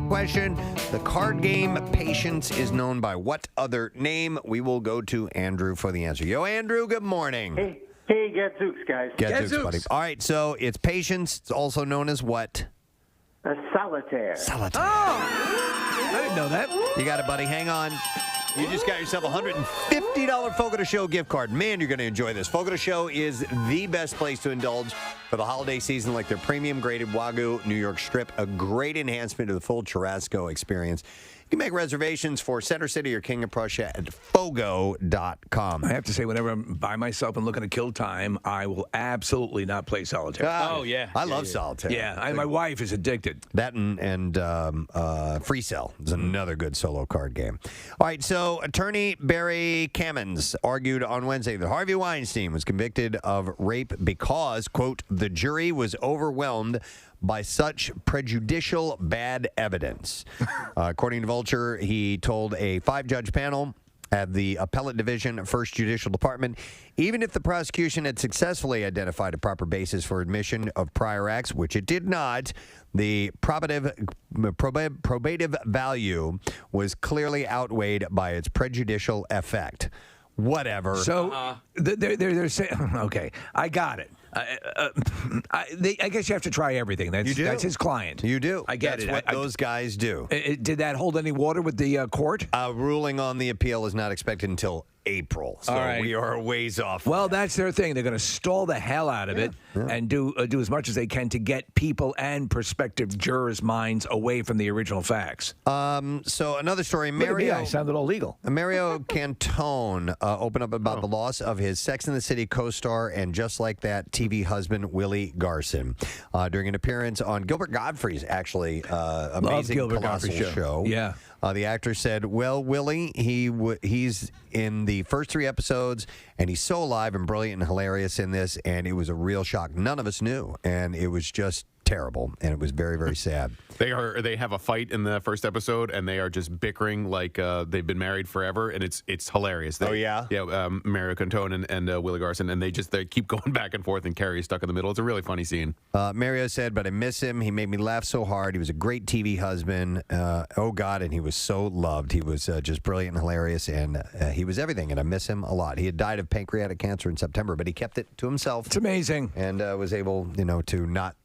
question. The card game Patience is known by what other name? We will go to Andrew for the answer. Yo, Andrew, good morning. Hey, Gadzooks, guys. Gadzooks, buddy. All right, so it's Patience. It's also known as what? Solitaire. Solitaire. Oh, I didn't know that. You got it, buddy. Hang on. You just got yourself a $150 Fogo de Show gift card. Man, you're going to enjoy this. Fogo de Show is the best place to indulge for the holiday season, like their premium graded Wagyu New York strip, a great enhancement to the full churrasco experience. You can make reservations for Center City or King of Prussia at fogo.com. I have to say, whenever I'm by myself and looking to kill time, I will absolutely not play solitaire. I love solitaire. Yeah, my wife is addicted. That and Free Cell is another good solo card game. All right, so attorney Barry Kamens argued on Wednesday that Harvey Weinstein was convicted of rape because, quote, the jury was overwhelmed by such prejudicial bad evidence. According to Vulture, he told a 5-judge panel at the Appellate Division, 1st Judicial Department, even if the prosecution had successfully identified a proper basis for admission of prior acts, which it did not, the probative value was clearly outweighed by its prejudicial effect. Whatever. So they're saying, okay, I got it. I guess you have to try everything. That's his client. You do. I get That's it. what those guys do. Did that hold any water with the court? Ruling on the appeal is not expected until April, so we are a ways off. Well, that's their thing. They're going to stall the hell out of it and do as much as they can to get people and prospective jurors' minds away from the original facts. So another story. I sounded all legal. Mario Cantone opened up about the loss of his Sex and the City co-star and Just Like That TV husband, Willie Garson, during an appearance on Gilbert Gottfried's amazing Colossal show. Yeah. The actor said, well, Willie, he's in the first 3 episodes, and he's so alive and brilliant and hilarious in this, and it was a real shock. None of us knew, and it was just terrible, and it was very, very sad. They have a fight in the first episode, and they are just bickering like they've been married forever, and it's hilarious. Yeah, Mario Cantone and Willie Garson, and they keep going back and forth, and Carrie is stuck in the middle. It's a really funny scene. Mario said, but I miss him. He made me laugh so hard. He was a great TV husband. Oh, God, and he was so loved. He was just brilliant and hilarious, and he was everything, and I miss him a lot. He had died of pancreatic cancer in September, but he kept it to himself. It's amazing. And was able, to not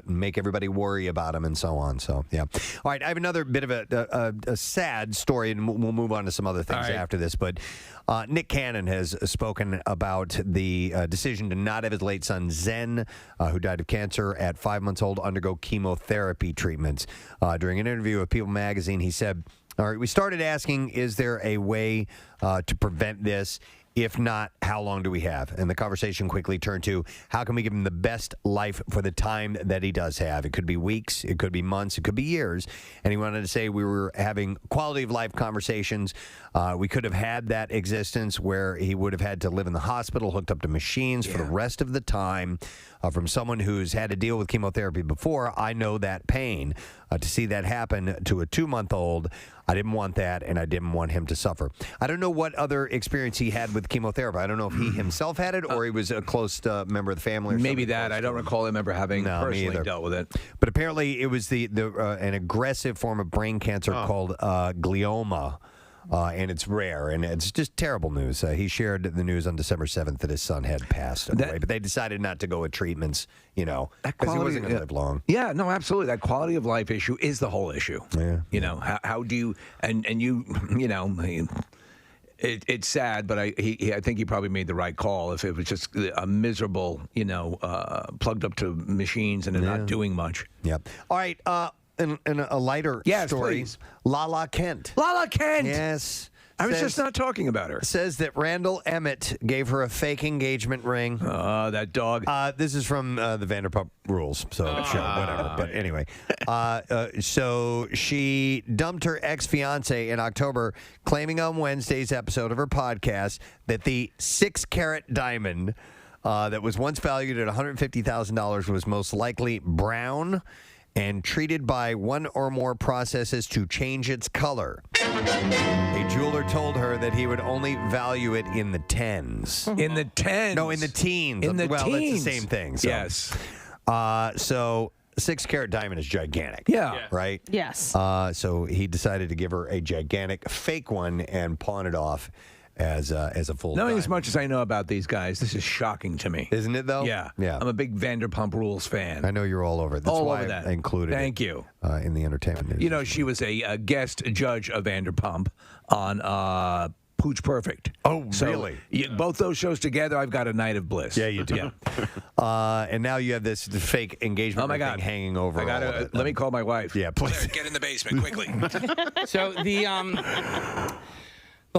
make everybody worry about him and so on. So, yeah. All right, I have another bit of a sad story, and we'll move on to some other things after this. But Nick Cannon has spoken about the decision to not have his late son, Zen, who died of cancer at 5 months old, undergo chemotherapy treatments. During an interview with People magazine, he said, all right, we started asking, is there a way to prevent this? If not, how long do we have? And the conversation quickly turned to, how can we give him the best life for the time that he does have? It could be weeks, it could be months, it could be years. And he wanted to say we were having quality of life conversations. We could have had that existence where he would have had to live in the hospital, hooked up to machines for the rest of the time. From someone who's had to deal with chemotherapy before, I know that pain. To see that happen to a 2-month-old, I didn't want that, and I didn't want him to suffer. I don't know what other experience he had with chemotherapy. I don't know if he himself had it or he was a close member of the family. Or maybe that. I don't recall him ever having personally dealt with it. But apparently it was an aggressive form of brain cancer called glioma. And it's rare, and it's just terrible news. He shared the news on December 7th that his son had passed away, but they decided not to go with treatments, because he wasn't going to live long. Yeah, no, absolutely. That quality of life issue is the whole issue. Yeah. How do you, and you, it's sad, but I think he probably made the right call. If it was just a miserable, plugged up to machines and not doing much. Yep. All right. In a lighter story, please. Lala Kent. Lala Kent! Yes. I was just not talking about her. Says that Randall Emmett gave her a fake engagement ring. Oh, that dog. This is from the Vanderpump Rules, so sure, whatever. But anyway, so she dumped her ex-fiance in October, claiming on Wednesday's episode of her podcast that the 6-carat diamond that was once valued at $150,000 was most likely brown and treated by one or more processes to change its color. A jeweler told her that he would only value it in the tens. In the tens? No, in the teens. In the teens. teens. That's the same thing. So. Yes. So 6-carat diamond is gigantic. Yeah. Right? Yes. So he decided to give her a gigantic fake one and pawn it off as a full Knowing diamond. as much as I know about these guys, this is shocking to me. Isn't it, though? Yeah. Yeah. I'm a big Vanderpump Rules fan. I know you're all over it. That's All why over that. I included Thank it, you. in the entertainment news. You know, she was a guest judge of Vanderpump on Pooch Perfect. Oh, So, really? both those shows together, I've got a night of bliss. Yeah, you do. Yeah. And now you have this fake engagement Oh, my ring God. thing hanging over I all of it. let me call my wife. Yeah, please. Get in the basement quickly. So the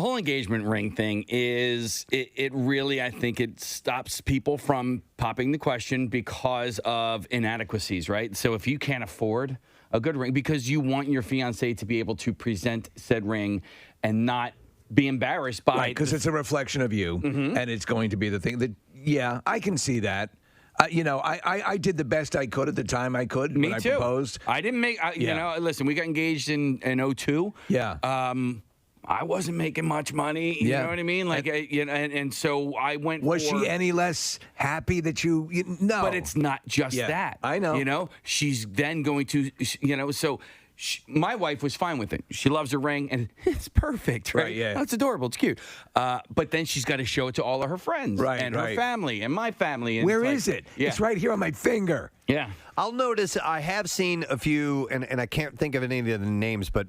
whole engagement ring thing is it really, I think it stops people from popping the question because of inadequacies, right? So if you can't afford a good ring because you want your fiance to be able to present said ring and not be embarrassed by Right, because it's a reflection of you, and it's going to be the thing that, yeah, I can see that. I did the best I could at the time I could Me when too. I proposed. I didn't make, Yeah. listen, we got engaged in 02. Yeah. I wasn't making much money. You Yeah. know what I mean? Like, and so I went. Was for, she any less happy that you no. But it's not just Yeah, that. I know. You know, she's then going to, so my wife was fine with it. She loves her ring, and it's perfect, right? Right, yeah. Oh, it's adorable. It's cute. But then she's got to show it to all of her friends Right, and her right. family and my family. And Where it's is like, it? Yeah. It's right here on my finger. Yeah. I'll notice I have seen a few, and I can't think of any of the names, but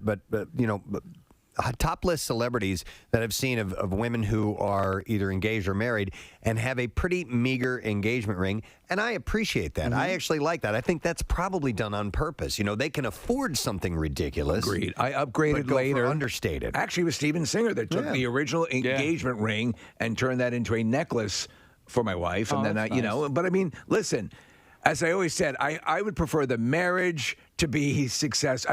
top list celebrities that I've seen of women who are either engaged or married and have a pretty meager engagement ring, and I appreciate that. I actually like that. I think that's probably done on purpose. You know, they can afford something ridiculous. Agreed. I But upgraded go later. for understated. Actually, it was Steven Singer that took the original engagement ring and turned that into a necklace for my wife. And then, that's but I mean, listen, as I always said, I would prefer the marriage to be success,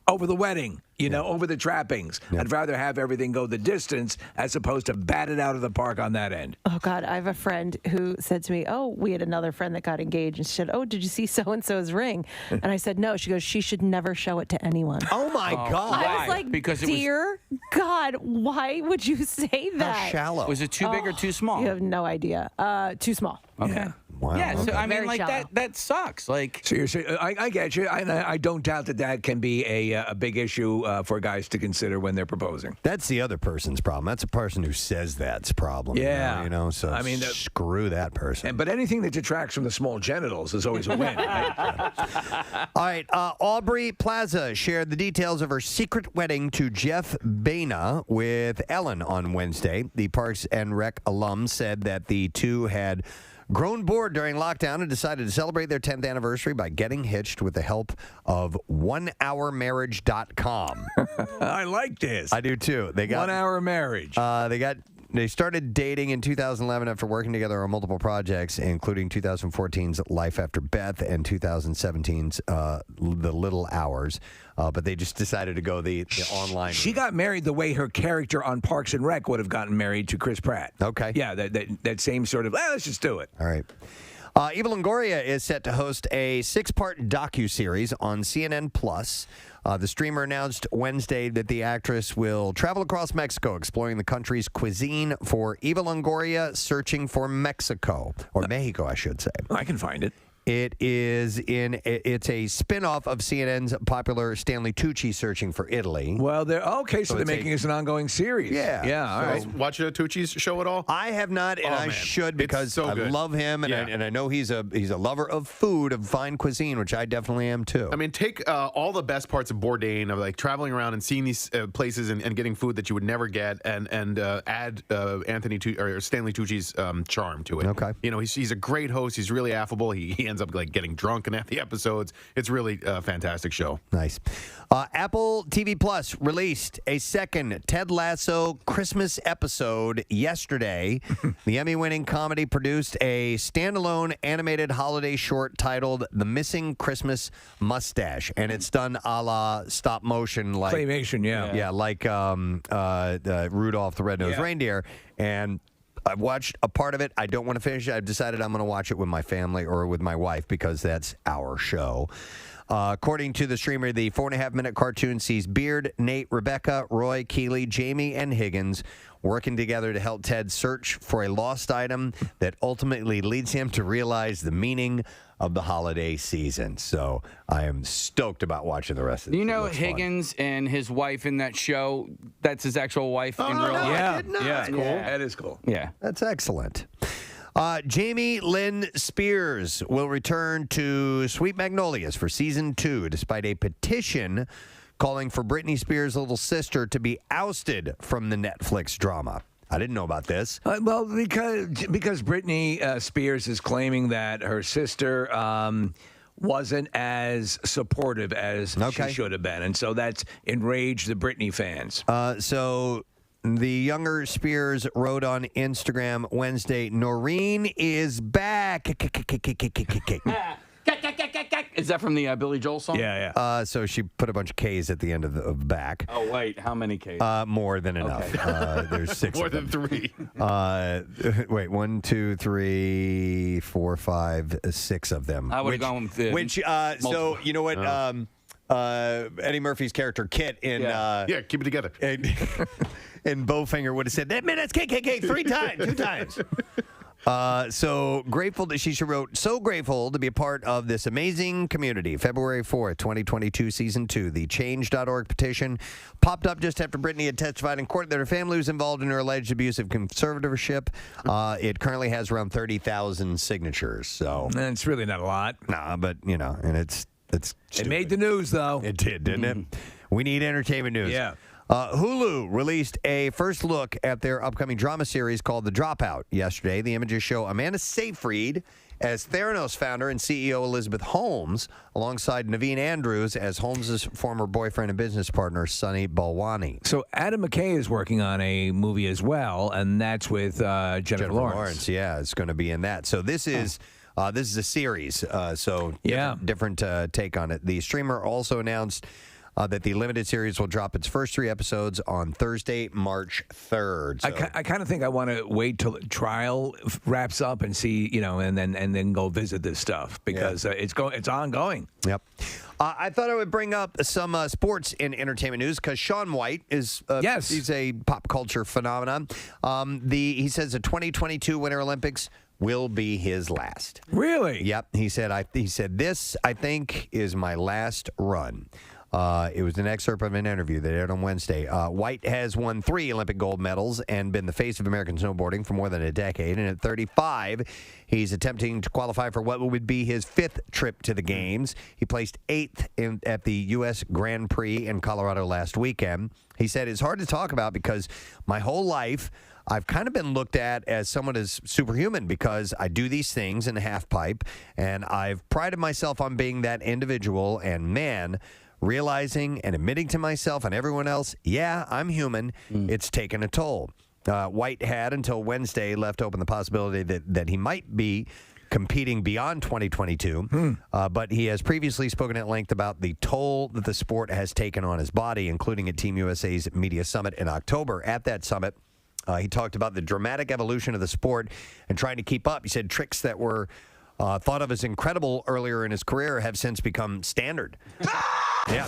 over the wedding. Over the trappings. I'd rather have everything go the distance as opposed to bat it out of the park on that end. Oh, God. I have a friend who said to me, we had another friend that got engaged. And she said, did you see so-and-so's ring? And I said, no. She goes, she should never show it to anyone. Oh, my God. I was like, Because it was- dear God, why would you say that? How shallow. Was it too big or too small? You have no idea. Too small. Okay. Wow. Yeah. So okay. I mean, Very like shallow. that sucks. Like. So you're saying, I get you. I don't doubt that can be a big issue for guys to consider when they're proposing. That's the other person's problem. That's a person who says that's problem. Yeah. So I mean, screw that person. But anything that detracts from the small genitals is always a win. Right? All right. Aubrey Plaza shared the details of her secret wedding to Jeff Baina with Ellen on Wednesday. The Parks and Rec alum said that the two had grown bored during lockdown and decided to celebrate their 10th anniversary by getting hitched with the help of onehourmarriage.com. I like this. I do too. They got 1 hour marriage. They started dating in 2011 after working together on multiple projects, including 2014's Life After Beth and 2017's The Little Hours. But they just decided to go the online. She got married the way her character on Parks and Rec would have gotten married to Chris Pratt. Okay. Yeah, that same sort of, let's just do it. All right. Eva Longoria is set to host a 6-part docuseries on CNN Plus. The streamer announced Wednesday that the actress will travel across Mexico, exploring the country's cuisine for Eva Longoria Searching for Mexico, or Mexico, I should say. I can find it. It's a spin-off of CNN's popular Stanley Tucci Searching for Italy. Well, so they're it's making this an ongoing series. Yeah. All right. Watch Tucci's show at all? I have not, and I man. should It's because so I good. love him, and, Yeah. I know he's a lover of food, of fine cuisine, which I definitely am too. I mean, take all the best parts of Bourdain, of like traveling around and seeing these places and getting food that you would never get, and add Stanley Tucci's charm to it. Okay. He's a great host. He's really affable. He ends up like getting drunk in half the episodes. It's really a fantastic show. Nice. Apple TV Plus released a second Ted Lasso Christmas episode yesterday. The Emmy-winning comedy produced a standalone animated holiday short titled "The Missing Christmas Mustache," and it's done a la stop motion, like Claymation, yeah. like Rudolph the Red-Nosed Reindeer. And I've watched a part of it. I don't want to finish it. I've decided I'm going to watch it with my family or with my wife because that's our show. According to the streamer, the 4.5-minute cartoon sees Beard, Nate, Rebecca, Roy, Keeley, Jamie, and Higgins working together to help Ted search for a lost item that ultimately leads him to realize the meaning of the holiday season. So I am stoked about watching the rest of this. You know Higgins and his wife in that show, that's his actual wife in real life? Yeah, I did not. yeah, cool. That is cool. Yeah. That's excellent. Jamie Lynn Spears will return to Sweet Magnolias for season 2, despite a petition calling for Britney Spears' little sister to be ousted from the Netflix drama. I didn't know about this. Well, because Britney Spears is claiming that her sister wasn't as supportive as she should have been, and so that's enraged the Britney fans. So the younger Spears wrote on Instagram Wednesday, Noreen is back. Is that from the Billy Joel song? Yeah. So she put a bunch of K's at the end of back. Oh, wait. How many Ks? More than enough. There's 6 More of them. than 3. Wait, 1, 2, 3, 4, 5, 6 of them. I would have gone with the so you know what? Eddie Murphy's character Kit in Yeah, keep it together. in Bowfinger would have said that. Man, that's KKK 3 times, 2 times. So grateful that she wrote, so grateful to be a part of this amazing community. February 4th, 2022, season 2. The change.org petition popped up just after Britney had testified in court that her family was involved in her alleged abusive conservatorship. It currently has around 30,000 signatures. So it's really not a lot. Nah, but you know, and it's It made the news though. It did, didn't it? We need entertainment news. Yeah. Hulu released a first look at their upcoming drama series called The Dropout yesterday. The images show Amanda Seyfried as Theranos founder and CEO Elizabeth Holmes, alongside Naveen Andrews as Holmes' former boyfriend and business partner, Sunny Balwani. So Adam McKay is working on a movie as well, and that's with Jennifer Lawrence. Yeah, it's going to be in that. So this is a series. So different take on it. The streamer also announced that the limited series will drop its first 3 episodes on Thursday, March 3rd. So. I kind of think I want to wait till the trial wraps up and see, and then go visit this stuff because it's ongoing. Yep. I thought I would bring up some sports and entertainment news because Shaun White is he's a pop culture phenomenon. He says the 2022 Winter Olympics will be his last. Really? Yep. He said this, I think, is my last run. It was an excerpt of an interview that aired on Wednesday. White has won 3 Olympic gold medals and been the face of American snowboarding for more than a decade. And at 35, he's attempting to qualify for what would be his 5th trip to the Games. He placed 8th at the U.S. Grand Prix in Colorado last weekend. He said, it's hard to talk about because my whole life I've kind of been looked at as someone as superhuman because I do these things in the half pipe, and I've prided myself on being that individual. And man, realizing and admitting to myself and everyone else, yeah, I'm human. It's taken a toll. White had until Wednesday left open the possibility that he might be competing beyond 2022, but he has previously spoken at length about the toll that the sport has taken on his body, including at Team USA's Media Summit in October. At that summit, he talked about the dramatic evolution of the sport and trying to keep up. He said tricks that were thought of as incredible earlier in his career have since become standard. Yeah.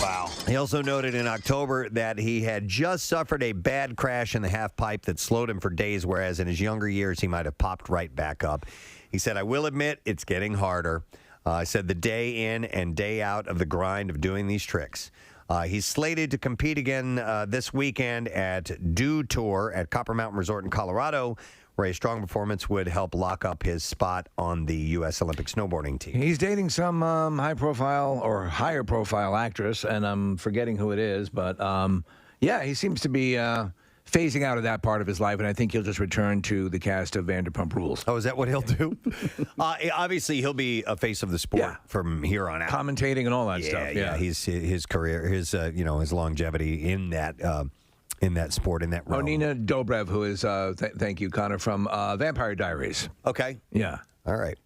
Wow. He also noted in October that he had just suffered a bad crash in the half pipe that slowed him for days, whereas in his younger years he might have popped right back up. He said, I will admit it's getting harder. I said the day in and day out of the grind of doing these tricks. He's slated to compete again this weekend at Dew Tour at Copper Mountain Resort in Colorado, where a strong performance would help lock up his spot on the U.S. Olympic snowboarding team. He's dating some high-profile or higher-profile actress, and I'm forgetting who it is, but he seems to be phasing out of that part of his life, and I think he'll just return to the cast of Vanderpump Rules. Oh, is that what he'll do? Obviously, he'll be a face of the sport from here on out. Commentating and all that stuff. Yeah. His career, his longevity in that sport, in that realm. Oh, Nina Dobrev, who is, thank you, Connor, from Vampire Diaries. Okay. Yeah. All right.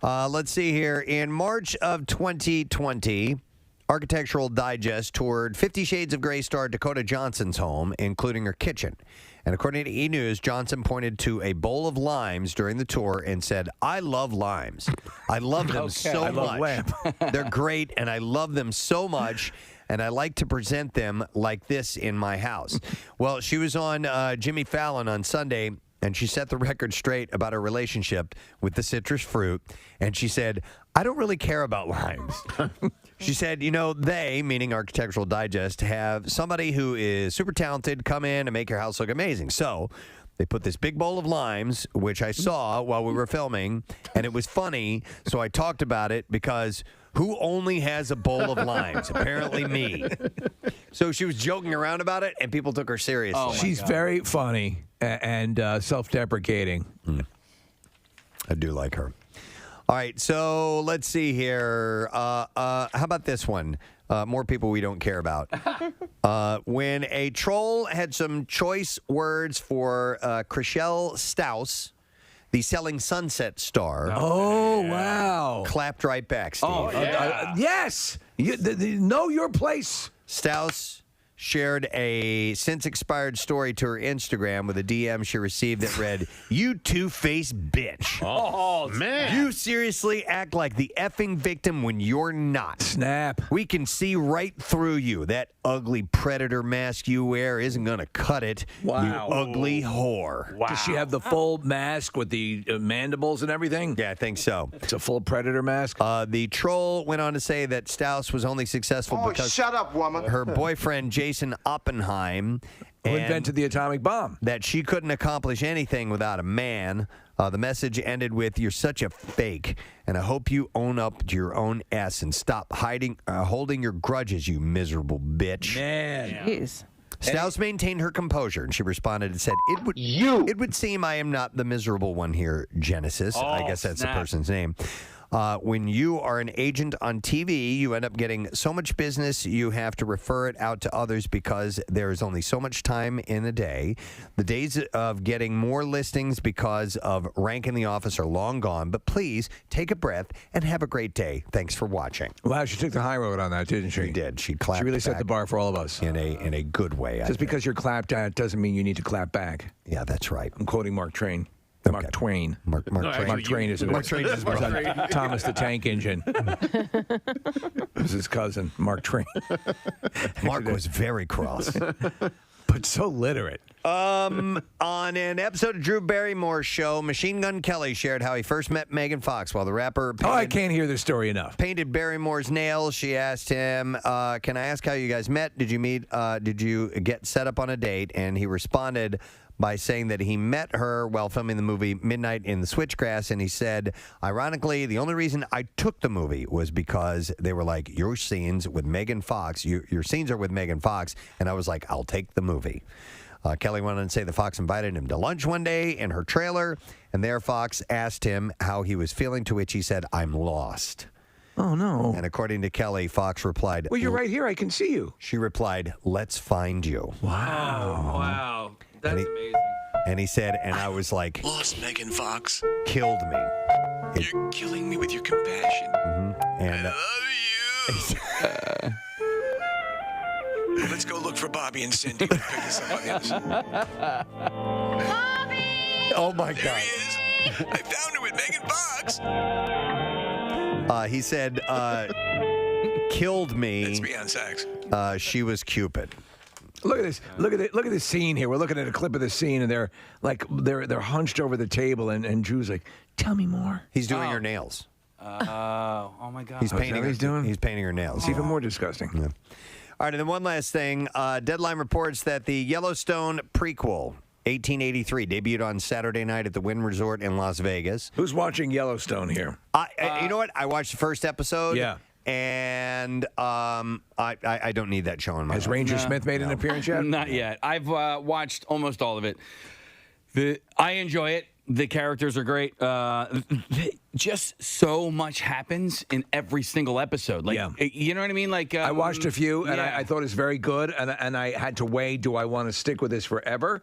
Let's see here. In March of 2020, Architectural Digest toured 50 Shades of Grey star Dakota Johnson's home, including her kitchen. And according to E! News, Johnson pointed to a bowl of limes during the tour and said, "I love limes. I love them so I love much. They're great, and I love them so much, and I like to present them like this in my house." Well, she was on Jimmy Fallon on Sunday, and she set the record straight about her relationship with the citrus fruit. And she said, "I don't really care about limes." She said, they, meaning Architectural Digest, have somebody who is super talented come in and make your house look amazing. So they put this big bowl of limes, which I saw while we were filming, and it was funny. So I talked about it because who only has a bowl of limes? Apparently me. So she was joking around about it, and people took her seriously. Oh, she's very funny and self-deprecating. I do like her. All right, so let's see here. How about this one? More people we don't care about. When a troll had some choice words for Chriselle Staus, the Selling Sunset star. Oh, wow. Clapped right back, Steve. Oh, yeah. Yes. Know your place. Staus shared a since-expired story to her Instagram with a DM she received that read, "You two-faced bitch. Oh, man. You seriously act like the effing victim when you're not. Snap. We can see right through you. That ugly predator mask you wear isn't going to cut it. Wow. You ugly whore." Wow. Does she have the full mask with the mandibles and everything? Yeah, I think so. It's a full predator mask? The troll went on to say that Staus was only successful because shut up, woman. her boyfriend, Jason Oppenheim, Who invented the atomic bomb? that she couldn't accomplish anything without a man. The message ended with, "You're such a fake, and I hope you own up to your own S and stop holding your grudges, you miserable bitch." Man. Jeez. Staus maintained her composure, and she responded and said, It would seem I am not the miserable one here, Genesis." I guess that's snap. the person's name. When you are an agent on TV, you end up getting so much business, you have to refer it out to others because there is only so much time in a day. The days of getting more listings because of rank in the office are long gone, but please take a breath and have a great day. Thanks for watching. Wow, she took the high road on that, didn't she? She did. She clapped She really set back the bar for all of us. in a good way. I Just think. because you're clapped at doesn't mean you need to clap back. Yeah, that's right. I'm quoting Mark Twain. Okay. Mark Twain. Mark Twain. Mark Twain is Mark Twain is Mark Twain. Thomas the Tank Engine. It was his cousin, Mark Twain. Mark was very cross. But so literate. On an episode of Drew Barrymore's show, Machine Gun Kelly shared how he first met Megan Fox while the rapper I can't hear this story enough. painted Barrymore's nails. She asked him, "Can I ask how you guys met? Did you meet? Did you get set up on a date?" And he responded by saying that he met her while filming the movie Midnight in the Switchgrass, and he said, ironically, the only reason I took the movie was because they were like, your scenes with Megan Fox, your scenes are with Megan Fox, and I was like, I'll take the movie. Kelly went on to say that Fox invited him to lunch one day in her trailer, and there Fox asked him how he was feeling, to which he said, "I'm lost." Oh, no. And according to Kelly, Fox replied, Well, you're right here. I can see you. She replied, "Let's find you." Wow. That's amazing. And he said, and I was like, Lost Megan Fox. killed me. You're killing me with your compassion. And I love you. Let's go look for Bobby and Cindy and pick us up on the other side. oh my There God. he is. I found her with Megan Fox. He said, killed me. It's me on sex. She was Cupid. Look at this. Look at this scene here. We're looking at a clip of the scene, and they're hunched over the table, and Drew's like, "Tell me more." He's doing her nails. Oh my God. He's painting. what he's doing? He's painting her nails. It's even more disgusting. Yeah. All right, and then one last thing. Deadline reports that the Yellowstone prequel, 1883, debuted on Saturday night at the Wynn Resort in Las Vegas. Who's watching Yellowstone here? You know what? I watched the first episode. Yeah. And I don't need that show in my Has life. Ranger Smith made an appearance yet? Not yet. I've watched almost all of it. I enjoy it. The characters are great. Just so much happens in every single episode. Like, you know what I mean? Like, I watched a few, and yeah. I thought it's very good, and I had to weigh, do I want to stick with this forever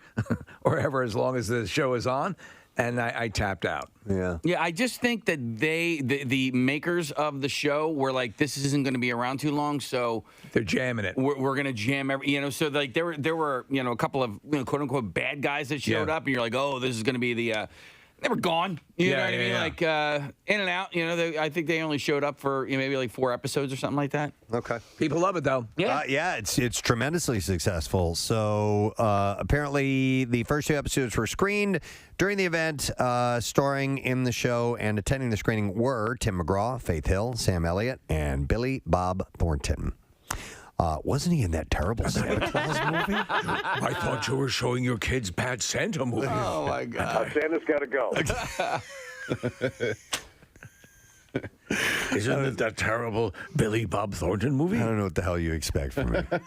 or ever as long as the show is on? and I tapped out. Yeah. Yeah, I just think that the makers of the show were like, this isn't going to be around too long, so they're jamming it. We're going to jam so like there were a couple of quote unquote bad guys that showed up, and you're like, oh, this is going to be the. They were gone. You know what I mean? Yeah. Like in and out. I think they only showed up for maybe like 4 episodes or something like that. Okay. People love it though. Yeah. It's tremendously successful. So apparently the first 2 episodes were screened during the event. Starring in the show and attending the screening were Tim McGraw, Faith Hill, Sam Elliott, and Billy Bob Thornton. Wasn't he in that terrible Santa Claus movie? I thought you were showing your kids Bad Santa movie. Oh my God. Santa's got to go. Isn't it that terrible Billy Bob Thornton movie? I don't know what the hell you expect from me. All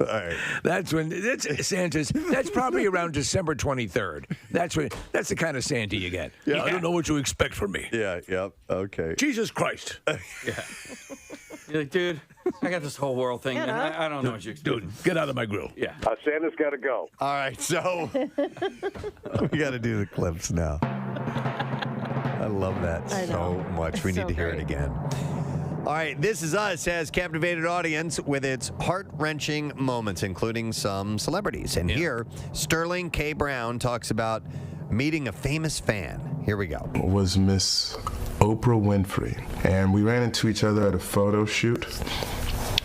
right. That's Santa's. That's probably around December 23rd. That's the kind of Santa you get. Yeah. I don't know what you expect from me. Yeah. Yep. Okay. Jesus Christ. You're like, dude, I got this whole world thing, and I don't know what you expect. Dude, get out of my grill. Yeah. Santa's got to go. All right. So we got to do the clips now. I love that so much. We need to hear it again. All right, This Is Us has captivated audience with its heart-wrenching moments, including some celebrities. And here, Sterling K. Brown talks about meeting a famous fan. Here we go. Was Miss Oprah Winfrey, and we ran into each other at a photo shoot.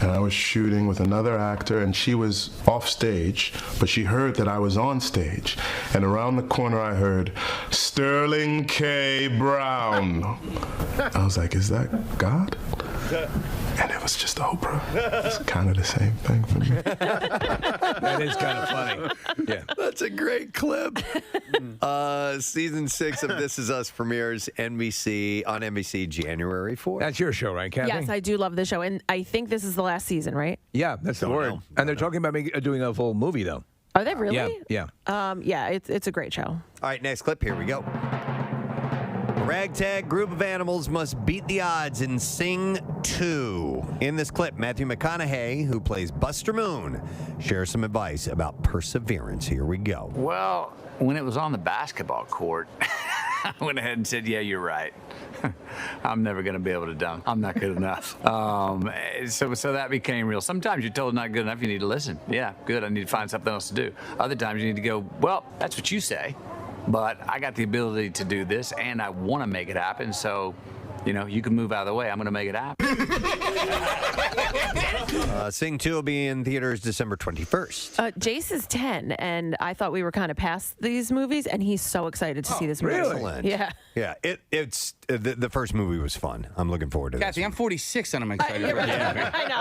And I was shooting with another actor, and she was off stage, but she heard that I was on stage. And around the corner, I heard, Sterling K. Brown. I was like, is that God? And it was just Oprah. It's kind of the same thing for me. That is kind of funny. Yeah. That's a great clip. Season 6 of This Is Us premieres on NBC January 4th. That's your show, right, Kathy? Yes, I do love the show, and I think this is the last season, right? Yeah, that's the word. And they're talking about doing a full movie, though. Are they really? Yeah. Yeah, it's a great show. All right, next clip. Here we go. A ragtag group of animals must beat the odds in Sing 2. In this clip, Matthew McConaughey, who plays Buster Moon, shares some advice about perseverance. Here we go. Well, when it was on the basketball court, I went ahead and said, yeah, you're right. I'm never going to be able to dunk. I'm not good enough. So that became real. Sometimes you're told not good enough, you need to listen. Yeah, good, I need to find something else to do. Other times you need to go, well, that's what you say, but I got the ability to do this, and I want to make it happen, so... you can move out of the way. I'm going to make it happen. Sing 2 will be in theaters December 21st. Jace is 10, and I thought we were kind of past these movies, and he's so excited to see this movie. Excellent. Yeah. Yeah, it's the first movie was fun. I'm looking forward to this. Kathy, I'm 46 and I'm excited. I know.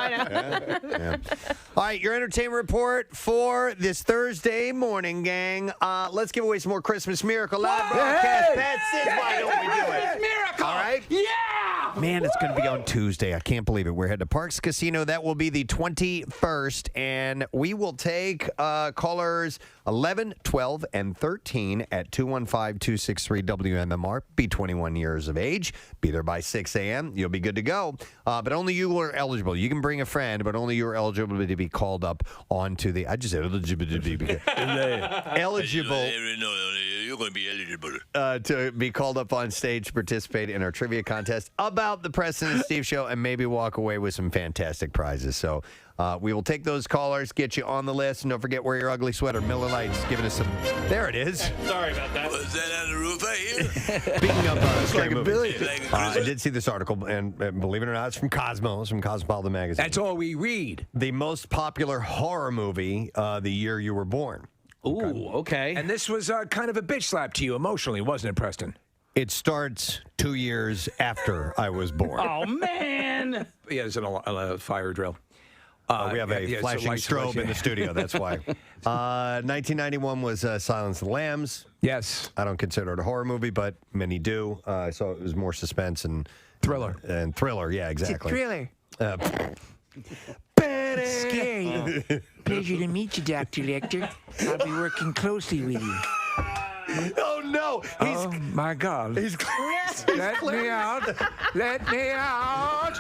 Yeah. All right, your entertainment report for this Thursday morning, gang. Let's give away some more Christmas Miracle live broadcast. That's it. Why don't we do it? Miracle! All right. Yeah! Man, it's going to be on Tuesday. I can't believe it. We're headed to Parks Casino. That will be the 21st, and we will take callers 11, 12, and 13 at 215-263-WMMR. Be 21 years of age. Be there by 6 a.m. You'll be good to go. But only you are eligible. You can bring a friend, but only you are eligible to be called up onto the... I just said eligible. Eligible. You're going to be eligible. To be called up on stage to participate in our trivia contest about the Preston and Steve show and maybe walk away with some fantastic prizes. So we will take those callers, get you on the list, and don't forget, wear your ugly sweater. Miller Lite's giving us some... There it is. Sorry about that. Was that on the roof right here? Speaking of scary like a movies, billion. I did see this article, and believe it or not, it's from Cosmo. It's from Cosmopolitan Magazine. That's all we read. The most popular horror movie the year you were born. Ooh, okay. And this was kind of a bitch slap to you emotionally, wasn't it, Preston? It starts 2 years after I was born. Oh, man. Yeah, it's a fire drill. We have a flashing strobe in the studio, that's why. 1991 was Silence of the Lambs. Yes. I don't consider it a horror movie, but many do. So it was more suspense and... Thriller. And thriller, yeah, exactly. Thriller. Scary. Pleasure to meet you, Dr. Lecter. I'll be working closely with you. Oh, no. Oh, my God. He's Let me out. Let me out.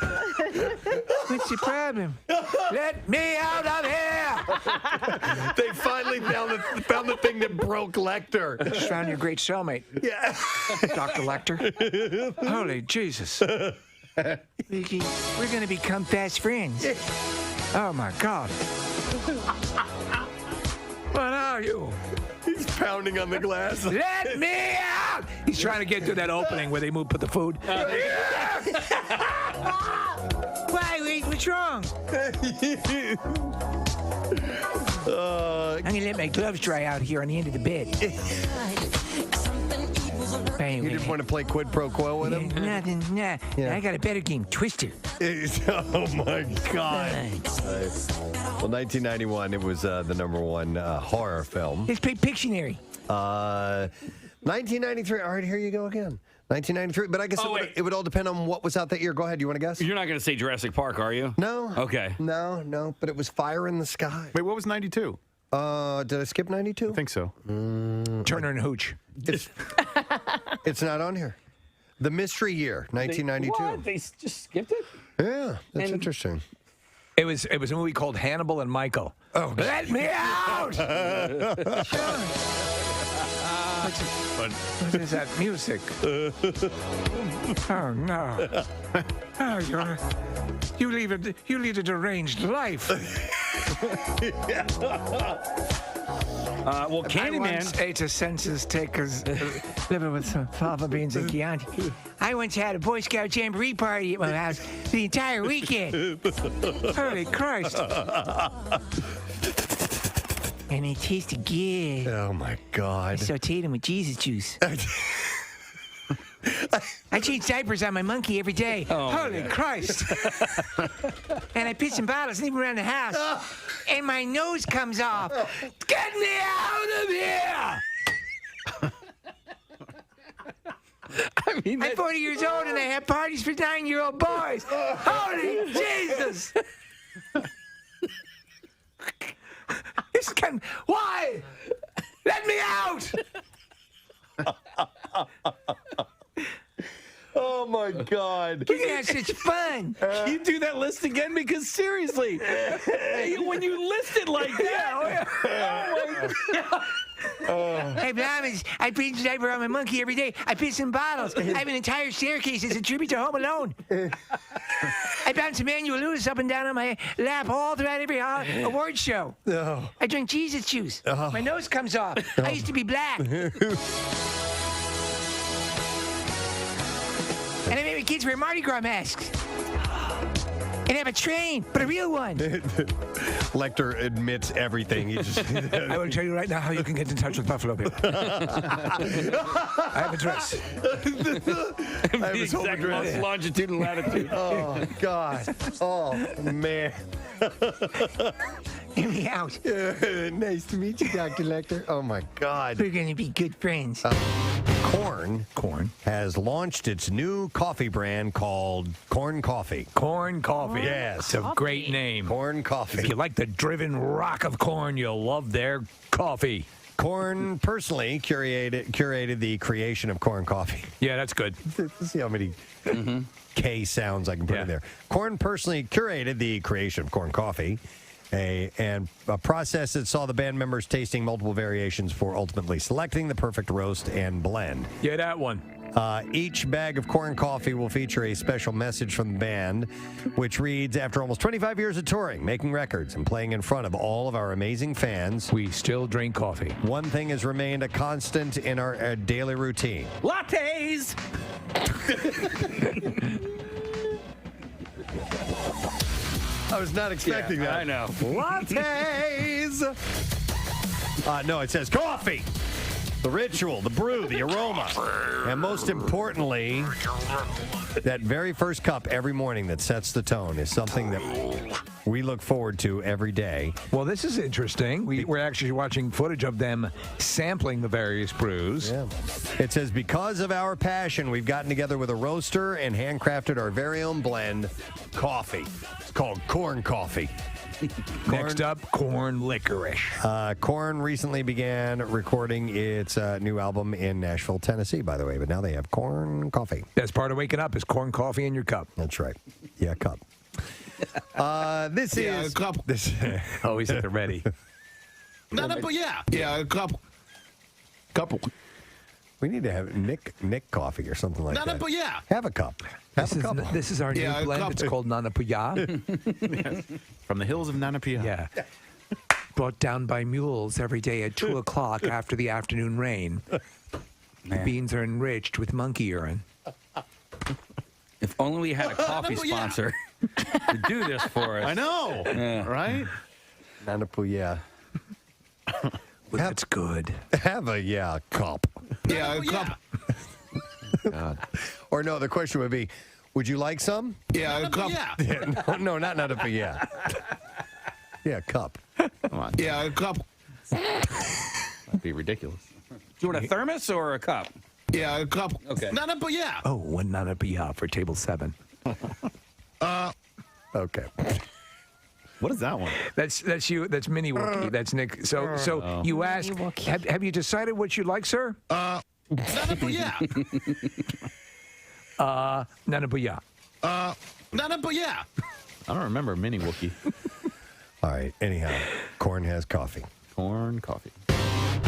What's What's the problem? Let me out of here! They finally found the thing that broke Lecter. Just found your great cellmate. Yeah. Dr. Lecter. Holy Jesus. We're going to become fast friends. Oh, my God. What are you? He's pounding on the glass. Let me out! He's trying to get through that opening where they put the food. Why? What's wrong? I'm going to let my gloves dry out here on the end of the bed. You didn't want to play quid pro quo with him? Nothing. Nah. Yeah. I got a better game, Twister. Oh, my God. Well, 1991, it was the number one horror film. Let's play Pictionary. 1993. All right, here you go again. 1993. But I guess it would all depend on what was out that year. Go ahead. You want to guess? You're not going to say Jurassic Park, are you? No. Okay. No. But it was Fire in the Sky. Wait, what was 92? Did I skip 92? I think so. Turner and Hooch. It's not on here. The Mystery Year, 1992. What? They just skipped it? Yeah, that's interesting. It was a movie called Hannibal and Michael. Oh, let me out! What is that music? Oh no! Oh, you lead a deranged life. Well, Candyman. I once ate a census taker's liver with some fava beans and Chianti. I once had a Boy Scout Jamboree party at my house the entire weekend. Holy Christ. And it tasted good. Oh, my God. I sauteed them with Jesus juice. I change diapers on my monkey every day. Holy Christ. And I piss in bottles and leave them around the house. And my nose comes off. Get me out of here! I mean, I'm 40 years old and I have parties for 9-year-old boys. Holy Jesus! Why? Let me out! Oh, my God. We're going to have such fun. Can you do that list again? Because seriously, when you list it like that, oh my God. Hey, Blammers, I change the diaper on my monkey every day. I piss in bottles. I have an entire staircase as a tribute to Home Alone. I bounce Emmanuel Lewis up and down on my lap all throughout every award show. Oh. I drink Jesus juice. My nose comes off. I used to be black. And I made my kids wear Mardi Gras masks. And have a train, but a real one. Lecter admits everything. He just, I will tell you right now how you can get in touch with Buffalo Bill. I have a dress. I have his whole Exact address. most longitude and latitude. Oh, God. Oh, man. Get me out. Nice to meet you, Dr. Lecter. Oh, my God. We're going to be good friends. Corn has launched its new coffee brand called Corn Coffee. Corn Coffee. Yes. It's a great name. Corn Coffee. If you like the driven rock of corn, you'll love their coffee. Corn personally curated the creation of Corn Coffee. Yeah, that's good. Let's see how many K sounds I can put in there. Corn personally curated the creation of Corn Coffee, a process that saw the band members tasting multiple variations for ultimately selecting the perfect roast and blend. Yeah, that one. Each bag of Corn Coffee will feature a special message from the band, which reads, after almost 25 years of touring, making records, and playing in front of all of our amazing fans, we still drink coffee. One thing has remained a constant in our daily routine. Lattes! I was not expecting that. I know. Lattes! No, it says coffee. The ritual, the brew, the aroma, and most importantly, that very first cup every morning that sets the tone is something that we look forward to every day. Well, this is interesting. We're actually watching footage of them sampling the various brews. Yeah. It says, because of our passion, we've gotten together with a roaster and handcrafted our very own blend, coffee. It's called Corn Coffee. Next up, Corn Licorice. Corn recently began recording its new album in Nashville, Tennessee, by the way, but now they have Corn Coffee. That's part of waking up is corn coffee in your cup. That's right. Yeah, cup. This is a couple. this. Always at the ready. Yeah, a couple. We need to have Nick coffee or something like that. Yeah. Have a cup. Have a cup. This is our new Yeah, a blend. cup. It's called Nanapuya. From the hills of Nanapia. Yeah. Brought down by mules every day at 2 o'clock after the afternoon rain. The beans are enriched with monkey urine. If only we had a coffee sponsor to do this for us. I know. Right? Nanapuya. Well, that's good. Have a cup. Yeah, a couple. Or no, the question would be, would you like some? Yeah, a couple. Yeah, no, not Nanapuya. Yeah, cup. Come on. Yeah, a couple. That'd be ridiculous. Do you want a thermos or a cup? Yeah, a couple. Okay. Oh, one Nanapuya for table 7. Okay. What is that one? That's you. That's Mini Wookie. That's Nick. So you asked, have you decided what you like, sir? Nanapuya. Nanapuya. Nanapuya. I don't remember Mini Wookie. All right. Anyhow, Corn has coffee. Corn coffee.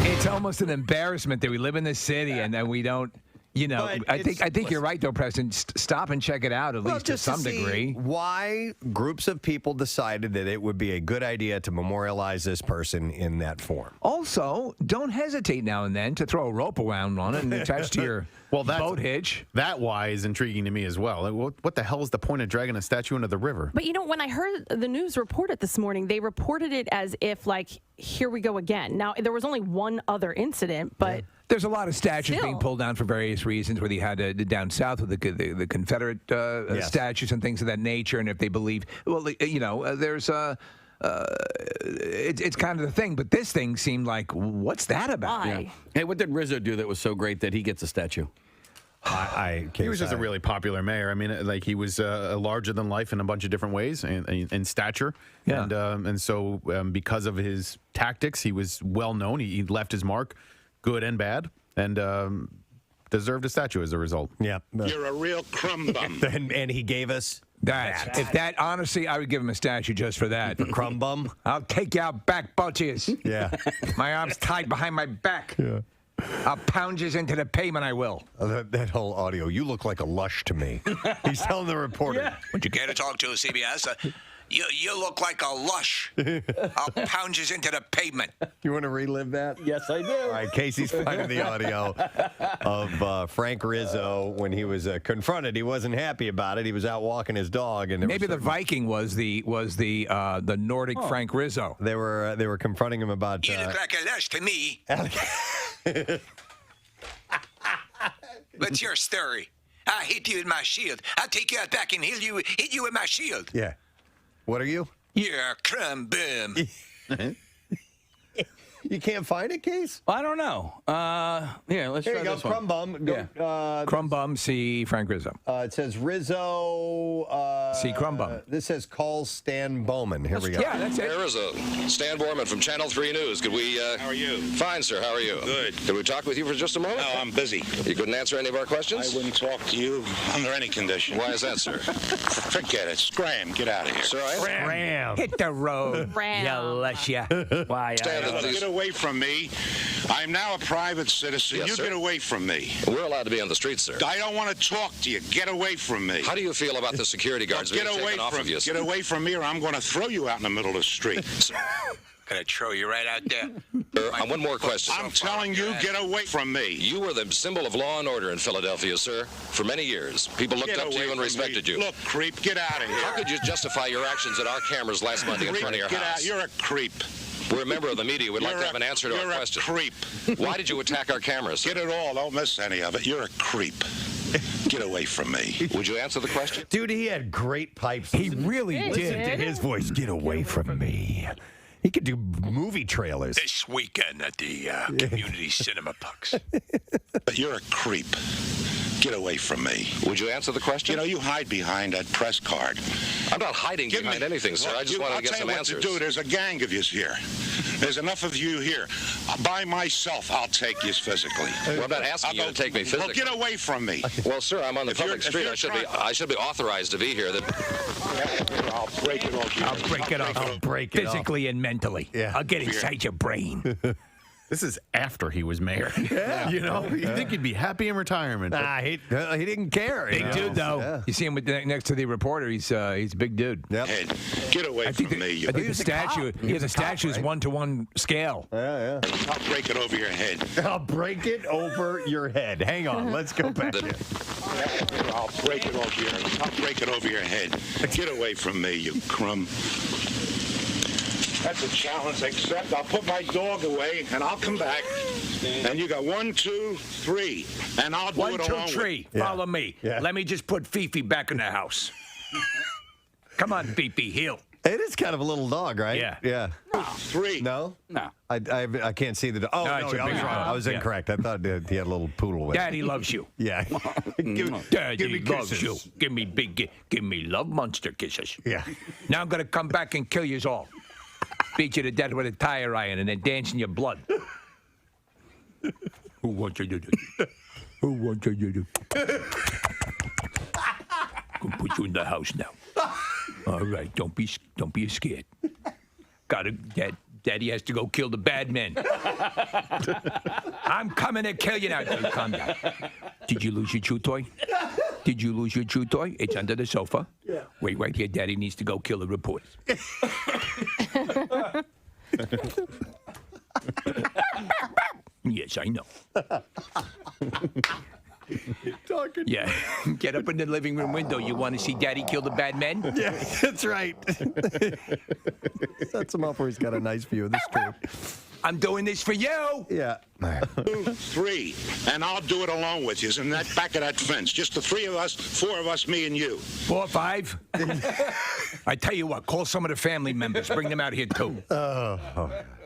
It's almost an embarrassment that we live in this city and that we don't. You know, But I think you're right, though, Preston. Stop and check it out, at least to just some see degree. Why groups of people decided that it would be a good idea to memorialize this person in that form. Also, don't hesitate now and then to throw a rope around on it and attach to your boat hitch. That why is intriguing to me as well. Like, what the hell is the point of dragging a statue into the river? But you know, when I heard the news report it this morning, they reported it as if, like, here we go again. Now, there was only one other incident, but... There's a lot of statues Still. being pulled down for various reasons, whether you had down south with the Confederate statues and things of that nature, and if they believe, well, you know, there's it's kind of the thing, but this thing seemed like, what's that about? Why? Yeah. Hey, what did Rizzo do that was so great that he gets a statue? He was just a really popular mayor. I mean, like he was larger than life in a bunch of different ways in stature. Yeah. And so because of his tactics, he was well known. He left his mark, good and bad, and deserved a statue as a result. Yeah. You're a real crumb bum. And he gave us That honestly, I would give him a statue just for that. crumb bum. I'll take you out back, Butchies. Yeah. My arms tied behind my back. Yeah. I'll pound you into the pavement, I will. That whole audio, you look like a lush to me. He's telling the reporter. Would you care to talk to CBS? You look like a lush. I'll pound you into the pavement. You want to relive that? Yes, I do. All right, Casey's finding the audio of Frank Rizzo when he was confronted. He wasn't happy about it. He was out walking his dog, and maybe the Viking was the Nordic Frank Rizzo. They were confronting him about. You look like a lush to me. What's your story? I'll hit you with my shield. I'll take you out back and hit you with my shield. Yeah. What are you? You're a crumb bum. You can't find it, Case? I don't know. Yeah, let's Here try you go, this one. Crumb Bum. Go, Crumb Bum, see Frank Rizzo. It says Rizzo. See Crumb Bum. This says call Stan Bowman. Here we go. Yeah, that's it. There is a Stan Borman from Channel 3 News. Could we... How are you? Fine, sir. How are you? Good. Could we talk with you for just a moment? No, I'm busy. You couldn't answer any of our I questions? wouldn't talk to you under any condition. Why is that, sir? Forget it. Scram. Get out of here. Sir, I... Hit the road, Ram. you lush ya. Why? Stan, please. Get away from me. I'm now a private citizen. Yes, you sir. get away from me. We're allowed to be on the streets, sir. I don't want to talk to you. Get away from me. How do you feel about the security guards Get being away taken off from of you, sir? Get away from me, or I'm going to throw you out in the middle of the street. Gonna throw you right out there. Sir, one more question. I'm telling you, get away from me. You were the symbol of law and order in Philadelphia, sir, for many years. People looked Get up to away you and from respected me. you. Look, creep, get out of here. How could you justify your actions at our cameras last Monday in front of your Get house? out. You're a creep. We're a member of the media. We'd like to You're have an answer to our You're a question. creep. Why did you attack our cameras? Get it all. Don't miss any of it. You're a creep. Get away from me. Would you answer the question? Dude, he had great pipes. He really Listen to his voice. Get away from me. He could do movie trailers. This weekend at the Community Cinema Pucks. You're a creep. Get away from me. Would you answer the question? You know, you hide behind that press card. I'm not hiding behind anything, sir. I just wanted to get some answers. I'll tell you what to do. There's a gang of yous here. There's enough of you here. By myself, I'll take yous physically. Well, I'm not asking you to take me physically. Well, get away from me. Well, sir, I'm on the public street. I should be authorized to be here. I'll break it off. I'll break it off. I'll break it physically and mentally. Yeah. I'll get inside your brain. This is after he was mayor. Yeah. You know, you think he'd be happy in retirement. Nah, he didn't care. Big dude, though. Yeah. You see him next to the reporter. He's a big dude. Yep. Hey, get away from me. I think the statue. The statue's 1-to-1 scale. Yeah. I'll break it over your head. I'll break it over your head. Hang on. Let's go back. I'll break it over your head. Get away from me, you crumb. That's a challenge, except I'll put my dog away, and I'll come back. And you got 1, 2, 3, and I'll do it along 1, 2, 3. Yeah. Follow me. Yeah. Let me just put Fifi back in the house. Come on, Fifi, heel. It is kind of a little dog, right? Yeah. 3. No? No. I can't see the dog. Oh, No, no, it's a I was big wrong. dog. I was incorrect. I thought he had a little poodle with him. Daddy loves you. Yeah. Daddy me loves kisses. you. Give me love monster kisses. Yeah. Now I'm gonna come back and kill yous all. Beat you to death with a tire iron and then dance in your blood. Who wants you to do? Who wants you to do? Gonna put you in the house now. All right, don't be scared. Daddy has to go kill the bad men. I'm coming to kill you now. Calm down. Did you lose your chew toy? Did you lose your chew toy? It's under the sofa. Yeah. Wait right here. Daddy needs to go kill the reporters. Yes, I know. Talking. Yeah. Get up in the living room window. You want to see Daddy kill the bad men? Yeah, that's right. Sets him up where he's got a nice view of the street. I'm doing this for you. Yeah. 2, 3, and I'll do it along with you. In that back of that fence, just the 3 of us, 4 of us, me and you. 4 or 5. I tell you what, call some of the family members. Bring them out here too.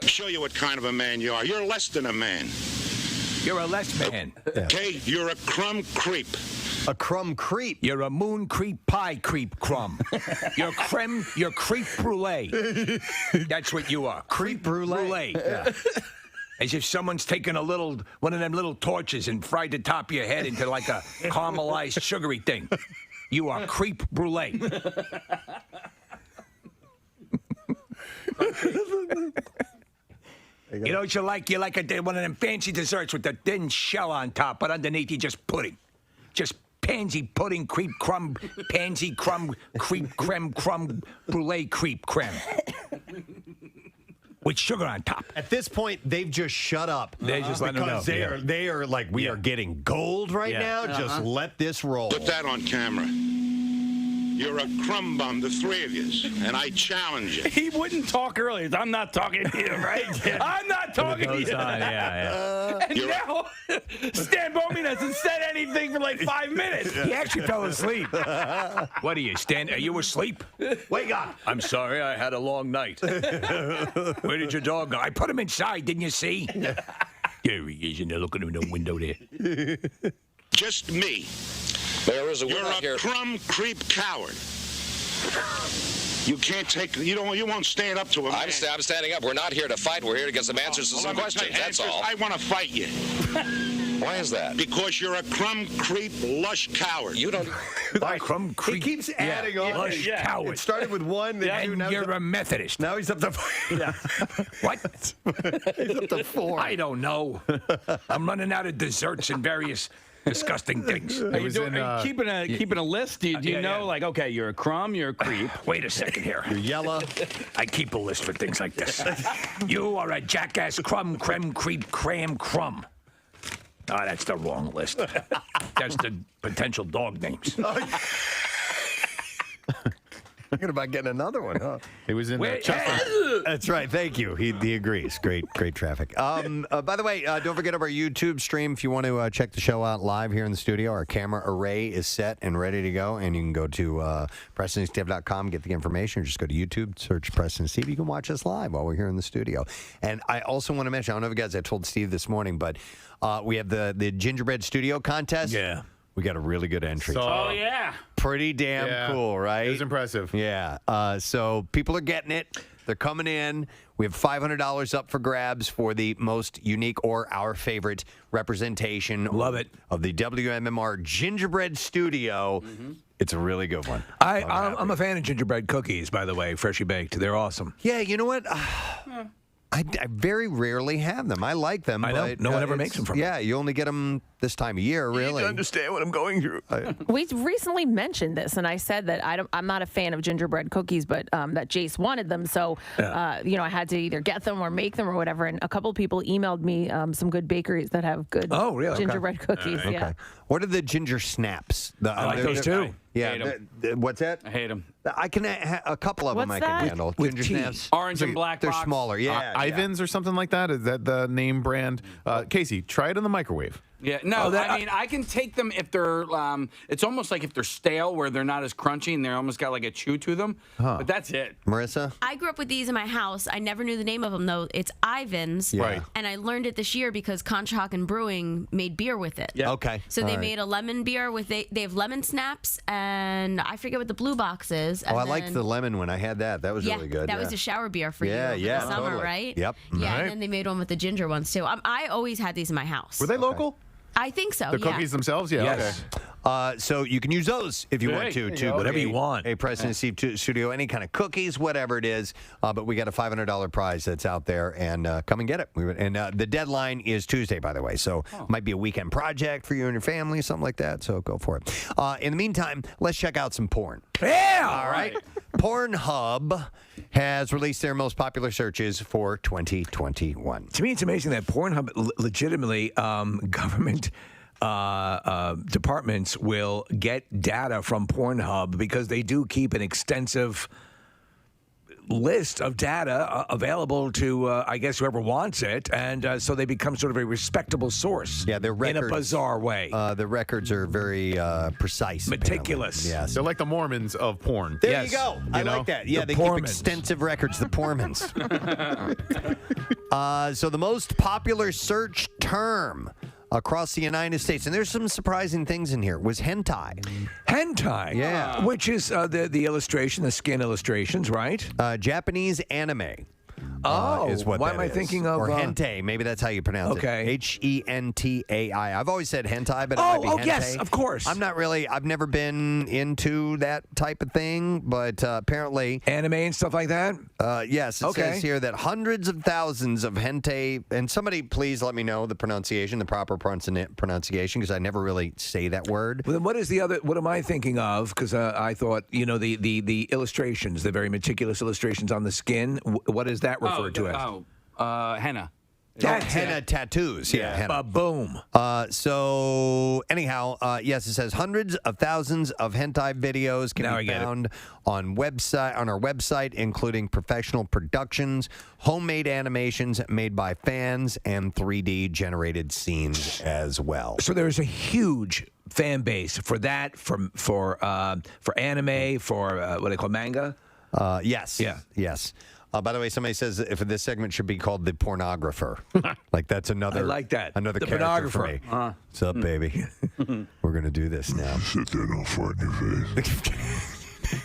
Show you what kind of a man you are. You're less than a man. You're a less man. Okay, you're a crumb creep. A crumb creep. You're a moon creep pie creep crumb. You're creep brulee. That's what you are. Creep brulee. Yeah. As if someone's taken one of them little torches and fried the top of your head into like a caramelized sugary thing. You are creep brulee. You know what you like? You like one of them fancy desserts with the thin shell on top, but underneath you just pudding. Just pansy pudding, creep crumb, pansy crumb, creep creme, crumb, brulee creep creme. With sugar on top. At this point, they've just shut up. They just let them know. Because they are like, we are getting gold right now. Just let this roll. Put that on camera. You're a crumb bum, the 3 of you, and I challenge you. He wouldn't talk earlier. I'm not talking to you, right? I'm not talking to you. And now, Stan Bowman hasn't said anything for like 5 minutes. He actually fell asleep. What are you, Stan? Are you asleep? Wake up. I'm sorry, I had a long night. Where did your dog go? I put him inside, didn't you see? There he is, and they're looking in the window there. Just me. You're a crumb creep coward. You can't take. You won't stand up to a man. I'm standing up. We're not here to fight. We're here to get some answers to some questions. That's all. I want to fight you. Why is that? Because you're a crumb creep lush coward. You don't. Crumb creep. He keeps adding on. Lush coward. It started with 1, then 2. And Now you're a Methodist. Now he's up to What? he's up to 4. I don't know. I'm running out of desserts and various disgusting things. Are you keeping a list? Do you know, like, okay, you're a crumb, you're a creep. Wait a second here. You're yellow. I keep a list for things like this. You are a jackass crumb, creme, creep, cram, crumb. Oh, that's the wrong list. That's the potential dog names. Thinking about getting another one, huh? It was in That's right. Thank you. He agrees. Great traffic. By the way, don't forget our YouTube stream if you want to check the show out live here in the studio. Our camera array is set and ready to go, and you can go to PrestonandSteve.com, get the information, or just go to YouTube, search Preston and Steve. You can watch us live while we're here in the studio. And I also want to mention, I don't know if you guys, I told Steve this morning, but we have the Gingerbread Studio contest. Yeah. We got a really good entry. Oh, yeah. Pretty damn cool, right? It was impressive. Yeah. So people are getting it. They're coming in. We have $500 up for grabs for the most unique or our favorite representation. Love it. Of the WMMR Gingerbread Studio. It's a really good one. I'm a fan of gingerbread cookies, by the way, freshly baked. They're awesome. Yeah, you know what? I very rarely have them. I like them. I know. But, No one ever makes them from Yeah, you only get them this time of year, really. You need to understand what I'm going through. We recently mentioned this, and I said that I'm not a fan of gingerbread cookies, but that Jace wanted them, so I had to either get them or make them or whatever. And a couple of people emailed me some good bakeries that have good gingerbread cookies. Okay. Yeah. What are the ginger snaps? I like those too. Yeah. What's that? I hate them. I can a couple of them. What's I can that? handle. With Ginger tea. snaps. Orange and black They're box. smaller. Yeah. Ivan's or something like that. Is that the name brand? Casey, try it in the microwave. Yeah, no, I mean, I can take them if they're, it's almost like if they're stale where they're not as crunchy and they're almost got like a chew to them. But that's it. Marissa? I grew up with these in my house. I never knew the name of them, though. It's Ivan's. Yeah. Right. And I learned it this year because Conshohocken Brewing made beer with it. Yeah. Okay. So they made a lemon beer with, they have lemon snaps, and I forget what the blue box is. I liked the lemon when I had that. That was really good. That was a shower beer for you Yeah, over yeah, the summer, totally. right? Yep. Yeah, Right. and then they made one with the ginger ones, too. I always had these in my house. Were they local? I think so, The yeah. cookies themselves? Yeah. Yes. Okay. So you can use those if you want to, too. Whatever you want. A Preston and Steve Studio, any kind of cookies, whatever it is. But we got a $500 prize that's out there, and come and get it. And the deadline is Tuesday, by the way. So might be a weekend project for you and your family, something like that. So go for it. In the meantime, let's check out some porn. Yeah. All right. Pornhub has released their most popular searches for 2021. To me, it's amazing that Pornhub legitimately government departments will get data from Pornhub because they do keep an extensive list of data available to, I guess, whoever wants it. And so they become sort of a respectable source their records, in a bizarre way. The records are very precise. Meticulous. Apparently. Yes. They're like the Mormons of porn. There you go. I know? like that. Yeah, The they keep Pormans. extensive records. The Pormans. So the most popular search term across the United States, and there's some surprising things in here, was hentai. Hentai. Yeah. Which is the illustration, the skin illustrations, right? Japanese anime. Is what why that am I is. thinking of? Or hentai, maybe that's how you pronounce Okay. it. Hentai. I've always said hentai, but it might be hentai. Yes, of course. I've never been into that type of thing, but apparently. Anime and stuff like that? Yes, it says here that hundreds of thousands of hentai, and somebody please let me know the pronunciation, the proper pronunciation, because I never really say that word. Well, then what is the other? What am I thinking of? Because I thought, the illustrations, the very meticulous illustrations on the skin. What is that referred to as? Henna. Henna tattoos. Yeah, henna. Boom. So anyhow, yes, it says hundreds of thousands of hentai videos can be found on our website, including professional productions, homemade animations made by fans, and 3D generated scenes as well. So there's a huge fan base for that, for anime, for what do they call manga? Yes. Yeah. Yes. By the way, somebody says if this segment should be called the pornographer. Like that's another. I like that. Another The character for pornographer. me. What's up, baby? We're gonna do this now. Sit there and I'll fart in your face.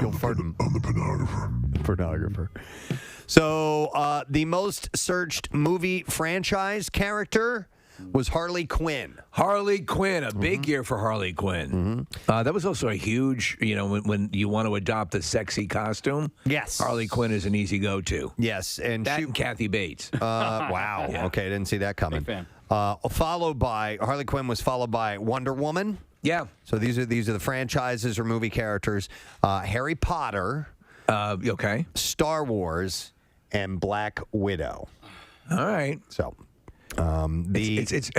You'll fart in. I'm the pornographer. Pornographer. So the most searched movie franchise character was Harley Quinn. Harley Quinn, a big year for Harley Quinn. That was also a huge, when you want to adopt a sexy costume. Yes. Harley Quinn is an easy go-to. Yes, and That and Kathy Bates. wow. Yeah. Okay, I didn't see that coming. Big fan. Harley Quinn was followed by Wonder Woman. Yeah. So these are the franchises or movie characters. Harry Potter. Okay. Star Wars and Black Widow. All right. So. It's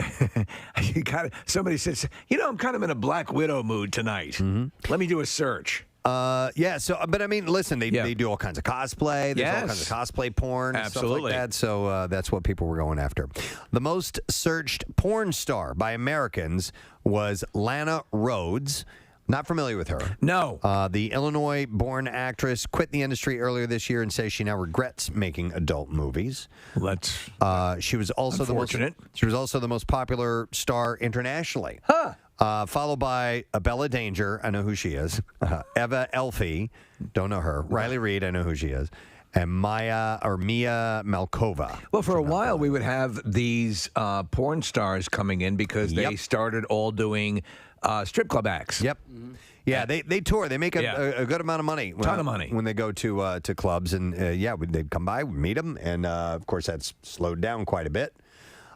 you got somebody says, I'm kind of in a Black Widow mood tonight. Let me do a search. Yeah. So, but I mean, listen, they do all kinds of cosplay. There's all kinds of cosplay porn, and stuff like that. So that's what people were going after. The most searched porn star by Americans was Lana Rhoades. Not familiar with her. No. The Illinois-born actress quit the industry earlier this year and says she now regrets making adult movies. She was also the most popular star internationally. Followed by Bella Danger, I know who she is. Eva Elfie, don't know her. Riley Reid, I know who she is. And Mia Malkova. Well, for a while, we would have these porn stars coming in because they started all doing strip club acts. Yep. Yeah, they tour. They make a good amount of money. Ton of money. When they go to clubs. And, they'd come by, we'd meet them. And, of course, that's slowed down quite a bit.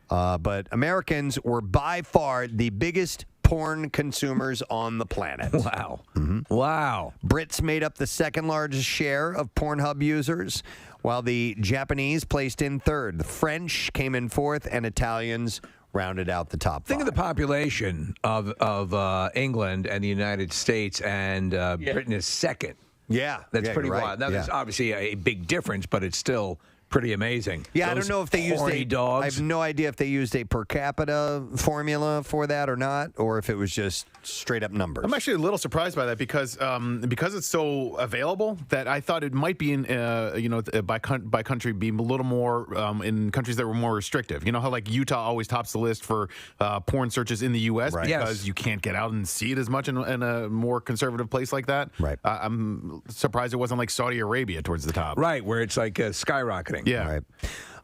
But Americans were by far the biggest porn consumers on the planet. Wow. Mm-hmm. Wow. Brits made up the second largest share of Pornhub users, while the Japanese placed in third. The French came in fourth, and Italians rounded out the top Think five. of the population of England and the United States, and Britain is second. Yeah. That's pretty you're right. wild. Now, there's obviously a big difference, but it's still pretty amazing. Yeah, I don't know if they used dogs. I have no idea if they used a per capita formula for that or not, or if it was just straight up numbers. I'm actually a little surprised by that because it's so available that I thought it might be in by country be a little more in countries that were more restrictive. You know how like Utah always tops the list for porn searches in the U.S. because you can't get out and see it as much in a more conservative place like that. Right. I'm surprised it wasn't like Saudi Arabia towards the top. Right, where it's like skyrocketing. Yeah.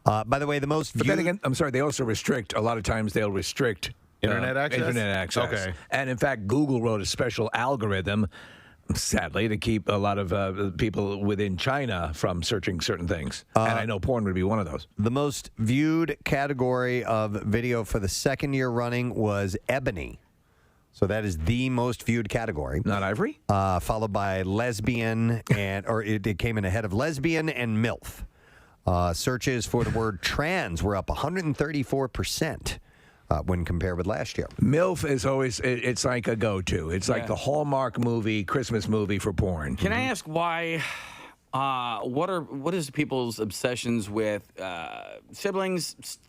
Right. By the way, the most But then again, I'm sorry, they also restrict, a lot of times they'll restrict Internet access? Internet access. Okay. And in fact, Google wrote a special algorithm, sadly, to keep a lot of people within China from searching certain things. And I know porn would be one of those. The most viewed category of video for the second year running was ebony. So that is the most viewed category. Not ivory? Followed by lesbian, or it came in ahead of lesbian and MILF. Searches for the word trans were up 134% when compared with last year. MILF is always, it's like a go-to. It's like the Hallmark movie, Christmas movie for porn. Can I ask why? What is people's obsessions with siblings,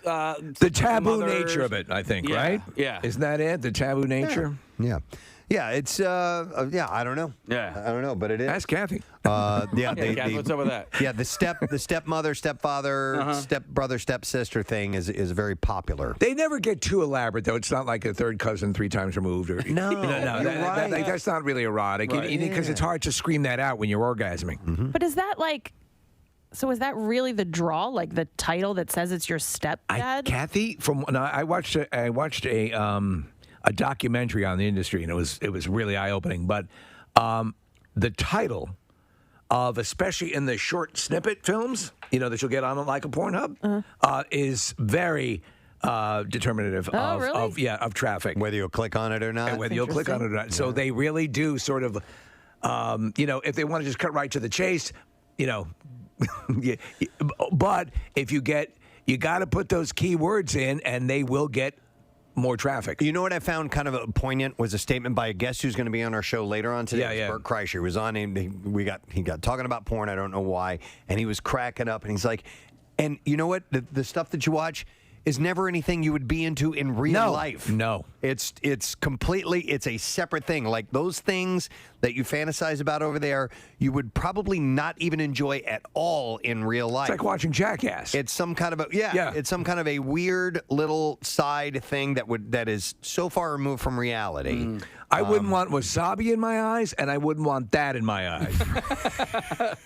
the taboo nature of it, I think, right? Yeah. Isn't that it? The taboo nature? Yeah. Yeah, it's, I don't know. Yeah. I don't know, but it is. Ask Kathy. Kathy, what's up with that? Yeah, the stepmother, stepfather, stepbrother, stepsister thing is very popular. They never get too elaborate, though. It's not like a third cousin 3 times removed. Or, No, you're right. That's not really erotic. Because it's hard to scream that out when you're orgasming. Mm-hmm. But is that like... So is that really the draw, like the title that says it's your stepdad? Kathy, I watched a documentary on the industry, and it was really eye-opening. But the title of, especially in the short snippet films, that you'll get on like a Pornhub, is very determinative of traffic. Whether you'll click on it or not. And whether you'll click on it or not. So they really do sort of, if they want to just cut right to the chase, but if you got to put those keywords in, and they will get more traffic. You know what I found kind of poignant was a statement by a guest who's going to be on our show later on today. Yeah. Bert Kreischer was on. He got talking about porn. I don't know why, and he was cracking up. And he's like, and you know what? The stuff that you watch is never anything you would be into in real life. No. It's completely, it's a separate thing. Like those things that you fantasize about over there, you would probably not even enjoy at all in real life. It's like watching Jackass. It's some kind of it's some kind of a weird little side thing that is so far removed from reality. I wouldn't want wasabi in my eyes, and I wouldn't want that in my eyes.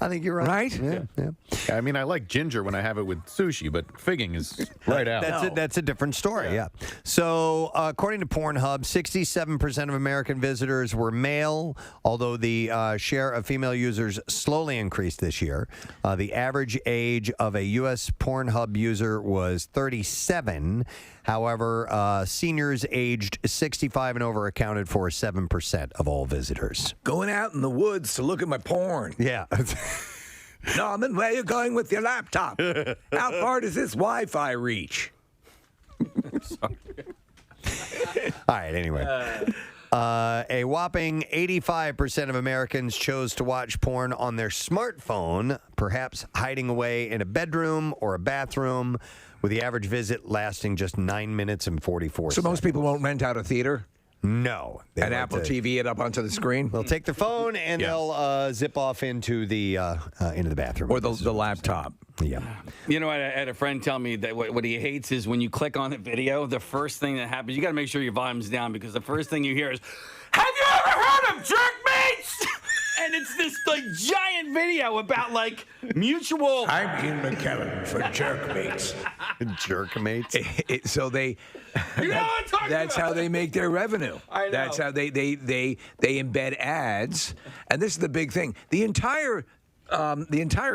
I think you're right. Right? Yeah. I mean, I like ginger when I have it with sushi, but figging is right out. That's a different story, yeah. So, according to Pornhub, 67% of American visitors were male, although the share of female users slowly increased this year. The average age of a U.S. Pornhub user was 37. However, seniors aged 65 and over accounted for 7% of all visitors. Going out in the woods to look at my porn. Yeah. Norman, where are you going with your laptop? How far does this Wi-Fi reach? All right, anyway. A whopping 85% of Americans chose to watch porn on their smartphone, perhaps hiding away in a bedroom or a bathroom, with the average visit lasting just 9 minutes and 44 seconds. So most people won't rent out a theater? No. And Apple TV it up onto the screen? They'll take their phone and they'll zip off into the bathroom. Or the laptop. Yeah. You know, I had a friend tell me that what he hates is when you click on a video, the first thing that happens, you got to make sure your volume's down because the first thing you hear is, "Have you ever heard of Jerkmates?" And it's this like giant video about like mutual. I'm Ian McKellen for Jerkmates. Jerkmates. So they. You know what I'm talking That's about. how they make their revenue. I know. That's how they embed ads, and this is the big thing. The entire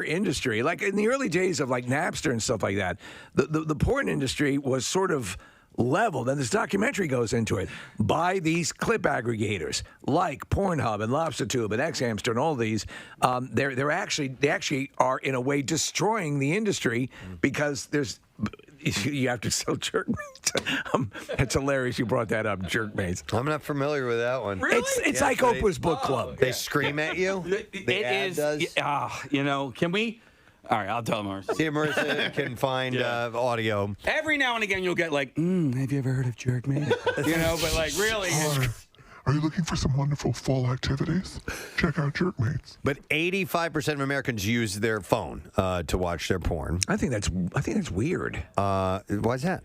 industry, like in the early days of like Napster and stuff like that, the porn industry was sort of leveled, and this documentary goes into it, by these clip aggregators like Pornhub and LobsterTube and XHamster and all these. They actually are in a way destroying the industry because you have to sell Jerkmates. It's hilarious you brought that up, Jerkmates. I'm not familiar with that one. Really? It's like Oprah's book club. They scream at you? The ad does? You know, can we? All right, I'll tell Marissa. See if Marissa can find audio. Every now and again, you'll get like, have you ever heard of Jerkmate? You know, but like really. Are you looking for some wonderful fall activities? Check out Jerkmates. But 85% of Americans use their phone to watch their porn. I think that's weird. Why is that?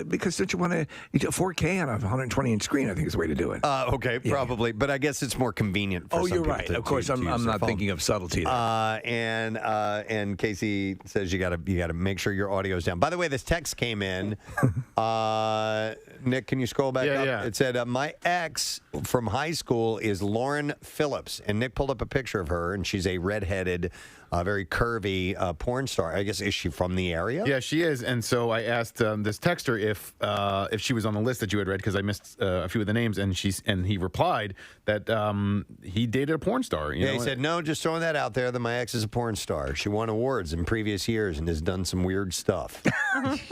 Because don't you want to 4K on a 120-inch screen? I think is the way to do it. Okay, probably. But I guess it's more convenient for some you're people right. to- Of course, to I'm use their not phone. thinking of subtlety there. And Casey says you gotta make sure your audio's down. By the way, this text came in. Nick, can you scroll back up? Yeah. It said, my ex from high school is Lauren Phillips. And Nick pulled up a picture of her, and she's a redheaded, very curvy porn star. I guess, is she from the area? Yeah, she is. And so I asked this texter if she was on the list that you had read because I missed a few of the names, and he replied that he dated a porn star. You know? He said, no, just throwing that out there that my ex is a porn star. She won awards in previous years and has done some weird stuff.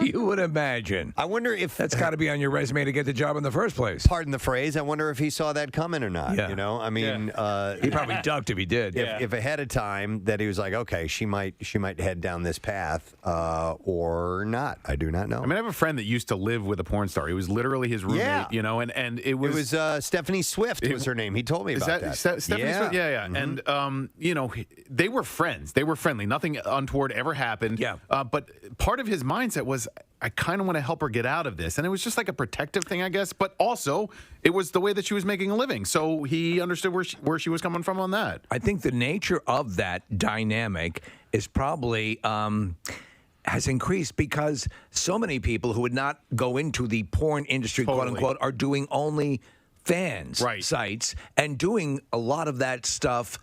You would imagine. I wonder if that's got to be on your resume to get the job in the first place. Pardon the phrase. I wonder if he saw that coming or not. Yeah. You know, I mean, he probably ducked if he did. If ahead of time that he was like, okay, she might head down this path or not. I do not know. I mean, I have a friend that used to live with a porn star. It was literally his roommate, Yeah. and it was Stephanie Swift was her name. He told me about that. Stephanie Swift? Yeah. Mhm. And they were friends. They were friendly. Nothing untoward ever happened. Yeah. But part of his mindset was, I kind of want to help her get out of this. And it was just like a protective thing, I guess. But also, it was the way that she was making a living. So he understood where she was coming from on that. I think the nature of that dynamic is probably has increased because so many people who would not go into the porn industry, quote unquote, are doing only fans sites and doing a lot of that stuff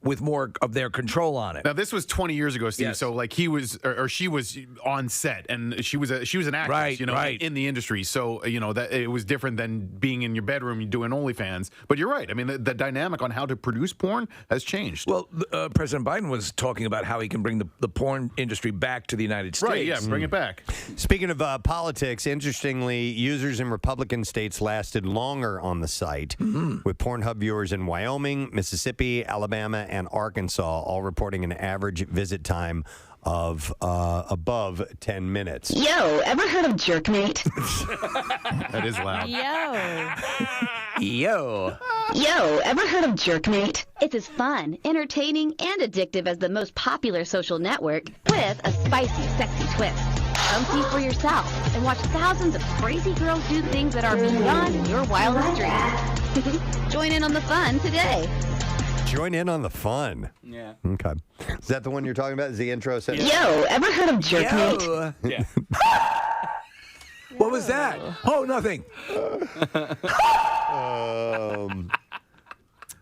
with more of their control on it. Now this was 20 years ago, Steve. Yes. So like he was, or she was on set, and she was an actress, in the industry. So that it was different than being in your bedroom doing OnlyFans. But you're right. I mean, the dynamic on how to produce porn has changed. Well, President Biden was talking about how he can bring the porn industry back to the United States. Right? Yeah, bring it back. Speaking of politics, interestingly, users in Republican states lasted longer on the site, with Pornhub viewers in Wyoming, Mississippi, Alabama, and Arkansas all reporting an average visit time of above 10 minutes. Yo, ever heard of Jerkmate? That is loud. Yo, ever heard of Jerkmate? It's as fun, entertaining, and addictive as the most popular social network with a spicy, sexy twist. Come see for yourself and watch thousands of crazy girls do things that are beyond your wildest dreams. Join in on the fun today. Join in on the fun. Yeah. Okay. Is that the one you're talking about? Is the intro set? Yo, ever heard of Jerkmate? Yeah. What was that? Oh, nothing.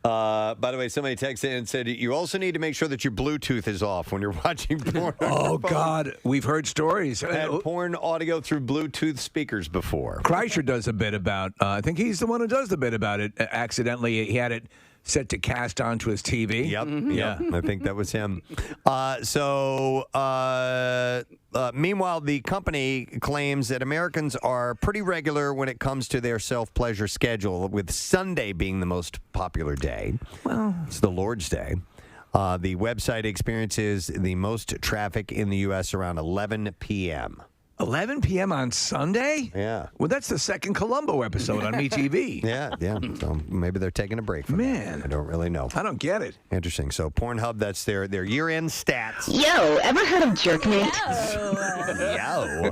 By the way, somebody texted in and said you also need to make sure that your Bluetooth is off when you're watching porn. Oh, God. We've heard stories. Had porn audio through Bluetooth speakers before. Kreischer does a bit about, I think he's the one who does the bit about it. Accidentally, he had it set to cast onto his TV. Yep. Yeah. I think that was him. Meanwhile, the company claims that Americans are pretty regular when it comes to their self-pleasure schedule, with Sunday being the most popular day. Well, it's the Lord's Day. The website experiences the most traffic in the U.S. around 11 p.m. 11 p.m. on Sunday? Yeah. Well, that's the second Columbo episode on MeTV. Yeah. So maybe they're taking a break from that. I don't really know. I don't get it. Interesting. So Pornhub, that's their year-end stats. Yo, ever heard of Jerkmate? Yo.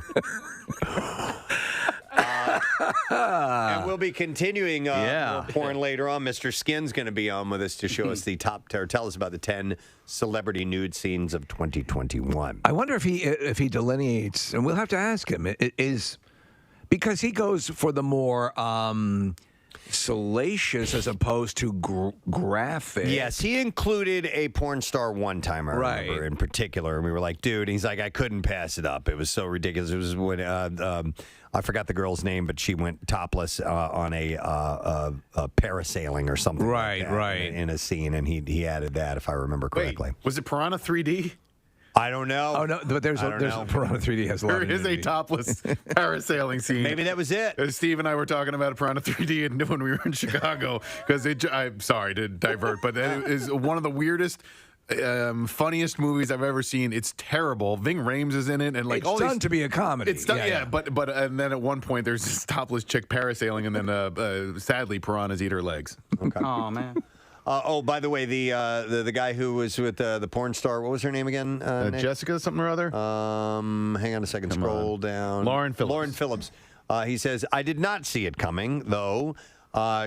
And we'll be continuing more porn later on. Mr. Skin's going to be on with us to show us the tell us about the 10 celebrity nude scenes of 2021. I wonder if he delineates, and we'll have to ask him. It is because he goes for the more salacious as opposed to graphic. Yes, he included a porn star one time, I remember, in particular. And we were like, dude, he's like, I couldn't pass it up. It was so ridiculous. It was when, I forgot the girl's name, but she went topless on a parasailing or something like that in a scene, and he added that, if I remember correctly. Wait, was it Piranha 3D? I don't know. Oh, no, but there's Piranha 3D has a lot of There is a topless parasailing scene. Maybe that was it. Steve and I were talking about Piranha 3D and when we were in Chicago, because I'm sorry to divert, but that is one of the weirdest, funniest movies I've ever seen. It's terrible. Ving Rhames is in it, and like it's done to be a comedy. It's done, but and then at one point there's this topless chick parasailing, and then sadly piranhas eat her legs. Okay. Oh man. By the way, the guy who was with the porn star, what was her name again? Jessica something or other? Hang on a second. Scroll down. Lauren Phillips. Lauren Phillips. He says, I did not see it coming, though.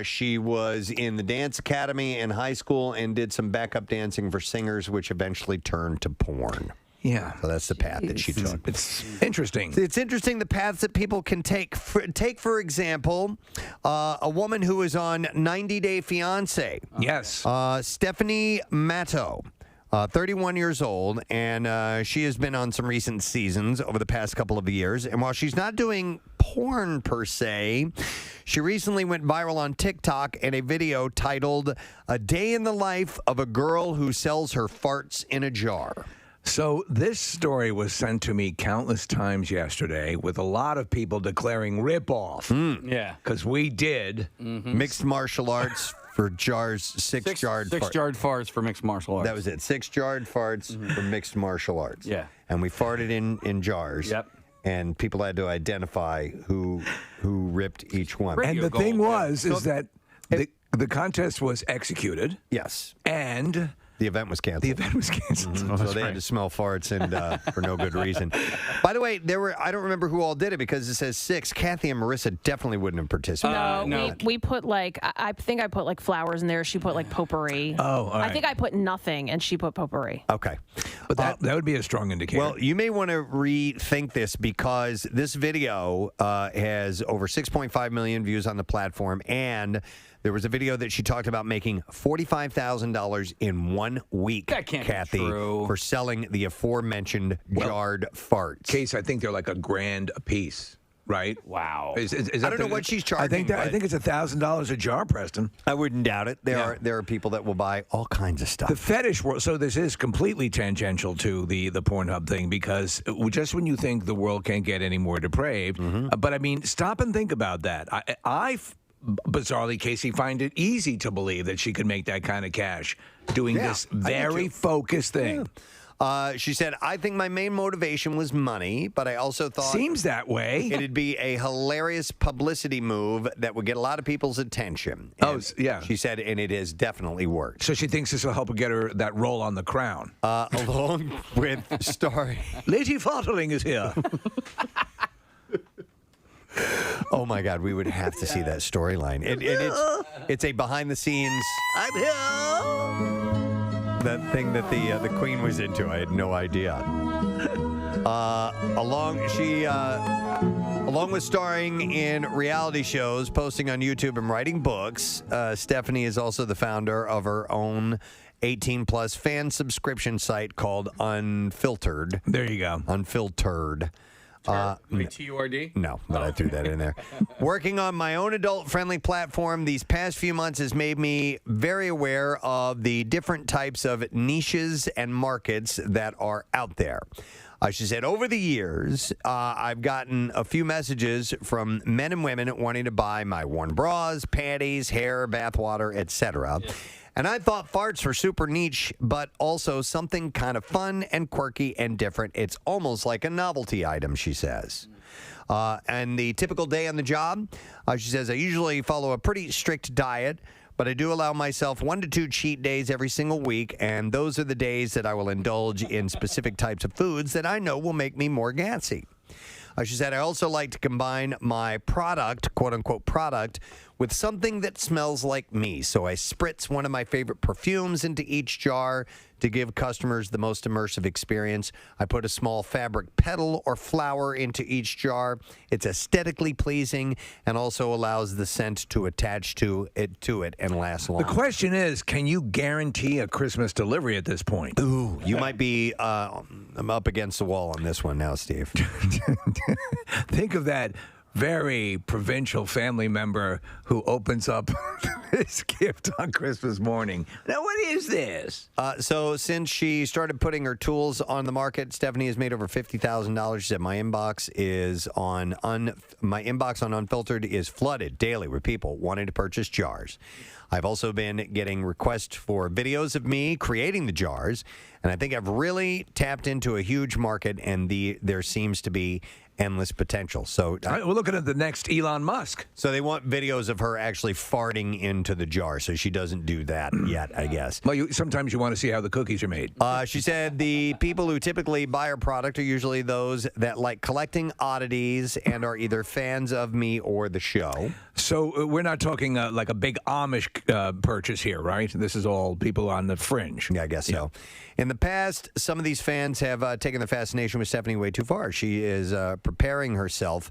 She was in the dance academy in high school and did some backup dancing for singers, which eventually turned to porn. Yeah. So that's the path that she took. It's interesting. It's interesting the paths that people can take. Take, for example, a woman who is on 90 Day Fiancé. Yes. Stephanie Matto. 31 years old, and she has been on some recent seasons over the past couple of years. And while she's not doing porn per se, she recently went viral on TikTok in a video titled "A Day in the Life of a Girl Who Sells Her Farts in a Jar." So this story was sent to me countless times yesterday with a lot of people declaring ripoff. Yeah. Because we did. Mixed martial arts for jars, six-jarred farts. Six-jarred farts for mixed martial arts. That was it. 6-jarred farts for mixed martial arts. Yeah. And we farted in jars. Yep. And people had to identify who ripped each one. And the thing was, is that the contest was executed. Yes. And the event was canceled. The event was canceled. So they had to smell farts and for no good reason. By the way, I don't remember who all did it because it says 6. Kathy and Marissa definitely wouldn't have participated. No. We put I think I put like flowers in there. She put like potpourri. Oh, all right. I think I put nothing and she put potpourri. Okay. But that would be a strong indicator. Well, you may want to rethink this because this video has over 6.5 million views on the platform, and there was a video that she talked about making $45,000 in 1 week, That can't be Kathy, true. for selling the aforementioned jarred farts. Case, I think they're like $1,000 a piece. Right? Wow. Is I don't know what she's charging. I think it's $1,000 a jar, Preston. I wouldn't doubt it. There are people that will buy all kinds of stuff. The fetish world. So this is completely tangential to the Pornhub thing because just when you think the world can't get any more depraved, but I mean, stop and think about that. I bizarrely, Casey, find it easy to believe that she could make that kind of cash doing this very focused thing. Yeah. She said, I think my main motivation was money, but I also thought... Seems that way. It'd be a hilarious publicity move that would get a lot of people's attention. And yeah. She said, and it has definitely worked. So she thinks this will help her get her that role on The Crown. Along with starring... Lady Fartling is here. Oh, my God. We would have to see that storyline. It's a behind-the-scenes... I'm here. That thing that the Queen was into, I had no idea. Along with starring in reality shows, posting on YouTube, and writing books, Stephanie is also the founder of her own 18-plus fan subscription site called Unfiltered. There you go. Unfiltered. TURD? No, but I threw that in there. Working on my own adult-friendly platform these past few months has made me very aware of the different types of niches and markets that are out there. She said, over the years, I've gotten a few messages from men and women wanting to buy my worn bras, panties, hair, bathwater, etc. And I thought farts were super niche, but also something kind of fun and quirky and different. It's almost like a novelty item, she says. And the typical day on the job, she says, I usually follow a pretty strict diet, but I do allow myself 1 to 2 cheat days every single week, and those are the days that I will indulge in specific types of foods that I know will make me more gassy. She said, I also like to combine my product, quote-unquote product, with something that smells like me. So I spritz one of my favorite perfumes into each jar to give customers the most immersive experience. I put a small fabric petal or flower into each jar. It's aesthetically pleasing and also allows the scent to attach to it and last long. The question is, can you guarantee a Christmas delivery at this point? Ooh, you might be I'm up against the wall on this one now, Steve. Think of that very provincial family member who opens up his gift on Christmas morning. Now, what is this? So since she started putting her tools on the market, Stephanie has made over $50,000. She said, my inbox on Unfiltered is flooded daily with people wanting to purchase jars. I've also been getting requests for videos of me creating the jars, and I think I've really tapped into a huge market, and there seems to be endless potential. So we're looking at the next Elon Musk. So they want videos of her actually farting into the jar, so she doesn't do that yet, I guess. Well, sometimes you want to see how the cookies are made. She said the people who typically buy her product are usually those that like collecting oddities and are either fans of me or the show. So we're not talking like a big Amish purchase here, right? This is all people on the fringe. Yeah, I guess so. In the past, some of these fans have taken their fascination with Stephanie way too far. She is preparing herself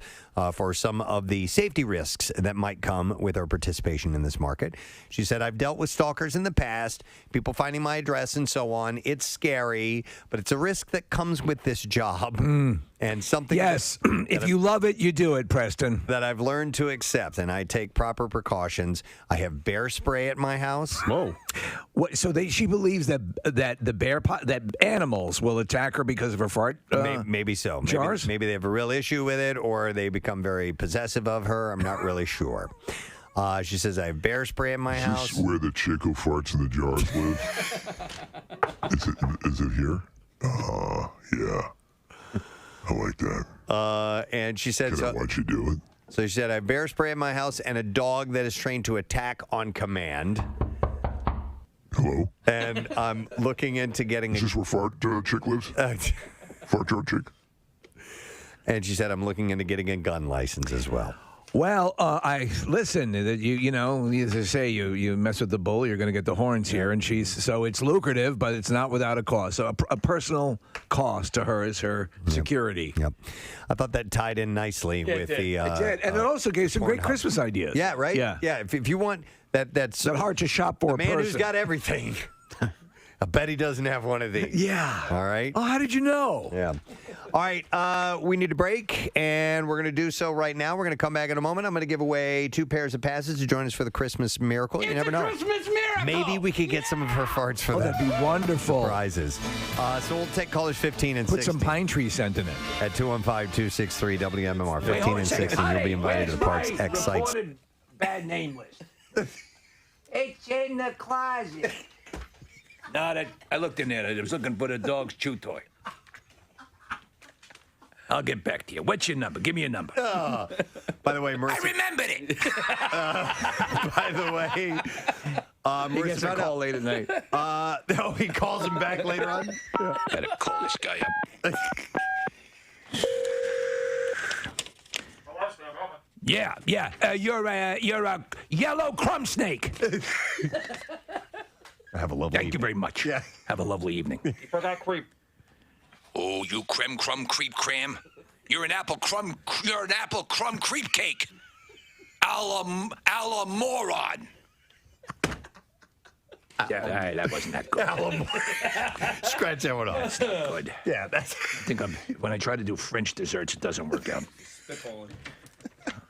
for some of the safety risks that might come with her participation in this market. She said, I've dealt with stalkers in the past, people finding my address and so on. It's scary, but it's a risk that comes with this job. And something yes, if you love it, you do it, Preston. That I've learned to accept, and I take proper precautions. I have bear spray at my house. Whoa! So she believes that that animals will attack her because of her fart. Maybe so. Jars? Maybe they have a real issue with it, or they become very possessive of her. I'm not really sure. She says, I have bear spray in my house. Is this where the chick who farts in the jars lives? Is it here? Yeah. I like that. And she said, Can I watch you do it? So she said, I have bear spray in my house and a dog that is trained to attack on command. Hello? And I'm looking into getting Is this where fart chick lives? Fart jar chick? And she said, I'm looking into getting a gun license as well. Well, I listen. You know, as I say, you mess with the bull, you're going to get the horns here, and so it's lucrative, but it's not without a cost. So a personal cost to her is her security. Yep. I thought that tied in nicely with the. It did, and it also gave some great Christmas ideas. Yeah, right. Yeah. If you want that's not hard to shop for. A man who's got everything. I bet he doesn't have one of these. Yeah. All right. Oh, how did you know? Yeah. All right. We need a break, and we're going to do so right now. We're going to come back in a moment. I'm going to give away 2 pairs of passes to join us for the Christmas Miracle. You never know. Christmas miracle. Maybe we could get some of her farts for that'd be wonderful. Prizes. So we'll take callers 15 and 16. Put some pine tree scent in it. At 215-263 WMMR. 15 and 16. You'll be invited to the Parks X sites. Bad name list. It's in the closet. No, I looked in there. I was looking for the dog's chew toy. I'll get back to you. What's your number? Give me your number. By the way, Mercy. I remembered it. By the way, he gets a call late at night. No, he calls him back later on. Better call this guy up. Yeah. You're a yellow crumb snake. Have a lovely Thank you very much. Yeah. Have a lovely evening. For that creep. Oh, you creme creep cram. You're an apple crumb creep cake. A la moron. Yeah, all right, that wasn't that good. Scratch that one off. That's not good. Yeah, that's. I think when I try to do French desserts, it doesn't work out.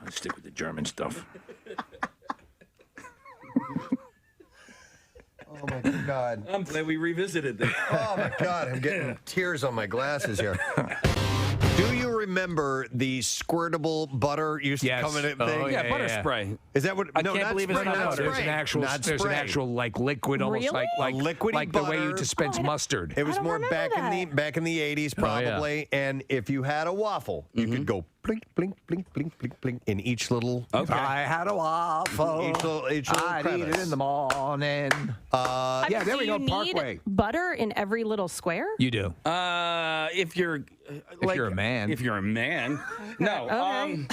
I'll stick with the German stuff. Oh my God! I'm glad we revisited that. Oh my God! I'm getting tears on my glasses here. Do you remember the squirtable butter used to come in a thing? Oh, Yeah, butter spray. Is that what? I no, can't not believe spray, it's not butter. spray. There's an actual like liquid, almost Really? like liquidy like the way you butter. dispense mustard. It was don't more remember back in the 80s probably, and if you had a waffle, you could go blink, blink, blink, blink, blink, blink in each little. If I had a waffle, Each little I'd eat it crevice. in the morning. Yeah, there we go. Do you Parkway. need butter in every little square? You do. If you're you're a man. If you're a man, no. Okay.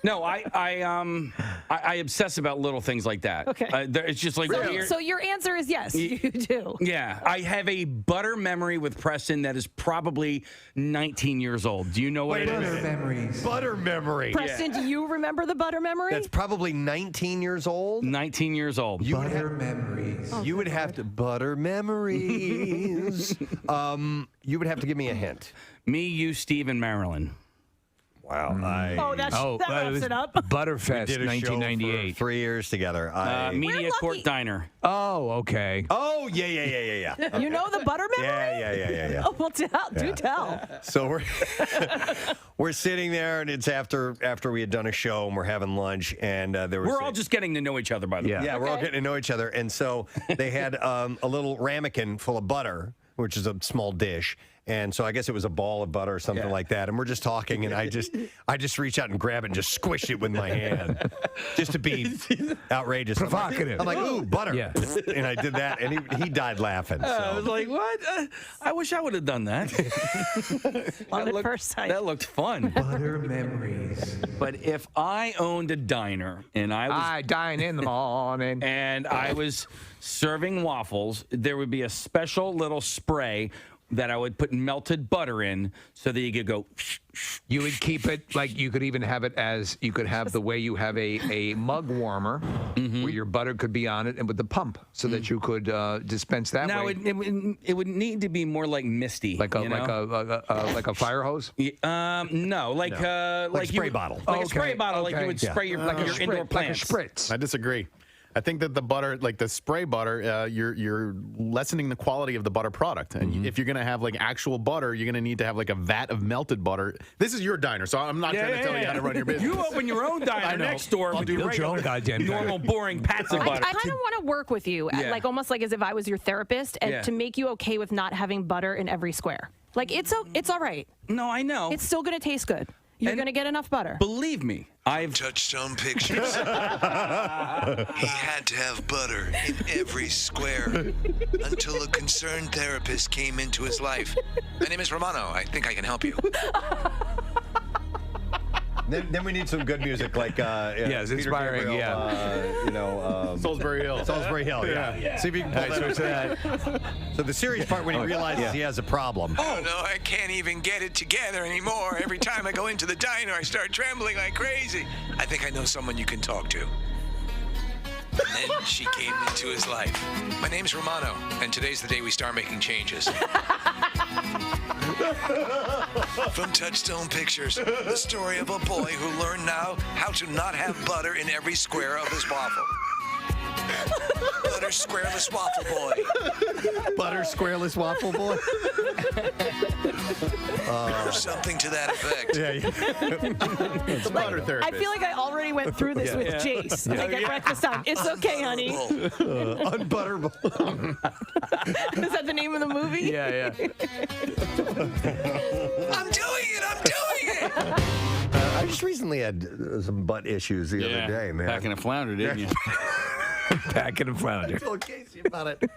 No, I obsess about little things like that. Okay. It's just like weird. So your answer is yes, you do. Yeah, I have a butter memory with Preston that is probably 19 years old. Do you know what it is? memories. Butter memory. Preston, do you remember the butter memory? That's probably 19 years old. 19 years old. memories. You would have to butter memories. You would have to give me a hint. Me, you, Steve, and Marilyn. Wow. that wraps it up. Butterfest, did a show 1998. for 3 years together. Media lucky. Court Diner. Oh, okay. Oh, yeah. You know the butter memory? Yeah. Oh, well, do tell. So we're sitting there, and it's after we had done a show, and we're having lunch, and there was We're all just getting to know each other, by the way. yeah, we're all Okay. getting to know each other, and so they had a little ramekin full of butter, which is a small dish. And so I guess it was a ball of butter or something like that. And we're just talking, and I just reach out and grab it and just squish it with my hand, just to be outrageous, Provocative. I'm like, ooh, butter. Yeah. And I did that, and he died laughing. I was So. like, what? I wish I would have done that. At first sight. That looked fun. Butter memories. But if I owned a diner and I dine in the morning. and I was serving waffles, there would be a special little spray that I would put melted butter in so that you could go. You would keep it like you could even have it as you could have the way you have a mug warmer where your butter could be on it and with the pump so that you could dispense that Now way. it would need to be more like misty, like a fire hose. No, like Like a spray bottle. like a spray bottle, like you would spray your indoor plants. Like a spritz. I disagree. I think that the butter, like the spray butter, you're lessening the quality of the butter product. And if you're going to have like actual butter, you're going to need to have like a vat of melted butter. This is your diner, so I'm not trying to tell you how to run your business. You open your own diner next door with your own goddamn normal, boring pats of butter. I kind of want to work with you, like almost like as if I was your therapist, and to make you okay with not having butter in every square. Like it's all right. No, I know. It's still going to taste good. You're going to get enough butter. Believe me, I've Touchstone Pictures. He had to have butter in every square until a concerned therapist came into his life. My name is Romano. I think I can help you. Then we need some good music, like Yes, Peter inspiring, Gabriel, Salisbury Hill. Salisbury Hill, yeah. See if you can pull that. So the serious part when he realizes he has a problem. Oh, no, I can't even get it together anymore. Every time I go into the diner, I start trembling like crazy. I think I know someone you can talk to. And then she came into his life. My name's Romano, and today's the day we start making changes. From Touchstone Pictures, the story of a boy who learned now how to not have butter in every square of his waffle. Butter squareless waffle boy. Butter squareless waffle boy. Or something to that effect. It's a butter therapist. I feel like I already went through this with Jace. Like at breakfast time. It's okay, honey. Unbutterable. Is that the name of the movie? Yeah. I'm doing it! I just recently had some butt issues the other day, man. Packing a flounder, didn't you? Packing a flounder. I told Casey about it.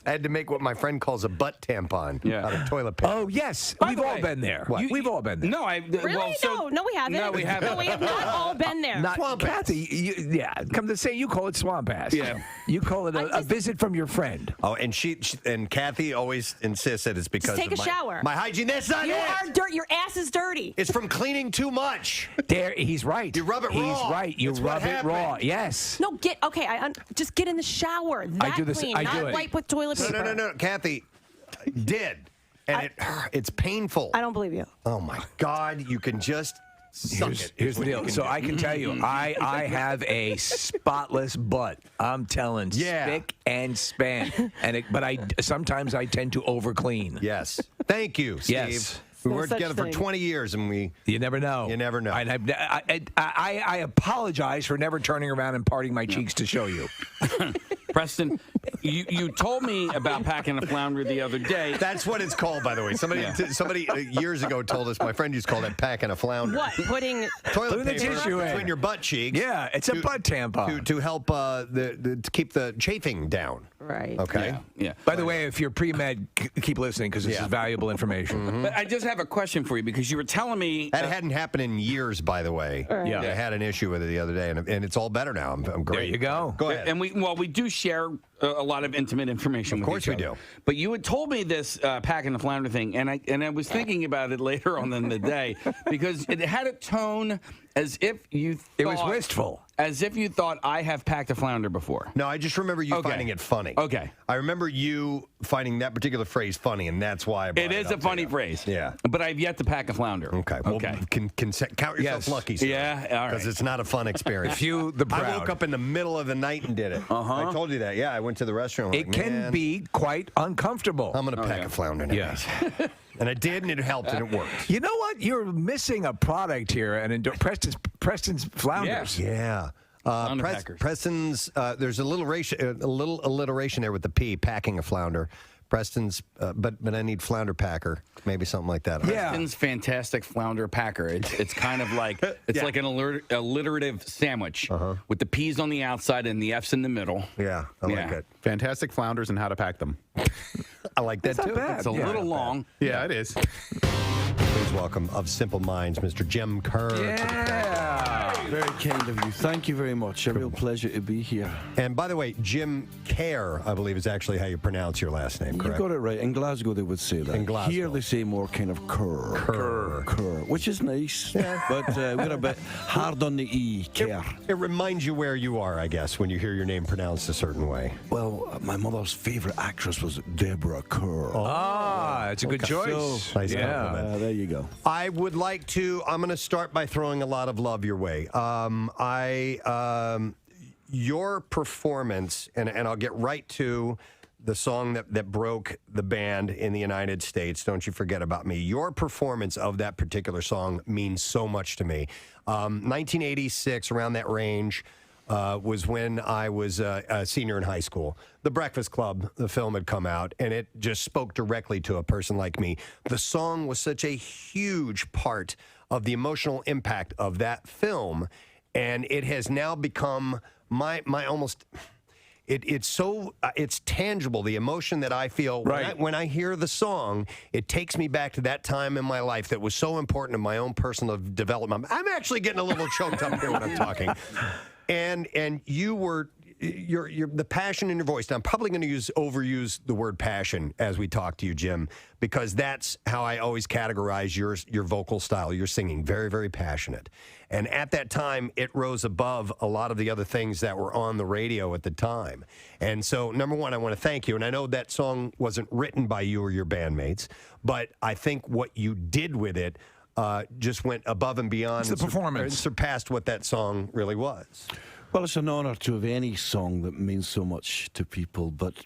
I had to make what my friend calls a butt tampon out of toilet paper. Oh, yes. By We've the all way, been there. We've all been there. No, Really? Well, no, we haven't. No, we haven't. No, we have not all been there. Not Kathy. Come to say you call it swamp ass. Yeah. You call it a visit from your friend. Oh, and she and Kathy always insists that it's because Just take of a shower. my hygiene. That's not You it. are dirt. Your ass is dirty. It's from cleaning too much. There, he's right. You rub it raw. He's right. You That's what rub it raw. happened. Yes. No, okay. just get in the shower. That do this- clean, I do not it. wipe with toilet paper. No, Kathy, did. And it's painful. I don't believe you. Oh, my God. You can just suck it. Here's the deal. So I can tell you, I have a spotless butt. I'm telling, spick and span. But sometimes I tend to overclean. Yes. Thank you, Steve. Yes. We worked together for 20 years, and You never know. You never know. I apologize for never turning around and parting my cheeks to show you. Preston, you told me about packing a flounder the other day. That's what it's called, by the way. Somebody years ago told us, my friend used to call that packing a flounder. What? Putting toilet the paper tissue in. between your butt cheeks. Yeah, it's a butt tampon. To help to keep the chafing down. Right. Okay. Yeah. By the way, if you're pre-med, keep listening because this is valuable information. But I just have a question for you because you were telling me that hadn't happened in years, by the way. Right. Yeah. I had an issue with it the other day, and it's all better now. I'm great. There you go. Go ahead. And we do share a lot of intimate information. Of with course each we other. do. But you had told me this packing the flounder thing, and I was thinking about it later on in the day because it had a tone as if you thought, It was wistful. As if you thought I have packed a flounder before. No, I just remember you finding it funny. Okay. I remember you finding that particular phrase funny, and that's why I brought It is up a funny to you. phrase. Yeah. But I've yet to pack a flounder. Okay. Well, count yourself Yes. lucky, sir. Yeah, all right. Because it's not a fun experience. Few the proud. I woke up in the middle of the night and did it. I told you that. Yeah, I went to the restaurant. It can be quite uncomfortable. I'm going to pack a flounder now. Yes. And I did, and it helped, and it worked. You know what? You're missing a product here, and Preston's flounders. Yeah. Flounder packers. Preston's, there's a little alliteration there with the P, packing a flounder. Preston's, but I need flounder packer, maybe something like that. Yeah. Preston's fantastic flounder packer. It's kind of like like an alliterative sandwich with the P's on the outside and the F's in the middle. Yeah, I like it. Fantastic flounders and how to pack them. I like that That's too. not bad. It's a little long. Yeah, it is. Please welcome of Simple Minds, Mr. Jim Kerr. Yeah. Very kind of you. Thank you very much. A real pleasure to be here. And by the way, Jim Kerr, I believe, is actually how you pronounce your last name, correct? You got it right. In Glasgow, they would say that. In Glasgow. Here, they say more kind of Kerr, which is nice. But we're a bit hard on the E, Kerr. It reminds you where you are, I guess, when you hear your name pronounced a certain way. Well, my mother's favorite actress was Deborah Kerr. It's a good choice. Nice compliment. There you go. I would like to, I'm going to start by throwing a lot of love your way. Your performance, and I'll get right to the song that broke the band in the United States, Don't You Forget About Me. Your performance of that particular song means so much to me. 1986, around that range, was when I was a senior in high school. The Breakfast Club, the film had come out, and it just spoke directly to a person like me. The song was such a huge part of the emotional impact of that film, and it has now become my almost... It's tangible, the emotion that I feel when I hear the song. It takes me back to that time in my life that was so important in my own personal development. I'm actually getting a little choked up here when I'm talking. And you were the passion in your voice. Now, I'm probably going to overuse the word passion as we talk to you, Jim, because that's how I always categorize your vocal style. Your singing, very, very passionate. And at that time, it rose above a lot of the other things that were on the radio at the time. And so, number one, I want to thank you. And I know that song wasn't written by you or your bandmates, but I think what you did with it just went above and beyond. It's the performance. And surpassed what that song really was. Well, it's an honor to have any song that means so much to people, but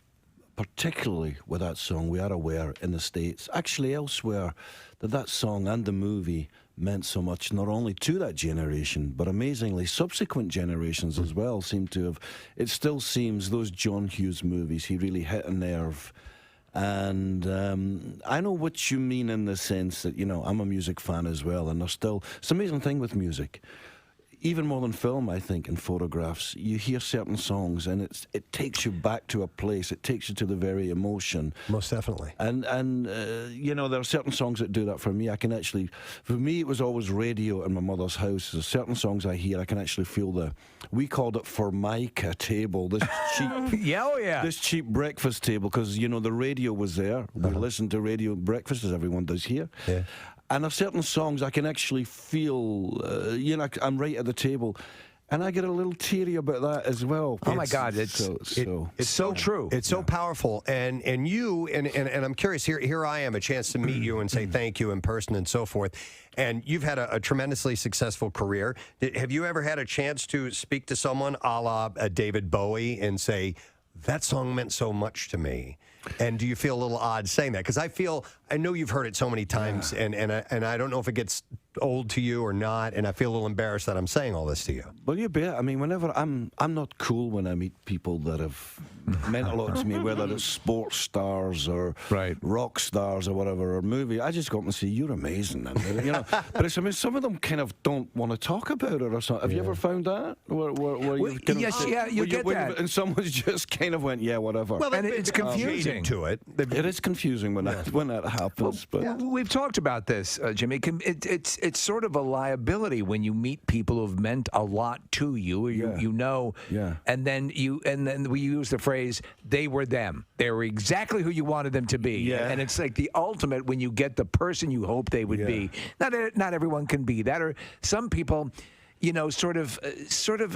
particularly with that song, we are aware in the States, actually elsewhere, that song and the movie meant so much, not only to that generation, but amazingly subsequent generations as well seem to have. It still seems those John Hughes movies, he really hit a nerve. And I know what you mean in the sense that, I'm a music fan as well, and there's still, it's an amazing thing with music. Even more than film, I think, in photographs, you hear certain songs and it takes you back to a place. It takes you to the very emotion. Most definitely. And there are certain songs that do that for me. For me, it was always radio in my mother's house. There's certain songs I hear, I can actually feel we called it Formica table, this cheap, this cheap breakfast table, because, the radio was there. We listened to radio breakfast, as everyone does here. Yeah. And there's certain songs I can actually feel, I'm right at the table, And I get a little teary about that as well. Oh my God, it's so true. It's so powerful, and you and I'm curious. Here I am, a chance to meet you and say thank you in person and so forth. And you've had a tremendously successful career. Have you ever had a chance to speak to someone a la David Bowie and say, that song meant so much to me? And do you feel a little odd saying that? Because I know you've heard it so many times, and I don't know if it gets old to you or not, and I feel a little embarrassed that I'm saying all this to you. Well, you bet. I mean, whenever I'm not cool when I meet people that have meant a lot to me, whether it's sports stars or rock stars or whatever, or movie. I just go up and say, "You're amazing," and, you know. But it's, I mean, some of them kind of don't want to talk about it or something. Have you ever found that? Where you get that, and someone's just kind of went, "Yeah, whatever." Well, and it's confusing to it. It is confusing when that happens. Well, but we've talked about this, Jimmy. It's sort of a liability when you meet people who've meant a lot to you, or you know, and then we use the phrase "they were them." They were exactly who you wanted them to be, and it's like the ultimate when you get the person you hope they would be. Not everyone can be that, or some people, you know, sort of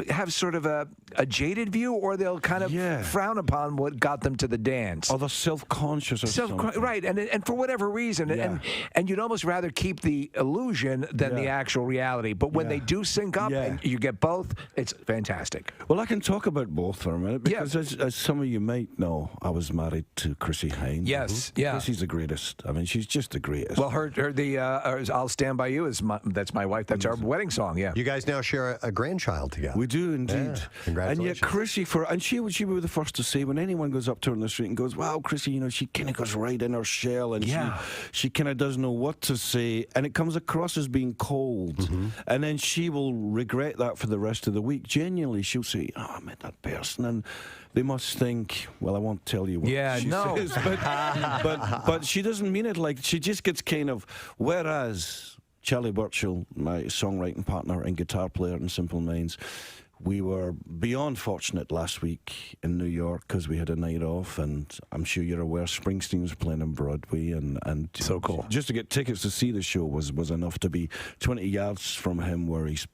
have sort of a jaded view, or they'll kind of frown upon what got them to the dance. Or they're self-conscious or something. Right, and for whatever reason, and you'd almost rather keep the illusion than the actual reality. But when they do sync up and you get both, it's fantastic. Well, I can talk about both for a minute, because as some of you might know, I was married to Chrissy Hine. Yes, Chrissy's the greatest. I mean, she's just the greatest. Well, "I'll Stand By You" that's my wife. That's our wedding song. Yeah, you guys now share a grandchild together. We do indeed. Yeah. Congratulations. And yet Chrissy, she would be the first to say when anyone goes up to her in the street and goes, "Wow, Chrissy, you know, she kind of goes right in her shell, and she kind of doesn't know what to say, and it comes across as being cold." And then she will regret that for the rest of the week. Genuinely, she'll say, "Oh, I met that person," and they must think, well, I won't tell you what she says, but she doesn't mean it like, she just gets kind of, whereas Charlie Burchill, my songwriting partner and guitar player in Simple Minds, we were beyond fortunate last week in New York because we had a night off, and I'm sure you're aware Springsteen was playing on Broadway, and so cool. Just to get tickets to see the show was enough to be 20 yards from him where he's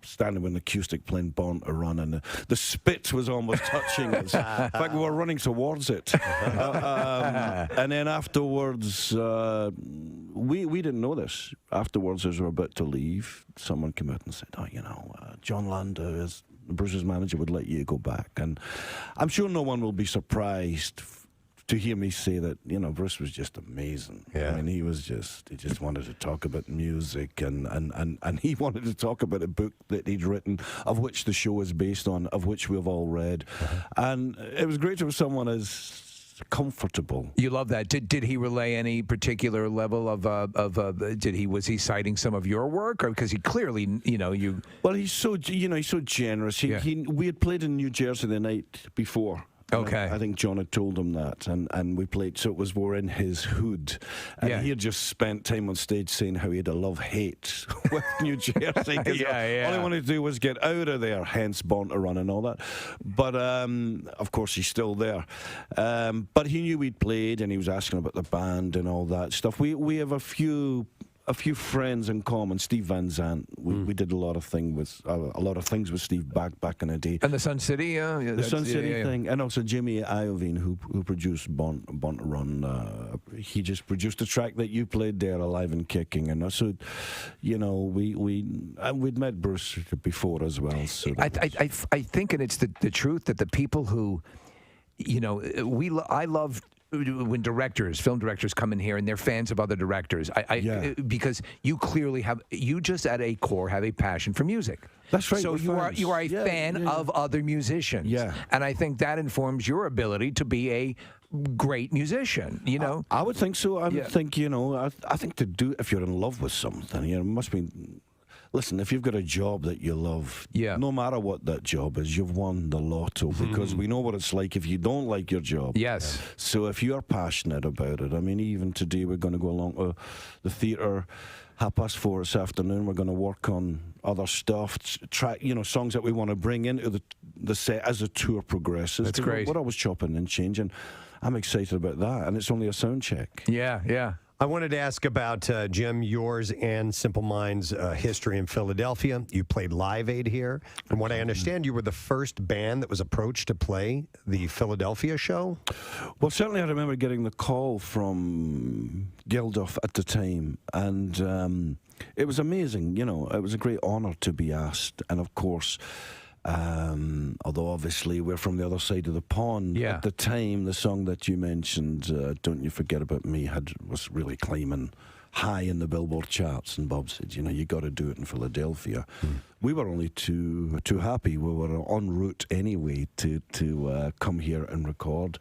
standing with an acoustic playing Born to Run, and the spit was almost touching us. In fact, we were running towards it. And then afterwards, we didn't know this. Afterwards, as we were about to leave, someone came out and said, "Oh, you know, John Landau, Bruce's manager, would let you go back." And I'm sure no one will be surprised to hear me say that, you know, Bruce was just amazing. I mean, he just wanted to talk about music, and he wanted to talk about a book that he'd written, of which the show is based on, of which we've all read. And it was great to have someone as comfortable. You love that. Did he relay any particular level of was he citing some of your work, or because he clearly, you know, you? Well, he's so generous. We had played in New Jersey the night before. Okay. I think John had told him that, and we played, so we're in his hood. And he had just spent time on stage saying how he had a love-hate with New Jersey. All he wanted to do was get out of there, hence Born to Run and all that. But, of course, he's still there. But he knew we'd played, and he was asking about the band and all that stuff. We have a few friends in common. Steve Van Zandt, we did a lot of things with Steve back in the day. And the Sun City, the Sun City thing, and also Jimmy Iovine, who produced Born to Run. He just produced a track that you played there, Alive and Kicking, and so, you know, we'd met Bruce before as well. So I think, and it's the truth, that the people who, you know, I love when film directors come in here and they're fans of other directors, because you clearly you just at a core have a passion for music. That's right. So you are a fan of other musicians. Yeah. And I think that informs your ability to be a great musician, you know? I would think so. I would think, you know, I think if you're in love with something, you know, it must be. Listen, if you've got a job that you love, no matter what that job is, you've won the lotto, because we know what it's like if you don't like your job. Yes. So if you're passionate about it, I mean, even today we're going to go along to the theatre 4:30 this afternoon. We're going to work on other stuff, songs that we want to bring into the set as the tour progresses. That's great. We're always chopping and changing. I'm excited about that, and it's only a sound check. Yeah. I wanted to ask about, Jim, yours and Simple Minds' history in Philadelphia. You played Live Aid here. From what I understand, you were the first band that was approached to play the Philadelphia show. Well, certainly I remember getting the call from Geldof at the time, and it was amazing. You know, it was a great honor to be asked. And, of course, although obviously we're from the other side of the pond, at the time the song that you mentioned, Don't You Forget About Me, was really climbing high in the Billboard charts, and Bob said, you know, you got to do it in Philadelphia. We were only too happy. We were en route anyway to come here and record.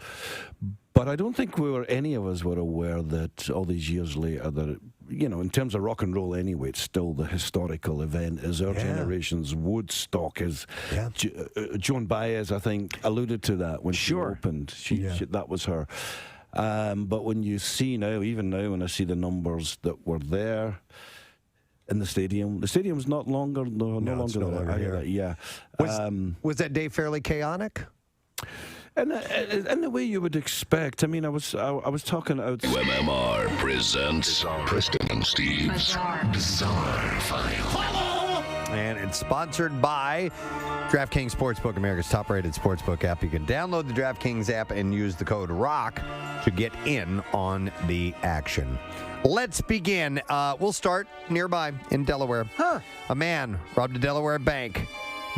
But I don't think any of us were aware that all these years later that, you know, in terms of rock and roll anyway, it's still the historical event is our generation's Woodstock. Joan Baez, I think, alluded to that when she opened. She, that was her. But when you see now, even now, when I see the numbers that were there in the stadium's no longer there. Yeah. Was that day fairly chaotic? And the way you would expect. I mean, I was talking out. WMMR presents Preston and Steve's Bizarre File. And it's sponsored by DraftKings Sportsbook, America's top-rated sportsbook app. You can download the DraftKings app and use the code ROCK to get in on the action. Let's begin. We'll start nearby in Delaware. A man robbed a Delaware bank,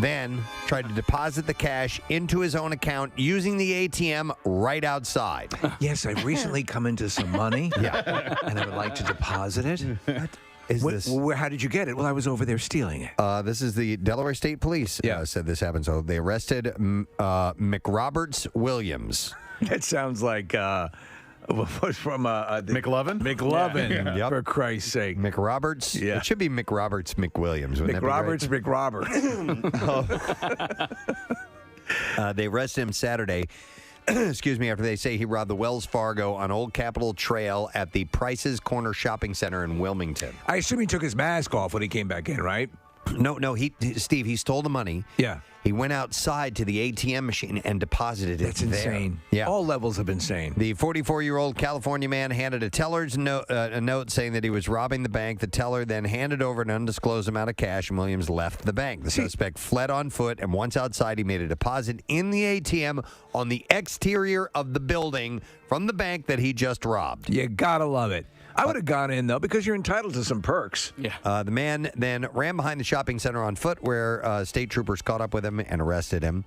then tried to deposit the cash into his own account using the ATM right outside. Yes, I've recently come into some money. And I would like to deposit it. How did you get it? Well, I was over there stealing it. This is the Delaware State Police said this happened. So they arrested McRoberts Williams. That sounds like from McLovin? McLovin, Yep. for Christ's sake. McRoberts? Yeah. It should be McRoberts McWilliams. McRoberts. They arrested him Saturday. Excuse me, after they say he robbed the Wells Fargo on Old Capitol Trail at the Price's Corner Shopping Center in Wilmington. I assume he took his mask off when he came back in, right? No, Steve, he stole the money. Yeah. He went outside to the ATM machine and deposited it. That's insane. Yeah. All levels of insane. The 44-year-old California man handed a teller's a note saying that he was robbing the bank. The teller then handed over an undisclosed amount of cash, and Williams left the bank. The suspect fled on foot, and once outside, he made a deposit in the ATM on the exterior of the building from the bank that he just robbed. You gotta love it. I would have gone in, though, because you're entitled to some perks. Yeah. The man then ran behind the shopping center on foot, where state troopers caught up with him and arrested him.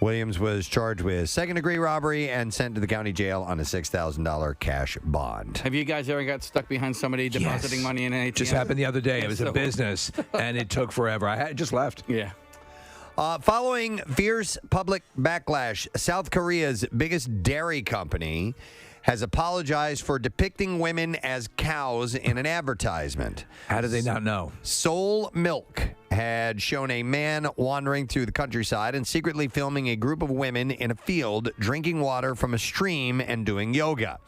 Williams was charged with second-degree robbery and sent to the county jail on a $6,000 cash bond. Have you guys ever got stuck behind somebody depositing money in an ATM? Just happened the other day. It was a business, and it took forever. I just left. Yeah. Following fierce public backlash, South Korea's biggest dairy company has apologized for depicting women as cows in an advertisement. How did they not know? Seoul Milk had shown a man wandering through the countryside and secretly filming a group of women in a field drinking water from a stream and doing yoga.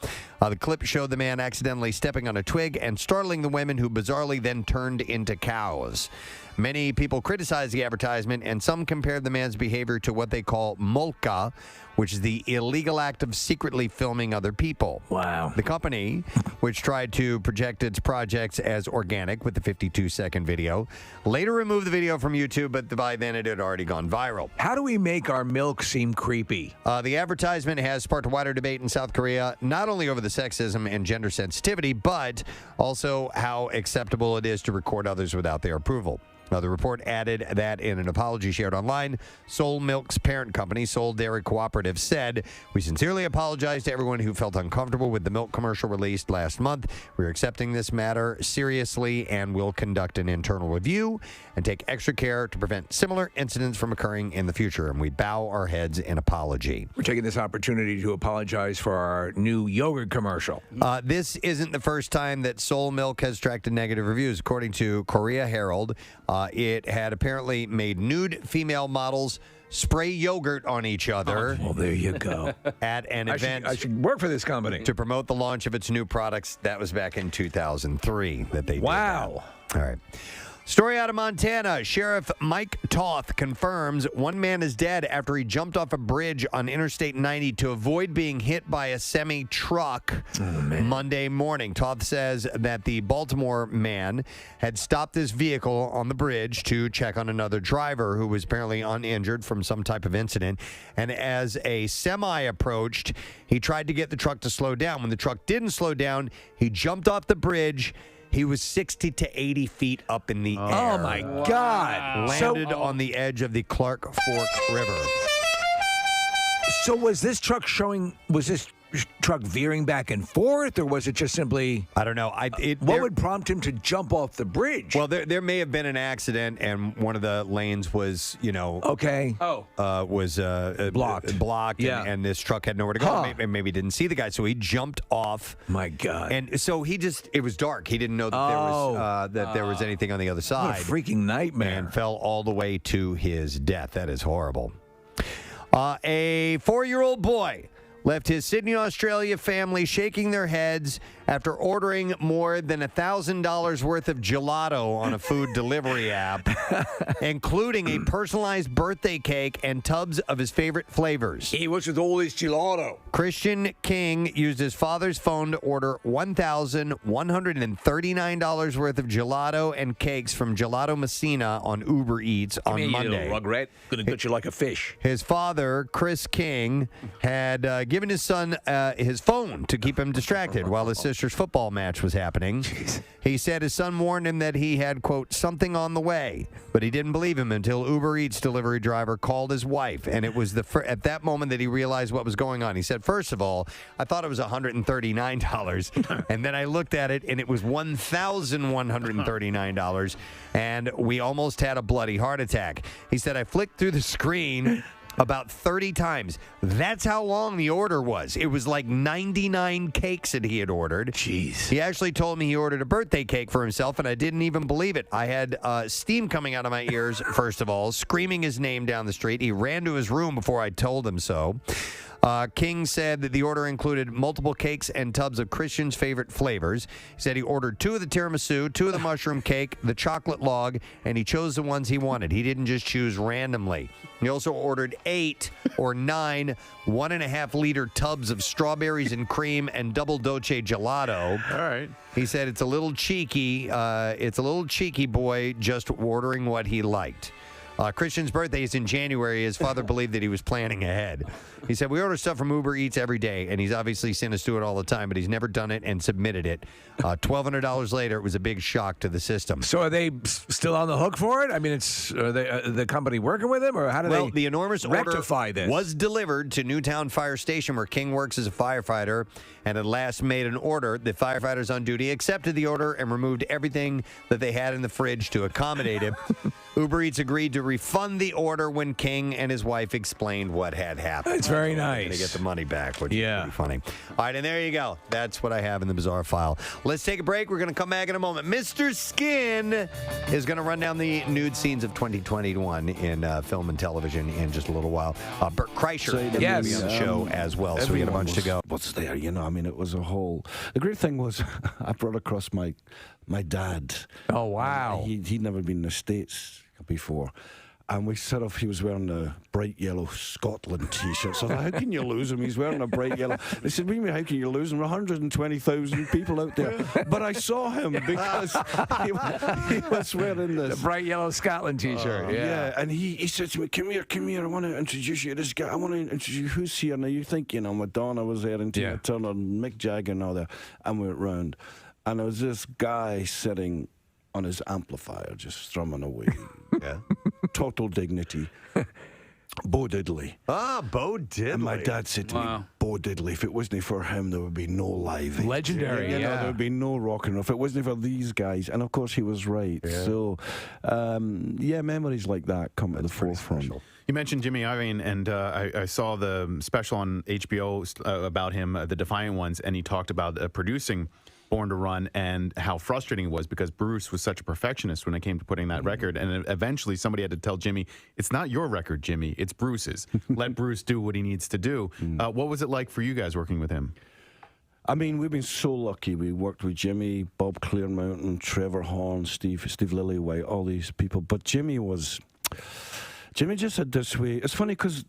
The clip showed the man accidentally stepping on a twig and startling the women, who bizarrely then turned into cows. Many people criticized the advertisement, and some compared the man's behavior to what they call molka, which is the illegal act of secretly filming other people. Wow. The company, which tried to project its projects as organic with the 52-second video, later removed the video from YouTube, but by then it had already gone viral. How do we make our milk seem creepy? The advertisement has sparked a wider debate in South Korea, not only over the sexism and gender sensitivity, but also how acceptable it is to record others without their approval. The report added that in an apology shared online, Seoul Milk's parent company, Seoul Dairy Cooperative, said, "We sincerely apologize to everyone who felt uncomfortable with the milk commercial released last month. We're accepting this matter seriously and will conduct an internal review and take extra care to prevent similar incidents from occurring in the future, and we bow our heads in apology." We're taking this opportunity to apologize for our new yogurt commercial. This isn't the first time that Seoul Milk has attracted negative reviews. According to Korea Herald, it had apparently made nude female models spray yogurt on each other. Well, there you go. At an event. I should work for this company. To promote the launch of its new products. That was back in 2003 that they did. Wow. That. All right. Story out of Montana. Sheriff Mike Toth confirms one man is dead after he jumped off a bridge on Interstate 90 to avoid being hit by a semi-truck Monday morning. Toth says that the Baltimore man had stopped his vehicle on the bridge to check on another driver who was apparently uninjured from some type of incident. And as a semi approached, he tried to get the truck to slow down. When the truck didn't slow down, he jumped off the bridge. He was 60 to 80 feet up in the air. Oh, my God. Landed on the edge of the Clark Fork River. So was this truck veering back and forth, or was it just simply... I don't know. What would prompt him to jump off the bridge? Well, there may have been an accident, and one of the lanes was, blocked, and this truck had nowhere to go. Maybe didn't see the guy, so he jumped off. My God. And so it was dark. He didn't know that there was anything on the other side. What a freaking nightmare. And fell all the way to his death. That is horrible. A 4-year-old boy left his Sydney, Australia family shaking their heads after ordering more than $1,000 worth of gelato on a food delivery app, including a personalized birthday cake and tubs of his favorite flavors. Hey, what's with all this gelato? Christian King used his father's phone to order $1,139 worth of gelato and cakes from Gelato Messina on Uber Eats on Monday. You little rugrat. Gonna gut you like a fish. His father, Chris King, had given his son his phone to keep him distracted while his sister's football match was happening. Jeez. He said his son warned him that he had, quote, something on the way, but he didn't believe him until Uber Eats delivery driver called his wife, and it was at that moment that he realized what was going on. He said, first of all, I thought it was $139, and then I looked at it, and it was $1,139, and we almost had a bloody heart attack. He said, I flicked through the screen about 30 times. That's how long the order was. It was like 99 cakes that he had ordered. Jeez. He actually told me he ordered a birthday cake for himself, and I didn't even believe it. I had steam coming out of my ears, first of all, screaming his name down the street. He ran to his room before I told him so. King said that the order included multiple cakes and tubs of Christian's favorite flavors. He said he ordered 2 of the tiramisu, 2 of the mushroom cake, the chocolate log, and he chose the ones he wanted. He didn't just choose randomly. He also ordered 8 or 9 1.5-liter tubs of strawberries and cream and double dolce gelato. All right. He said it's a little cheeky. Boy, just ordering what he liked. Christian's birthday is in January. His father believed that he was planning ahead. He said, we order stuff from Uber Eats every day, and he's obviously seen us do it all the time, but he's never done it and submitted it. $1,200 later, it was a big shock to the system. So are they still on the hook for it? I mean, are the company working with him, or how do they the enormous rectify order this? Was delivered to Newtown Fire Station, where King works as a firefighter, and at last made an order. The firefighters on duty accepted the order and removed everything that they had in the fridge to accommodate him. Uber Eats agreed to refund the order when King and his wife explained what had happened. It's very nice. Going to get the money back, which is pretty funny. All right, and there you go. That's what I have in the bizarre file. Let's take a break. We're going to come back in a moment. Mr. Skin is going to run down the nude scenes of 2021 in film and television in just a little while. Bert Kreischer will be on the show as well, so we got a bunch to go. What's there, I mean, it was a whole... The great thing was I brought across my dad. Oh, wow. He'd never been in the States before. And he was wearing a bright yellow Scotland T-shirt. So I thought, how can you lose him? He's wearing a bright yellow. They said, what do you mean, how can you lose him? 120,000 people out there. But I saw him because he was wearing this. The bright yellow Scotland T-shirt, yeah. And he said to me, come here, I want to introduce you to this guy. I want to introduce you. Who's here? Now, you think, Madonna was there and Tina Turner and Mick Jagger and all that. And we went round. And there was this guy sitting on his amplifier, just strumming away. Total dignity. Bo Diddley. Bo Diddley. And my dad said to me, Bo Diddley, if it wasn't for him, there would be no Live Aid. Legendary, there would be no rock and roll. If it wasn't for these guys. And of course, he was right. Yeah. So, memories like that come to the forefront. Special. You mentioned Jimmy Iovine, and I saw the special on HBO about him, The Defiant Ones, and he talked about producing Born to Run and how frustrating it was because Bruce was such a perfectionist when it came to putting that record. And eventually somebody had to tell Jimmy, it's not your record, Jimmy, it's Bruce's. Let Bruce do what he needs to do. What was it like for you guys working with him? I mean, we've been so lucky. We worked with Jimmy, Bob Clearmountain, Trevor Horn, Steve Lillywhite, all these people. But Jimmy just had this way. It's funny because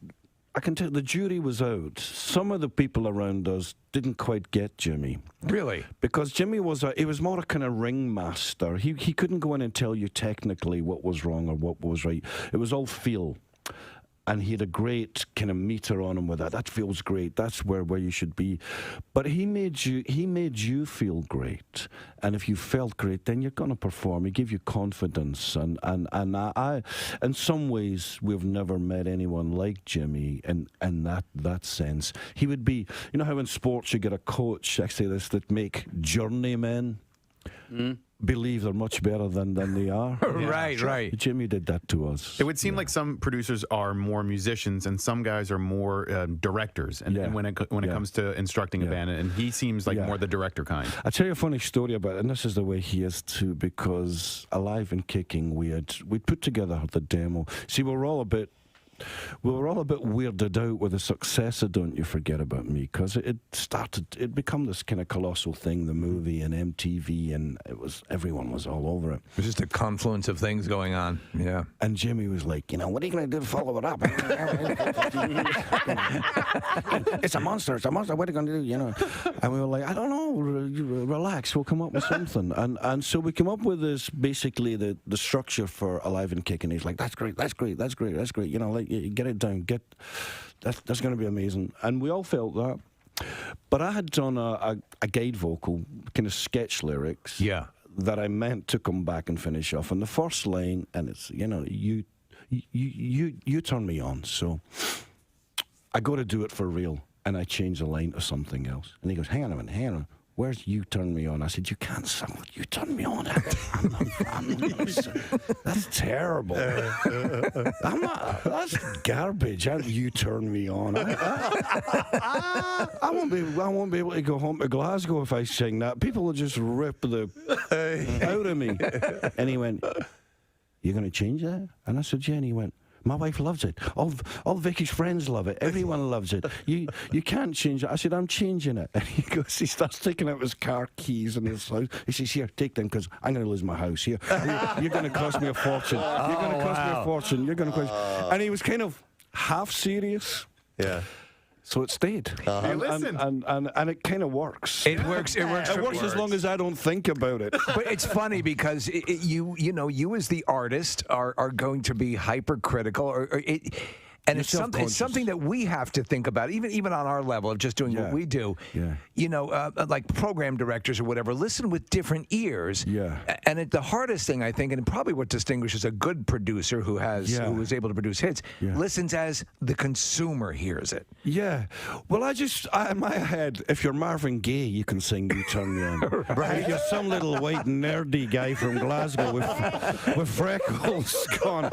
I can tell the jury was out. Some of the people around us didn't quite get Jimmy. Really? Because Jimmy was more a kind of ringmaster. He couldn't go in and tell you technically what was wrong or what was right. It was all feel. And he had a great kind of meter on him with that. That feels great. That's where you should be. But he made you feel great. And if you felt great, then you're going to perform. He gave you confidence. And I, in some ways, we've never met anyone like Jimmy in that sense. He would be, you know how in sports you get a coach, I say this, that make journeymen believe they're much better than they are. Right. Jimmy did that to us. It would seem like some producers are more musicians and some guys are more directors. And when it comes to instructing a band, and he seems like more the director kind. I'll tell you a funny story about it, and this is the way he is too, because Alive and Kicking, we put together the demo. See, we were all a bit weirded out with the success of Don't You Forget About Me, because it become this kind of colossal thing, the movie and MTV, and everyone was all over it. It was just a confluence of things going on. Yeah. And Jimmy was like, what are you going to do to follow it up? It's a monster. What are you going to do? And we were like, I don't know. Relax. We'll come up with something. And so we came up with this, basically the structure for Alive and Kicking. He's like, that's great. Get it down. That's going to be amazing. And we all felt that. But I had done a guide vocal, kind of sketch lyrics. Yeah. That I meant to come back and finish off. And the first line, and it's, you turn me on. So I got to do it for real. And I changed the line to something else. And he goes, hang on a minute. Where's You Turn Me On? I said, you can't sing with You Turn Me On. That's terrible. That's garbage. You Turn Me On. I won't be able to go home to Glasgow if I sing that. People will just rip the out of me. And he went, you're going to change that? And I said, yeah. And he went, my wife loves it. All Vicky's friends love it. Everyone loves it. You can't change it. I said, I'm changing it. And he starts taking out his car keys in his house. He says, here, take them, because I'm going to lose my house. Here, you're going to cost me a fortune. You're going to cost me a fortune. You're going to cost. And he was kind of half serious. Yeah. So it stayed. Hey, listen. And it kind of works. It works. It works. It works as long as I don't think about it. But it's funny because you as the artist are going to be hypercritical, and it's something that we have to think about, even on our level of just doing what we do. Yeah. Like program directors or whatever, listen with different ears. Yeah. And the hardest thing, I think, and probably what distinguishes a good producer who is able to produce hits, listens as the consumer hears it. Yeah. Well, in my head, if you're Marvin Gaye, you can sing You Turn Me On. Right. You're some little white nerdy guy from Glasgow with freckles gone.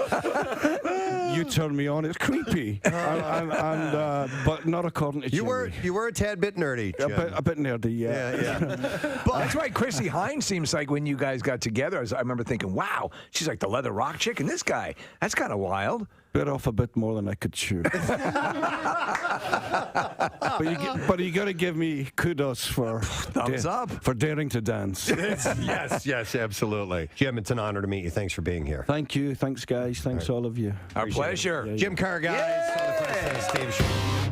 You Turn Me On. It's creepy, but not according to Jimmy. You were a tad bit nerdy, Jim. A bit nerdy, yeah. But that's why Chrissy Hines seems like when you guys got together, I remember thinking, wow, she's like the leather rock chick, and this guy, that's kind of wild. Bit off a bit more than I could chew. But you got to give me kudos for thumbs up for daring to dance. yes, absolutely. Jim, it's an honor to meet you. Thanks for being here. Thank you. Thanks, guys. Thanks, all of you. Our pleasure. Yeah. Jim Kerr, guys. On the Preston Steve Show.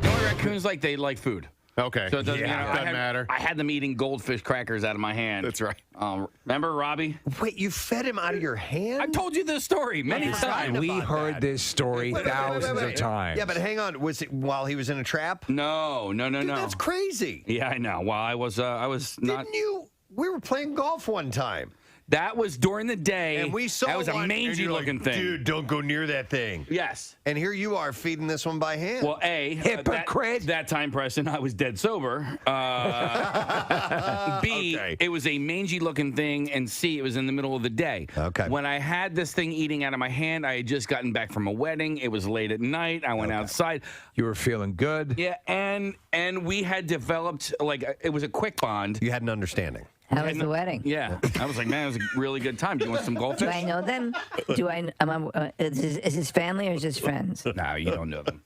The only raccoons they like food. Okay. So it doesn't, doesn't matter. I had them eating goldfish crackers out of my hand. That's right. Remember, Robbie? Wait, you fed him out of your hand? I told you this story many times. We heard this story thousands of times. Yeah, but hang on. Was it while he was in a trap? No. Dude, that's crazy. Yeah, I know. Well, I was not. Didn't you? We were playing golf one time. That was during the day. And we saw that was a mangy-looking thing. Dude, don't go near that thing. Yes. And here you are feeding this one by hand. Well, hypocrite. That time, Preston, I was dead sober. B, it was a mangy-looking thing, and C, it was in the middle of the day. Okay. When I had this thing eating out of my hand, I had just gotten back from a wedding. It was late at night. I went outside. You were feeling good. Yeah, and we had developed it was a quick bond. You had an understanding. How was the wedding? Yeah. I was like, man, it was a really good time. Do you want some goldfish? Do I know them? Is his family or is his friends? No, you don't know them.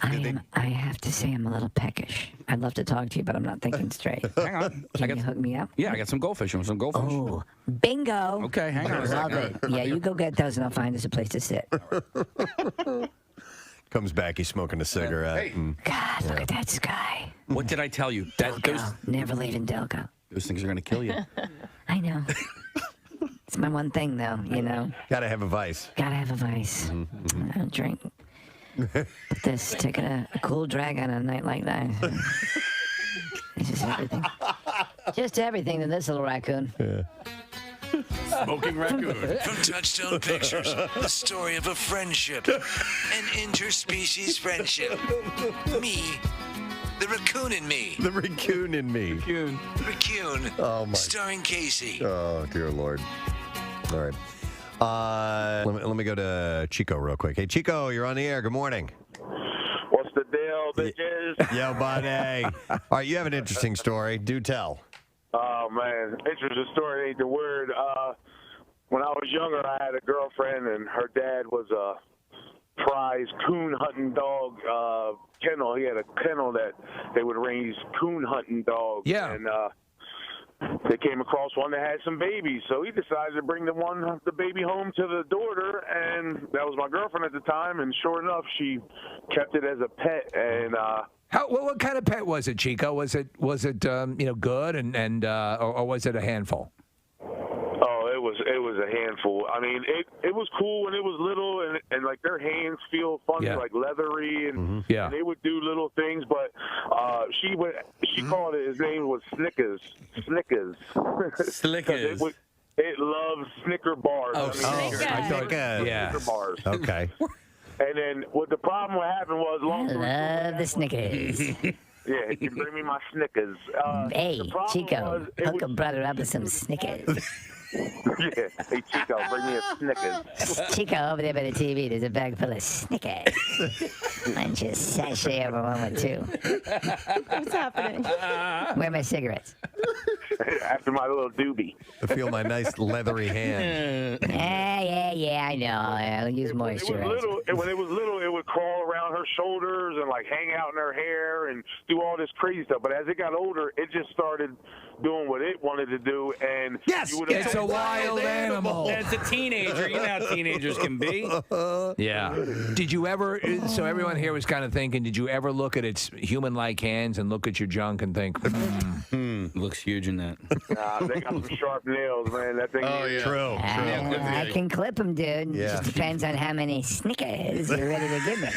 I have to say I'm a little peckish. I'd love to talk to you, but I'm not thinking straight. Hang on. Can you hook me up? Yeah, I got some goldfish. You want some goldfish? Oh, bingo. Okay, hang on a Love second. it. Yeah, you go get those and I'll find us a place to sit. Comes back, he's smoking a cigarette. Hey. God, look at that sky. What did I tell you? Never leaving Delco. Those things are going to kill you. I know. It's my one thing, though, you know. Gotta have a vice. Gotta have a vice. I don't drink. But this, taking a cool drag on a night like that. It's just everything. Just everything to this little raccoon. Yeah. Smoking raccoon. From Touchstone Pictures, the story of a friendship, an interspecies friendship. Me, the raccoon in me. The raccoon in me. Raccoon. Oh, my. Starring Casey. Oh, dear Lord. All right. Let me go to Chico real quick. Hey, Chico, you're on the air. Good morning. What's the deal, bitches? Yo, buddy. All right, you have an interesting story. Do tell. Oh, man. Interesting story ain't the word. When I was younger, I had a girlfriend, and her dad was a prize coon hunting dog kennel. He had a kennel that they would raise coon hunting dogs. Yeah. And they came across one that had some babies, so he decided to bring the baby home to the daughter, and that was my girlfriend at the time. And sure enough, she kept it as a pet. And what kind of pet was it, Chico? Was it good and or was it a handful? Oh, it was a handful. I mean, it was cool when it was little, and like their hands feel funny, like leathery, and, and they would do little things. But she called it. His name was Snickers. Snickers. It loves Snicker bars. Oh, Snickers. Snicker bars. Okay. And then what the problem happened was, Love the Snickers. Yeah, you can bring me my Snickers. Hey, Chico, hook a brother up with some Snickers. Yeah, hey, Chico, bring me a Snickers. Chico, over there by the TV, there's a bag full of Snickers. Why don't you sashay over one with two? What's happening? Where are my cigarettes? After my little doobie. I feel my nice leathery hand. Yeah, I know. I'll use moisturizer. When it was little, it would crawl around her shoulders and like hang out in her hair and do all this crazy stuff. But as it got older, it just started doing what it wanted to do. And it's a wild animal. It's a teenager. You know how teenagers can be. Yeah. Did you ever? So everyone here was kind of thinking. Did you ever look at its human-like hands and look at your junk and think, looks huge in that? Nah, they got some sharp nails, man. That thing. Oh yeah, true. I can clip them, dude. Yeah. It just depends on how many Snickers you're ready to give me.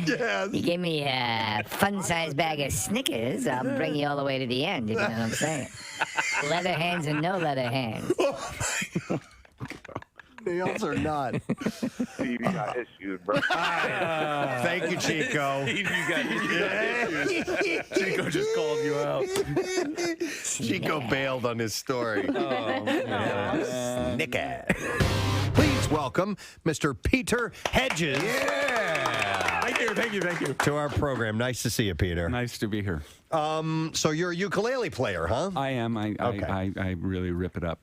Yes. You give me a fun-sized bag of Snickers, I'll bring you all the way to the end, if you know what I'm saying. Leather hands and no leather hands. Nails or not. Steve, you got issues, bro. Thank you, Chico. Steve, you got issues. Chico just called you out. Chico bailed on his story. Oh, Snicker. Please welcome Mr. Peter Hedges. Thank you. To our program. Nice to see you, Peter. Nice to be here. So you're a ukulele player, huh? I am. I really rip it up.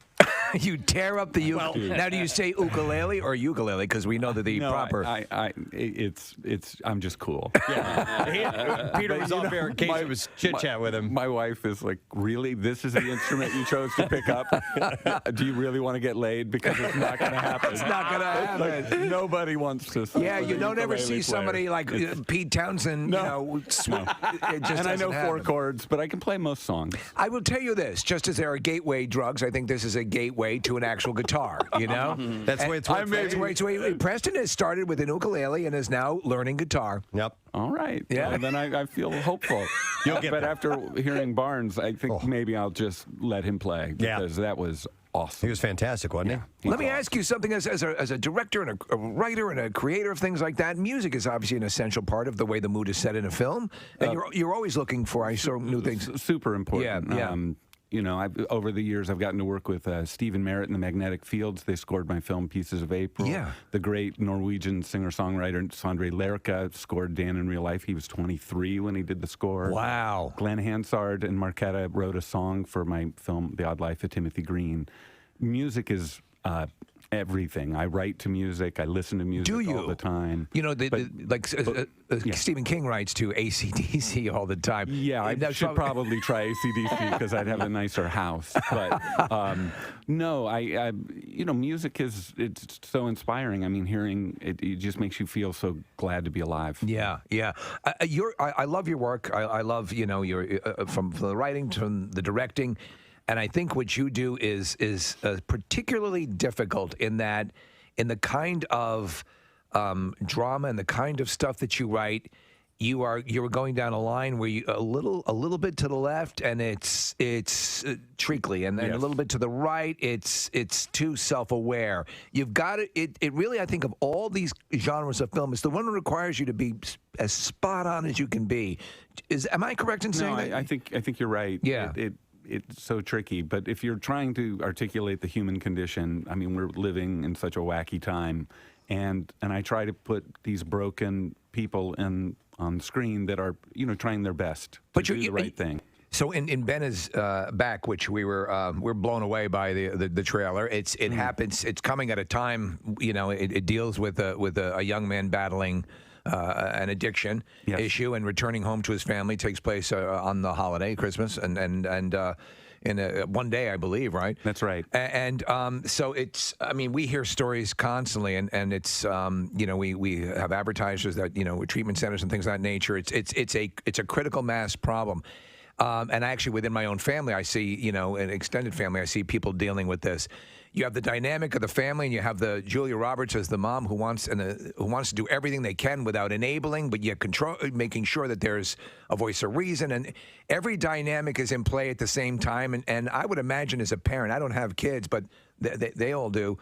You tear up the ukulele. Now, do you say ukulele or ukulele? Because we know that the proper. I'm just cool. Peter was off air in case it was chit chat with him. My wife is like, "Really? This is the instrument you chose to pick up? Do you really want to get laid? Because it's not going to happen. It's not going to happen. Like, nobody wants to. Yeah, you don't ever see somebody like Pete Townsend. No. It just and I know doesn't four happen. chords, but I can play most songs. I will tell you this: just as there are gateway drugs, I think this is a gateway to an actual guitar. You know, That's why it's Preston has started with an ukulele and is now learning guitar. Yep. All right. Yeah. Well, then I feel hopeful. But after hearing Barnes, I think maybe I'll just let him play because that was awesome. He was fantastic, wasn't he? Let me ask you something as a director and a writer and a creator of things like that. Music is obviously an essential part of the way the mood is set in a film, and you're always looking for new things. Super important. Yeah. Over the years, I've gotten to work with Stephen Merritt and the Magnetic Fields. They scored my film Pieces of April. Yeah. The great Norwegian singer-songwriter Sondre Lerche scored Dan in Real Life. He was 23 when he did the score. Wow. Glenn Hansard and Marquetta wrote a song for my film The Odd Life of Timothy Green. Music is everything. I write to music. I listen to music all the time. You know, Stephen King writes to AC/DC all the time. Yeah, I should probably try AC/DC because I'd have a nicer house. But no, I music it's so inspiring. I mean, hearing it just makes you feel so glad to be alive. Yeah. I love your work. I love your from the writing to the directing. And I think what you do is particularly difficult in that, in the kind of drama and the kind of stuff that you write, you're going down a line where you a little bit to the left and it's treacly, and then a little bit to the right it's too self-aware. You've got it really, I think, of all these genres of film, it's the one that requires you to be as spot on as you can be. Am I correct in saying that? I think you're right. Yeah. It's so tricky, but if you're trying to articulate the human condition, I mean, we're living in such a wacky time, and I try to put these broken people on screen that are trying their best to do the right thing. So in Ben is Back, which we're blown away by the trailer. It happens. It's coming at a time. It deals with a young man battling an addiction issue and returning home to his family. Takes place on the holiday, Christmas, and in one day, I believe, right? That's right. And so it's, I mean, we hear stories constantly, and it's, we have advertisers that, with treatment centers and things of that nature. It's a critical mass problem. And actually, within my own family, I see, an extended family, I see people dealing with this. You have the dynamic of the family, and you have the Julia Roberts as the mom who wants to do everything they can without enabling, but yet making sure that there's a voice of reason, and every dynamic is in play at the same time. And I would imagine, as a parent, I don't have kids, but they all do.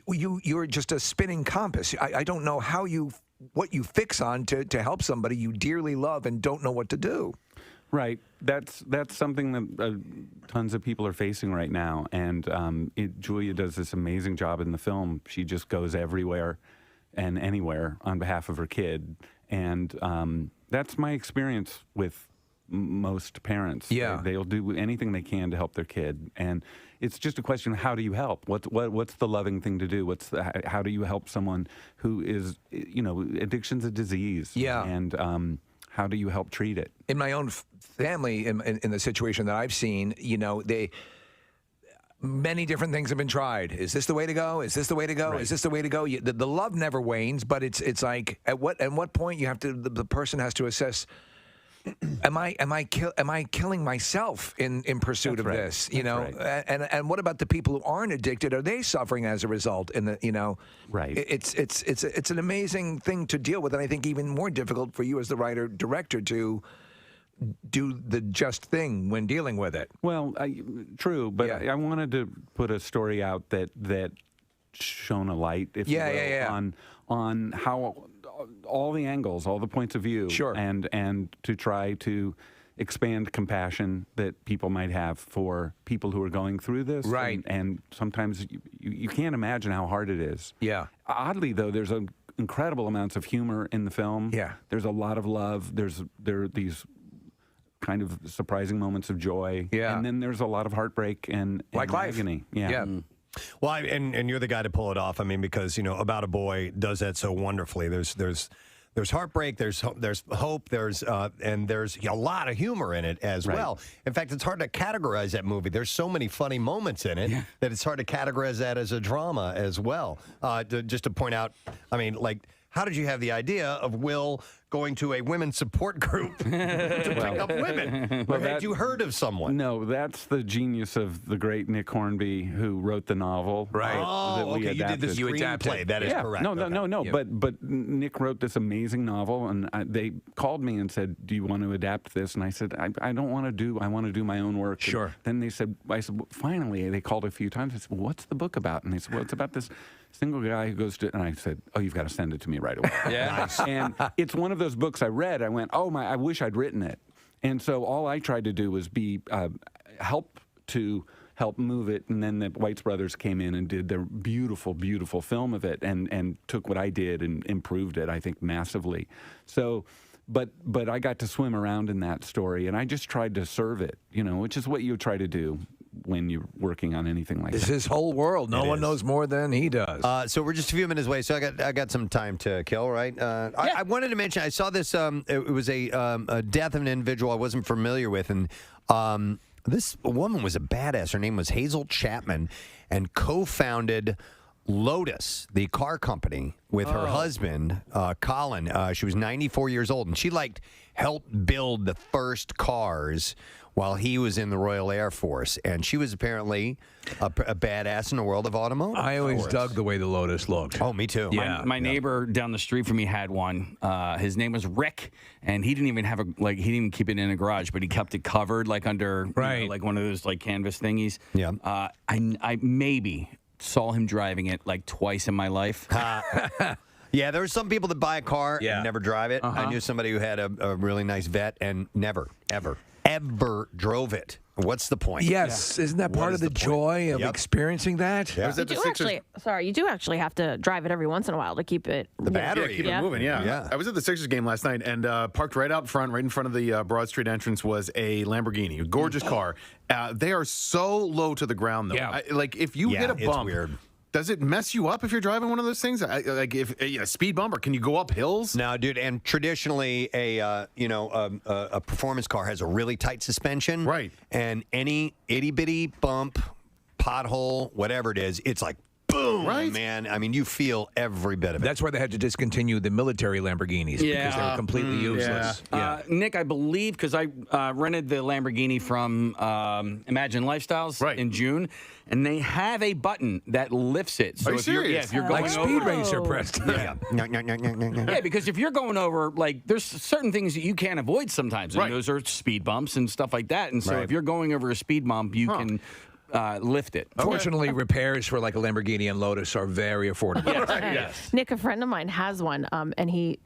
You're just a spinning compass. I don't know what you fix on to help somebody you dearly love and don't know what to do. Right. That's something that tons of people are facing right now. And Julia does this amazing job in the film. She just goes everywhere and anywhere on behalf of her kid. And that's my experience with most parents. Yeah. They'll do anything they can to help their kid. And it's just a question of, how do you help? What's the loving thing to do? How do you help someone who is, addiction's a disease. Yeah. And how do you help treat it? In my own family, in the situation that I've seen, many different things have been tried. Is this the way to go? Is this the way to go? Right. Is this the way to go? The love never wanes, but it's like at what point you have to, the person has to assess, am I killing myself in pursuit of this? Right. And what about the people who aren't addicted? Are they suffering as a result? Right. It's an amazing thing to deal with, and I think even more difficult for you as the writer director to do the just thing when dealing with it. Well, true, but I wanted to put a story out that shone a light, if you will, on how all the angles, all the points of view, sure, and to try to expand compassion that people might have for people who are going through this. Right. And sometimes you can't imagine how hard it is. Yeah. Oddly, though, there's incredible amounts of humor in the film. Yeah. There's a lot of love. There are these kind of surprising moments of joy. Yeah. And then there's a lot of heartbreak and like agony. Life. Yeah. Well, and you're the guy to pull it off. I mean, because About a Boy does that so wonderfully. There's heartbreak, there's hope, there's and there's a lot of humor in it as well. In fact, it's hard to categorize that movie. There's so many funny moments in it that it's hard to categorize that as a drama as well. Just to point out, I mean, like, how did you have the idea of Will going to a women's support group to pick up women? Or had you heard of someone? No, that's the genius of the great Nick Hornby, who wrote the novel. Right. Oh, okay. You did the screenplay. That is correct. No. Yeah. But Nick wrote this amazing novel, and they called me and said, "Do you want to adapt this?" And I said, "I don't want to do. I want to do my own work." Sure. And then I said, well, finally, they called a few times. I said, well, "What's the book about?" And they said, "Well, it's about this single guy who goes to," and I said, "Oh, you've got to send it to me right away." Yeah. Nice. And it's one of those books I read. I went, "Oh my! I wish I'd written it." And so all I tried to do was be help move it. And then the Weitz brothers came in and did their beautiful, beautiful film of it, and took what I did and improved it, I think, massively. So, but I got to swim around in that story, and I just tried to serve it, which is what you try to do when you're working on anything like It's that. his whole world. No one knows more than he does. So we're just a few minutes away. So I got some time to kill, right? I wanted to mention. I saw this. It was a death of an individual I wasn't familiar with, and this woman was a badass. Her name was Hazel Chapman, and co-founded Lotus, the car company, with her husband, Colin. She was 94 years old, and she helped build the first cars while he was in the Royal Air Force. And she was apparently a badass in the world of automotive. I always dug the way the Lotus looked. Oh, me too. My neighbor down the street from me had one. His name was Rick, and he didn't even have he didn't even keep it in a garage, but he kept it covered under one of those canvas thingies. Yeah. I maybe saw him driving it twice in my life. Yeah, there were some people that buy a car and never drive it. I knew somebody who had a really nice Vet and never, ever drove it. What's the point? Yes, isn't that part of the joy of experiencing that? Yeah. You do actually have to drive it every once in a while to keep it keep it moving. Yeah. I was at the Sixers game last night, and parked right out front, right in front of the Broad Street entrance, was a Lamborghini, a gorgeous car. They are so low to the ground, though. Yeah. If you hit a it's bump, weird. Does it mess you up if you're driving one of those things? If a speed bump, or can you go up hills? No, dude. And traditionally, a performance car has a really tight suspension, right? And any itty bitty bump, pothole, whatever it is, it's like boom, Right. man. I mean, you feel every bit of it. That's why they had to discontinue the military Lamborghinis because they were completely useless. Nick, I believe, because I rented the Lamborghini from Imagine Lifestyles in June, and they have a button that lifts it. So Are you if you're, serious? if you're going Like over, Speed Racer, Preston. Yeah, because if you're going over, there's certain things that you can't avoid sometimes, and those are speed bumps and stuff like that. And so if you're going over a speed bump, you can lift it. Fortunately, repairs for like a Lamborghini and Lotus are very affordable. Yes. Nick, a friend of mine has one, and he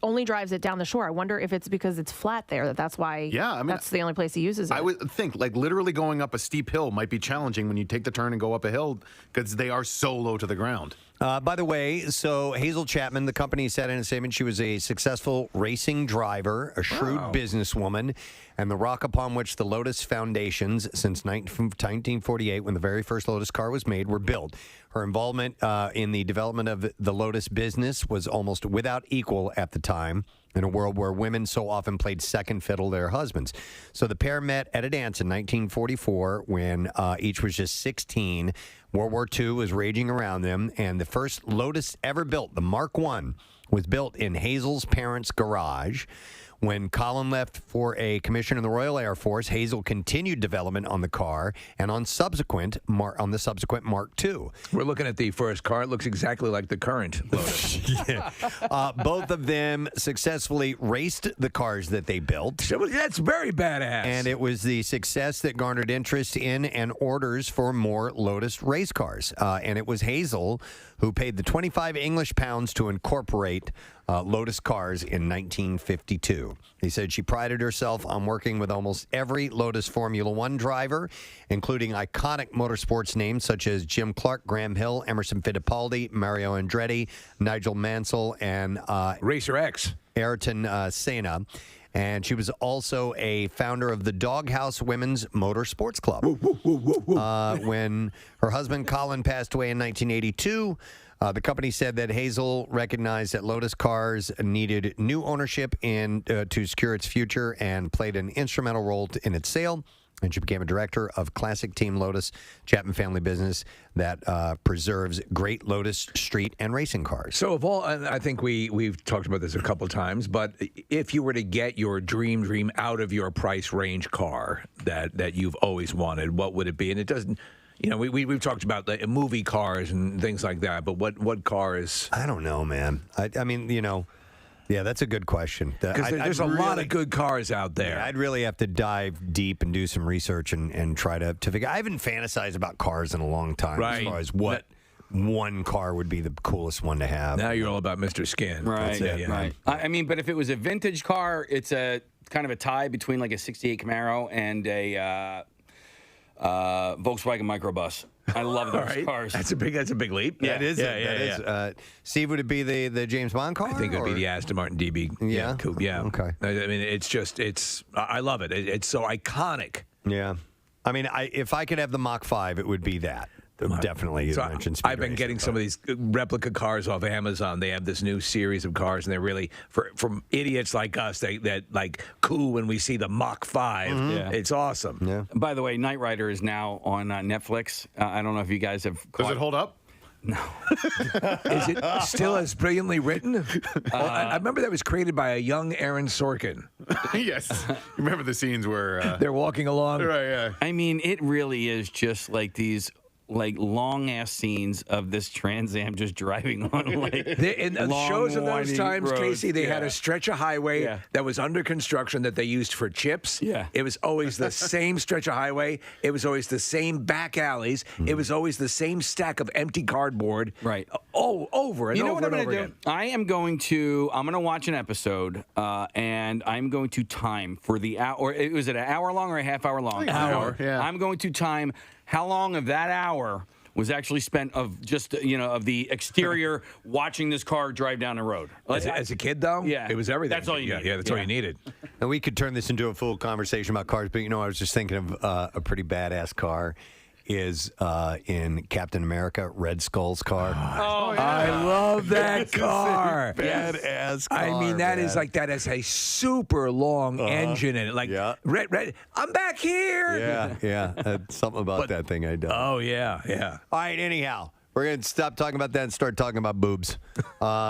only drives it down the shore. I wonder if it's because it's flat there. That's why. Yeah, I mean, that's the only place he uses it. I would think literally going up a steep hill might be challenging when you take the turn and go up a hill because they are so low to the ground. By the way, so Hazel Chapman, the company said in a statement she was a successful racing driver, a shrewd businesswoman, and the rock upon which the Lotus foundations since 1948, when the very first Lotus car was made, were built. Her involvement in the development of the Lotus business was almost without equal at the time, in a world where women so often played second fiddle to their husbands. So the pair met at a dance in 1944 when each was just 16. World War II was raging around them, and the first Lotus ever built, the Mark I, was built in Hazel's parents' garage. When Colin left for a commission in the Royal Air Force, Hazel continued development on the car and on the subsequent Mark II. We're looking at the first car. It looks exactly like the current Lotus. Both of them successfully raced the cars that they built. That's very badass. And it was the success that garnered interest in and orders for more Lotus race cars. And it was Hazel who paid the 25 English pounds to incorporate Lotus cars in 1952. He said she prided herself on working with almost every Lotus Formula One driver, including iconic motorsports names such as Jim Clark, Graham Hill, Emerson Fittipaldi, Mario Andretti, Nigel Mansell, and Racer X, Ayrton Senna. And she was also a founder of the Doghouse Women's Motorsports Club. When her husband Colin passed away in 1982, the company said that Hazel recognized that Lotus cars needed new ownership to secure its future and played an instrumental role in its sale. And she became a director of Classic Team Lotus, Chapman family business that preserves great Lotus street and racing cars. So of all, and I think we've talked about this a couple times, but if you were to get your dream out of your price range car that you've always wanted, what would it be? And it doesn't, we've talked about the movie cars and things like that, but what car is? I don't know, man. I mean, yeah, that's a good question. Because there's a lot of good cars out there. Yeah, I'd really have to dive deep and do some research and try to figure. I haven't fantasized about cars in a long time as far as what one car would be the coolest one to have. Now you're all about Mr. Skin. Right, right. I mean, but if it was a vintage car, it's a kind of a tie between like a 68 Camaro and a Volkswagen microbus. I love those cars. That's a big leap. Yeah, it is. Yeah. Steve, would it be the James Bond car? I think it would be the Aston Martin DB coupe. Yeah. Okay. I mean, I love it. It's so iconic. Yeah. I mean, if I could have the Mach 5, it would be that. Definitely. So mentioned Speed I've been Racer, getting some of these replica cars off Amazon. They have this new series of cars, and they're really from idiots like us that like cool when we see the Mach 5. Yeah. It's awesome. Yeah. By the way, Knight Rider is now on Netflix. I don't know if you guys have. Does it hold up? No. Is it still as brilliantly written? I remember that was created by a young Aaron Sorkin. Yes. Remember the scenes where they're walking along. Right. Yeah. I mean, it really is just like these long ass scenes of this Trans Am just driving on In the long, shows of those windy times, roads. Casey, they had Yeah. a stretch of highway Yeah. that was under construction that they used for chips. Yeah. It was always the same stretch of highway. It was always the same back alleys. It was always the same stack of empty cardboard. Right. Oh, over and You know over what I'm and going over to do? again. I'm going to watch an episode, and I'm going to time for the hour. Or was it an hour long or a half hour long? Hour. Yeah. I'm going to time how long of that hour was actually spent of just of the exterior watching this car drive down the road. As a kid, though, Yeah. it was everything. That's all you need. Yeah, that's all you needed. And we could turn this into a full conversation about cars, but I was just thinking of a pretty badass car is in Captain America, Red Skull's car. Oh, I love that car. Badass car. I mean, that is man. that has a super long engine in it. Like, red, I'm back here. Yeah. Something about that thing I done. Oh, yeah. All right, anyhow, we're going to stop talking about that and start talking about boobs.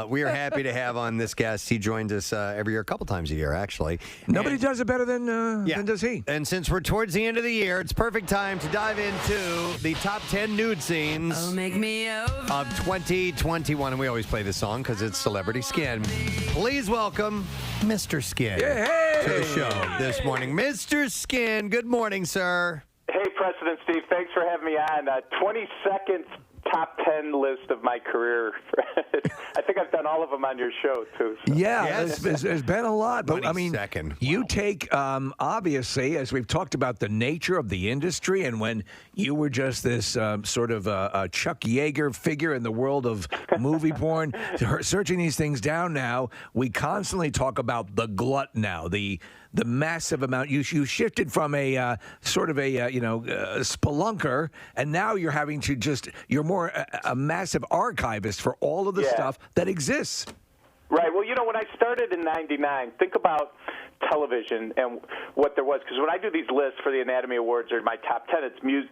We are happy to have on this guest. He joins us every year, a couple times a year, actually. Nobody does it better than does he. And since we're towards the end of the year, it's perfect time to dive into the top 10 nude scenes Make me over. of 2021. And we always play this song because it's Celebrity Skin. Please welcome Mr. Skin to the show this morning. Mr. Skin, good morning, sir. Hey, Preston, Steve. Thanks for having me on. 22nd top 10 list of my career. I think I've done all of them on your show, too. So. Yeah, there's been a lot. But, I mean, 22nd. you take, obviously, as we've talked about the nature of the industry, and when you were just this sort of Chuck Yeager figure in the world of movie porn, searching these things down now, we constantly talk about the glut now, the massive amount. You shifted from a sort of a spelunker, and now you're having to you're more a massive archivist for all of the stuff that exists. Right. Well, when I started in '99, think about television and what there was. Because when I do these lists for the Anatomy Awards or my top 10,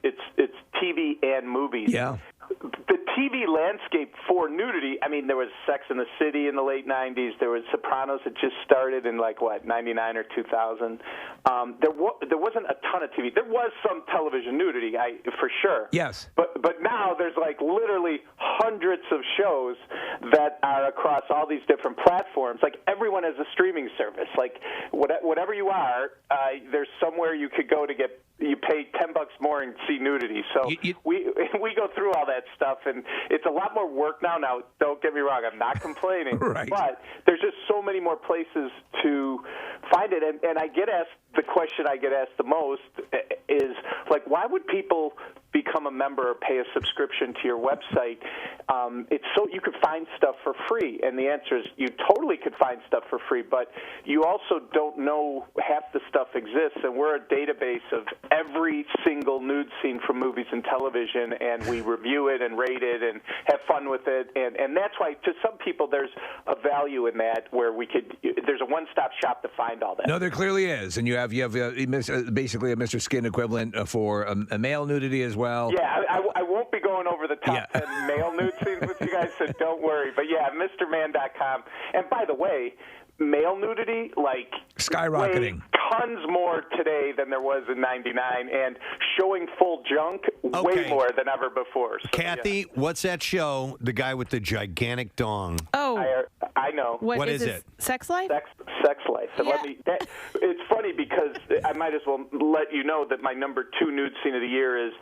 it's TV and movies. Yeah. The TV landscape for nudity, I mean, there was Sex and the City in the late 90s. There was Sopranos that just started in, 99 or 2000. There wasn't a ton of TV. There was some television nudity, for sure. Yes. But now there's, literally hundreds of shows that are across all these different platforms. Everyone has a streaming service. Whatever you are, there's somewhere you could go to you pay $10 more and see nudity. So we go through all that stuff, and it's a lot more work now. Now, don't get me wrong, I'm not complaining, right. But there's just so many more places to find it. And I get asked, the question I get asked the most is, why would people become a member or pay a subscription to your website? It's so you could find stuff for free. And the answer is you totally could find stuff for free, but you also don't know half the stuff exists. And we're a database of every single nude scene from movies and television, and we review it and rate it and have fun with it. And that's why, to some people, there's a value in that where there's a one-stop shop to find all that. No, there clearly is. And you have basically a Mr. Skin equivalent for a male nudity as well. Yeah, I won't be going over the top 10 male nude scenes with you guys, so don't worry. But yeah, MrMan.com. And by the way, male nudity, skyrocketing. Tons more today than there was in '99, and showing full junk way more than ever before. So, Kathy, what's that show? The guy with the gigantic dong. Oh, I know. What is it? Sex Life? Sex Life. And it's funny because I might as well let you know that my number 2 nude scene of the year is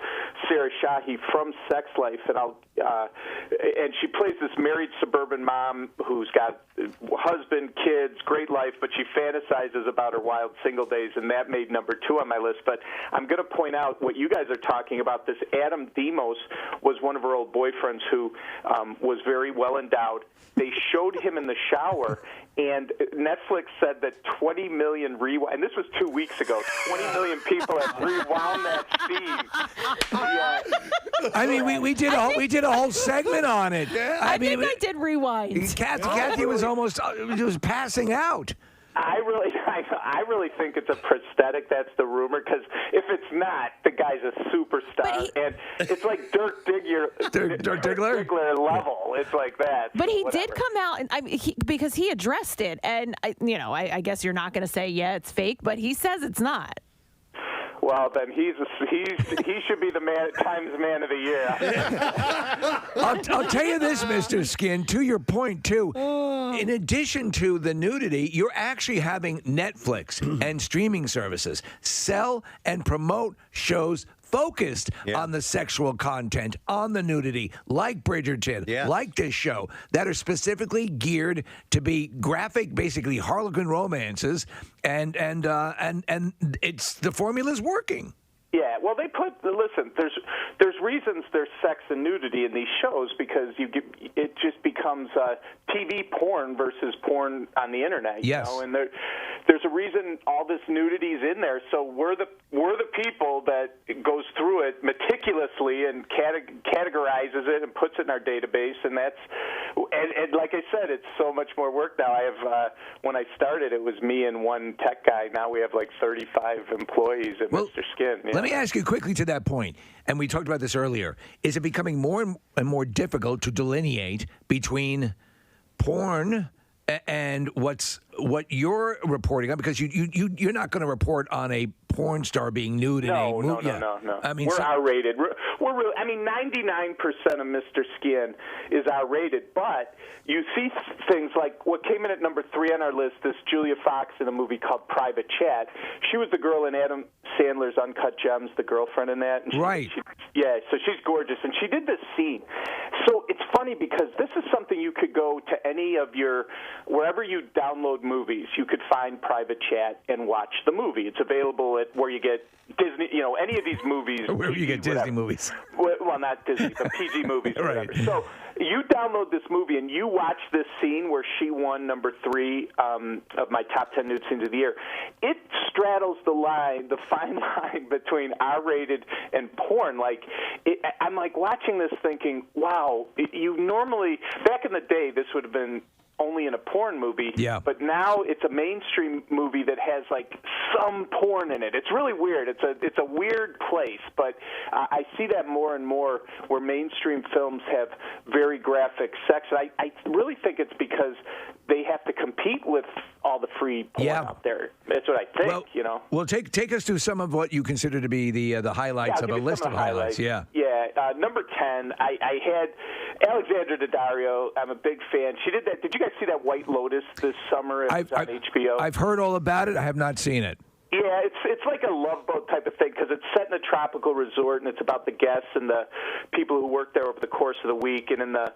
Sarah Shahi from Sex Life, and she plays this married suburban mom who's got husband, kids, great life, but she fantasizes about her wild single days, and that made number 2 on my list. But I'm going to point out what you guys are talking about. This Adam Demos was one of her old boyfriends who was very well endowed. They showed him in the shower, And Netflix said that 20 million and this was 2 weeks ago, 20 million people have rewound that feed. Yeah. I mean, we did a whole segment on it. I think I did rewind. Kathy was almost passing out. I really think it's a prosthetic. That's the rumor. Because if it's not, the guy's a superstar, and it's like Dirk Diggler level. It's like that. But he whatever. did come out, and because he addressed it, and I guess you're not going to say it's fake, but he says it's not. Well, then he should be the Times Man of the Year. I'll tell you this, Mr. Skin, to your point, too. In addition to the nudity, you're actually having Netflix and streaming services sell and promote shows focused on the sexual content, on the nudity, like Bridgerton, like this show, that are specifically geared to be graphic, basically Harlequin romances, and it's the formula's working. Yeah, well, listen. There's reasons there's sex and nudity in these shows because it just becomes TV porn versus porn on the internet. Yes, you know? And there's a reason all this nudity is in there. So we're the people that goes through it meticulously and categorizes it and puts it in our database. And and like I said, it's so much more work now. I have when I started, it was me and one tech guy. Now we have like 35 employees at Mr. Skin. Let me ask you quickly to that point, and we talked about this earlier. Is it becoming more and more difficult to delineate between porn and what you're reporting on? Because you're not going to report on a porn star being nude in a movie. No. I mean, we're R-rated. We're really, 99% of Mr. Skin is R-rated, but you see things like what came in at number 3 on our list, this Julia Fox in a movie called Private Chat. She was the girl in Adam Sandler's Uncut Gems, the girlfriend in that. And so she's gorgeous, and she did this scene. So it's funny because this is something you could go to any of wherever you download movies, you could find Private Chat and watch the movie. It's available at where you get Disney, any of these movies. Where you get Disney movies. Well, not Disney, but PG movies or whatever. So you download this movie and you watch this scene where she won number 3 of my top 10 nude scenes of the year. It straddles the fine line between R-rated and porn. I'm like watching this thinking, wow, you normally, back in the day, this would have been only in a porn movie, but now it's a mainstream movie that has like some porn in it. It's really weird. It's a weird place, but I see that more and more where mainstream films have very graphic sex. And I really think it's because they have to compete with all the free porn out there. That's what I think. Well, take us through some of what you consider to be the highlights of a list of highlights. Yeah. Number 10, I had Alexandra Daddario. I'm a big fan. She did that. Did you guys see that White Lotus this summer? It's on HBO. I've heard all about it. I have not seen it. Yeah, it's like a Love Boat type of thing because it's set in a tropical resort and it's about the guests and the people who work there over the course of the week. And in the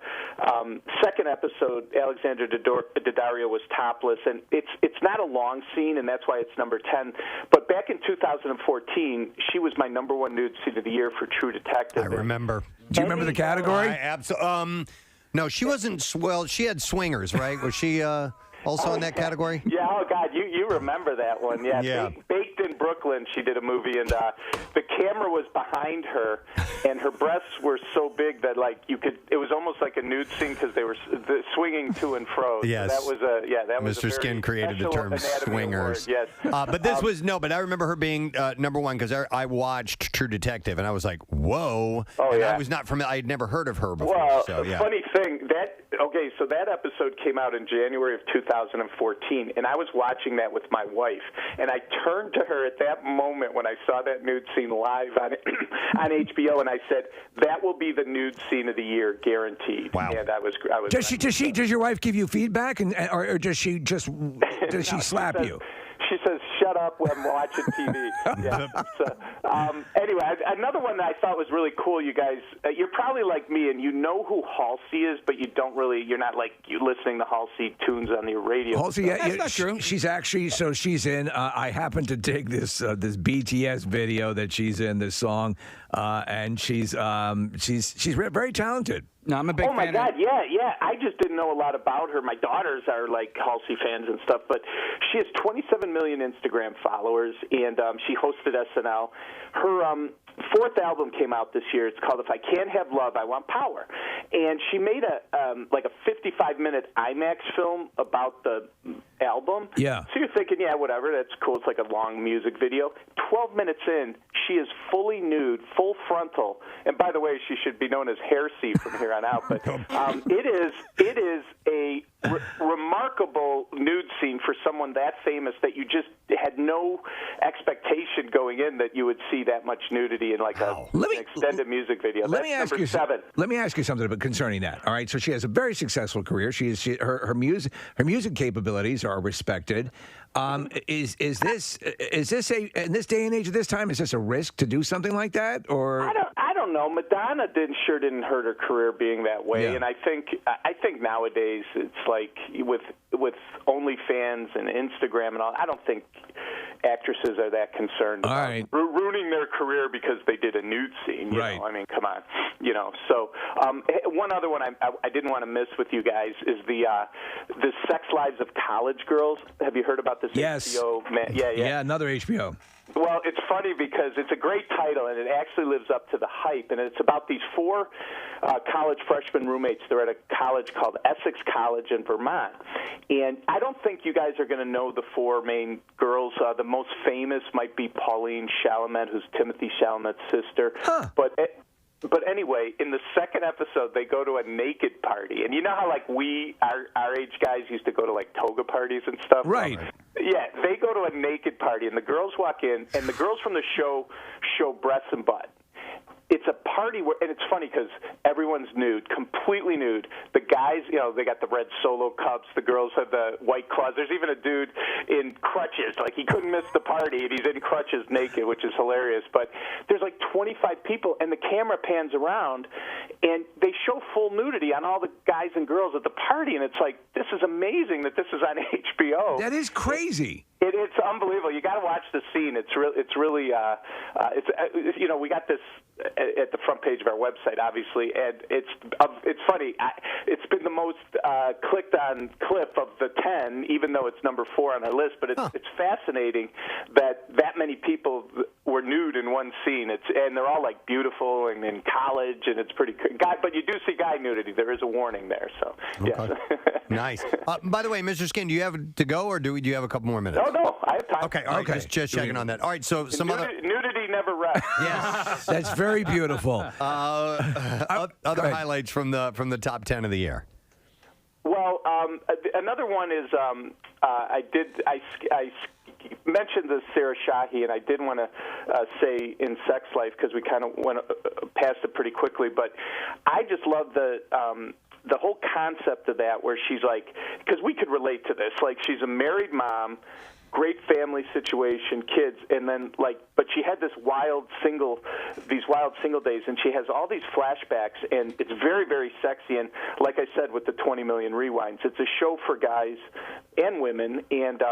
second episode, Alexandra Daddario was topless, and it's not a long scene, and that's why it's number 10. But back in 2014, she was my number 1 nude scene of the year for True Detective. I remember. Do you remember the category? Absolutely. No, she wasn't. Well, she had swingers, right? Was she also in that category? Yeah. Oh God, you remember that one? Yeah. Baked in Brooklyn, she did a movie, and the camera was behind her, and her breasts were so big that it was almost like a nude scene because they were swinging to and fro. Yes. So that was Mr. Skin created the term swingers. Award, yes. But this was but I remember her being number 1 because I watched True Detective, and I was like, whoa. Oh, yeah. I was not familiar. I had never heard of her before. Well, so, yeah. funny thing, so that episode came out in January of 2014, and I was watching that with my wife, and I turned to her at that moment when I saw that nude scene live on HBO, and I said, that will be the nude scene of the year, guaranteed. Wow. And I was Does your wife give you feedback, or does she just she slap you? She says, shut up when I'm watching TV. Anyway, another one that I thought was really cool, you guys, you're probably like me, and you know who Halsey is, but you're not like you listening to Halsey tunes on your radio. Halsey, that's not true. She's actually, she's in, I happen to dig this BTS video that she's in, this song, and she's very talented. No, I'm a big fan. Oh my God, yeah. I just didn't know a lot about her. My daughters are like Halsey fans and stuff, but she has 27 million Instagram followers, and she hosted SNL. Her fourth album came out this year. It's called "If I Can't Have Love, I Want Power," and she made a 55-minute IMAX film about the album. Yeah. So you're thinking, yeah, whatever, that's cool. It's like a long music video. 12 minutes in, she is fully nude, full frontal, and by the way, she should be known as Hair C from here on out. But it is a remarkable nude scene for someone that famous that you just had no expectation going in that you would see that much nudity in like an extended music video. Let me ask you something about concerning that. All right, so she has a very successful career. Her music capabilities are respected. Is this in this day and age at this time? Is this a risk to do something like that, or? I don't know. Madonna sure didn't hurt her career being that way, and I think nowadays it's like with OnlyFans and Instagram and all. I don't think actresses are that concerned about ruining their career because they did a nude scene. You know? I mean, come on. So one other one I didn't want to miss with you guys is the Sex Lives of College Girls. Have you heard about this? Yes. HBO? Yeah, another HBO. Well, it's funny because it's a great title, and it actually lives up to the hype. And it's about these four college freshman roommates. They're at a college called Essex College in Vermont. And I don't think you guys are going to know the four main girls. The most famous might be Pauline Chalamet, who's Timothy Chalamet's sister. But anyway, in the second episode, they go to a naked party. And you know how, like, our age guys used to go to, like, toga parties and stuff? Right. Yeah, they go to a naked party, and the girls walk in, and the girls from the show show breasts and butt. It's a party where, and it's funny because everyone's nude, completely nude. The guys, they got the red Solo cups. The girls have the white claws. There's even a dude in crutches. Like, he couldn't miss the party, and he's in crutches naked, which is hilarious. But there's like 25 people, and the camera pans around, and they show full nudity on all the guys and girls at the party. And it's like, this is amazing that this is on HBO. That is crazy. It's unbelievable. You got to watch the scene. It's really we got this at the front page of our website, obviously, and it's funny. It's been the most clicked on clip of the 10, even though it's number 4 on our list. But it's fascinating that many people were nude in one scene. And they're all like beautiful and in college, and it's pretty guy. But you do see guy nudity. There is a warning there. So yeah. Nice. By the way, Mr. Skin, do you have to go, or do you have a couple more minutes? No, I have time. Okay, all right. Just checking on that. All right, so nudity never rests. Yes, that's very beautiful. Other highlights from the top 10 of the year. Well, another one is I mentioned the Sarah Shahi, and I did want to say in Sex Life because we kind of went past it pretty quickly, but I just love the whole concept of that, where she's like, because we could relate to this, like she's a married mom, great family situation, kids, and then but she had these wild single days, and she has all these flashbacks, and it's very, very sexy, and like I said, with the 20 million rewinds, it's a show for guys and women, and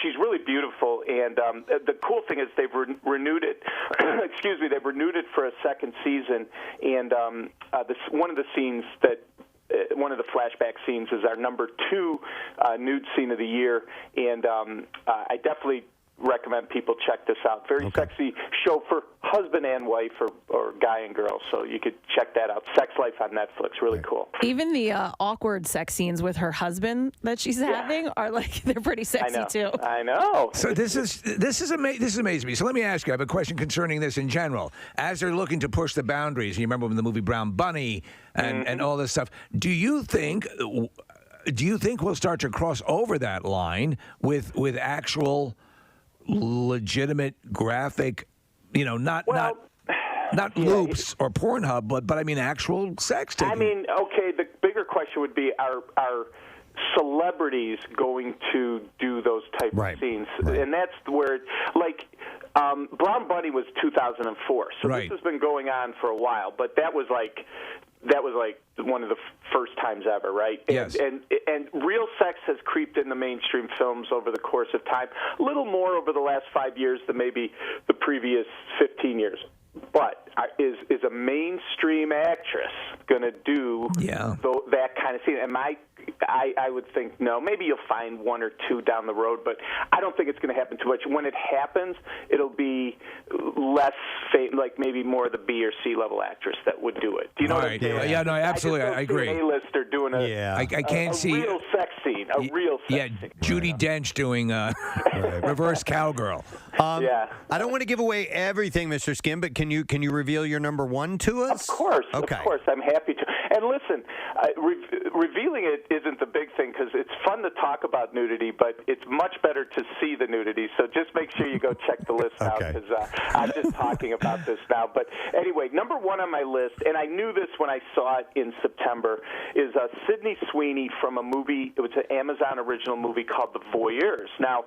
she's really beautiful, and the cool thing is they've renewed it, they've renewed it for a second season, and one of the scenes that one of the flashback scenes is our number 2 nude scene of the year, and I definitely recommend people check this out. Very sexy show for husband and wife, or guy and girl, so you could check that out. Sex Life on Netflix, really cool. Even the awkward sex scenes with her husband that she's having are they're pretty sexy too. I know. So this is amazing me. So let me ask you, I have a question concerning this in general. As they're looking to push the boundaries, you remember when the movie Brown Bunny and all this stuff, do you think we'll start to cross over that line with actual legitimate graphic, not loops or Pornhub, but I mean actual sex tape? I mean, okay, the bigger question would be, are celebrities going to do those type of scenes? Right. And that's where, Brown Bunny was 2004, so this has been going on for a while, but that was like one of the first times ever, right? Yes. And real sex has creeped into mainstream films over the course of time, a little more over the last 5 years than maybe the previous 15 years. But is a mainstream actress going to do that kind of scene? I would think no. Maybe you'll find one or two down the road, but I don't think it's going to happen too much. When it happens, it'll be less like maybe more of the B or C level actress that would do it. Do you know what I'm saying? Yeah, no, absolutely, I agree. A-lister doing I can't see real sex scene. A real sex scene. Judi Dench doing reverse cowgirl. I don't want to give away everything, Mr. Skin, but can you reveal your number one to us? Of course. Okay. Of course, I'm happy to. And listen, revealing it isn't the big thing because it's fun to talk about nudity, but it's much better to see the nudity. So just make sure you go check the list out because I'm just talking about this now. But anyway, number one on my list, and I knew this when I saw it in September, is Sydney Sweeney from a movie. It was an Amazon original movie called The Voyeurs. Now,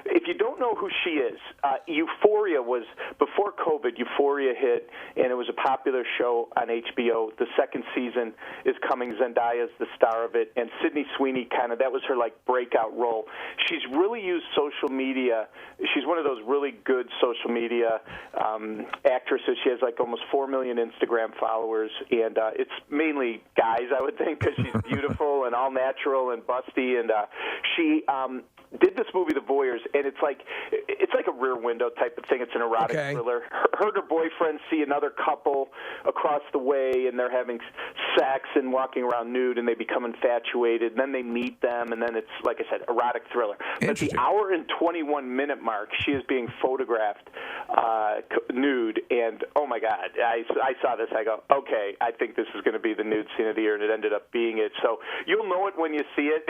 if you don't know who she is, Euphoria was, before COVID, Euphoria hit, and it was a popular show on HBO. The second season is coming. Zendaya's the star of it, and Sydney Sweeney that was her breakout role. She's really used social media. She's one of those really good social media actresses. She has almost 4 million Instagram followers, and it's mainly guys, I would think, because she's beautiful and all natural and busty, and she did this movie, The Voyeurs, and it's like a Rear Window type of thing. It's an erotic thriller. Her and her boyfriend see another couple across the way, and they're having sex and walking around nude, and they become infatuated. And then they meet them, and then it's, like I said, erotic thriller. But the hour and 21-minute mark, she is being photographed nude, and oh my God, I saw this. I go, okay, I think this is going to be the nude scene of the year, and it ended up being it. So you'll know it when you see it.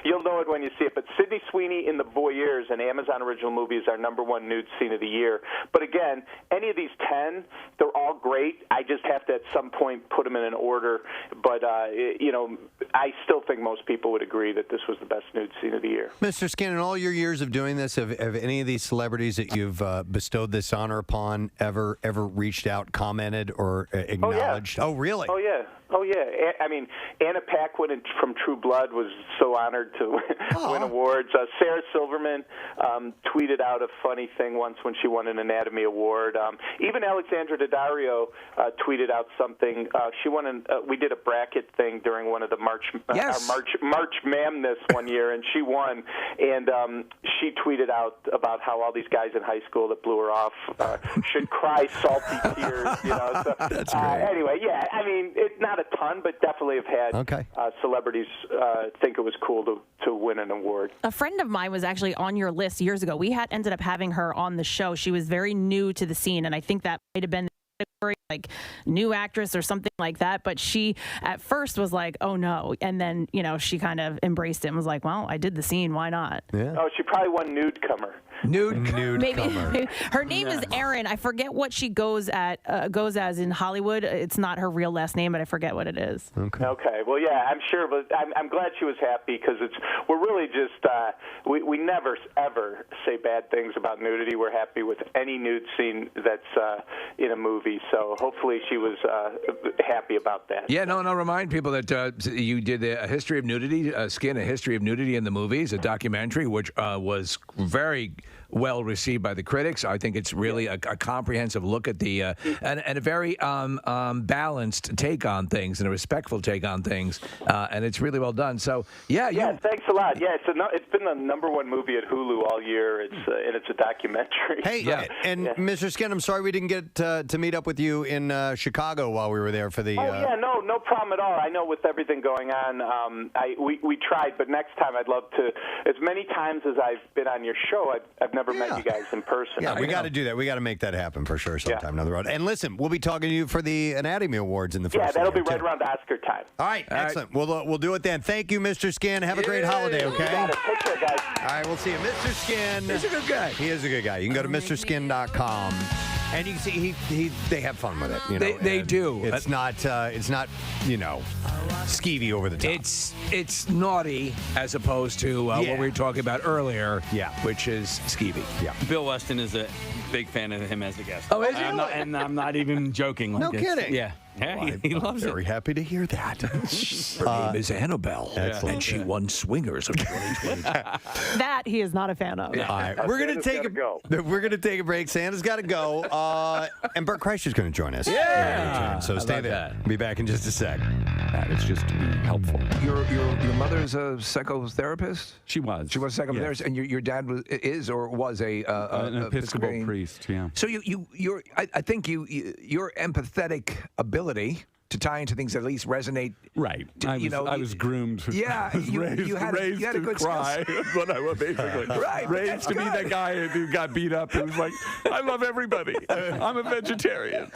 You'll know it when you see it. But Sydney Sweeney in The Voyeurs, an Amazon original movie, is our number one nude scene of the year. But again, any of these 10, they're all great. I just have to at some point put them in an order. But I still think most people would agree that this was the best nude scene of the year. Mr. Skin, in all your years of doing this, have any of these celebrities that you've bestowed this honor upon ever reached out, commented, or acknowledged? Oh, really? Oh, yeah. I mean, Anna Paquin from True Blood was so honored to win awards. Sarah Silverman tweeted out a funny thing once when she won an Anatomy Award. Even Alexandra Daddario tweeted out something. She won we did a bracket thing during one of the March Madness one year, and she won. And she tweeted out about how all these guys in high school that blew her off should cry salty tears. So, that's great. Anyway, yeah, I mean, it's not a ton, but definitely have had celebrities think it was cool to win an award. A friend of mine was actually on your list years ago. We ended up having her on the show. She was very new to the scene, and I think that might have been like new actress or something like that. But she at first was like, oh no. And then, she kind of embraced it and was like, well, I did the scene. Why not? Yeah. Oh, she probably won Nude Comer. Maybe her name is Erin. I forget what she goes as in Hollywood. It's not her real last name, but I forget what it is. Okay. Well, yeah, I'm sure, but I'm glad she was happy because we're really just we never ever say bad things about nudity. We're happy with any nude scene that's in a movie. So hopefully she was happy about that. Yeah, no. Remind people that you did a history of nudity, Skin, a history of nudity in the movies, a documentary which was very well received by the critics. I think it's really a comprehensive look at the and a very balanced take on things and a respectful take on things, and it's really well done. So yeah, thanks a lot. Yeah, it's been the number one movie at Hulu all year. It's and it's a documentary. Hey, Mr. Skin, I'm sorry we didn't get to meet up with you in Chicago while we were there for the. No problem at all. I know with everything going on, we tried, but next time I'd love to. As many times as I've been on your show, I've never met you guys in person. Yeah, we got to do that. We got to make that happen for sure sometime down the road. And listen, we'll be talking to you for the Anatomy Awards in the first. Yeah, that'll be right around Oscar time. All right, excellent. We'll do it then. Thank you, Mr. Skin. Have a great holiday, okay? You got it. Take care, guys. All right, we'll see you. Mr. Skin. He's a good guy. He is a good guy. You can go to MrSkin.com. And you can see they have fun with it. They do. It's not skeevy over the top. It's naughty as opposed to what we were talking about earlier. Yeah, which is skeevy. Yeah. Bill Weston is a big fan of him as a guest. Oh, is he? I'm not even joking. No kidding. Yeah. Yeah, he loves Very happy to hear that. Her name is Annabelle, and she won Swingers of 2020. That he is not a fan of. All right, we're gonna take a break. Santa's got to go, and Bert Kreischer's going to join us. Yeah. So stay there. that. Be back in just a sec. That is just to be helpful. Your mother's a psychotherapist? She was. She was a psychotherapist, and your dad was An Episcopal priest, yeah. So I think your empathetic ability to tie into things that at least resonate. Right. I was groomed. Yeah, I was you had a to good cry. That's what I was basically. Right, but Raised that's to be good. that guy who got beat up and was like, I love everybody. I'm a vegetarian.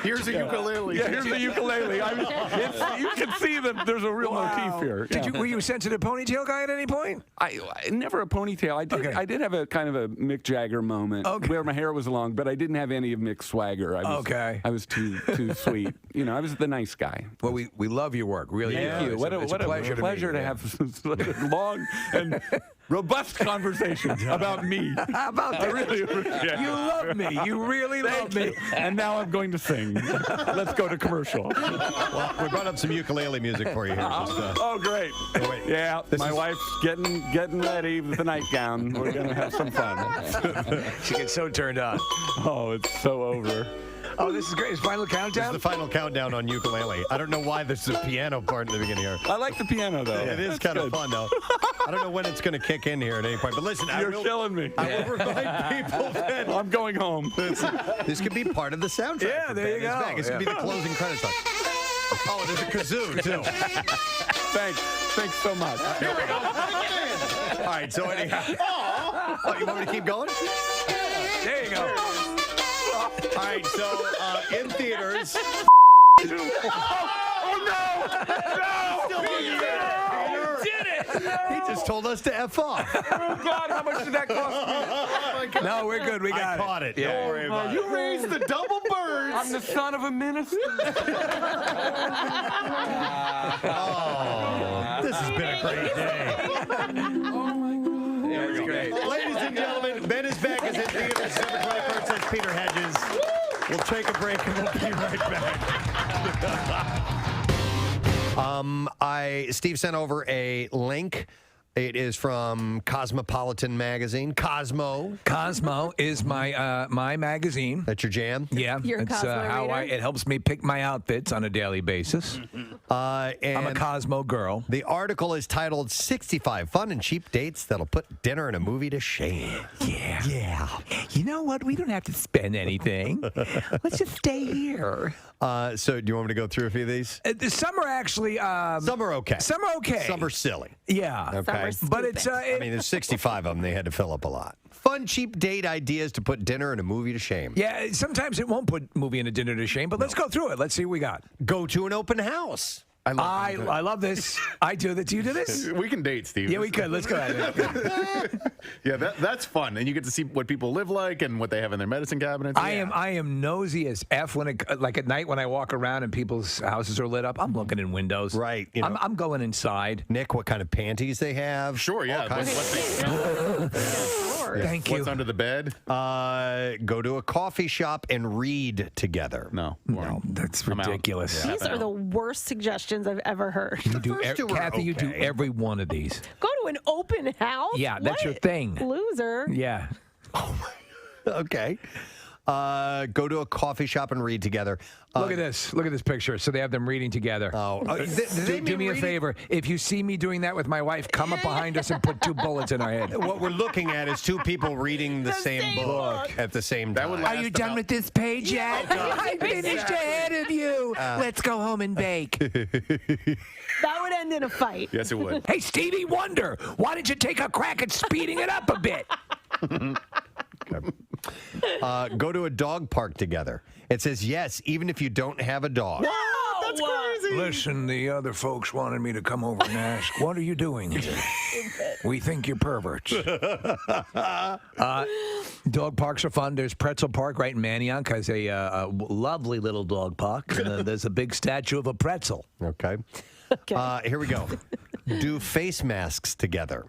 Here's a ukulele. Yeah, here's the ukulele. You can see that there's a real motif here. Were you a sensitive ponytail guy at any point? I never a ponytail. I did have a kind of a Mick Jagger moment where my hair was long, but I didn't have any of Mick's swagger. I was too sweet. I was the nice guy. Well, we love your work, really. Thank you. What a pleasure to have long and robust conversations about me. How about that? I really appreciate You love me. You really love me. And now I'm going to sing. Let's go to commercial. Well, we brought up some ukulele music for you here. Oh, great. Yeah, my wife's getting ready with the nightgown. We're going to have some fun. She gets so turned on. Oh, it's so over. Oh, this is great. Is final countdown? This is the final countdown on ukulele. I don't know why there's a piano part in the beginning here. I like the piano, though. It is kind of fun, though. I don't know when it's going to kick in here at any point. But listen, You're killing me. I will remind people that I'm going home. This could be part of the soundtrack. Yeah, for there you Ben is go. Back. This could be the closing credits. Oh, there's a kazoo, too. Thanks so much. Here we go. All right, so anyhow. Oh, you want me to keep going? There you go. All right, so in theaters. Oh no! No! Peter did it! He just told us to F off. Oh, God, how much did that cost me? Oh, my God. No, we're good. We got I caught it. Yeah. Don't worry about it. You raised the double birds. I'm the son of a minister. Oh, this has been a great day. Oh, my God. There we go. Great. Ladies and gentlemen, Ben is Back is in theaters December 21st. That's Peter Hedges. We'll take a break and we'll be right back. Steve sent over a link. It is from Cosmopolitan magazine. Cosmo is my my magazine. That's your jam? Yeah, You're a it's Cosmo how reader? it helps me pick my outfits on a daily basis. And I'm a Cosmo girl. The article is titled 65 Fun and Cheap Dates That'll Put Dinner and a Movie to Shame. Yeah. Yeah. You know what? We don't have to spend anything. Let's just stay here. So do you want me to go through a few of these? Some are actually some are okay. Some are okay. Some are silly. Yeah. Okay. But it's I mean, there's 65 of them. They had to fill up a lot. Fun, cheap date ideas to put dinner and a movie to shame. Yeah, sometimes it won't put movie and a dinner to shame, but let's go through it. Let's see what we got. Go to an open house. I love this. I do this. You do this? We can date, Steve. Yeah, we could. Let's go ahead. Yeah, that's fun, and you get to see what people live like and what they have in their medicine cabinets. I am nosy as F when at night when I walk around and people's houses are lit up. I'm looking in windows. Right. I'm going inside. Nick, what kind of panties they have? Sure, yeah. Thank you. What's under the bed? Go to a coffee shop and read together. No, that's ridiculous. These are the worst suggestions I've ever heard. You do, Kathy. You do every one of these. Go to an open house? Yeah, that's your thing. Loser. Yeah. Okay. Go to a coffee shop and read together. Look at this. Look at this picture. So they have them reading together. Do me a favor. If you see me doing that with my wife, come up behind us and put 2 bullets in our head. What we're looking at is 2 people reading the same book at the same time. Are you done with this page yet? I finished ahead of you. Let's go home and bake. That would end in a fight. Yes, it would. Hey, Stevie Wonder, why don't you take a crack at speeding it up a bit? Go to a dog park together. It says yes, even if you don't have a dog. Wow, that's crazy. Listen, the other folks wanted me to come over and ask, what are you doing here? We think you're perverts. Dog parks are fun. There's Pretzel Park right in Manayunk. Has a lovely little dog park. And there's a big statue of a pretzel. Okay. Here we go. do face masks together.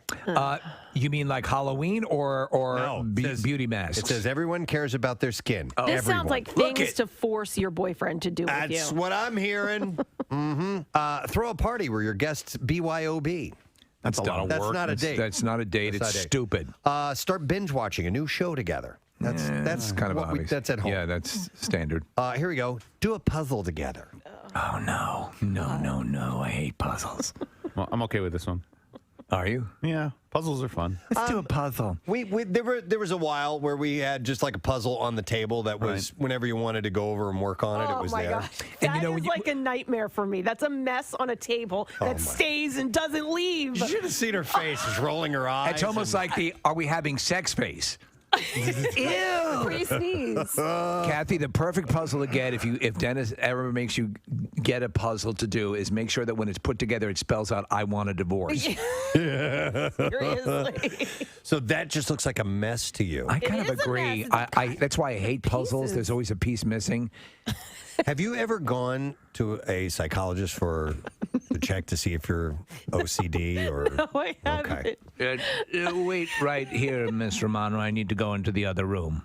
You mean like Halloween or No, beauty masks? It says everyone cares about their skin. This sounds like things to force your boyfriend to do with you. That's what I'm hearing. Throw a party where your guests BYOB. That's a lot of That's work. not a date. That's not a date. That's It's not a date. stupid. Start binge watching a new show together. That's kind of what obvious. that's at home. Yeah, that's standard. Here we go. Do a puzzle together. Oh, no. I hate puzzles. Well, I'm okay with this one. Are you? Yeah, puzzles are fun. Let's do a puzzle. There was a while where we had just like a puzzle on the table that was whenever you wanted to go over and work on it, it was there. Gosh. That is like a nightmare for me. That's a mess on a table that stays and doesn't leave. You should have seen her face. She's rolling her eyes. It's almost like the "Are we having sex?" face. Ew. Pre-sneeze. Kathy, the perfect puzzle to get if Dennis ever makes you get a puzzle to do is make sure that when it's put together it spells out "I want a divorce." Seriously. So that just looks like a mess to you. I kind of agree. That's why I hate puzzles. There's always a piece missing. Have you ever gone to a psychologist to check to see if you're OCD or? No, I haven't. Wait right here, Miss Romano. I need to go into the other room.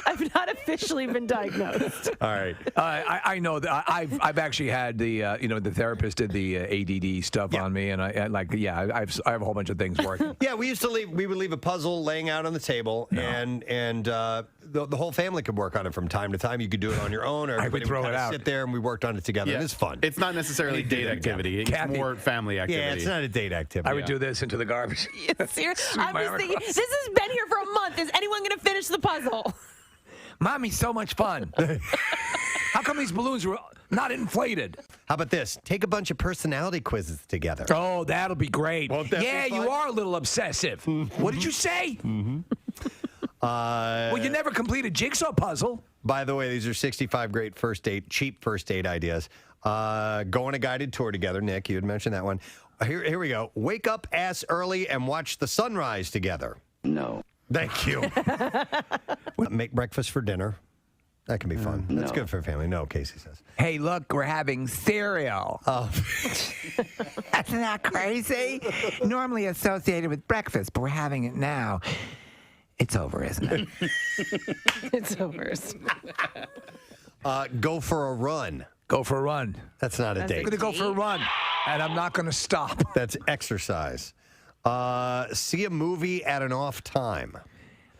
I've not officially been diagnosed. All right. I know that I've actually had the the therapist did the ADD stuff on me, and I have a whole bunch of things working. Yeah, we would leave a puzzle laying out on the table, and the whole family could work on it from time to time. You could do it on your own, or I would throw it out. Sit there and we worked on it together. Yeah. And it's fun. It's not necessarily date activity. It's more family activity. Yeah, it's not a date activity. I would do this into the garbage. Seriously, I'm just thinking, this has been here for a month. Is anyone going to finish the puzzle? Mommy's so much fun. How come these balloons were not inflated? How about this? Take a bunch of personality quizzes together. Oh, that'll be great. Won't that yeah, be fun? you are a little obsessive. What did you say? Well, you never complete a jigsaw puzzle. By the way, these are 65 great cheap first date ideas. Go on a guided tour together. Nick, you had mentioned that one. Here we go. Wake up ass early and watch the sunrise together. No. Thank you. Make breakfast for dinner. That can be fun. That's good for a family. No, Casey says. Hey, look, we're having cereal. Oh. That's not crazy. Normally associated with breakfast, but we're having it now. It's over, isn't it? It's over. Go for a run. Go for a run. That's not a date. I'm going to go for a run, and I'm not going to stop. That's exercise. See a movie at an off time.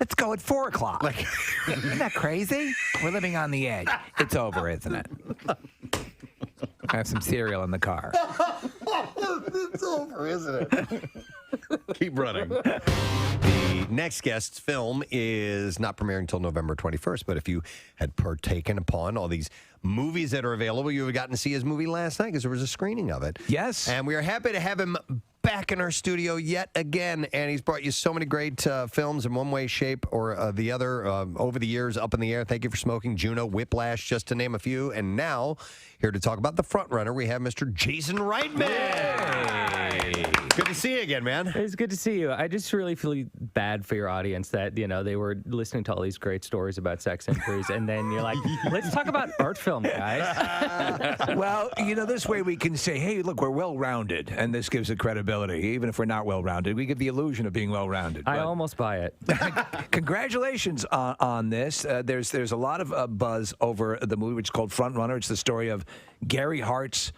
Let's go at 4 o'clock. Isn't that crazy? We're living on the edge. It's over, isn't it? I have some cereal in the car. It's over, isn't it? Keep running. The next guest's film is not premiering until November 21st, but if you had partaken upon all these movies that are available, you would have gotten to see his movie last night because there was a screening of it. Yes. And we are happy to have him back in our studio yet again, and he's brought you so many great films in one way, shape, or the other over the years. Up in the Air, Thank You for Smoking, Juno, Whiplash, just to name a few. And now, here to talk about the front runner, we have Mr. Jason Reitman. Yay. Good to see you again, man. It's good to see you. I just really feel bad for your audience that, they were listening to all these great stories about sex injuries, and then you're like, let's talk about art film, guys. Well, this way we can say, hey, look, we're well-rounded, and this gives it credibility. Even if we're not well-rounded, we give the illusion of being well-rounded. I almost buy it. Congratulations on this. There's a lot of buzz over the movie, which is called Front Runner. It's the story of Gary Hart's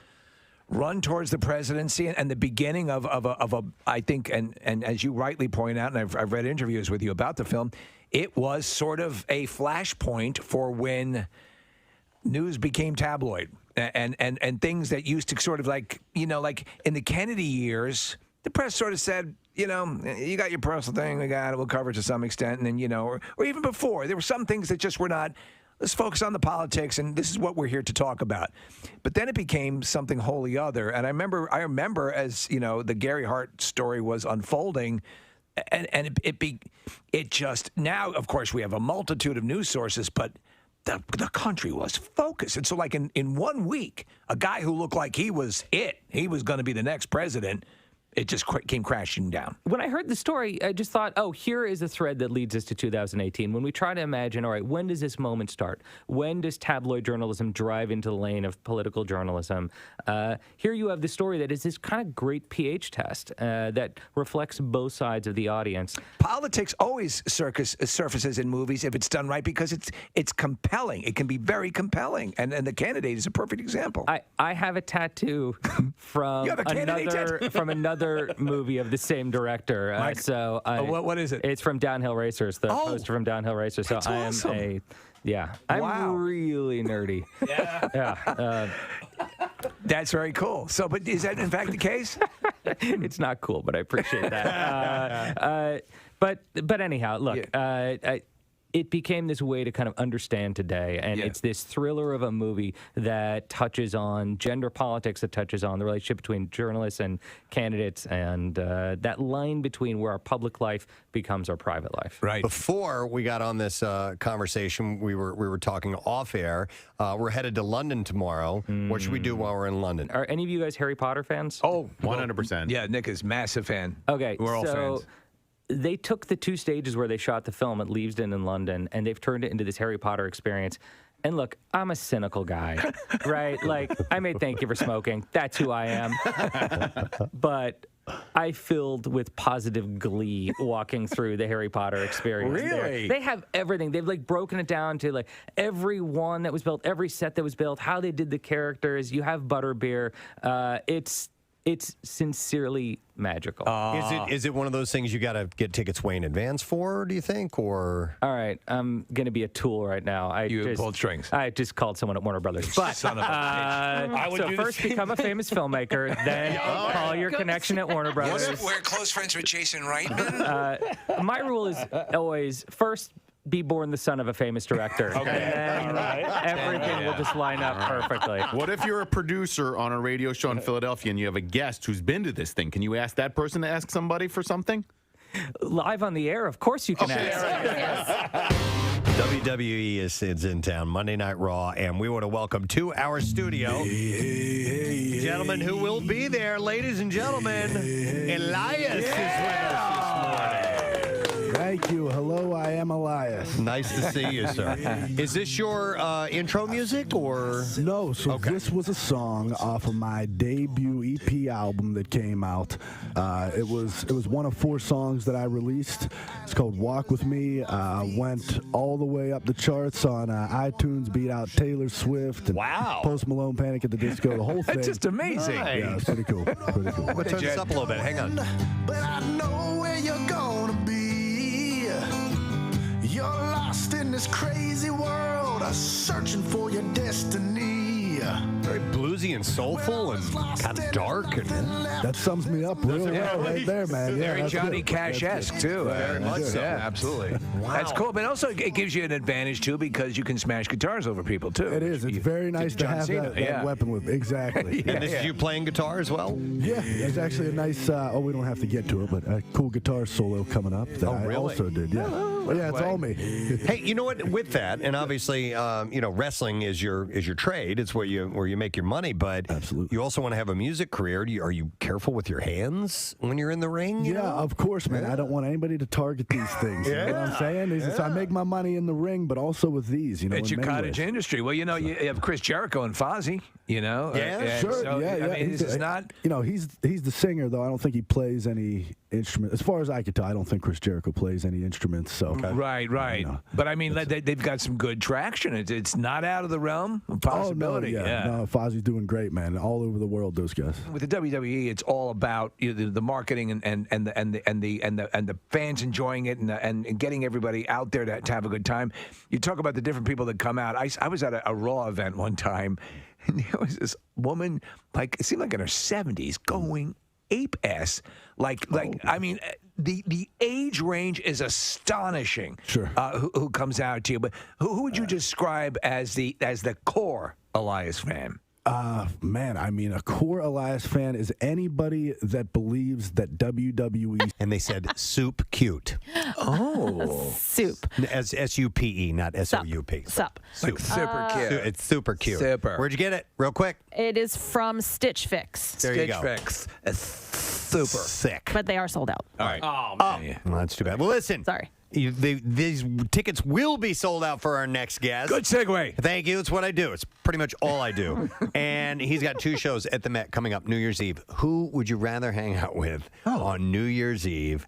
run towards the presidency and the beginning of a I think, and as you rightly point out, and I've read interviews with you about the film, it was sort of a flashpoint for when news became tabloid. And things that used to sort of like in the Kennedy years, the press sort of said, you got your personal thing, we'll cover it to some extent. And then, or even before, there were some things that just were not, let's focus on the politics, and this is what we're here to talk about. But then it became something wholly other. And I remember as, the Gary Hart story was unfolding, and it just, now, of course, we have a multitude of news sources, but the country was focused. And so, in 1 week, a guy who looked like he was going to be the next president, It just came crashing down. When I heard the story, I just thought, oh, here is a thread that leads us to 2018. When we try to imagine, all right, when does this moment start? When does tabloid journalism drive into the lane of political journalism? Here you have the story that is this kind of great pH test that reflects both sides of the audience. Politics always surfaces in movies if it's done right because it's compelling. It can be very compelling, and The Candidate is a perfect example. I have a tattoo from another movie of the same director. What is it? It's from Downhill Racers. The poster from Downhill Racers. So I am awesome. I'm really nerdy. Yeah. That's very cool. So, but is that in fact the case? It's not cool, but I appreciate that. But anyhow, look. It became this way to kind of understand today, and it's this thriller of a movie that touches on gender politics, that touches on the relationship between journalists and candidates, and that line between where our public life becomes our private life. Right. Before we got on this conversation, we were talking off air. We're headed to London tomorrow. What should we do while we're in London? Are any of you guys Harry Potter fans? Oh, 100%. Yeah, Nick is massive fan. Okay, we're all fans. They took the 2 stages where they shot the film at Leavesden in London, and they've turned it into this Harry Potter experience. And look, I'm a cynical guy, right? Like, I may thank you for smoking. That's who I am. But I filled with positive glee walking through the Harry Potter experience. Really? They have everything. They've like broken it down to like every one that was built, every set that was built, how they did the characters. You have butterbeer. It's sincerely magical. Is it one of those things you got to get tickets way in advance for, do you think? Or all right, I'm going to be a tool right now. You pulled strings. I just called someone at Warner Brothers. But son of a bitch. So first become a famous filmmaker, then call your connection at Warner Brothers. We're close friends with Jason Reitman. My rule is always first be born the son of a famous director. Okay. And then everything will just line up perfectly. What if you're a producer on a radio show in Philadelphia and you have a guest who's been to this thing? Can you ask that person to ask somebody for something? Live on the air, of course you can ask. WWE is in town, Monday Night Raw, and we want to welcome to our studio gentlemen who will be there. Ladies and gentlemen, Elias is with us this morning. Thank you. Hello, I am Elias. Nice to see you, sir. Is this your intro music, or? No, so this was a song off of my debut EP album that came out. It was one of 4 songs that I released. It's called Walk With Me. Went all the way up the charts on iTunes, beat out Taylor Swift and Post Malone, Panic at the Disco, the whole thing. That's just amazing. Nice. Yeah, it's pretty cool. Pretty cool. We'll turn this up a little bit. Hang on. But I know where you're gonna be. You're lost in this crazy world, searching for your destiny. Very bluesy and soulful and kind of dark. And that sums me up real well right there, man. Very Yeah, Johnny Cash-esque, too. Very much so. Yeah, absolutely. That's cool, but also it gives you an advantage, too, because you can smash guitars over people, too. It is. It's very nice to John have Cena, that weapon with. Exactly. And this is you playing guitar as well? Yeah, it's actually a nice, we don't have to get to it, but a cool guitar solo coming up that I also did, yeah. Well, yeah, it's all me. Hey, you know what? With that, and obviously, wrestling is your trade. It's where you make your money. But you also want to have a music career. Are you careful with your hands when you're in the ring? Yeah, of course, man. I don't want anybody to target these things. You know what I'm saying? I make my money in the ring, but also with these. You know, it's your cottage industry. Well, you have Chris Jericho and Fozzy. You know, sure, so, yeah. I mean, this is not. You know, he's the singer though. I don't think he plays any instrument. As far as I could tell, I don't think Chris Jericho plays any instruments. So Right. You know, but I mean, they've got some good traction. It's not out of the realm of possibility. No, Fozzy's doing great, man. All over the world, those guys. With the WWE, it's all about the marketing and the fans enjoying it and getting everybody out there to have a good time. You talk about the different people that come out. I was at a Raw event one time, and there was this woman, like it seemed like in her 70s, going ape-ass. I mean, the age range is astonishing. Sure. Who comes out to you? But who would you describe as the core Elias fan? Man, I mean, a core Elias fan is anybody that believes that WWE. And they said soup cute. Oh. Soup. As S-U-P-E, not S-O-U-P. Sup. Like super cute. It's super cute. Super. Where'd you get it? Real quick. It is from Stitch Fix. There you go. Fix. Super. Sick. But they are sold out. All right. Oh, man. Well, that's too bad. Well, listen. Sorry. These tickets will be sold out for our next guest. Good segue. Thank you. It's what I do. It's pretty much all I do. And he's got 2 shows at the Met coming up New Year's Eve. Who would you rather hang out with on New Year's Eve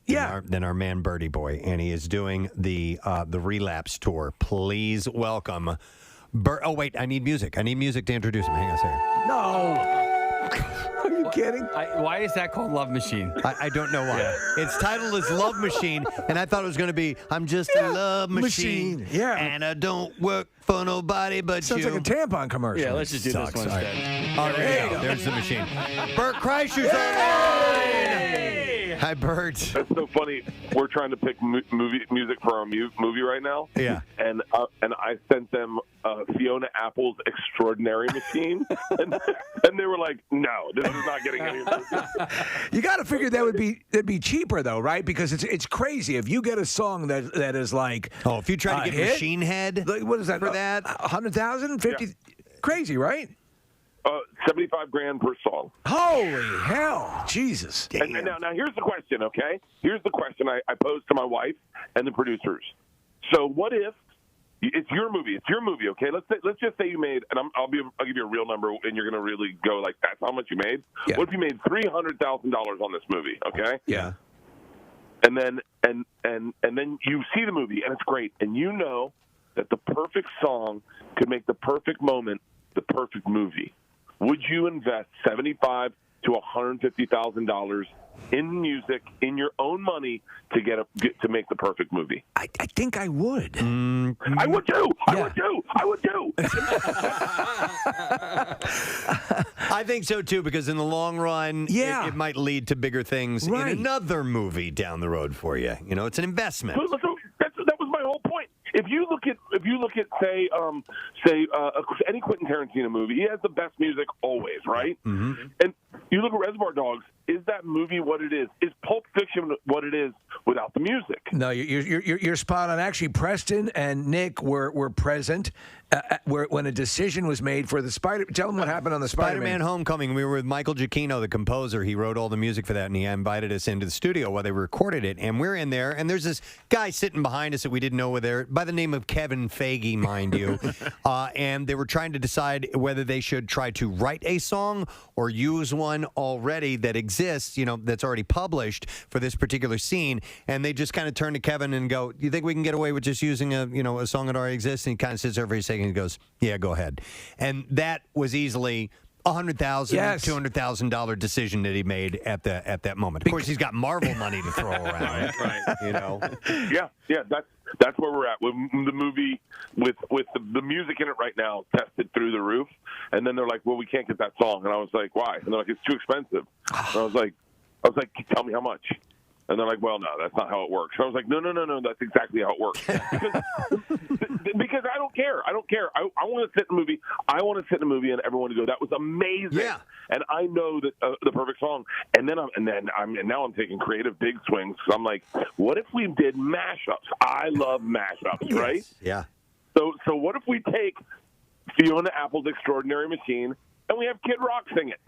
than our man Birdie Boy? And he is doing the Relapse Tour. Please welcome oh, wait. I need music. I need music to introduce him. Hang on a second. No. Are you kidding? Why is that called Love Machine? I don't know why. It's titled as Love Machine, and I thought it was going to be, I'm just a love machine. Yeah. And I don't work for nobody but Sounds you. like a tampon commercial. Yeah, let's just do this one instead. Oh, there you go. There's the machine. Bert Kreischer's on it. Hi, Bert. That's so funny. We're trying to pick music for our movie right now. Yeah. And I sent them Fiona Apple's Extraordinary Machine, and they were like, "No, this is not getting any." You got to figure that'd be cheaper though, right? Because it's crazy if you get a song that is like if you try to get hit, Machine Head, like, what is that for that? 100,000, 50, crazy, right? $75,000 per song. Holy hell, Jesus! And now here's the question. Okay, here's the question I posed to my wife and the producers. So what if it's your movie? It's your movie. Okay, let's just say you made, and I'll give you a real number, and you're going to really go like, that's how much you made. Yeah. What if you made $300,000 on this movie? Okay. Yeah. And then you see the movie and it's great, and you know that the perfect song could make the perfect moment the perfect movie. Would you invest $75,000 to $150,000 in music, in your own money, to make the perfect movie? I think I would. I would too. Yeah. I would too. I think so too, because in the long run, it might lead to bigger things in another movie down the road for you. You know, it's an investment. So that was my whole point. If you look at say any Quentin Tarantino movie, he has the best music always, right? Mm-hmm. And you look at Reservoir Dogs. Is that movie what it is? Is Pulp Fiction what it is without the music? No, you're spot on. Actually, Preston and Nick were present when a decision was made for the Spider. Tell them what happened on the Spider-Man Homecoming. We were with Michael Giacchino, the composer. He wrote all the music for that, and he invited us into the studio while they recorded it. And we're in there, and there's this guy sitting behind us that we didn't know were there, by the name of Kevin Feige, mind you. And they were trying to decide whether they should try to write a song or use one already that exists, that's already published for this particular scene. And they just kind of turned to Kevin and go, "You think we can get away with just using a song that already exists?" And he kind of sits there for a second and goes, "Yeah, go ahead." And that was easily $100,000, $200,000 decision that he made at that moment. Of course, he's got Marvel money to throw around, right? Yeah. That's where we're at with the movie, with the music in it right now, tested through the roof. And then they're like, "Well, we can't get that song." And I was like, "Why?" And they're like, "It's too expensive." And I was like, "Tell me how much." And they're like, "Well, no, that's not how it works." And I was like, No, that's exactly how it works. Because I don't care. I want to sit in a movie. I want to sit in a movie and everyone to go, "That was amazing." Yeah. And I know that the perfect song. And now I'm taking creative big swings. So I'm like, what if we did mashups? I love mashups, right? Yeah. So what if we take Fiona Apple's Extraordinary Machine and we have Kid Rock sing it?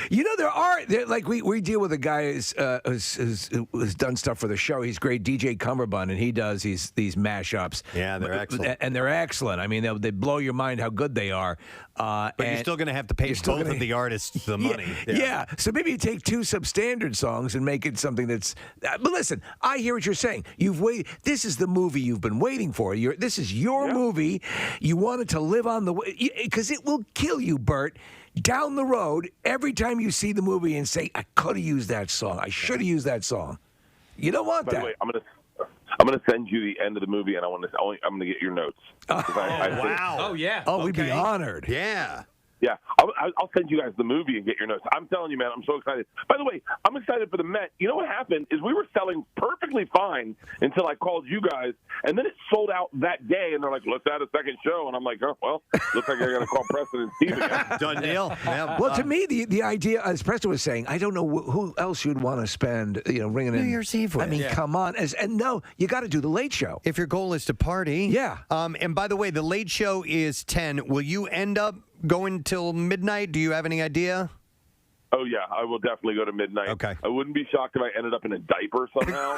We deal with a guy who's done stuff for the show. He's great, DJ Cumberbund, and he does these mashups. Yeah, they're excellent. And they're excellent. I mean, they blow your mind how good they are. But you're still going to have to pay both of the artists the money. Yeah. So maybe you take 2 substandard songs and make it something that's. But listen, I hear what you're saying. You've waited. This is the movie you've been waiting for. This is your movie. You want it to live on the way, because it will kill you, Bert. Down the road, every time you see the movie and say, "I could have used that song. I should have used that song." You don't want that. By the way, I'm gonna send you the end of the movie, and I'm gonna get your notes. Wow. Oh yeah. Oh, we'd be honored. Yeah. Yeah, I'll send you guys the movie and get your notes. I'm telling you, man, I'm so excited. By the way, I'm excited for the Met. You know what happened is we were selling perfectly fine until I called you guys, and then it sold out that day, and they're like, "Let's add a second show." And I'm like, "Oh, well, looks like I got to call Preston and Steve again." Done deal. Yeah. Well, to me, the idea, as Preston was saying, I don't know who else you'd want to spend, ringing in New Year's Eve with. I mean, come on. And no, you got to do the Late Show. If your goal is to party. Yeah. And by the way, the Late Show is 10. Will you end up going till midnight? Do you have any idea? Oh, yeah, I will definitely go to midnight. Okay. I wouldn't be shocked if I ended up in a diaper somehow.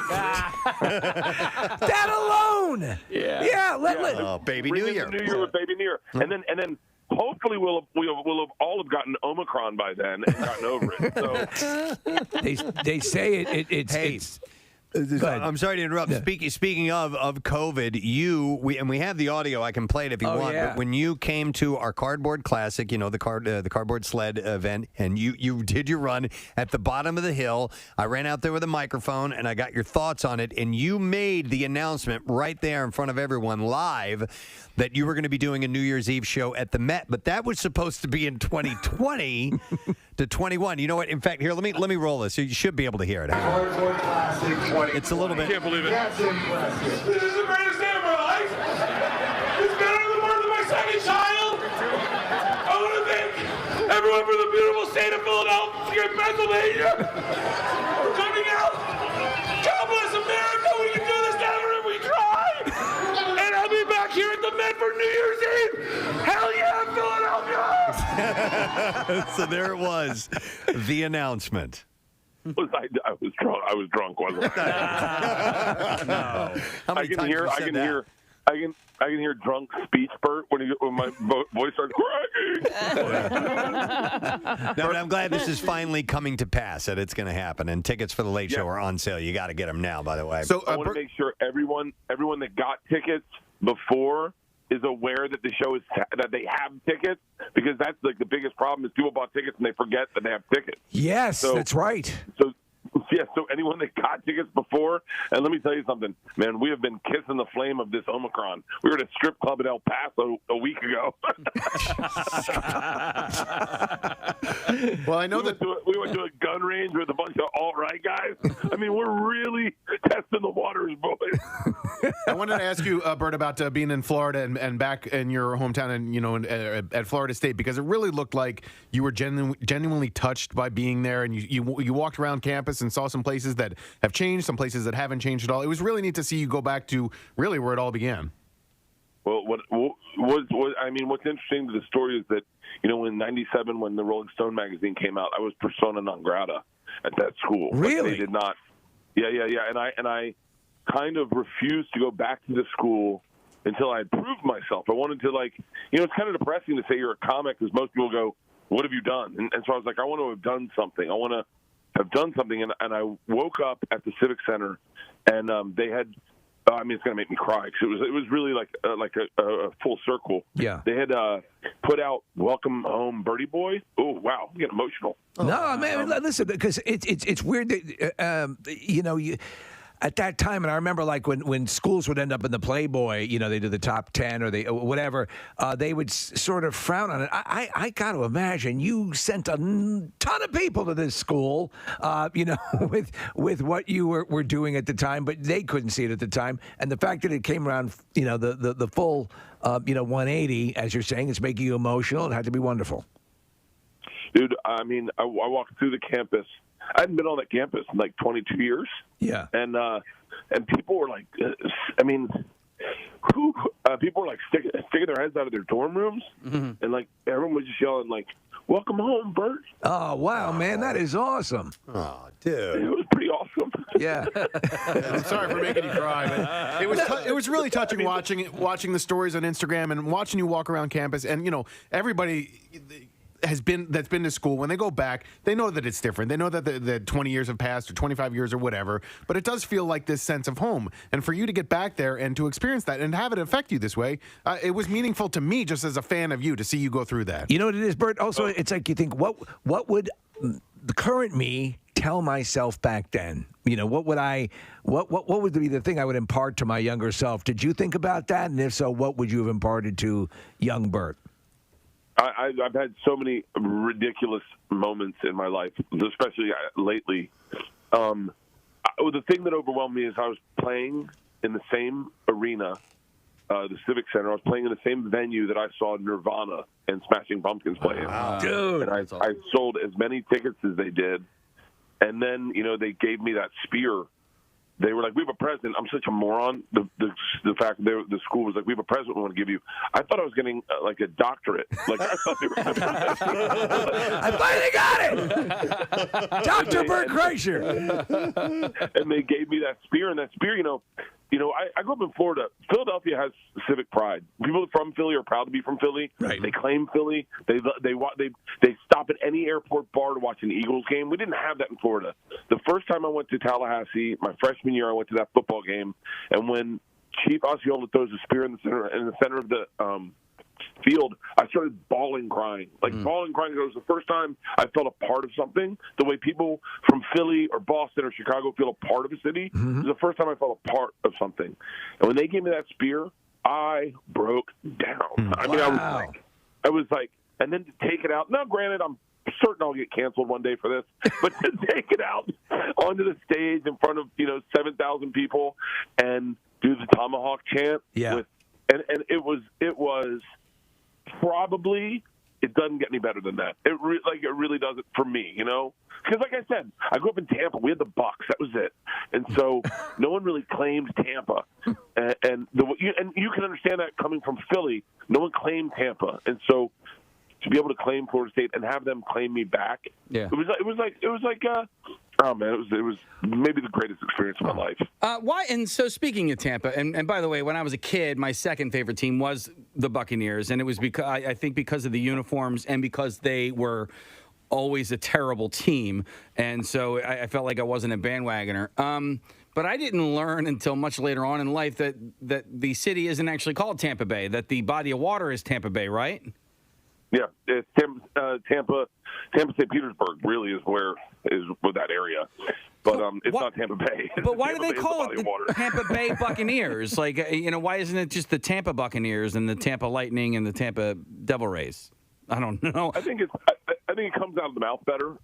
That alone. Yeah. Baby New Year. New Year with Baby New Year. And then hopefully we'll have all have gotten Omicron by then and gotten over it. So they say it's I'm sorry to interrupt. Yeah. Speaking of COVID, we have the audio. I can play it if you want. yeah. But when you came to our cardboard classic, the cardboard sled event, and you did your run at the bottom of the hill, I ran out there with a microphone and I got your thoughts on it. And you made the announcement right there in front of everyone live that you were going to be doing a New Year's Eve show at the Met. But that was supposed to be in 2020 to 21. You know what? In fact, here let me roll this. You should be able to hear it. Cardboard Classic 2020. It's a little bit. I can't believe it. That's impressive. This is the greatest day of my life. It's better than the birth of my second child. I want to thank everyone from the beautiful state of Philadelphia and Pennsylvania for coming out. God bless America. We can do this never if we try. And I'll be back here at the Met for New Year's Eve. Hell yeah, Philadelphia! So there it was, the announcement. I was drunk. I was drunk, wasn't I? No. How many times have you said that? I can hear drunk speech Bert when my voice starts cracking. No, but I'm glad this is finally coming to pass, that it's going to happen. And tickets for the Late Show are on sale. You got to get them now, by the way. So I want to make sure everyone that got tickets before is aware that the show is that they have tickets, because that's like the biggest problem is people bought tickets and they forget that they have tickets. Yes, that's right. So anyone that got tickets before, and let me tell you something, man, we have been kissing the flame of this Omicron. We were at a strip club in El Paso a week ago. Well, I know we went to a gun range with a bunch of alt-right guys. I mean, we're really testing the waters, boys. I wanted to ask you, Bert, about being in Florida and back in your hometown and at Florida State, because it really looked like you were genuinely touched by being there, and you walked around campus and saw some places that have changed, some places that haven't changed at all. It was really neat to see you go back to really where it all began. Well, what's interesting to the story is that, in '97 when the Rolling Stone magazine came out, I was persona non grata at that school. Really? They did not. Yeah. And I kind of refused to go back to the school until I had proved myself. I wanted to, it's kind of depressing to say you're a comic, because most people go, "What have you done?" And so I was like, I want to have done something. I want to have done something. And I woke up at the Civic Center, and they had. It's going to make me cry, because it was really like a full circle. Yeah. They had put out "Welcome Home, Birdie Boy." Oh wow, I'm getting emotional. No, man, listen, because it's weird that at that time, and I remember when schools would end up in the Playboy, they do the top 10 or whatever, they would sort of frown on it. I got to imagine you sent a ton of people to this school, with what you were doing at the time, but they couldn't see it at the time. And the fact that it came around, the full, 180, as you're saying, it's making you emotional. It had to be wonderful. Dude, I walked through the campus. I hadn't been on that campus in 22 years. Yeah. And people were like, people were like sticking their heads out of their dorm rooms, and everyone was just yelling "Welcome home, Bert." Oh wow, man, that is awesome. Oh, dude, it was pretty awesome. Yeah. I'm sorry for making you cry, but it was really touching watching the stories on Instagram and watching you walk around campus, and everybody that's been to school, when they go back, they know that it's different. They know that the 20 years have passed, or 25 years, or whatever, but it does feel like this sense of home. And for you to get back there and to experience that and have it affect you this way, it was meaningful to me, just as a fan of you, to see you go through that. You know what it is, Bert? Also, it's like you think, what would the current me tell myself back then? What would be the thing I would impart to my younger self? Did you think about that? And if so, what would you have imparted to young Bert? I've had so many ridiculous moments in my life, especially lately. The thing that overwhelmed me is I was playing in the same arena, the Civic Center. I was playing in the same venue that I saw Nirvana and Smashing Pumpkins play in. Wow. Dude. And I sold as many tickets as they did. And then, they gave me that spear they were like, we have a present. I'm such a moron. The fact that the school was like, we have a present we want to give you. I thought I was getting like a doctorate. Like I thought they were. I finally got it, Dr. Bert Kreischer. And they gave me that spear, and that spear, I grew up in Florida. Philadelphia has civic pride. People from Philly are proud to be from Philly. Right. They claim Philly. They stop at any airport bar to watch an Eagles game. We didn't have that in Florida. The first time I went to Tallahassee, my freshman year, I went to that football game, and when Chief Osceola throws a spear in the center of the field, I started bawling, crying. Bawling, crying. It was the first time I felt a part of something. The way people from Philly or Boston or Chicago feel a part of a city. It was the first time I felt a part of something. And when they gave me that spear, I broke down. I mean, I was like, and then to take it out. Now, granted, I'm certain I'll get canceled one day for this, but to take it out onto the stage in front of 7,000 people and do the tomahawk chant. Yeah. And it was probably, it doesn't get any better than that. It really doesn't for me, Because like I said, I grew up in Tampa. We had the Bucks. That was it. And so no one really claimed Tampa. And you can understand that coming from Philly. No one claimed Tampa. And so to be able to claim Florida State and have them claim me back, it was like oh man, it was maybe the greatest experience of my life. Why? And so speaking of Tampa, and by the way, when I was a kid, my second favorite team was the Buccaneers, and it was because I think because of the uniforms and because they were always a terrible team, and so I felt like I wasn't a bandwagoner. But I didn't learn until much later on in life that the city isn't actually called Tampa Bay, that the body of water is Tampa Bay, right? Yeah, it's Tampa, St. Petersburg really is where that area, but it's not Tampa Bay. But why Tampa do they call it the Tampa Bay Buccaneers? Why isn't it just the Tampa Buccaneers and the Tampa Lightning and the Tampa Devil Rays? I don't know. I think it comes out of the mouth better.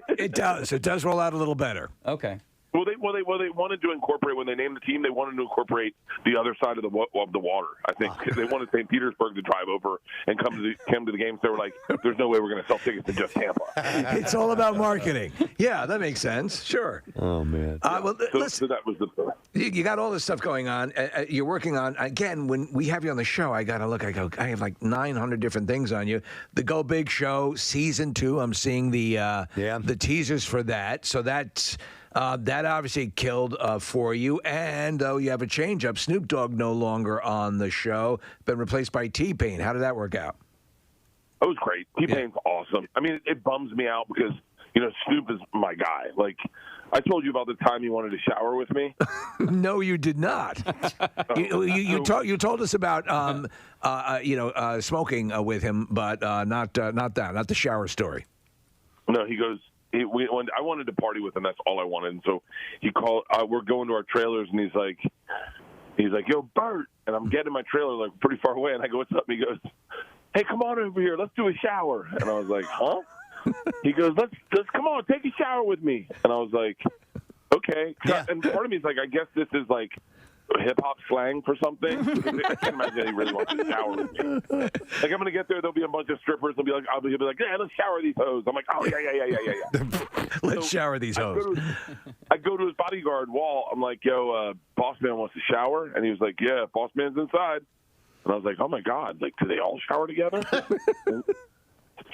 It does. It does roll out a little better. Okay. Well, they wanted to incorporate, when they named the team, they wanted to incorporate the other side of the water. I think they wanted St. Petersburg to drive over and come to the games. They were like, "There's no way we're going to sell tickets to just Tampa." It's all about marketing. Yeah, that makes sense. Sure. Oh man. So that was the. You got all this stuff going on. You're working on, again, when we have you on the show, I got to look. I have like 900 different things on you. The Go Big Show, Season 2, I'm seeing the teasers for that. So that's... that obviously killed for you, and though you have a change-up, Snoop Dogg no longer on the show, been replaced by T-Pain. How did that work out? It was great. T-Pain's awesome. I mean, it bums me out because, Snoop is my guy. Like, I told you about the time you wanted to shower with me. No, you did not. You told us about smoking with him, but not the shower story. No, he goes. I wanted to party with him. That's all I wanted. And so he called. We're going to our trailers, and he's like, "Yo, Bert," and I'm getting in my trailer like pretty far away, and I go, "What's up?" And he goes, "Hey, come on over here. Let's do a shower." And I was like, "Huh?" He goes, "Let's come on, take a shower with me." And I was like, "Okay." Yeah. And part of me is like, I guess this is like hip-hop slang for something. I can't imagine he really wants to shower with me. Like, I'm going to get there, there'll be a bunch of strippers. He'll be like, "Yeah, let's shower these hoes." I'm like, "Oh, yeah. Let's shower these hoes." I go to his bodyguard, Wall. I'm like, "Yo, Boss Man wants to shower." And he was like, "Yeah, Boss Man's inside." And I was like, "Oh, my God. Like, do they all shower together?"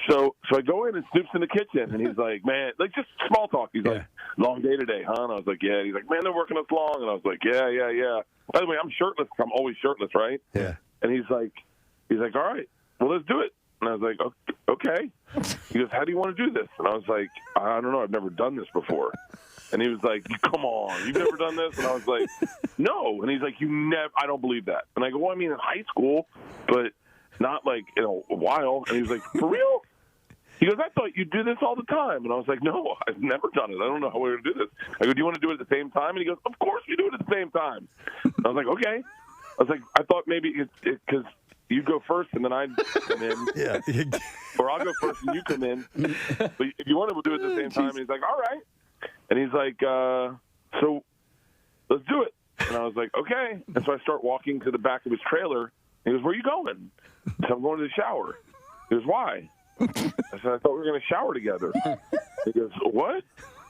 So I go in, and Snoop's in the kitchen, and he's like, "Man," like just small talk. He's like, "Long day today, huh?" And I was like, "Yeah." And he's like, "Man, they're working us long." And I was like, "Yeah. By the way, I'm shirtless. I'm always shirtless, right?" Yeah. And he's like, "All right, well, let's do it." And I was like, "Okay." He goes, "How do you want to do this?" And I was like, "I don't know. I've never done this before." And he was like, "Come on, you've never done this?" And I was like, "No." And he's like, I don't believe that." And I go, "Well, I mean, in high school, but not like in a while." And he was like, "For real?" He goes, "I thought you'd do this all the time." And I was like, "No, I've never done it. I don't know how we're going to do this." I go, "Do you want to do it at the same time?" And he goes, "Of course we do it at the same time." And I was like, "Okay." I was like, "I thought maybe because you go first and then I'd come in. Yeah. Or I'll go first and you come in. But if you want to do it at the same time," and he's like, "All right." And he's like, "So let's do it." And I was like, "Okay." And so I start walking to the back of his trailer. He goes, "Where are you going?" I said, "I'm going to the shower." He goes, "Why?" I said, "I thought we were going to shower together." He goes, "What?"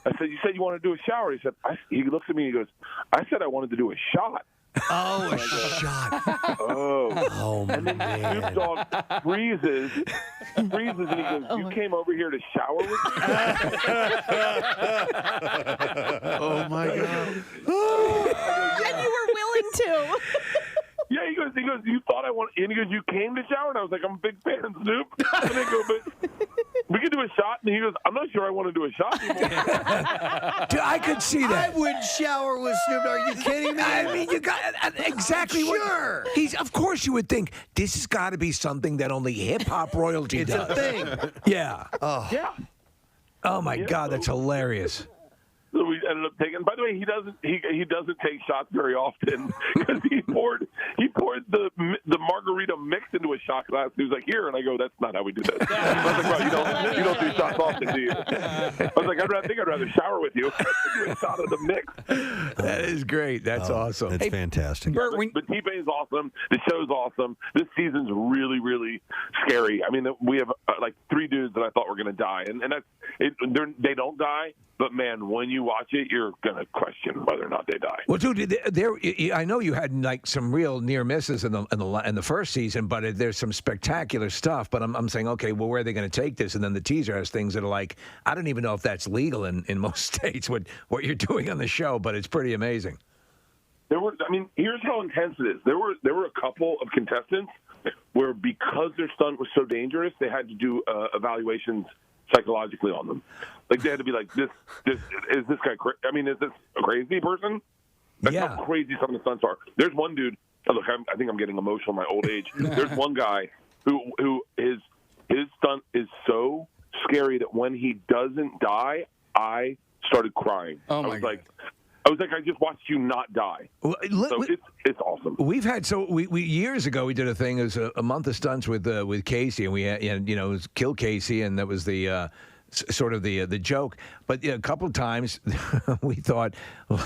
I said, you said you wanted to do a shower. He said, he looks at me and he goes, I said I wanted to do a shot. Oh, a shot. Oh, and then Snoop Dogg freezes, and he goes, you came over here to shower with me? Oh, my God. And you were willing to. Yeah, he goes, you thought I wanted, and he goes, you came to shower? And I was like, I'm a big fan, Snoop. And they go, but we could do a shot. And he goes, I'm not sure I want to do a shot anymore. Dude, I could see that. I would shower with Snoop. Are you kidding me? I mean, you got exactly Sure. what. He's, of course, you would think this has got to be something that only hip hop royalty It's does. a thing. Yeah. Oh. Yeah. Oh my God, that's hilarious. So we ended up taking. By the way, he doesn't take shots very often because he poured the margarita mix into a shot glass. He was like, "Here," and I go, "That's not how we do this." I was like, "Well, you don't do shots often, do you?" I was like, "I think I'd rather shower with you than do a shot of the mix." That is great. That's awesome. That's fantastic. But T-Pain's awesome. The show's awesome. This season's really, really scary. I mean, we have like 3 dudes that I thought were going to die, and that's they don't die. But man, when you watch it, you're gonna question whether or not they die. Well, dude, I know you had like some real near misses in the first season, but there's some spectacular stuff. But I'm saying, okay, well, where are they going to take this? And then the teaser has things that are like, I don't even know if that's legal in most states. What you're doing on the show, but it's pretty amazing. Here's how intense it is. There were a couple of contestants where because their stunt was so dangerous, they had to do evaluations psychologically on them. Like they had to be like, this is this guy is this a crazy person? That's how crazy some of the stunts are. There's one dude, look, I think I'm getting emotional in my old age. There's one guy who his stunt is so scary that when he doesn't die, I started crying. Oh my God. I was like, I just watched you not die. So it's awesome. We've had we years ago we did a thing. It was a month of stunts with Casey, and we had, it was Kill Casey, and that was the sort of the joke. But a couple of times we thought,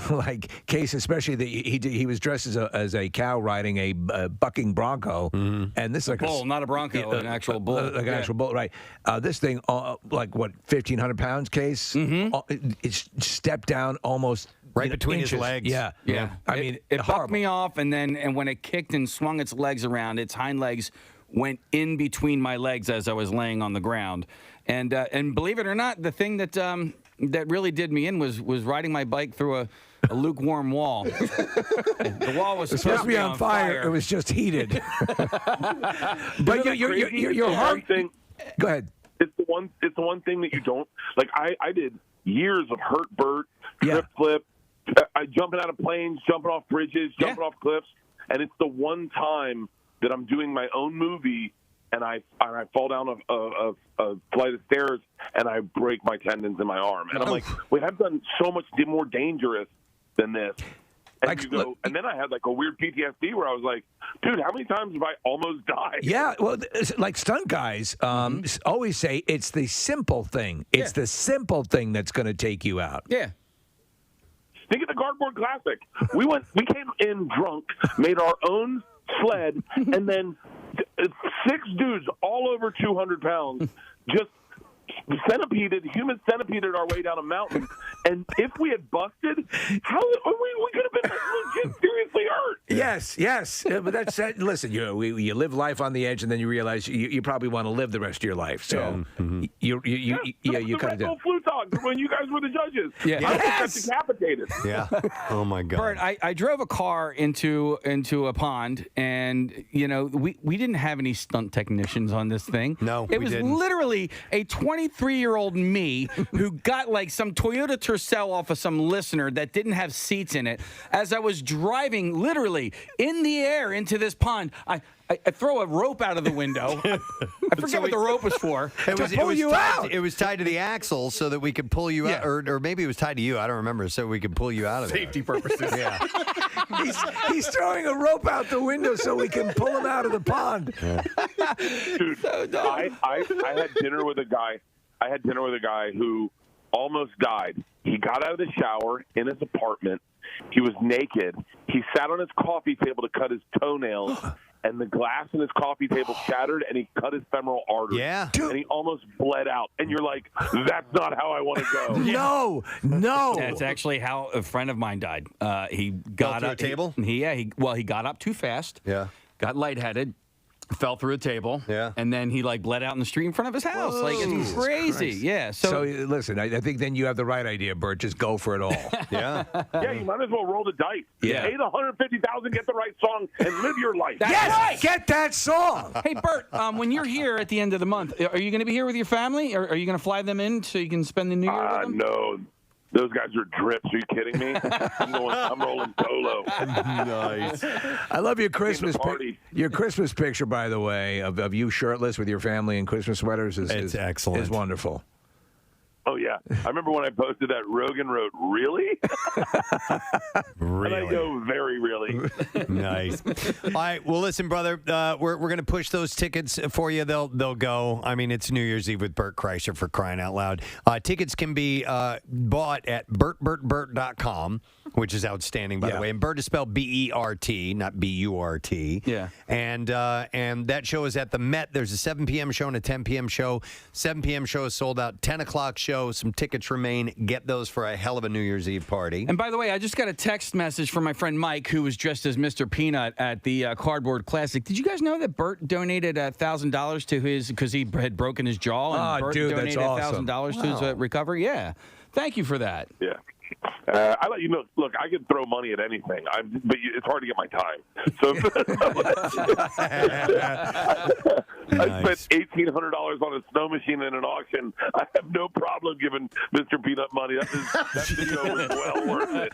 like Casey, especially he was dressed as a cow riding a bucking bronco, and this is like bull, not a bronco, an actual bull, like an actual bull, right? This thing, like what, 1,500 pounds, Case? It stepped down almost. Right between inches. his legs. Yeah. I mean, it bucked me off, and when it kicked and swung its legs around, its hind legs went in between my legs as I was laying on the ground. And believe it or not, the thing that really did me in was riding my bike through a lukewarm wall. The wall was supposed to be on fire. It was just heated. But your heart thing. Go ahead. It's the one thing that you don't like. I did years of hurt Bert, trip flip, jumping out of planes, jumping off bridges, jumping off cliffs, and it's the one time that I'm doing my own movie and I fall down a flight of stairs and I break my tendons in my arm. And I'm like, wait, I've done so much more dangerous than this. And and then I had like a weird PTSD where I was like, dude, how many times have I almost died? Yeah, well, like stunt guys always say, it's the simple thing. It's the simple thing that's going to take you out. Yeah. Think of the Cardboard Classic. We came in drunk, made our own sled, and then 6 dudes all over 200 pounds just human centipeded our way down a mountain. And if we had busted, we could have been legit seriously hurt. Yes. But that's listen, you live life on the edge, and then you realize you probably want to live the rest of your life. So you kind of do. When you guys were the judges, I got decapitated. Yeah. Oh my God. Bert, I drove a car into a pond, and we didn't have any stunt technicians on this thing. No, it was didn't. literally a 23-year-old me who got like some Toyota Tercel off of some listener that didn't have seats in it. As I was driving literally in the air into this pond, I throw a rope out of the window. I forget what the rope was for. It was pull you out. It was tied to the axle so that we could pull you out, or maybe it was tied to you. I don't remember. So we could pull you out of there. Safety purposes. Yeah. He's throwing a rope out the window so we can pull him out of the pond. Dude, I had dinner with a guy. I had dinner with a guy who almost died. He got out of the shower in his apartment. He was naked. He sat on his coffee table to cut his toenails, and the glass in his coffee table shattered, and he cut his femoral artery. Yeah. And he almost bled out. And you're like, that's not how I want to go. No. That's actually how a friend of mine died. He got through up a table? He got up too fast. Yeah. Got lightheaded. Fell through a table, and then he bled out in the street in front of his house. Whoa. Like, it's Jesus crazy. Christ. Yeah. So listen, I think then you have the right idea, Bert. Just go for it all. Yeah. Yeah, you might as well roll the dice. Yeah. Pay the $150,000, get the right song, and live your life. Yes, get that song. Hey, Bert, when you're here at the end of the month, are you going to be here with your family, or are you going to fly them in so you can spend the New Year with them? No. Those guys are drips. Are you kidding me? I'm rolling solo. Nice. I love your Christmas party. Your Christmas picture, by the way, of you shirtless with your family in Christmas sweaters is excellent. Is wonderful. Oh, yeah. I remember when I posted that, Rogan wrote, really? Really? And I go, very really. Nice. All right. Well, listen, brother. We're going to push those tickets for you. They'll go. I mean, it's New Year's Eve with Bert Kreischer, for crying out loud. Tickets can be bought at bertbertbert.com, which is outstanding, by the way. And Bert is spelled B-E-R-T, not B-U-R-T. Yeah. And that show is at the Met. There's a 7 p.m. show and a 10 p.m. show. 7 p.m. show is sold out. 10 o'clock show. Some tickets remain. Get those for a hell of a New Year's Eve party. And by the way, I just got a text message from my friend Mike, who was dressed as Mr. Peanut at the Cardboard Classic. Did you guys know that Bert donated $1,000 to his, because he had broken his jaw, and Bert donated $1,000 to his recovery? Yeah. Thank you for that. Yeah. I let you know. Look, I can throw money at anything, but it's hard to get my time. So I spent $1,800 on a snow machine in an auction. I have no problem giving Mr. Peanut money. That video was well worth it.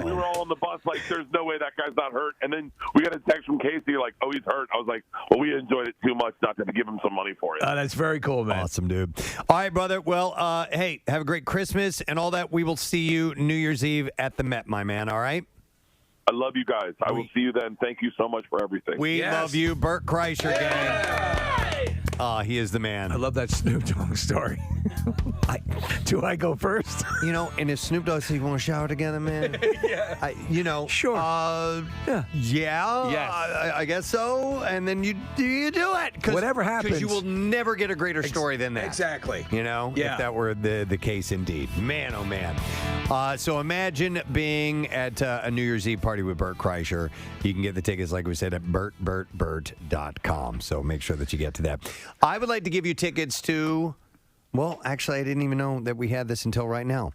We were all on the bus like, there's no way that guy's not hurt. And then we got a text from Casey like, oh, he's hurt. I was like, well, we enjoyed it too much not to give him some money for it. That's very cool, man. Awesome, dude. All right, brother. Well, hey, have a great Christmas and all that. We will see you New Year's Eve at the Met, my man. All right? I love you guys. I will see you then. Thank you so much for everything. We love you, Bert Kreischer, gang. He is the man. I love that Snoop Dogg story. Do I go first? You know, and if Snoop Dogg says you want to shower together, man, sure. Yeah, I guess so. And then you do it. Whatever happens. Because you will never get a greater story than that. Exactly. You know, Yeah. if that were the case indeed. Man, oh man. So imagine being at a New Year's Eve party with Bert Kreischer. You can get the tickets, like we said, at bertbertbert.com. So make sure that you get to that. I would like to give you tickets to, well, actually, I didn't even know that we had this until right now.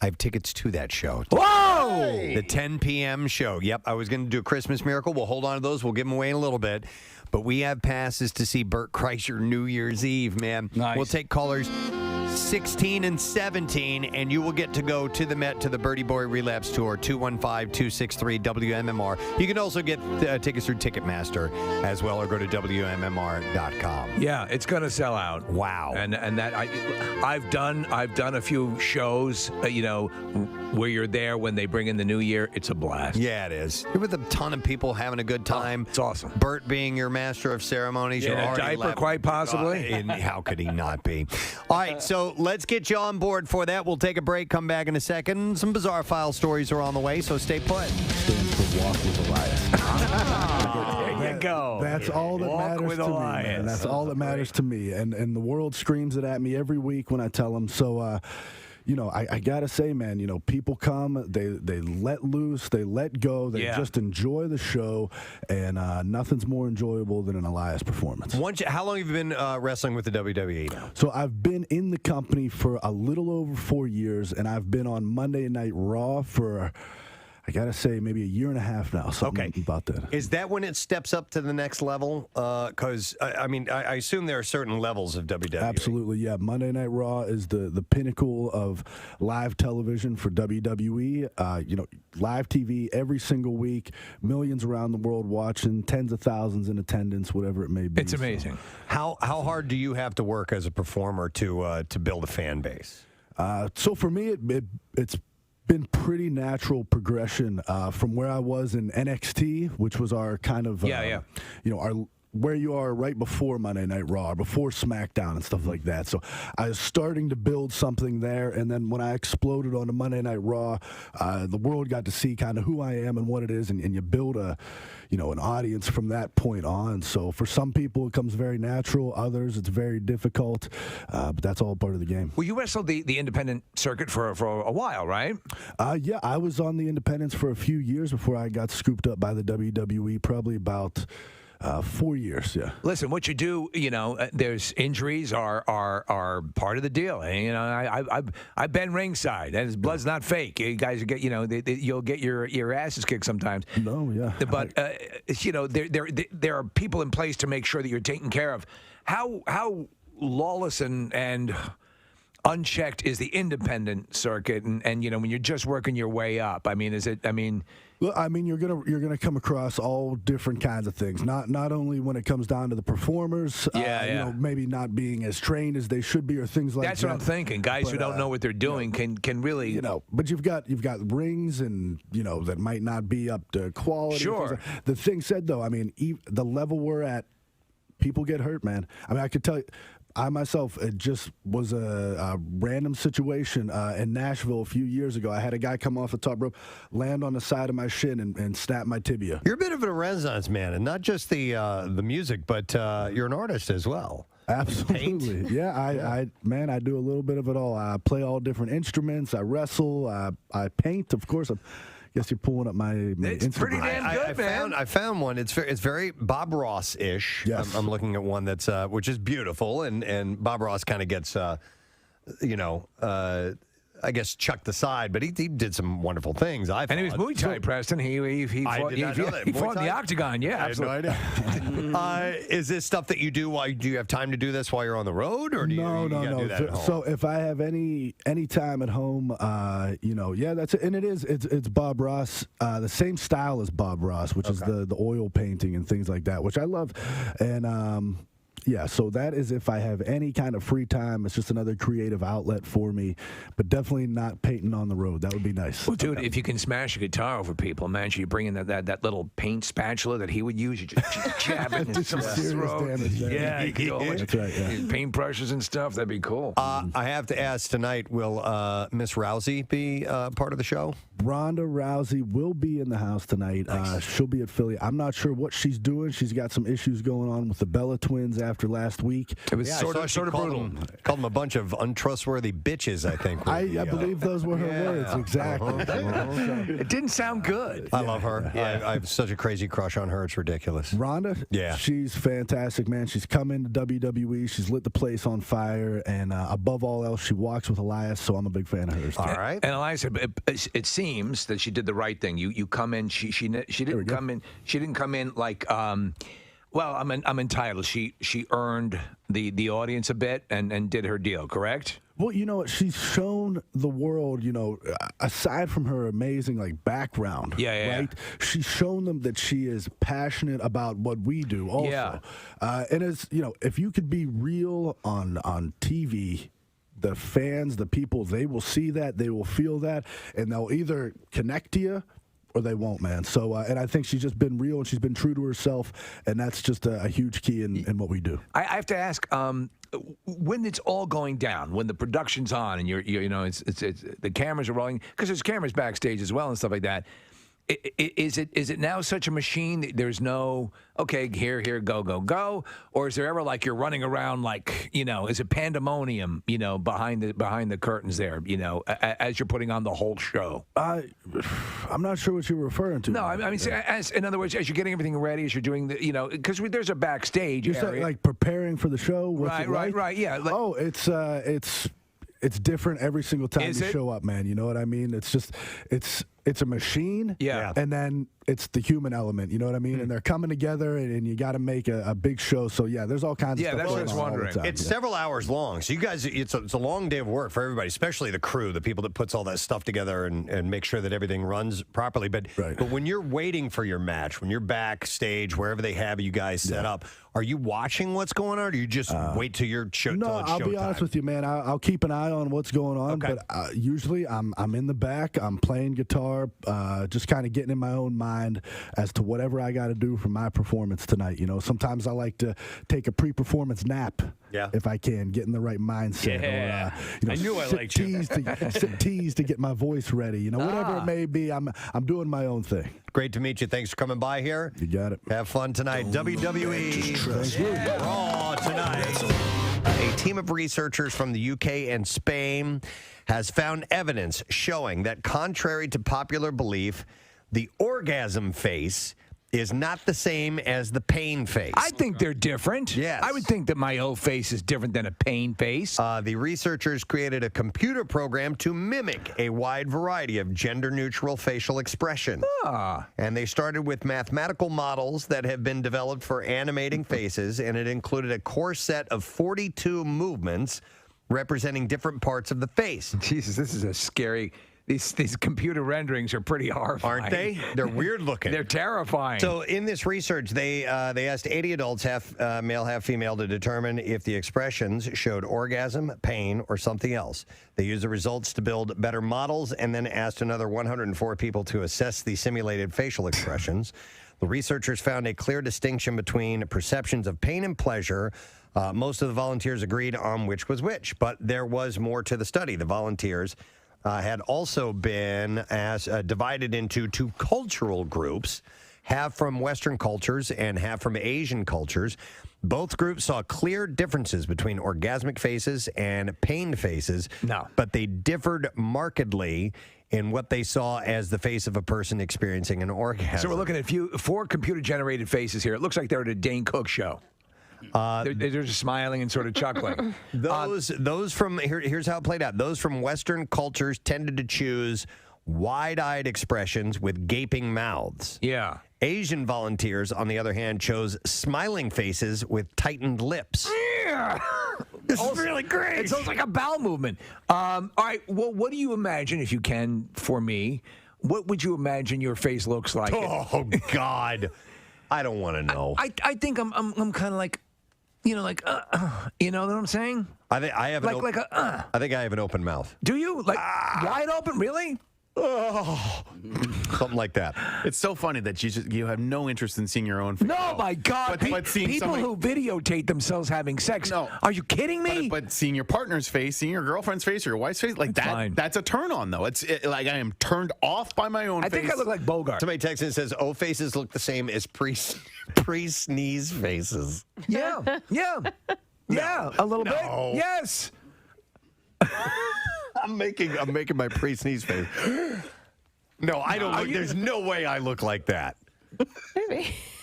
I have tickets to that show. Whoa! The 10 p.m. show. Yep, I was going to do a Christmas Miracle. We'll hold on to those. We'll give them away in a little bit. But we have passes to see Bert Kreischer New Year's Eve, man. Nice. We'll take callers 16 and 17, and you will get to go to the Met to the Birdie Boy Relapse Tour, 215-263-WMMR. You can also get tickets through Ticketmaster as well, or go to WMMR.com. Yeah, it's going to sell out. Wow. And that I've done a few shows, where you're there when they bring in the new year. It's a blast. Yeah, it is. You're with a ton of people having a good time. It's awesome. Bert being your master of ceremonies. In You're a already diaper, left. quite possibly. And how could he not be? All right, so let's get you on board for that. We'll take a break, come back in a second. Some bizarre file stories are on the way, so stay put. Stands for Walk with Elias. There you go. That's all that Walk matters with to me, Elias. man. That's all that matters to me. And the world screams it at me every week when I tell them. So, I got to say, man, people come, they let loose, they let go, they just enjoy the show, and nothing's more enjoyable than an Elias performance. How long have you been wrestling with the WWE now? So I've been in the company for a little over 4 years, and I've been on Monday Night Raw for, I got to say, maybe a year and a half now. Something about that. Is that when it steps up to the next level? Because, I assume there are certain levels of WWE. Absolutely, yeah. Monday Night Raw is the pinnacle of live television for WWE. Live TV every single week, millions around the world watching, tens of thousands in attendance, whatever it may be. It's amazing. How hard do you have to work as a performer to build a fan base? So for me, it's been pretty natural progression from where I was in NXT, which was our kind of our where you are right before Monday Night Raw, before SmackDown and stuff like that. So I was starting to build something there, and then when I exploded on the Monday Night Raw, the world got to see kind of who I am and what it is, and you build an audience from that point on. So for some people, it comes very natural. Others, it's very difficult, but that's all part of the game. Well, you wrestled the independent circuit for a while, right? Yeah, I was on the independents for a few years before I got scooped up by the WWE, probably about 4 years, yeah. Listen, what you do, there's injuries are part of the deal. And, I've been ringside, and his blood's not fake. You guys get, you'll get your asses kicked sometimes. No, yeah. But there are people in place to make sure that you're taken care of. How lawless and unchecked is the independent circuit, and when you're just working your way up? Well, you're gonna come across all different kinds of things. Not only when it comes down to the performers, maybe not being as trained as they should be, or things like that. That's what I'm thinking. Guys who don't know what they're doing can really, But you've got rings, and that might not be up to quality. Sure. The thing said though, the level we're at, people get hurt, man. I could tell you. I myself, it just was a random situation in Nashville a few years ago. I had a guy come off the top rope, land on the side of my shin, and snap my tibia. You're a bit of a renaissance man, and not just the music, but you're an artist as well. Absolutely. Yeah, I do a little bit of it all. I play all different instruments. I wrestle. I paint, of course. Guess you're pulling up my It's Instagram. pretty damn good, man. I found one. It's very Bob Ross-ish. Yes. I'm looking at one that's which is beautiful, and Bob Ross kind of gets, I guess, chucked aside, but he did some wonderful things. And he was Muay Thai, Preston. He fought, he fought in the octagon. Yeah, I had absolutely. no idea. Is this stuff that you do? Do you have time to do this while you're on the road, or do you gotta do that at home? So if I have any time at home, that's it. And it's Bob Ross, the same style as Bob Ross, which is the oil painting and things like that, which I love. And yeah, so that is if I have any kind of free time. It's just another creative outlet for me, but definitely not painting on the road. That would be nice. Well, dude, if you can smash a guitar over people, imagine you bring in that little paint spatula that he would use. You just jab it into some serious throat. damage. Yeah, That's right, yeah. Paintbrushes and stuff. That'd be cool. I have to ask tonight, will Miss Rousey be part of the show? Ronda Rousey will be in the house tonight. Nice. She'll be at Philly. I'm not sure what she's doing. She's got some issues going on with the Bella twins after last week. It was sort of brutal. Called them a bunch of untrustworthy bitches, I think. I believe those were her words. Exactly. It didn't sound good. I love her. Yeah. I have such a crazy crush on her. It's ridiculous. Ronda? Yeah. She's fantastic, man. She's come into WWE. She's lit the place on fire. And above all else, she walks with Elias, so I'm a big fan of hers. All right. And Elias, it seems that she did the right thing. You come in. She didn't come in. She didn't come in like. Well, I'm entitled. She earned the audience a bit and did her deal, correct? Well, you know what? She's shown the world, aside from her amazing background, right? She's shown them that she is passionate about what we do also. Yeah. And it's, if you could be real on TV, the fans, the people, they will see that, they will feel that, and they'll either connect to you or they won't, man. So, and I think she's just been real and she's been true to herself, and that's just a huge key in what we do. I have to ask, when it's all going down, when the production's on and it's the cameras are rolling, because there's cameras backstage as well and stuff like that. Is it now such a machine that there's no, okay, here, go, or is there ever you're running around is it pandemonium, behind the curtains there, as you're putting on the whole show? I'm not sure what you're referring to. No, in other words, as you're getting everything ready, as you're doing because there's a backstage you're area. Saying, preparing for the show. Right, yeah. It's different every single time you show up, man. You know what I mean? It's just it's a machine, and then it's the human element. You know what I mean? And they're coming together, and you got to make a big show. So there's all kinds of stuff. That's what I was wondering. It's several hours long, so you guys, it's a long day of work for everybody, especially the crew, the people that puts all that stuff together and make sure that everything runs properly. But when you're waiting for your match, when you're backstage, wherever they have you guys set up, are you watching what's going on, or do you just wait till your show? No, I'll be honest with you, man. I'll keep an eye on what's going on, but usually I'm in the back. I'm playing guitar guitar, just kind of getting in my own mind as to whatever I got to do for my performance tonight. You know, sometimes I like to take a pre-performance nap. Yeah. If I can, get in the right mindset. Yeah. Or, you know, I knew I liked you. Sip teas to get my voice ready. You know, whatever it may be, I'm doing my own thing. Great to meet you. Thanks for coming by here. You got it. Have fun tonight. WWE Raw tonight. A team of researchers from the UK and Spain has found evidence showing that, contrary to popular belief, the orgasm face is not the same as the pain face. I think they're different. Yes. I would think that my O face is different than a pain face. The researchers created a computer program to mimic a wide variety of gender-neutral facial expression. And they started with mathematical models that have been developed for animating faces, and it included a core set of 42 movements representing different parts of the face. Jesus, this is a scary... These computer renderings are pretty horrifying. Aren't they? They're weird looking. They're terrifying. So in this research, they asked 80 adults, half male, half female, to determine if the expressions showed orgasm, pain, or something else. They used the results to build better models and then asked another 104 people to assess the simulated facial expressions. The researchers found a clear distinction between perceptions of pain and pleasure. Most of the volunteers agreed on which was which, but there was more to the study. The volunteers had also been divided into two cultural groups, half from Western cultures and half from Asian cultures. Both groups saw clear differences between orgasmic faces and pained faces, but they differed markedly in what they saw as the face of a person experiencing an orgasm. So we're looking at four computer-generated faces here. It looks like they're at a Dane Cook show. They're just smiling and sort of chuckling. Those from here's how it played out. Those from Western cultures tended to choose wide-eyed expressions with gaping mouths. Yeah. Asian volunteers, on the other hand, chose smiling faces with tightened lips. Yeah. This is really great. It sounds like a bowel movement. All right. Well, what do you imagine, if you can, for me? What would you imagine your face looks like? Oh God, I don't want to know. I think I'm kind of like. You know, like, you know what I'm saying? I think I have I think I have an open mouth. Do you? Like, wide open? Really? Oh, something like that. It's so funny that you have no interest in seeing your own face. No, my God. But seeing people who videotape themselves having sex. No. Are you kidding me? But seeing your partner's face, seeing your girlfriend's face or your wife's face, like that's a turn on, though. Like I am turned off by my own face. I think I look like Bogart. Somebody texts and says, "O faces look the same as pre-sneeze faces." Yeah. Yeah. Yeah. A little bit. Yes. I'm making my pre-sneeze face. No, I don't. There's no way I look like that.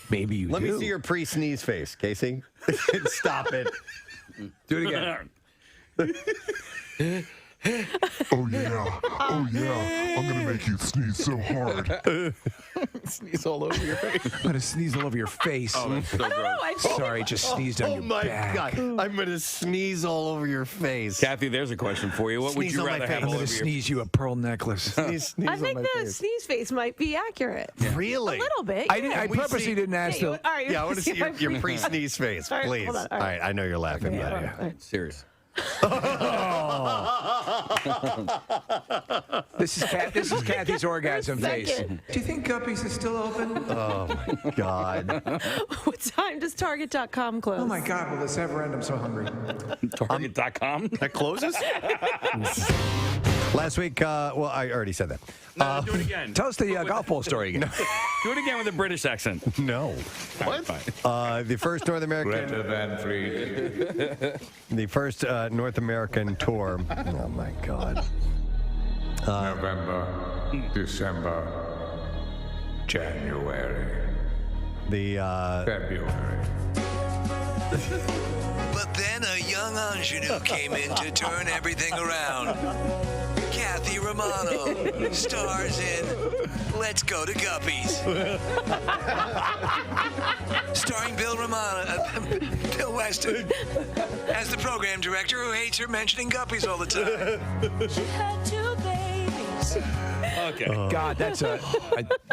Maybe you Let do. me see your pre-sneeze face, Casey. Stop it. Do it again. Oh yeah, I'm gonna make you sneeze so hard. Sneeze all over your face. I'm gonna sneeze all over your face. Oh, that's so gross. Sorry, just sneezed on your back. God, I'm gonna sneeze all over your face. Kathy, there's a question for you. What would you rather have I'm all gonna over your sneeze you a pearl necklace. I think the sneeze face might be accurate. Really? A little bit. I purposely didn't ask All right, Yeah, I want to see your pre-sneeze face, All right, please. hold on, All right, I know you're laughing. Okay, but hold on, all right. Serious. This is Kathy's orgasm face. Second. Do you think Guppies is still open? Oh my God. What time does Target.com close? Oh my God, will this ever end? I'm so hungry. Target.com? That closes? Last week, well, I already said that. No, do it again. Tell us the golf ball story again. Do it again with a British accent. No. What? The first North American. Greta Van Fleet. The first North American tour. Oh my God. November, December, January, February. But then a young ingenue came in to turn everything around. Kathy Romano stars in Let's Go to Guppies. Starring Bill Weston as the program director who hates her mentioning Guppies all the time. She had 2 babies. Okay. God, that's a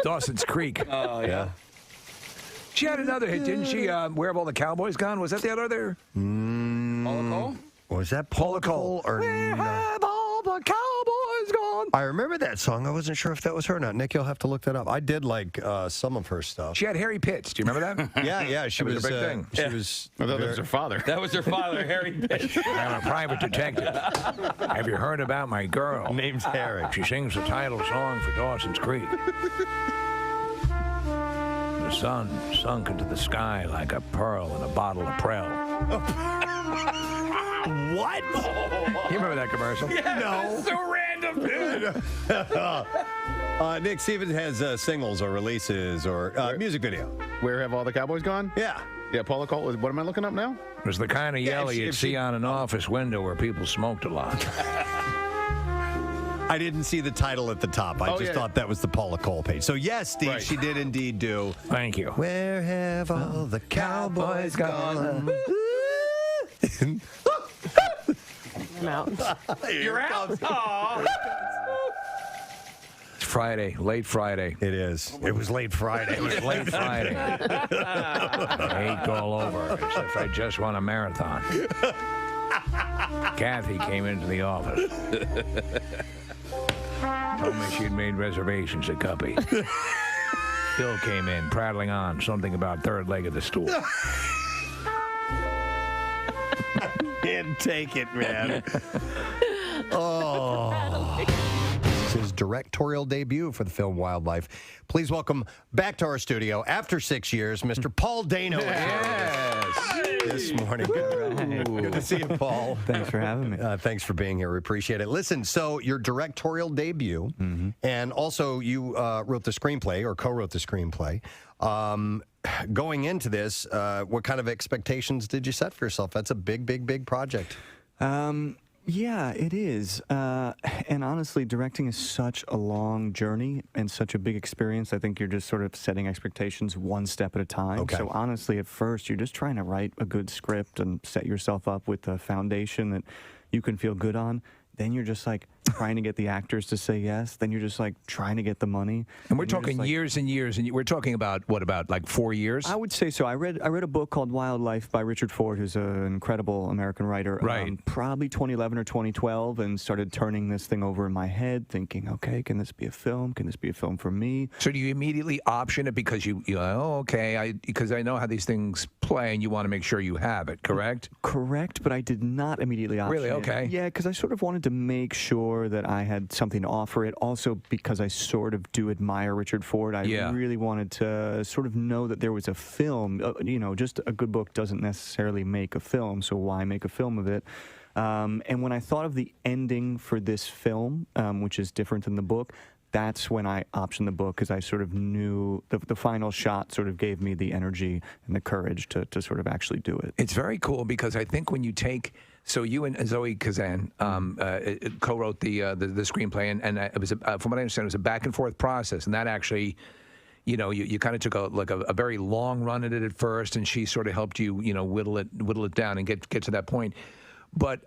Dawson's Creek. Oh, yeah. She had another hit, didn't she? Where Have All the Cowboys Gone? Was that the other? Paula Cole? Was that Paula Cole or Where have all the cowboys gone? song? I remember that song. I wasn't sure if that was her or not. Nick, you'll have to look that up. I did like some of her stuff. She had hairy pits. Do you remember that? Yeah. She was a big thing. She was. I thought that was her father. That was her father, Harry Pitch. I'm a private detective. Have you heard about my girl? Name's Harry. She sings the title song for Dawson's Creek. The sun sunk into the sky like a pearl in a bottle of Prel. What? You remember that commercial? Yeah, No. so random. Nick Stevens has singles or releases or music video. Where have all the cowboys gone? Yeah. Yeah, Paula Cole. What am I looking up now? It was the kind of yellow you'd see on an office window where people smoked a lot. I didn't see the title at the top. I just thought that was the Paula Cole page. So yes, Steve, she did indeed do. Thank you. Where have all the cowboys gone? I'm out. You're out? Aw. It's Friday, late Friday. It is. It was late Friday. It was late Friday. I ached all over, as if I just won a marathon. Kathy came into the office. Told me she'd made reservations at Guppy. Bill came in, prattling on something about third leg of the stool. Can't take it, man. Oh. This is his directorial debut for the film Wildlife. Please welcome back to our studio after 6 years, Mr. Paul Dano. This morning. Good to see you, Paul. Thanks for having me. Thanks for being here. We appreciate it. Listen, so your directorial debut, and also you wrote the screenplay or co-wrote the screenplay. Going into this, what kind of expectations did you set for yourself? That's a big, big, big project. Yeah, it is. And honestly, directing is such a long journey and such a big experience. I think you're just sort of setting expectations one step at a time. Okay. So honestly, at first, you're just trying to write a good script and set yourself up with a foundation that you can feel good on. Then you're just like trying to get the actors to say yes. Then you're just like trying to get the money. And we're talking years and years, and we're talking about what, about like 4 years? I would say so. I read a book called Wildlife by Richard Ford, who's an incredible American writer. Right. Probably 2011 or 2012, and started turning this thing over in my head, thinking, okay, can this be a film? Can this be a film for me? So do you immediately option it because you're like, oh, okay, because I know how these things play, and you want to make sure you have it, correct? Correct, but I did not immediately option Really? it. Okay. Yeah, because I sort of wanted to make sure that I had something to offer it. Also, because I sort of do admire Richard Ford, I really wanted to sort of know that there was a film. Just a good book doesn't necessarily make a film, so why make a film of it? And when I thought of the ending for this film, which is different than the book, that's when I optioned the book, because I sort of knew the final shot sort of gave me the energy and the courage to sort of actually do it. It's very cool because I think when you take, so you and Zoe Kazan co-wrote the screenplay, and it was from what I understand, it was a back and forth process, and that actually, you kind of took a very long run at it at first, and she sort of helped you, whittle it down and get to that point. But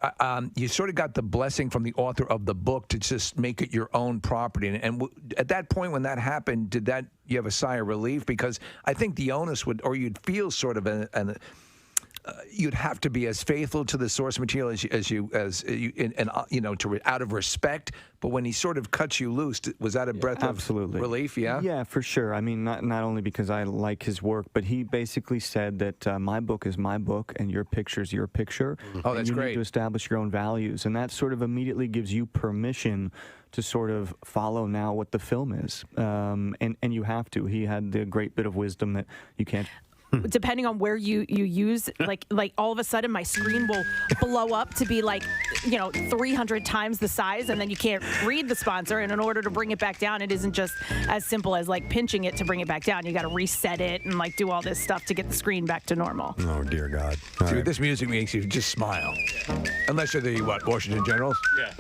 you sort of got the blessing from the author of the book to just make it your own property. And at that point when that happened, you have a sigh of relief? Because I think the onus would, or you'd feel sort of you'd have to be as faithful to the source material as you out of respect. But when he sort of cuts you loose, was that a breath of relief? Yeah. Yeah, for sure. I mean, not only because I like his work, but he basically said that my book is my book and your picture is your picture. Oh, that's and you great. need to establish your own values, and that sort of immediately gives you permission to sort of follow now what the film is, and you have to. He had the great bit of wisdom that you can't. Depending on where you use, like all of a sudden my screen will blow up to be 300 times the size, and then you can't read the sponsor. And in order to bring it back down, it isn't just as simple as pinching it to bring it back down. You got to reset it and do all this stuff to get the screen back to normal. Oh dear God! Dude, this music makes you just smile, unless you're the Washington Generals. Yeah.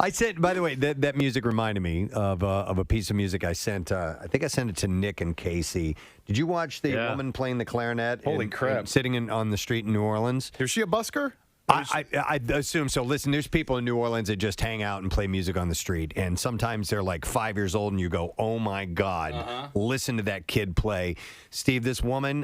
I sent, by the way, that music reminded me of a piece of music I sent. I think I sent it to Nick and Casey. Did you watch the woman playing the clarinet? Holy crap! Sitting on the street in New Orleans. Is she a busker? I assume so. Listen, there's people in New Orleans that just hang out and play music on the street, and sometimes they're like 5 years old, and you go, "Oh my God, listen to that kid play." Steve, this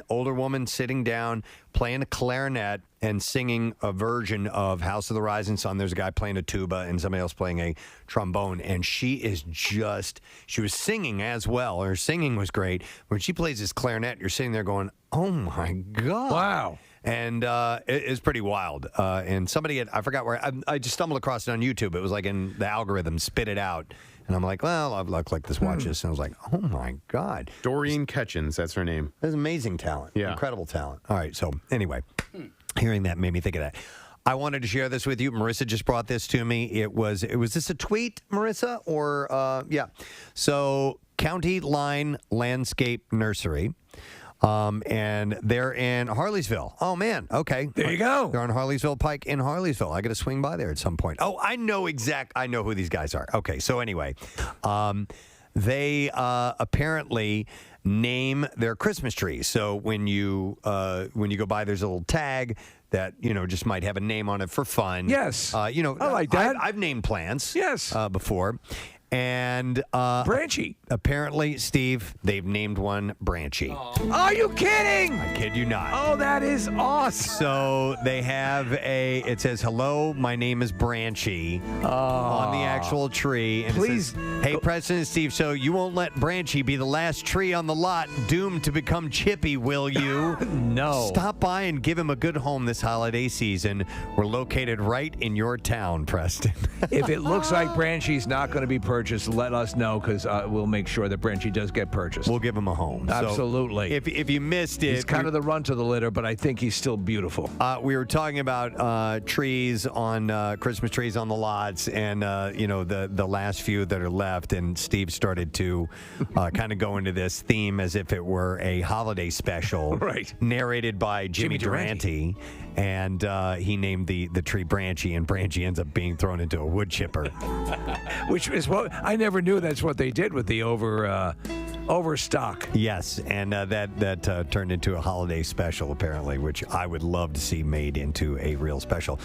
older woman, sitting down, playing a clarinet and singing a version of House of the Rising Sun. There's a guy playing a tuba and somebody else playing a trombone, and she was singing as well. Her singing was great. When she plays this clarinet, you're sitting there going, "Oh my God!" Wow. And it's pretty wild. And somebody I forgot where, I just stumbled across it on YouTube. It was like in the algorithm, spit it out. And I'm like, well, I'll click this, watch this. And I was like, oh my God. Doreen Ketchens, that's her name. That's amazing talent. Yeah. Incredible talent. All right. So anyway, hearing that made me think of that. I wanted to share this with you. Marissa just brought this to me. Was this a tweet, Marissa? Or, yeah. So County Line Landscape Nursery. And they're in Harleysville. Oh, man. Okay. There you go. They're on Harleysville Pike in Harleysville. I got to swing by there at some point. Oh, I know who these guys are. Okay. So anyway, they apparently name their Christmas trees. So when you go by, there's a little tag that, just might have a name on it for fun. Yes. I like that. I've named plants. Yes. Before. And Branchy. Apparently, Steve, they've named one Branchy. Are you kidding? I kid you not. Oh, that is awesome. So they have it says, "Hello, my name is Branchy," on the actual tree. And please, it says, "Hey, Preston and Steve, so you won't let Branchy be the last tree on the lot doomed to become chippy, will you?" No. Stop by and give him a good home this holiday season. We're located right in your town, Preston. If it looks like Branchy's not going to be purchased, let us know, because we'll make sure that Branchy does get purchased. We'll give him a home. Absolutely. So if you missed it, he's kind of the runt of the litter, but I think he's still beautiful. We were talking about trees on Christmas trees on the lots, and the last few that are left. And Steve started to kind of go into this theme as if it were a holiday special, right? Narrated by Jimmy Durante. And he named the tree Branchy, and Branchy ends up being thrown into a wood chipper. Which is what I never knew. That's what they did with the overstock. Yes, and that turned into a holiday special, apparently, which I would love to see made into a real special.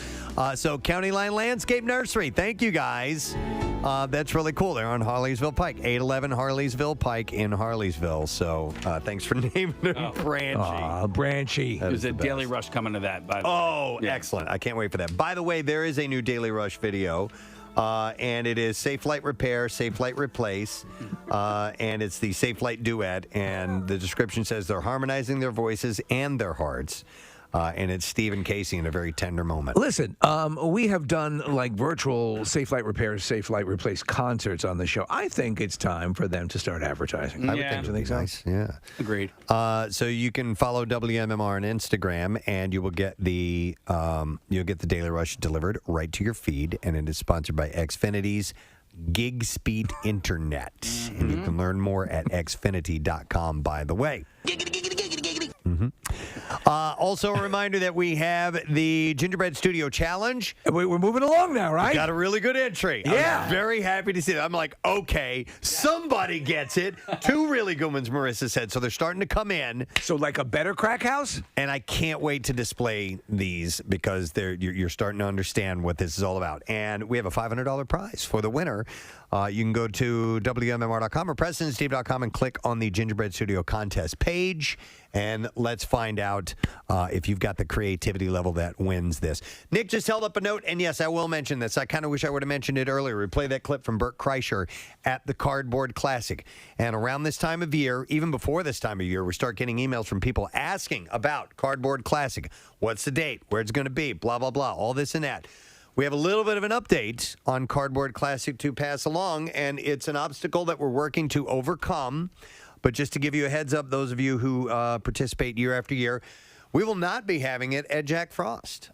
So County Line Landscape Nursery, thank you guys. That's really cool. They're on Harleysville Pike, 811 Harleysville Pike in Harleysville. So thanks for naming them Branchy. Branchy. There's a Daily Rush coming to that, by the way. Oh, yeah. Excellent. I can't wait for that. By the way, there is a new Daily Rush video. And it is Safe Light Repair, Safe Light Replace, and it's the Safe Light Duet. And the description says they're harmonizing their voices and their hearts. And it's Steve and Casey in a very tender moment. Listen, we have done like virtual Safe Light Repair, Safe Light Replace concerts on the show. I think it's time for them to start advertising. I would think so. Nice. Yeah. Agreed. So you can follow WMMR on Instagram, and you will get the Daily Rush delivered right to your feed. And it is sponsored by Xfinity's Gig Speed Internet. And you can learn more at xfinity.com, by the way. Also, a reminder that we have the Gingerbread Studio Challenge. We're moving along now, right? We got a really good entry. Yeah. I'm very happy to see that. I'm like, okay, somebody gets it. Two really good ones, Marissa said. So they're starting to come in. So like a better crack house? And I can't wait to display these because you're starting to understand what this is all about. And we have a $500 prize for the winner. You can go to WMMR.com or PrestonandSteve.com and click on the Gingerbread Studio contest page. And let's find out if you've got the creativity level that wins this. Nick just held up a note, and yes, I will mention this. I kind of wish I would have mentioned it earlier. We play that clip from Bert Kreischer at the Cardboard Classic. And around this time of year, even before this time of year, we start getting emails from people asking about Cardboard Classic. What's the date? Where it's going to be? Blah, blah, blah. All this and that. We have a little bit of an update on Cardboard Classic to pass along, and it's an obstacle that we're working to overcome. But just to give you a heads up, those of you who participate year after year, we will not be having it at Jack Frost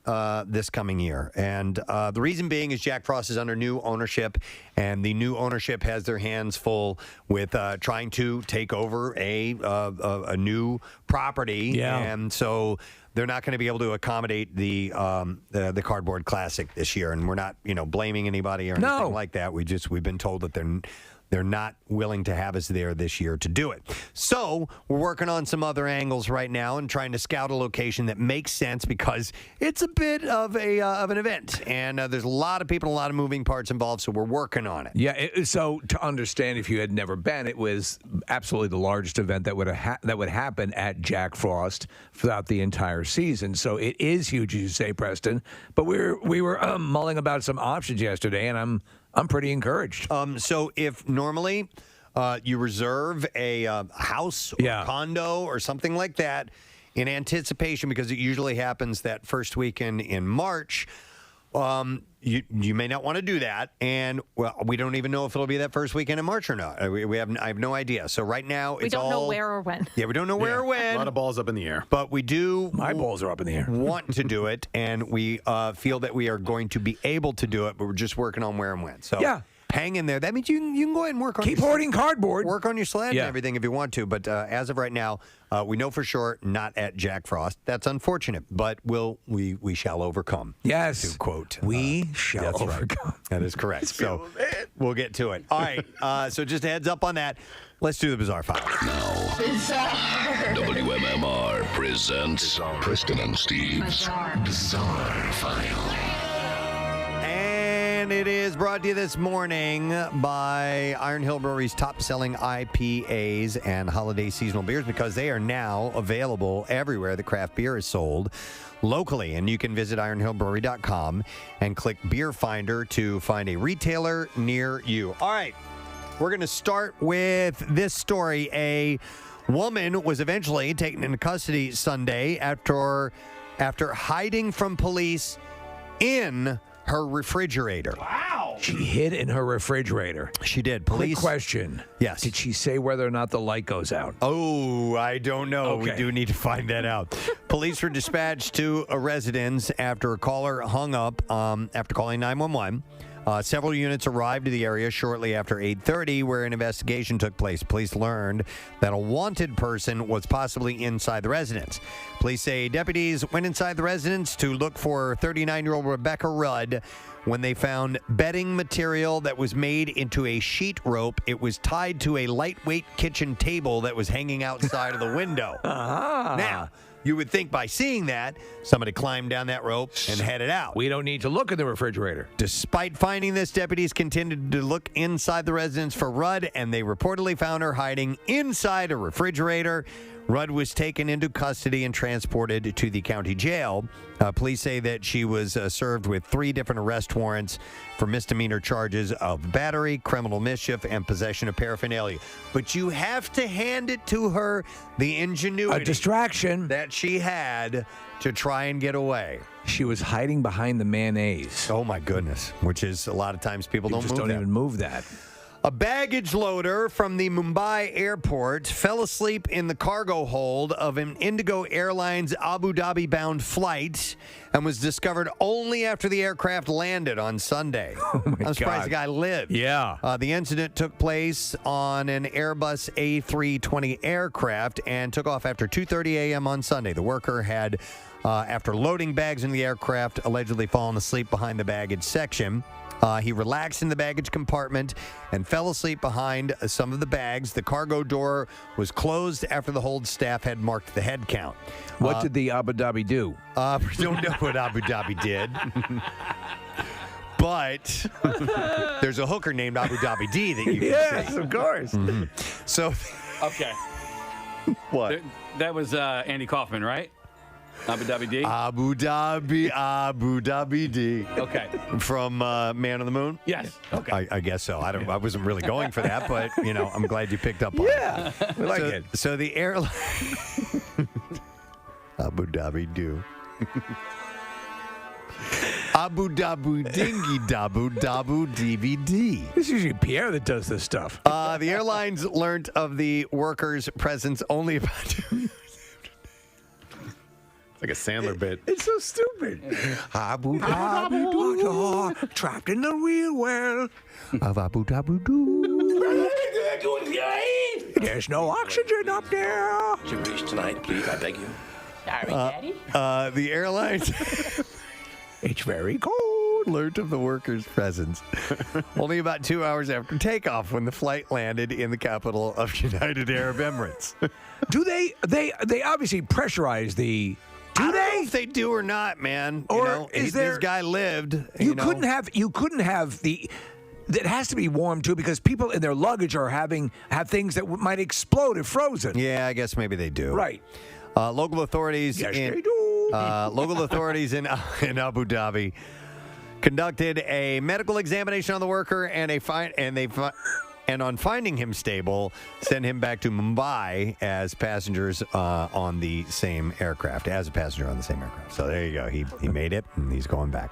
this coming year. And the reason being is Jack Frost is under new ownership, and the new ownership has their hands full with trying to take over a new property. Yeah. And so they're not going to be able to accommodate the Cardboard Classic this year, and we're not blaming anybody or anything like that. We've been told that they're not willing to have us there this year to do it. So we're working on some other angles right now and trying to scout a location that makes sense because it's a bit of an event, and there's a lot of people, a lot of moving parts involved. So we're working on it. Yeah. So to understand, if you had never been, it was absolutely the largest event that would happen at Jack Frost throughout the entire season. So it is huge, as you say, Preston. But we were mulling about some options yesterday, and I'm pretty encouraged. So if normally you reserve a house or condo or something like that in anticipation, because it usually happens that first weekend in March, you may not want to do that. And, well, we don't even know if it'll be that first weekend in March or not. I have no idea. So right now we don't know where or when. Yeah, we don't know where or when. A lot of balls up in the air. But we do. My balls are up in the air. Want to do it, and we feel that we are going to be able to do it, but we're just working on where and when. So hang in there. That means you can go ahead and work on Keep hoarding cardboard. Work on your sled and everything if you want to. But as of right now, we know for sure not at Jack Frost. That's unfortunate, but we shall overcome. Yes. To quote. We shall overcome. Right. That is correct. So we'll get to it. All right. So just a heads up on that. Let's do the Bizarre File. Now, WMMR presents Preston and Steve's Bizarre File. And it is brought to you this morning by Iron Hill Brewery's top-selling IPAs and holiday seasonal beers, because they are now available everywhere that craft beer is sold locally. And you can visit ironhillbrewery.com and click Beer Finder to find a retailer near you. All right, we're going to start with this story. A woman was eventually taken into custody Sunday after hiding from police in her refrigerator. Wow. She hid in her refrigerator. She did. Police. Quick question. Yes. Did she say whether or not the light goes out? Oh, I don't know. Okay. We do need to find that out. Police were dispatched to a residence after a caller hung up after calling 911. Several units arrived to the area shortly after 8:30, where an investigation took place. Police learned that a wanted person was possibly inside the residence. Police say deputies went inside the residence to look for 39-year-old Rebecca Rudd when they found bedding material that was made into a sheet rope. It was tied to a lightweight kitchen table that was hanging outside of the window. Now, you would think by seeing that, somebody climbed down that rope and headed out. We don't need to look in the refrigerator. Despite finding this, deputies continued to look inside the residence for Rudd, and they reportedly found her hiding inside a refrigerator. Rudd was taken into custody and transported to the county jail. Police say that she was served with 3 different arrest warrants for misdemeanor charges of battery, criminal mischief, and possession of paraphernalia. But you have to hand it to her, the ingenuity. A distraction. That she had to try and get away. She was hiding behind the mayonnaise. Oh, my goodness. Which is a lot of times people don't even move that. A baggage loader from the Mumbai airport fell asleep in the cargo hold of an Indigo Airlines Abu Dhabi-bound flight and was discovered only after the aircraft landed on Sunday. I'm surprised the guy lived. Yeah. The incident took place on an Airbus A320 aircraft and took off after 2:30 a.m. on Sunday. The worker had, after loading bags in the aircraft, allegedly fallen asleep behind the baggage section. He relaxed in the baggage compartment and fell asleep behind some of the bags. The cargo door was closed after the hold staff had marked the head count. What did the Abu Dhabi do? We don't know what Abu Dhabi did. But there's a hooker named Abu Dhabi D that you can see. Of course. Mm-hmm. So, Okay. What? That was Andy Kaufman, right? Abu Dhabi D? Abu Dhabi D. Okay. From Man on the Moon? Yes. Okay. I guess so. I wasn't really going for that, but, I'm glad you picked up on it. We like it. So the airline... Abu Dhabi do. Abu Dhabi dingy dabu dabu DVD. It's usually Pierre that does this stuff. The airlines learned of the workers' presence only about... It's like a Sandler bit. It's so stupid. Abu Dhabi doo, trapped in the wheel well of Abu Dhabi doo. There's no oxygen up there. Would you reach tonight, please? I beg you. Sorry, Daddy. The airlines. It's very cold. Learned of the workers' presence only about 2 hours after takeoff when the flight landed in the capital of United Arab Emirates. Do they obviously pressurize the... I don't know if they do or not, man. Or is there... This guy lived. You couldn't have the... That has to be warm too, because people in their luggage have things that might explode if frozen. Yeah, I guess maybe they do. Right. Local authorities Yes, in they do. local authorities in Abu Dhabi conducted a medical examination on the worker, and on finding him stable, sent him back to Mumbai as passengers on the same aircraft. As a passenger on the same aircraft. So there you go. He made it, and he's going back.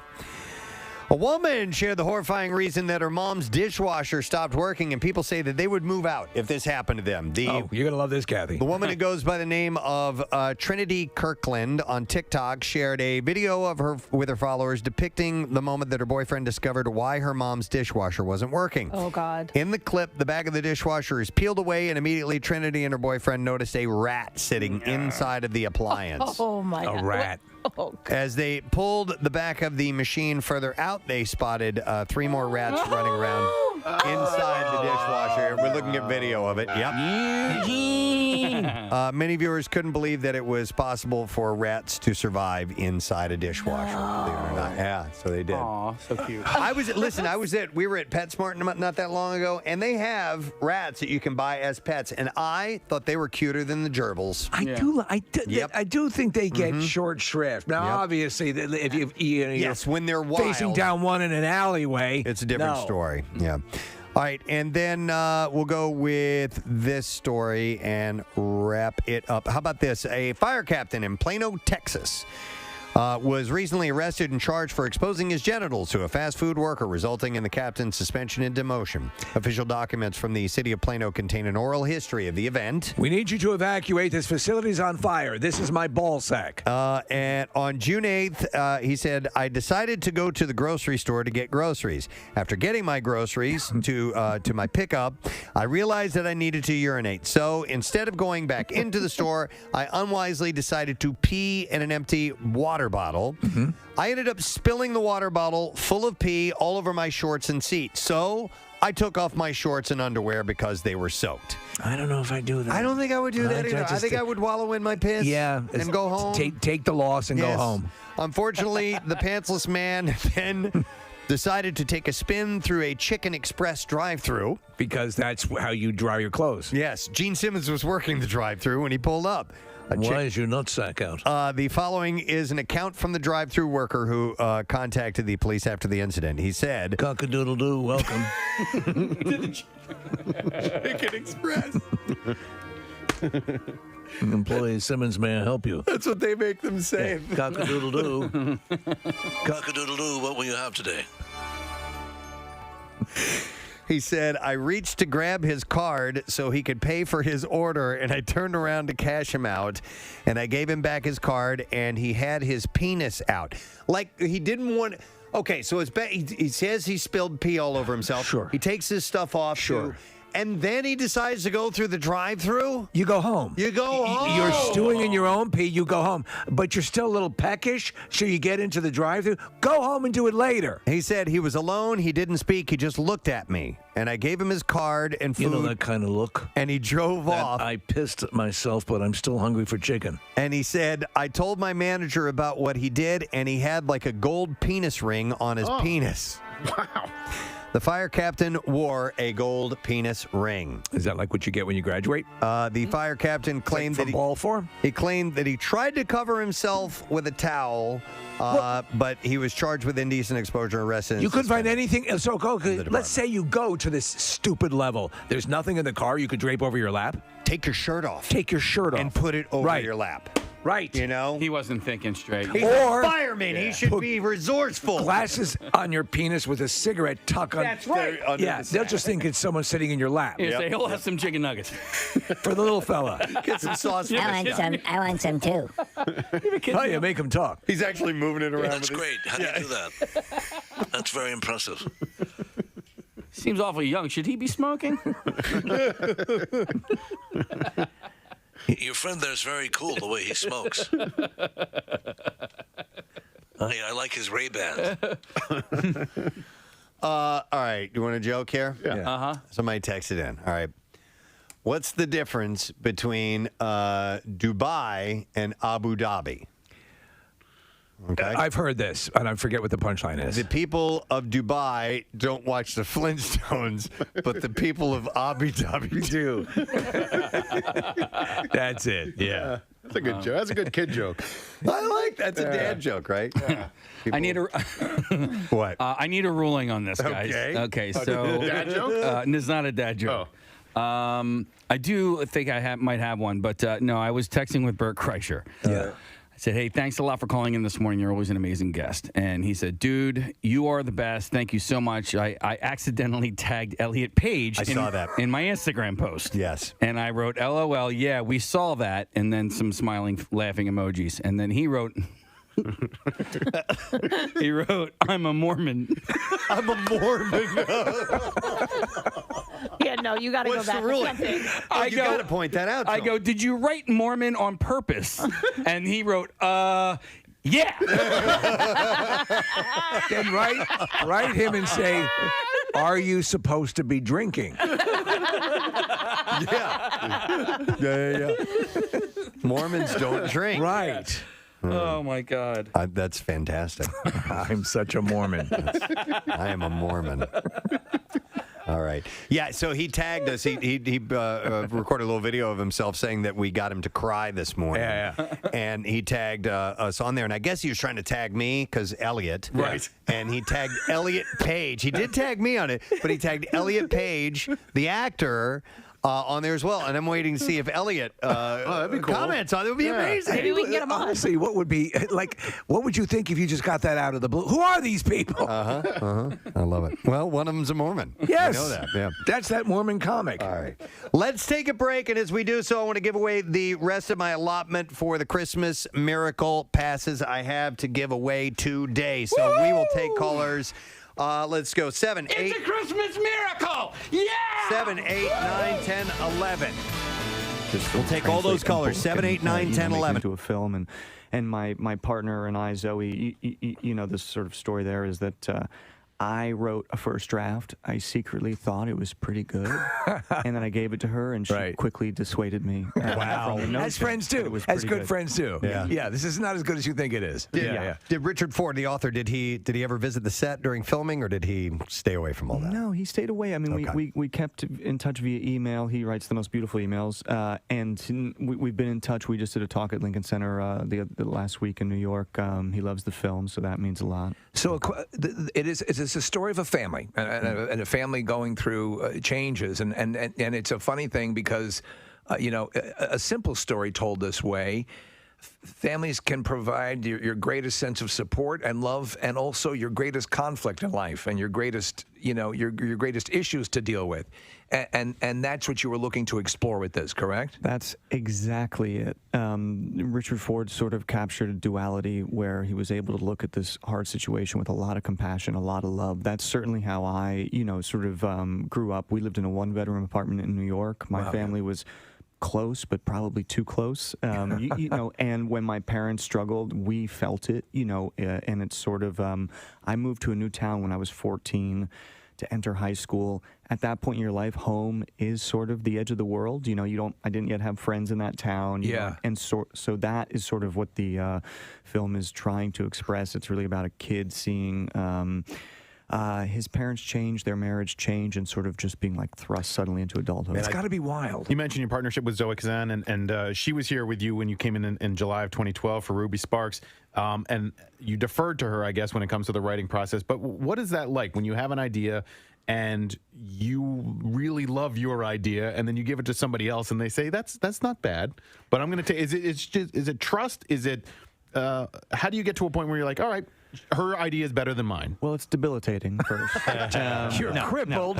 A woman shared the horrifying reason that her mom's dishwasher stopped working, and people say that they would move out if this happened to them. You're going to love this, Kathy. The woman who goes by the name of Trinity Kirkland on TikTok shared a video of her with her followers depicting the moment that her boyfriend discovered why her mom's dishwasher wasn't working. Oh, God. In the clip, the back of the dishwasher is peeled away, and immediately Trinity and her boyfriend noticed a rat sitting inside of the appliance. Oh, my God. A rat. Oh, As they pulled the back of the machine further out, they spotted 3 more rats running around inside the dishwasher. We're looking at video of it. Yep. Many viewers couldn't believe that it was possible for rats to survive inside a dishwasher. Believe it or not. Yeah, so they did. Aw, so cute. We were at PetSmart not that long ago, and they have rats that you can buy as pets, and I thought they were cuter than the gerbils. I do think they get short shrift. Now, obviously, if you're when they're wild, facing down one in an alleyway, it's a different story. Yeah. All right, and then we'll go with this story and wrap it up. How about this? A fire captain in Plano, Texas, was recently arrested and charged for exposing his genitals to a fast food worker, resulting in the captain's suspension and demotion. Official documents from the city of Plano contain an oral history of the event. We need you to evacuate. This facility's on fire. This is my ball sack. And on June 8th, he said, I decided to go to the grocery store to get groceries. After getting my groceries to my pickup, I realized that I needed to urinate. So instead of going back into the store, I unwisely decided to pee in an empty water bottle. I ended up spilling the water bottle full of pee all over my shorts and seat. So I took off my shorts and underwear because they were soaked. I don't know if I do that. I don't think I would do that either. I think I would wallow in my piss and go home. Take the loss and go home. Unfortunately, the pantsless man then decided to take a spin through a Chicken Express drive-thru. Because that's how you dry your clothes. Yes. Gene Simmons was working the drive-thru when he pulled up. Why is your nutsack out? The following is an account from the drive-thru worker who contacted the police after the incident. He said, "Cock-a-doodle-doo, welcome to the Chicken Express." Employee Simmons, may I help you? That's what they make them say. Yeah. Cock-a-doodle-doo. Cock-a-doodle-doo, what will you have today? He said, I reached to grab his card so he could pay for his order, and I turned around to cash him out, and I gave him back his card, and he had his penis out. Like, he didn't want... Okay, so he says he spilled pee all over himself. Sure. He takes his stuff off. Sure. And then he decides to go through the drive-thru? You go home. You go home. You're stewing in your own pee, you go home. But you're still a little peckish, so you get into the drive-thru. Go home and do it later. He said he was alone, he didn't speak, he just looked at me. And I gave him his card and food. You know that kind of look? And he drove off. I pissed myself, but I'm still hungry for chicken. And he said, I told my manager about what he did, and he had like a gold penis ring on his penis. Wow. The fire captain wore a gold penis ring. Is that like what you get when you graduate? The fire captain claimed that ball form? He claimed that he tried to cover himself with a towel, but he was charged with indecent exposure and arrested. You couldn't find anything. So let's say you go to this stupid level. There's nothing in the car you could drape over your lap. Take your shirt off. Take your shirt off. And put it over your lap. Right. You know? He wasn't thinking straight. He's a fireman. He should be resourceful. Glasses on your penis with a cigarette tuck on. That's right. Yeah, they'll just think it's someone sitting in your lap. He'll say, he'll have some chicken nuggets. For the little fella. Get some sauce. I want some too. Oh, you make him talk. He's actually moving it around. That's great. How do you do that? That's very impressive. Seems awfully young. Should he be smoking? Your friend there's very cool the way he smokes. I like his Ray-Bans. All right. You want a joke here? Yeah. Uh-huh. Somebody texted in. All right. What's the difference between Dubai and Abu Dhabi? Okay. I've heard this, and I forget what the punchline is. The people of Dubai don't watch the Flintstones, but the people of Abu Dhabi do. That's it. Yeah. That's a good joke. That's a good kid joke. I like that's a dad joke, right? I need a what? I need a ruling on this, guys. Okay. So Dad joke? It's not a dad joke. I do think I might have one, but no, I was texting with Bert Kreischer. Yeah. I said, hey, thanks a lot for calling in this morning. You're always an amazing guest. And he said, dude, you are the best. Thank you so much. I accidentally tagged Elliot Page saw that. in my Instagram post. Yes. And I wrote, LOL, yeah, we saw that. And then some smiling, laughing emojis. And then he wrote... he wrote, I'm a Mormon. I'm a Mormon. Yeah, no, you got to go What's back. the ruling? You got to point that out. I go, did you write Mormon on purpose? And he wrote, yeah. Then write him and say, are you supposed to be drinking? Yeah. Mormons don't drink. Right. Oh, my God. That's fantastic. I'm such a Mormon. I am a Mormon. All right. Yeah, so he tagged us. He recorded a little video of himself saying that we got him to cry this morning. Yeah. And he tagged us on there. And I guess he was trying to tag me because Elliot. Right. And he tagged Elliot Page. He did tag me on it, but he tagged Elliot Page, the actor, on there as well. And I'm waiting to see if Elliot that'd be cool. comments on it. It would be amazing. Maybe we can get him on. Honestly, what would you think if you just got that out of the blue? Who are these people? I love it. Well, one of them's a Mormon. Yes. I know that. Yeah. That's that Mormon comic. All right. Let's take a break. And as we do so, I want to give away the rest of my allotment for the Christmas Miracle passes I have to give away today. So we will take callers. Let's go. 7, 8. It's a Christmas miracle! Yeah! 7, 8, 9, 10, 11. We'll take all those callers. 7, 8, 9, 10, 11. To a film, and my partner and I, Zoe, you know, this sort of story there is that I wrote a first draft. I secretly thought it was pretty good, and then I gave it to her, and she quickly dissuaded me. Wow. As friends do. As good friends do. Yeah. This is not as good as you think it is. Did Richard Ford, the author, did he ever visit the set during filming, or did he stay away from all that? No, he stayed away. I mean, we kept in touch via email. He writes the most beautiful emails, and we've been in touch. We just did a talk at Lincoln Center the last week in New York. He loves the film, so that means a lot. So it's a story of a family and a family going through changes, and it's a funny thing because a simple story told this way, families can provide your greatest sense of support and love, and also your greatest conflict in life and your greatest your greatest issues to deal with, and that's what you were looking to explore with this, correct? That's exactly it. Richard Ford sort of captured a duality where he was able to look at this hard situation with a lot of compassion, a lot of love. That's certainly how I, sort of grew up. We lived in a one-bedroom apartment in New York. My family was close, but probably too close. And when my parents struggled, we felt it, and it's sort of, I moved to a new town when I was 14 to enter high school. At that point in your life, home is sort of the edge of the world. I didn't yet have friends in that town. And so that is sort of what the film is trying to express. It's really about a kid seeing his parents change, their marriage change, and sort of just being like thrust suddenly into adulthood. It's got to be wild. You mentioned your partnership with Zoe Kazan, and she was here with you when you came in July of 2012 for Ruby Sparks, and you deferred to her, I guess, when it comes to the writing process. But what is that like when you have an idea and you really love your idea, and then you give it to somebody else, and they say that's not bad, but I'm going to take. Is it trust? Is it how do you get to a point where you're like, all right, her idea is better than mine? Well, it's debilitating first. You're crippled.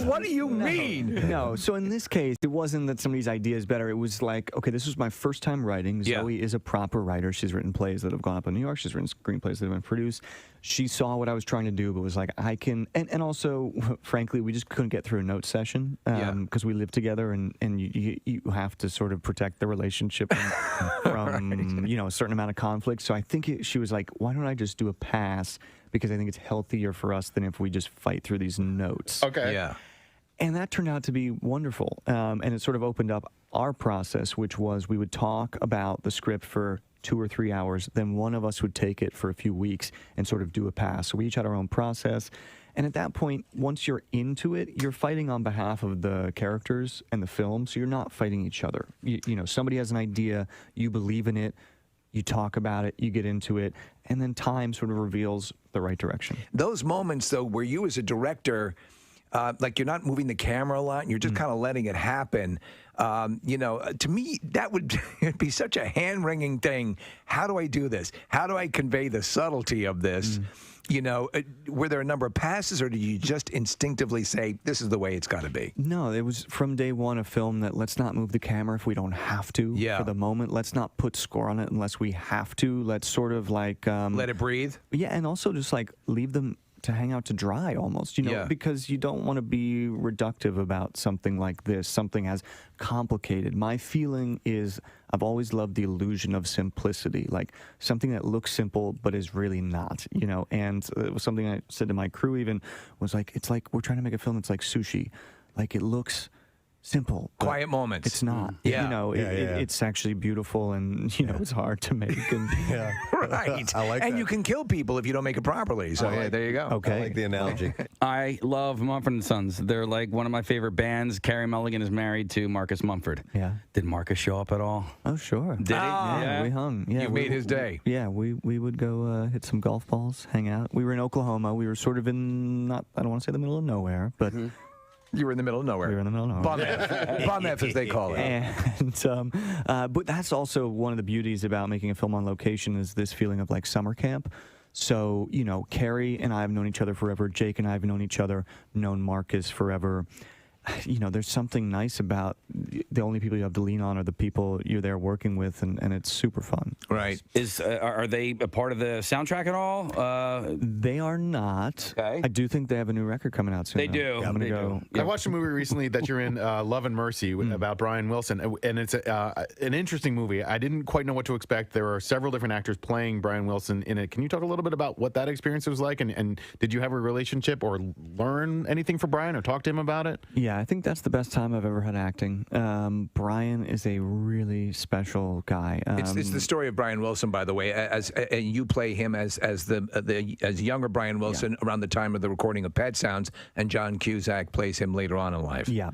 What do you mean? No. So in this case, it wasn't that somebody's idea is better. It was like, okay, this was my first time writing. Zoe is a proper writer. She's written plays that have gone up in New York. She's written screenplays that have been produced. she saw what I was trying to do, but was like, I can, and also, frankly, we just couldn't get through a note session because we live together, and you have to sort of protect the relationship from a certain amount of conflict. So I think she was like, why don't I just do a pass, because I think it's healthier for us than if we just fight through these notes. Okay. Yeah. And that turned out to be wonderful. And it sort of opened up our process, which was we would talk about the script for 2 or 3 hours, then one of us would take it for a few weeks and sort of do a pass. So we each had our own process. And at that point, once you're into it, you're fighting on behalf of the characters and the film, so you're not fighting each other. You know, somebody has an idea, you believe in it, you talk about it, you get into it, and then time sort of reveals the right direction. Those moments, though, where you as a director, like you're not moving the camera a lot, and you're just kind of letting it happen. To me, that would be such a hand-wringing thing. How do I do this? How do I convey the subtlety of this? Were there a number of passes, or did you just instinctively say, this is the way it's got to be? No, it was from day one a film that let's not move the camera if we don't have to for the moment. Let's not put score on it unless we have to. Let's sort of like... let it breathe? Yeah, and also just like leave them to hang out to dry almost, because you don't want to be reductive about something like this, something as complicated. My feeling is I've always loved the illusion of simplicity, like something that looks simple but is really not, and it was something I said to my crew even, was like, it's like we're trying to make a film that's like sushi. Like it looks simple. Quiet moments. It's not. Yeah. It's actually beautiful, and it's hard to make. And Right. I like and that. you can kill people if you don't make it properly. So there you go. Okay. I like the analogy. I love Mumford & Sons. They're like one of my favorite bands. Carey Mulligan is married to Marcus Mumford. Yeah. Did Marcus show up at all? Oh, sure. Did he? Yeah, we hung. Yeah, You made his day. Yeah, we would go hit some golf balls, hang out. We were in Oklahoma. We were sort of in, I don't want to say the middle of nowhere, but... You were in the middle of nowhere. We were in the middle of nowhere. Bum F. Bum F, as they call it. And, but that's also one of the beauties about making a film on location is this feeling of like summer camp. So, Carrie and I have known each other forever. Jake and I have known each other, known Marcus forever. There's something nice about the only people you have to lean on are the people you're there working with, and it's super fun. Right. Are they a part of the soundtrack at all? They are not. Okay. I do think they have a new record coming out soon. They though. do. I'm gonna They go. do. I watched a movie recently that you're in, Love and Mercy, about Brian Wilson, and it's an interesting movie. I didn't quite know what to expect. There are several different actors playing Brian Wilson in it. Can you talk a little bit about what that experience was like, and did you have a relationship or learn anything from Brian or talk to him about it? Yeah, I think that's the best time I've ever had acting. Brian is a really special guy. It's the story of Brian Wilson, by the way, and you play him as younger Brian Wilson around the time of the recording of Pet Sounds, and John Cusack plays him later on in life. Yeah.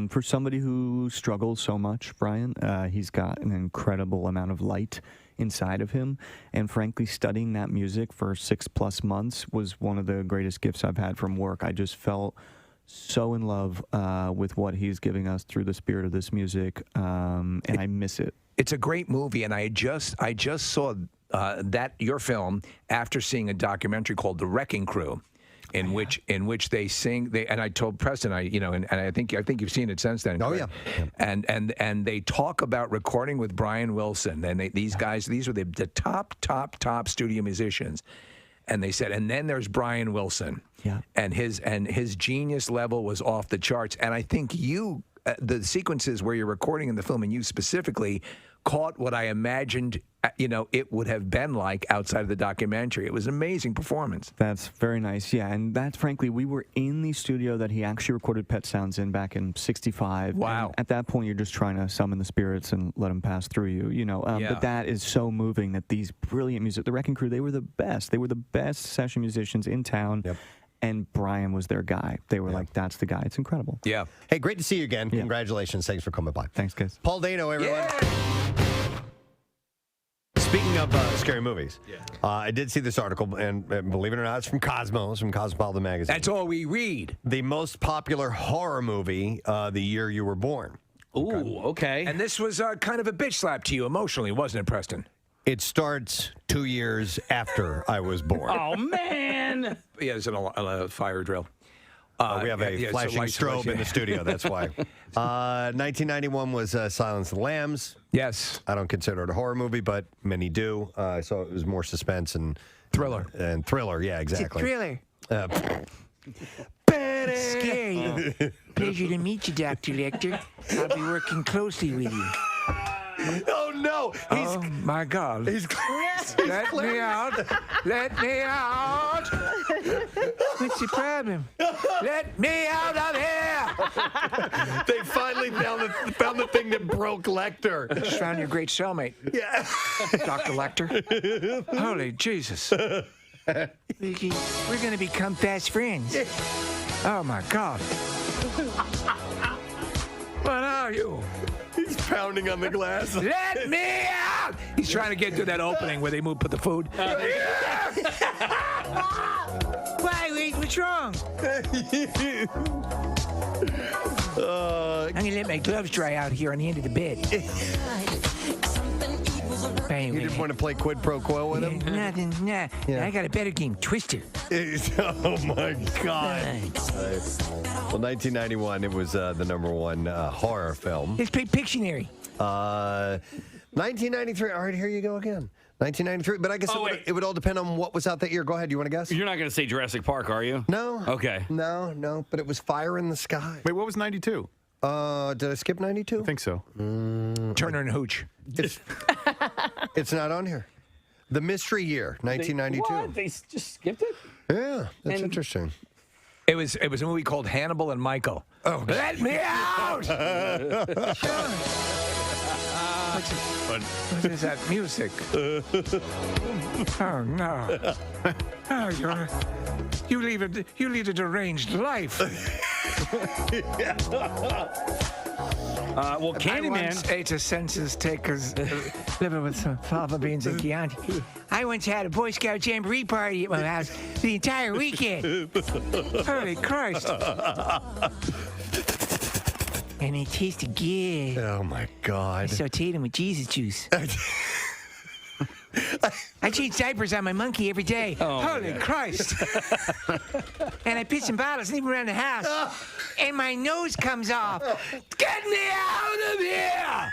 For somebody who struggles so much, Brian, he's got an incredible amount of light inside of him. And frankly, studying that music for 6+ months was one of the greatest gifts I've had from work. I just felt so in love with what he's giving us through the spirit of this music, and I miss it. It's a great movie, and I just saw your film after seeing a documentary called The Wrecking Crew, in which they sing. And I told Preston, and I think you've seen it since then. Oh yeah. And they talk about recording with Brian Wilson, and these were the top studio musicians. And they said, and then there's Brian Wilson. Yeah. And his genius level was off the charts. And I think the sequences where you're recording in the film, and you specifically caught what I imagined, it would have been like outside of the documentary. It was an amazing performance. That's very nice. Yeah, and that's frankly, we were in the studio that he actually recorded Pet Sounds in back in '65. Wow. And at that point, you're just trying to summon the spirits and let them pass through you, But that is so moving that these brilliant music, the Wrecking Crew, they were the best. They were the best session musicians in town. Yep. And Brian was their guy. They were like, that's the guy. It's incredible. Yeah. Hey, great to see you again. Congratulations. Thanks for coming by. Thanks, guys. Paul Dano, everyone. Speaking of scary movies, I did see this article, and believe it or not, it's from Cosmos, from Cosmopolitan Magazine. That's all we read. The most popular horror movie the year you were born. Ooh, okay. And this was kind of a bitch slap to you emotionally, wasn't it, Preston? It starts 2 years after I was born. Oh, man. Yeah, it's a fire drill. We have a flashing strobe in the studio, that's why. 1991 was Silence of the Lambs. Yes. I don't consider it a horror movie, but many do. So it was more suspense and Thriller. And Thriller, yeah, exactly. Thriller. Scary. Pleasure to meet you, Dr. Lecter. I'll be working closely with you. Oh, no. Oh, my God. Let me out. Let me out. What's the problem? Let me out of here. They finally found the thing that broke Lecter. Just found your great cellmate. Yeah. Dr. Lecter. Holy Jesus. We're going to become fast friends. Oh, my God. What are you? He's pounding on the glass. Let me out! He's trying to get to that opening where they put the food. Why? Wait, what's wrong? I'm going to let my gloves dry out here on the end of the bed. You didn't want to play quid pro quo with him? Nothing. Nah. Yeah. I got a better game, Twister. Oh, my God. Well, 1991, it was the number one horror film. Let's play Pictionary. 1993. All right, here you go again. 1993. But I guess it would all depend on what was out that year. Go ahead. You want to guess? You're not going to say Jurassic Park, are you? No. Okay. No. But it was Fire in the Sky. Wait, what was 92? Did I skip 92? I think so. Turner and Hooch. It's not on here. The Mystery Year, 1992. What? They just skipped it? Yeah, that's interesting. It was a movie called Hannibal and Michael. Oh, let me out! What is that music? Oh no! Oh, you lead a deranged life. Well, Candyman. I once ate a census taker's liver with some fava beans and Chianti. I once had a Boy Scout Jamboree party at my house the entire weekend. Holy Christ. And it tasted good. Oh, my God. I sauteed them with Jesus juice. I change diapers on my monkey every day. Oh, Holy Christ. And I piss in bottles and leave them around the house. And my nose comes off. Get me out of here!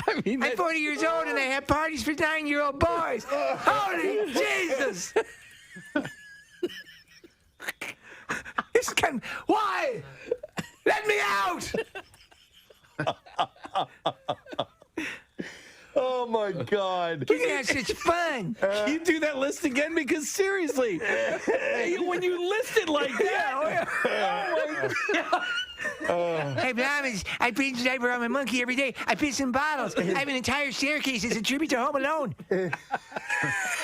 I mean, I'm 40 years old and I have parties for 9-year-old boys. Holy Jesus! Why? Let me out! Oh, my God. We're going to have such fun. Can you do that list again? Because seriously, when you list it like that, oh my God. Hey, Blamas, I change the diaper on my monkey every day. I piss in bottles. I have an entire staircase as a tribute to Home Alone.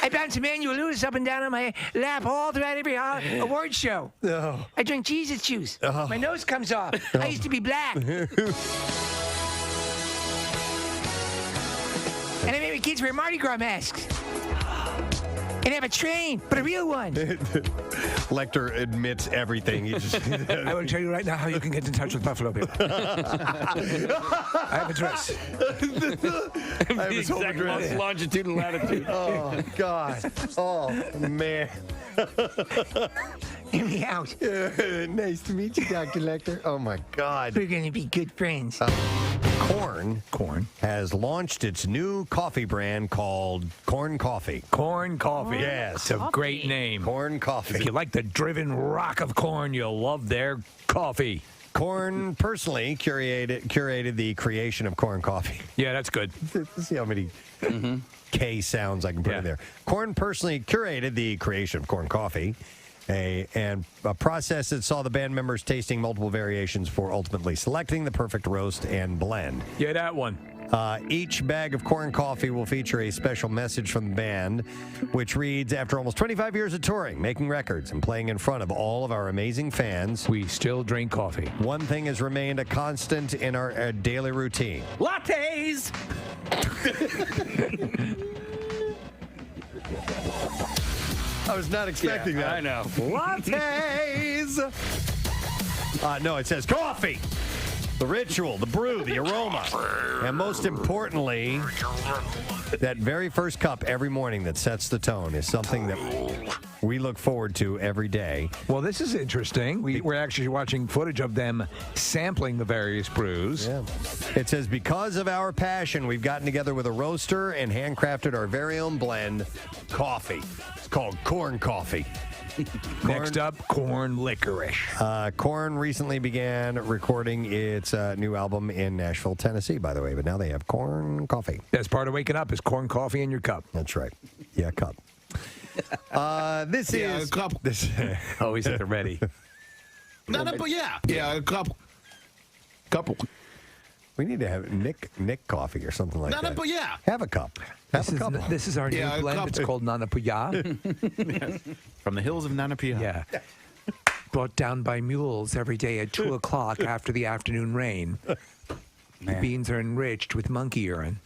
I bounce Emmanuel Lewis up and down on my lap all throughout every award show. Oh. I drink Jesus juice. Oh. My nose comes off. I used to be black. And I made my kids wear Mardi Gras masks. And have a train, but a real one. Lecter admits everything. He just I will tell you right now how you can get in touch with Buffalo Bill. I have a dress. I have his whole Exact address. most longitude and latitude. Oh, God. Oh, man. Get me out. Nice to meet you, Dr. Lecter. Oh, my God. We're going to be good friends. Corn has launched its new coffee brand called Corn Coffee. Corn Coffee. Yes. It's a great name. Corn Coffee. If you like the driven rock of corn, you'll love their coffee. Corn personally curated the creation of Corn Coffee. Yeah, that's good. Let's see how many K sounds I can put in there. Corn personally curated the creation of Corn Coffee, a process that saw the band members tasting multiple variations for ultimately selecting the perfect roast and blend. Yeah, that one. Each bag of Corn Coffee will feature a special message from the band, which reads, after almost 25 years of touring, making records, and playing in front of all of our amazing fans, we still drink coffee. One thing has remained a constant in our daily routine. Lattes! I was not expecting that. I know. Lattes! No, it says coffee. The ritual, the brew, the aroma, and most importantly, that very first cup every morning that sets the tone is something that we look forward to every day. Well, this is interesting. We're actually watching footage of them sampling the various brews. Yeah. It says, because of our passion, we've gotten together with a roaster and handcrafted our very own blend, coffee. It's called Corn Coffee. Next up, Corn Licorice. Corn recently began recording its new album in Nashville, Tennessee, by the way, but now they have Corn Coffee. That's part of waking up is corn coffee in your cup. That's right. Yeah, cup. This is... Cup. This, always at the ready. Yeah, a couple. We need to have Nick coffee or something like that. Yeah. Have a cup. Have a cup. This is our new blend. It's called Nanapuya. From the hills of Nanapuya. Yeah. Brought down by mules every day at 2 o'clock after the afternoon rain. The beans are enriched with monkey urine.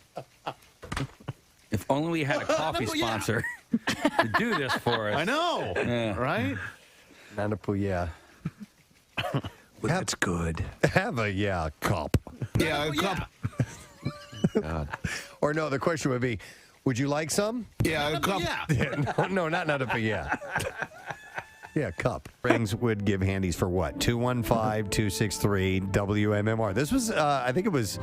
If only we had a coffee sponsor to do this for us. I know. Yeah. Right? Nanapuya. Well, that's good. Have a cup. Yeah, a cup. God. Or no, the question would be, would you like some? Yeah, a cup. No, not Nanapuya. Yeah, cup. Rings would give handies for what? 215-263 WMMR. This was, I think it was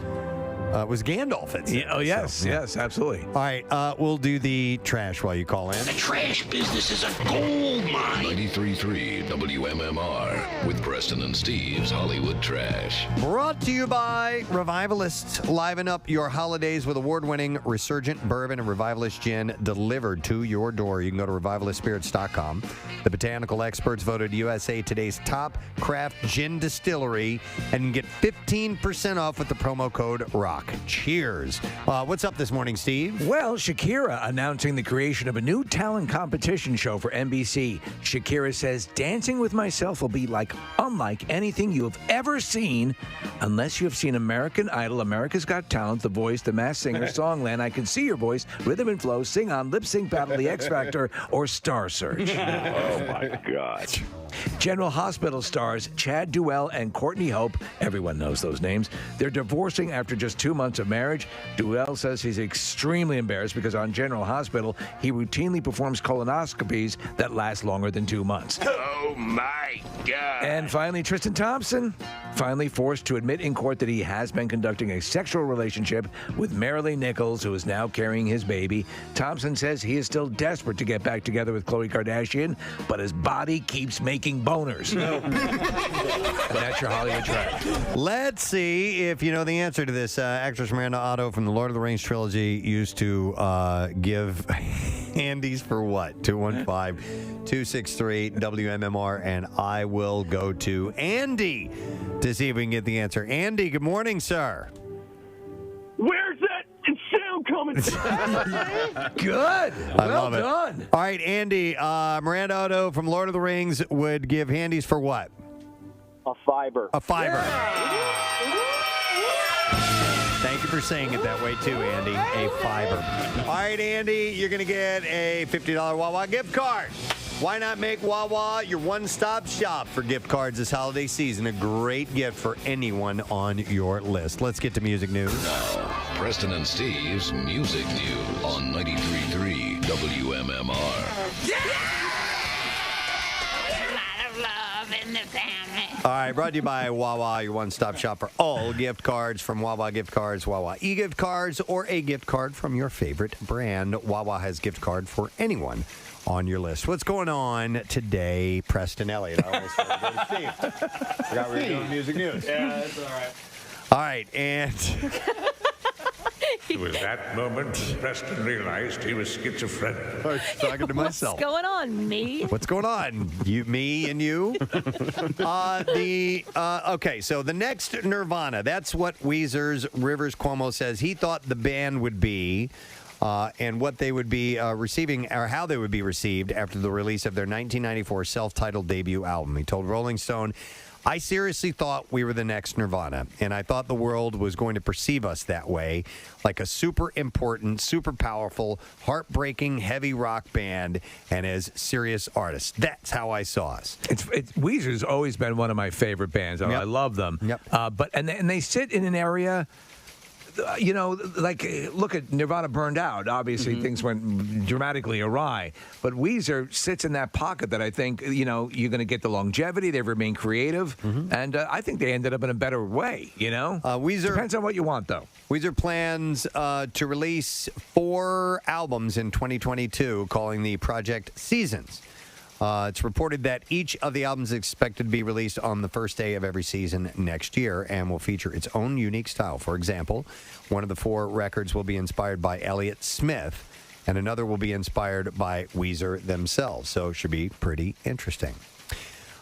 Gandalf. Yes, absolutely. All right, we'll do the trash while you call in. The trash business is a gold mine. 93.3 WMMR with Preston and Steve's Hollywood Trash. Brought to you by Revivalists. Liven up your holidays with award-winning Resurgent Bourbon and Revivalist Gin delivered to your door. You can go to revivalistspirits.com. The botanical experts voted USA Today's top craft gin distillery and get 15% off with the promo code ROCK. Cheers. What's up this morning, Steve? Well, Shakira announcing the creation of a new talent competition show for NBC. Shakira says, dancing with myself will be unlike anything you have ever seen, unless you have seen American Idol, America's Got Talent, The Voice, The Masked Singer, Songland, I Can See Your Voice, Rhythm and Flow, Sing On, Lip Sync Battle, The X Factor, or Star Search. Oh, my God. General Hospital stars Chad Duell and Courtney Hope. Everyone knows those names. They're divorcing after just 2 months of marriage. Duell says he's extremely embarrassed because on General Hospital, he routinely performs colonoscopies that last longer than 2 months. Oh, my God. And finally, Tristan Thompson, finally forced to admit in court that he has been conducting a sexual relationship with Marilee Nichols, who is now carrying his baby. Thompson says he is still desperate to get back together with Khloe Kardashian, but his body keeps making boners. But that's your Hollywood trash. Let's see if you know the answer to this. Actress Miranda Otto from the Lord of the Rings trilogy used to give handies for what? 215-263 WMMR, and I will go to Andy to see if we can get the answer. Andy, good morning, sir. Where's that sound coming from? Good. I love it. Done. All right, Andy, Miranda Otto from Lord of the Rings would give handies for what? A fiber. A fiber. Thank you for saying it that way, too, Andy. A fiber. All right, Andy, you're going to get a $50 Wawa gift card. Why not make Wawa your one-stop shop for gift cards this holiday season? A great gift for anyone on your list. Let's get to music news. Now, Preston and Steve's Music News on 93.3 WMMR. All right, brought to you by Wawa, your one-stop shop for all gift cards, from Wawa gift cards, Wawa e-gift cards, or a gift card from your favorite brand. Wawa has gift card for anyone on your list. What's going on today, Preston Elliott? I almost forgot to go to Steve. Forgot we were doing music news. Yeah, that's all right. All right, and It was that moment Preston realized he was schizophrenic. I was talking to myself. What's going on, me? What's going on? Me, and you? Okay, so the next Nirvana, that's what Weezer's Rivers Cuomo says he thought the band would be, and what they would be receiving, or how they would be received after the release of their 1994 self-titled debut album. He told Rolling Stone, I seriously thought we were the next Nirvana, and I thought the world was going to perceive us that way, like a super important, super powerful, heartbreaking, heavy rock band, and as serious artists. That's how I saw us. Weezer's always been one of my favorite bands. I love them. Yep. But they sit in an area look at Nirvana Burned Out. Obviously, things went dramatically awry. But Weezer sits in that pocket that I think, you're going to get the longevity. They've remained creative. And I think they ended up in a better way, Weezer depends on what you want, though. Weezer plans to release 4 albums in 2022, calling the project Seasons. It's reported that each of the albums is expected to be released on the first day of every season next year and will feature its own unique style. For example, one of the 4 records will be inspired by Elliott Smith, and another will be inspired by Weezer themselves. So it should be pretty interesting.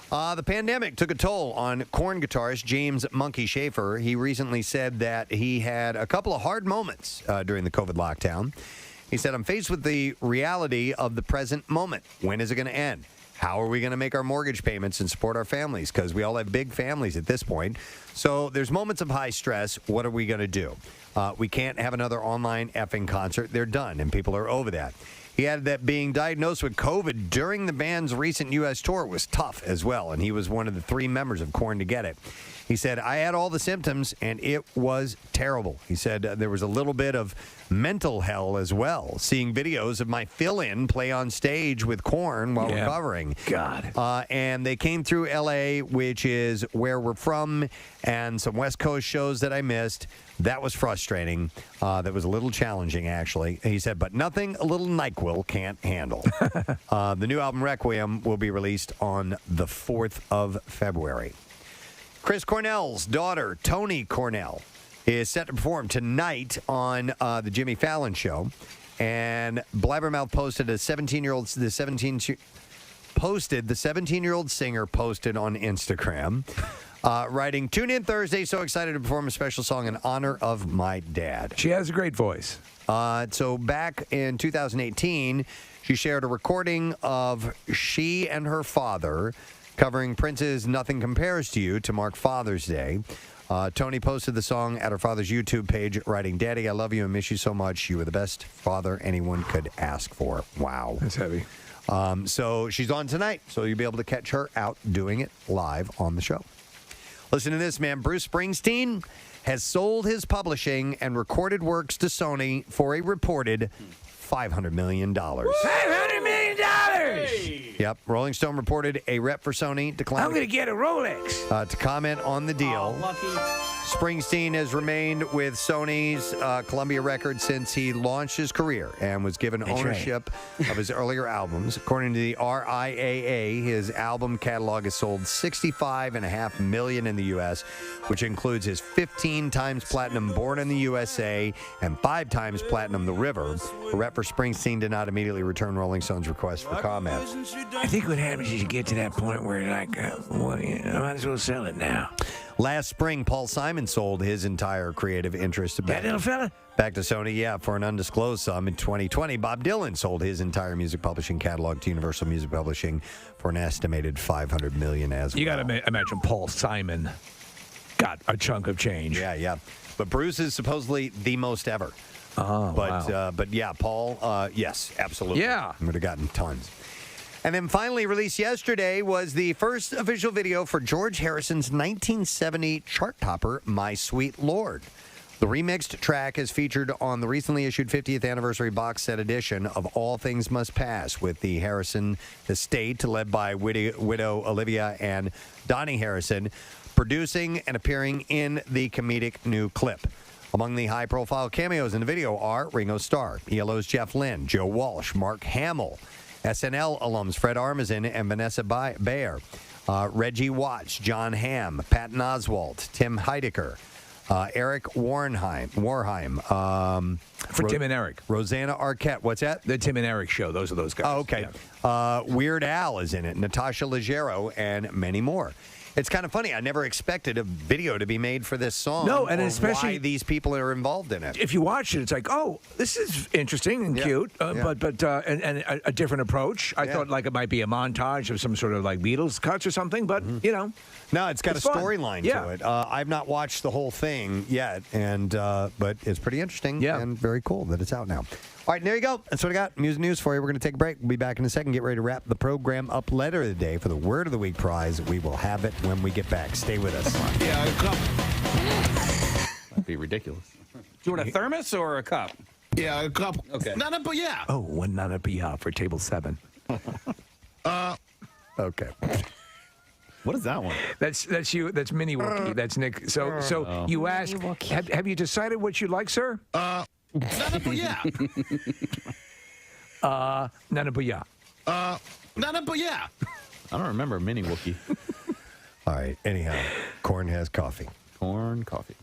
The pandemic took a toll on Korn guitarist James Monkey Schaefer. He recently said that he had a couple of hard moments during the COVID lockdown. He said, I'm faced with the reality of the present moment. When is it going to end? How are we going to make our mortgage payments and support our families? Because we all have big families at this point. So there's moments of high stress. What are we going to do? We can't have another online effing concert. They're done, and people are over that. He added that being diagnosed with COVID during the band's recent U.S. tour was tough as well, and he was one of the 3 members of Korn to get it. He said, I had all the symptoms, and it was terrible. He said there was a little bit of mental hell as well, seeing videos of my fill-in play on stage with Korn while recovering. God. And they came through L.A., which is where we're from, and some West Coast shows that I missed. That was frustrating. That was a little challenging, actually. He said, but nothing a little NyQuil can't handle. The new album, Requiem, will be released on the 4th of February. Chris Cornell's daughter, Toni Cornell, is set to perform tonight on the Jimmy Fallon Show. And Blabbermouth posted the 17-year-old singer posted on Instagram, writing, tune in Thursday, so excited to perform a special song in honor of my dad. She has a great voice. So back in 2018, she shared a recording of she and her father covering Prince's Nothing Compares to You to mark Father's Day. Toni posted the song at her father's YouTube page, writing, Daddy, I love you and miss you so much. You were the best father anyone could ask for. Wow. That's heavy. So she's on tonight, so you'll be able to catch her out doing it live on the show. Listen to this, man. Bruce Springsteen has sold his publishing and recorded works to Sony for a reported $500 million. $500 million! Yep. Rolling Stone reported a rep for Sony declined. I'm going to get a Rolex. To comment on the deal. Springsteen has remained with Sony's Columbia Records since he launched his career and was given ownership of his earlier albums. According to the RIAA, his album catalog has sold $65.5 million in the U.S., which includes his 15 times platinum Born in the USA and 5 times platinum The River. A rep for Springsteen did not immediately return Rolling Stone's request for comment. I think what happens is you get to that point where you're like, well, I might as well sell it now. Last spring, Paul Simon sold his entire creative interest back, that little fella? Back to Sony, for an undisclosed sum. In 2020, Bob Dylan sold his entire music publishing catalog to Universal Music Publishing for an estimated $500 million as well. You got to imagine Paul Simon got a chunk of change. Yeah. But Bruce is supposedly the most ever. Oh, wow. But yeah, Paul, yes, absolutely. Yeah. Would have gotten tons. And then finally released yesterday was the first official video for George Harrison's 1970 chart topper, My Sweet Lord. The remixed track is featured on the recently issued 50th anniversary box set edition of All Things Must Pass, with the Harrison estate, led by widow Olivia and Donnie Harrison, producing and appearing in the comedic new clip. Among the high-profile cameos in the video are Ringo Starr, ELO's Jeff Lynne, Joe Walsh, Mark Hamill, SNL alums Fred Armisen and Vanessa Bayer, Reggie Watts, John Hamm, Patton Oswalt, Tim Heidecker, Eric Warheim. For Tim and Eric. Rosanna Arquette. What's that? The Tim and Eric Show. Those are those guys. Oh, okay. Yeah. Weird Al is in it, Natasha Leggero, and many more. It's kind of funny. I never expected a video to be made for this song. No, and or especially why these people are involved in it. If you watch it, it's like, oh, this is interesting and cute, but a different approach. I thought like it might be a montage of some sort of like Beatles cuts or something, but No, it's got a storyline to it. I've not watched the whole thing yet, and but it's pretty interesting and very cool that it's out now. All right, there you go. That's what I got. Music news for you. We're going to take a break. We'll be back in a second. Get ready to wrap the program up. Letter of the day for the Word of the Week prize. We will have it when we get back. Stay with us. That'd be ridiculous. you want a thermos or a cup? Yeah, a cup. Okay. Not a, yeah. Oh, one nana pia for table 7. Okay. What is that one? That's you. That's Mini Wookie. That's Nick. So you asked, have you decided what you like, sir? Not a, yeah. Nana pia. Not a, yeah. I don't remember Mini Wookie. All right. Anyhow, Corn has coffee. Corn coffee.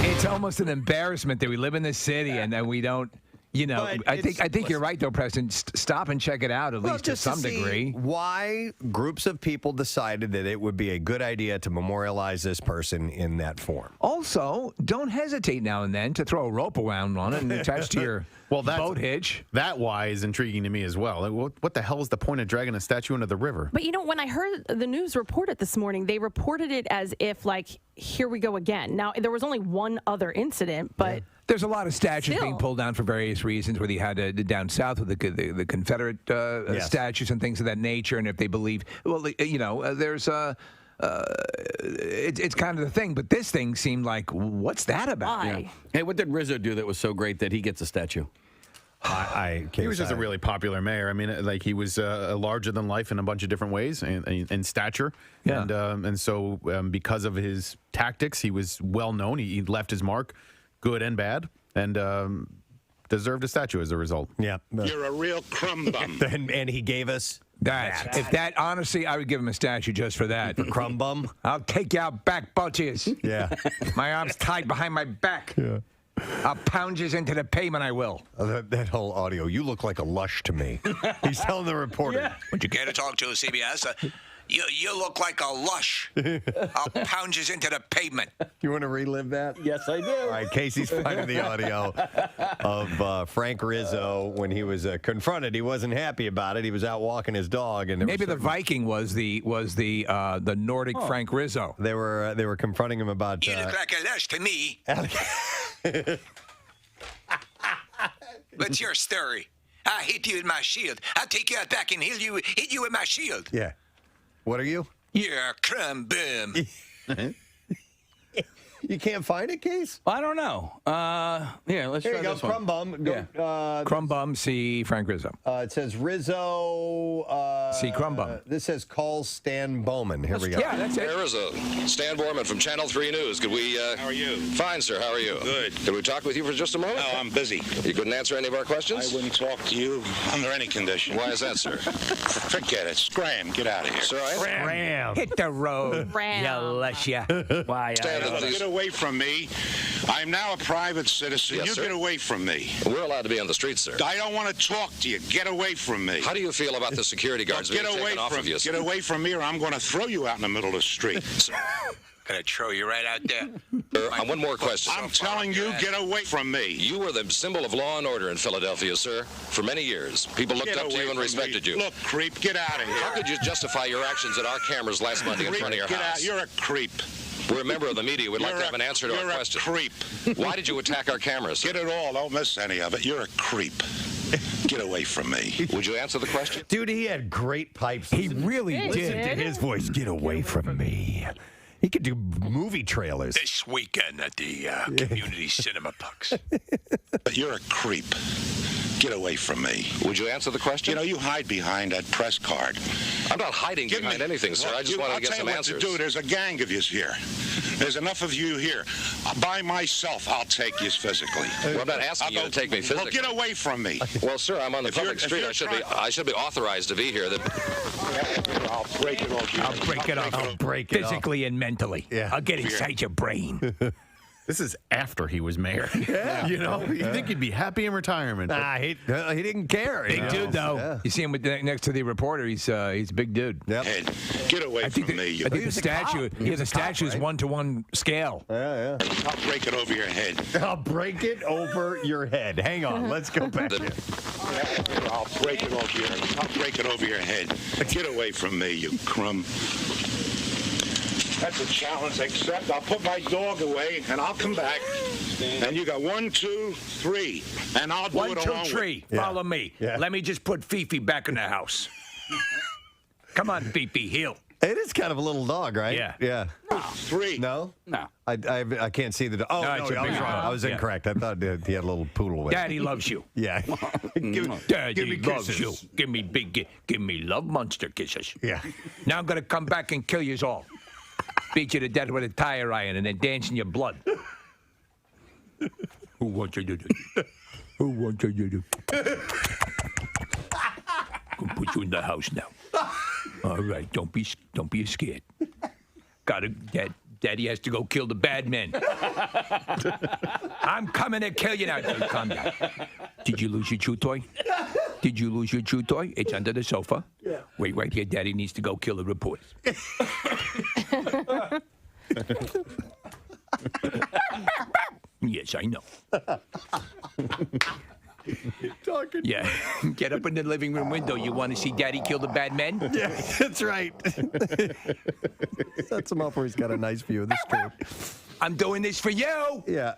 It's almost an embarrassment that we live in this city and that we don't. You know, But I think you're right, though, Preston. Stop and check it out, at least to just some see degree. Why groups of people decided that it would be a good idea to memorialize this person in that form. Also, don't hesitate now and then to throw a rope around on it and attach to your boat hitch. That why is intriguing to me as well. Like, what the hell is the point of dragging a statue into the river? But you know, when I heard the news report it this morning, they reported it as if, like, here we go again. Now, there was only one other incident, but... There's a lot of statues Still. being pulled down for various reasons, whether you had down south with the Confederate statues and things of that nature, and if they believe, well, you know, there's it's kind of the thing, but this thing seemed like, what's that about? Yeah. Hey, what did Rizzo do that was so great that he gets a statue? He was just a really popular mayor. I mean, like he was larger than life in a bunch of different ways in stature. Yeah. And so because of his tactics, he was well known. He left his mark, good and bad, and deserved a statue as a result. Yeah. You're a real crumb bum. and he gave us that. If that, honestly, I would give him a statue just for that. For crumb bum? I'll take you out back, both of yous. Yeah. My arms tied behind my back. Yeah. I'll pound you into the pavement, I will. That whole audio, you look like a lush to me. He's telling the reporter. Yeah. Would you care to talk to CBS? You look like a lush. I'll pound you into the pavement. You want to relive that? Yes, I do. All right, Casey's finding the audio of Frank Rizzo when he was confronted. He wasn't happy about it. He was out walking his dog, and maybe the Viking was the Nordic Frank Rizzo. They were confronting him about. You look like a lush to me. What's your story? I hit you with my shield. I'll take you out back and hit you with my shield. Yeah. What are you? You're a crumb bum. You can't find it, Case? I don't know. Yeah, let's Here try you go, this one. Crumb Bum. Go, Crumb Bum, see Frank Rizzo. It says Rizzo. See Crumb Bum. This says call Stan Bowman. Here we go. Yeah, that's it. Hey, Rizzo. Stan Borman from Channel 3 News. Could we... How are you? Fine, sir. How are you? Good. Could we talk with you for just a moment? No, I'm busy. You couldn't answer any of our I questions? wouldn't talk to you under any condition. Why is that, sir? Forget it. Scram. Get out of here. Sir, Ram. Hit the road. Ram. You lush ya. Why? Stand up, please. Get away from me. I'm now a private citizen. Yes, you sir. get away from me. We're allowed to be on the streets, sir. I don't want to talk to you. Get away from me. How do you feel about the security guards Get being away taken off from of you, sir? Get away from me, or I'm going to throw you out in the middle of the street. Gonna throw you right out there. Sir, one more question. I'm telling you, get away from me. You were the symbol of law and order in Philadelphia, sir, for many years. People looked Get up to away you and from respected me. you. Look, creep, get out of here. How could you justify your actions at our cameras last Monday in front of your Get house? out. You're a creep. We're a member of the media. We'd like You're to have an answer to our You're a question. creep. Why did you attack our cameras, sir? Get it all. Don't miss any of it. You're a creep. Get away from me. Would you answer the question? Dude, he had great pipes. He really did. Listen to his voice. Get away from me. He could do movie trailers. This weekend at the Community Cinema Pucks. You're a creep. Get away from me. Would you answer the question? You know, you hide behind that press card. I'm not hiding behind anything, sir. I just wanted to get some answers. I'll tell you what to do. There's a gang of yous here. There's enough of you here. By myself, I'll take yous physically. Well, I'm not asking you to take me physically. Well, get away from me. Well, sir, I'm on the public street. I should be authorized to be here. I'll break it off. I'll break it off. I'll break it physically and mentally. Yeah. I'll get inside your brain. This is after he was mayor. Yeah. You know, you think he'd be happy in retirement. Nah, he didn't care. Big dude, though. Yeah. You see him next to the reporter. He's a big dude. Yep. Hey, get away from me. I think the statue. The statue's 1-to-1 scale. Yeah. I'll break it over your head. I'll break it over your head. Hang on. Let's go back. I'll break it over your head. Get away from me, you crumb. That's a challenge, except I'll put my dog away, and I'll come back. And you got 1, 2, 3, and I'll do 1, it 2, along 3. with... Follow me. Yeah. Let me just put Fifi back in the house. Come on, Fifi, heel. It is kind of a little dog, right? Yeah. Yeah. 3. No? No. I can't see the. Oh, No, no, it's a I was big wrong. dog. I was Yeah. incorrect. I thought he had a little poodle with Daddy loves you. Yeah. Daddy me loves kisses. you. Give me love monster kisses. Yeah. Now I'm gonna come back and kill yous all. Beat you to death with a tire iron and then dance in your blood. Who wants you to do? Who wants you to do? Gonna put you in the house now. All right, don't be scared. Daddy has to go kill the bad men. I'm coming to kill you now. Calm down. Did you lose your chew toy? Did you lose your chew toy? It's under the sofa. Yeah. Wait right here. Daddy needs to go kill the reporters. Yes, I know. Talking. Yeah. Get up in the living room window. You want to see Daddy kill the bad men? Yeah, that's right. Sets him up where he's got a nice view of the street. I'm doing this for you. Yeah.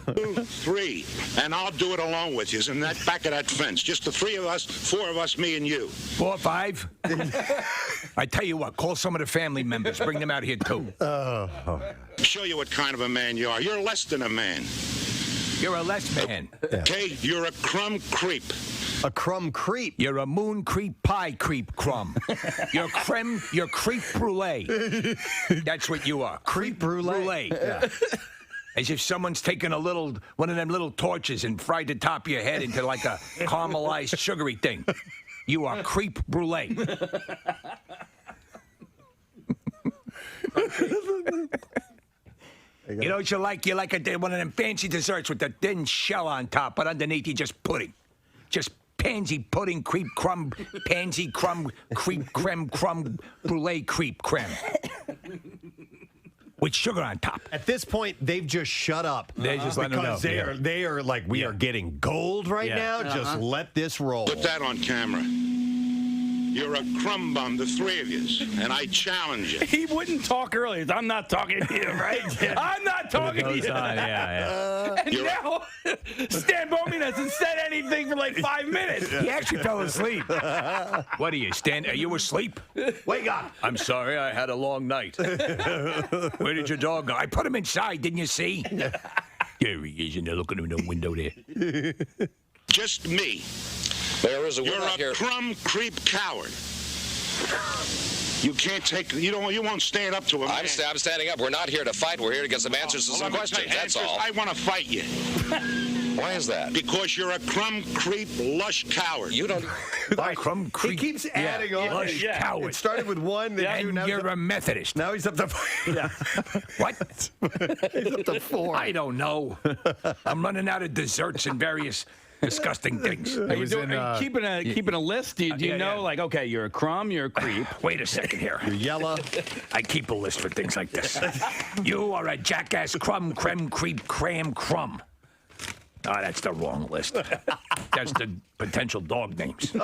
2, 3, and I'll do it along with you. In that back of that fence, just the 3 of us, 4 of us, me and you. 4, 5. I tell you what, call some of the family members. Bring them out here too. Show you what kind of a man you are. You're less than a man. You're a less man. Okay, you're a crumb creep. A crumb creep. You're a moon creep pie creep crumb. You're creep brulee. That's what you are. Creep brulee. Yeah. As if someone's taken one of them little torches and fried the top of your head into like a caramelized sugary thing. You are creep brulee. You know what you like? You like one of them fancy desserts with the thin shell on top, but underneath you just pudding. Just pansy pudding, creep crumb, pansy crumb, creep creme, crumb, brulee creep creme. With sugar on top. At this point, they've just shut up. They just let them know. Because they are like, we are getting gold right now. Just let this roll. Put that on camera. You're a crumb bum, the 3 of you, and I challenge you. He wouldn't talk earlier. I'm not talking to you, right? I'm not talking to you. And now, Stan Bowman hasn't said anything for like 5 minutes. He actually fell asleep. What are you, Stan? Are you asleep? Wake up. I'm sorry, I had a long night. Where did your dog go? I put him inside, didn't you see? There he is, and they're looking in the window there. Just me. There is a You're woman a here. crumb creep coward. You can't take. You won't stand up to him. I'm standing up. We're not here to fight. We're here to get some answers to some questions. That's all. I want to fight you. Why is that? Because you're a crumb creep lush coward. You don't. Crumb creep. He keeps adding on. Lush coward. It started with 1, then 2, And now you're a Methodist. now he's up to What? he's up to 4. I don't know. I'm running out of desserts and various disgusting things. Are you keeping a list? Do you know, like, okay, you're a crumb, you're a creep. Wait a second here. You're yellow. I keep a list for things like this. You are a jackass crumb, creme, creep, cram, crumb. Ah, that's the wrong list. That's the potential dog names.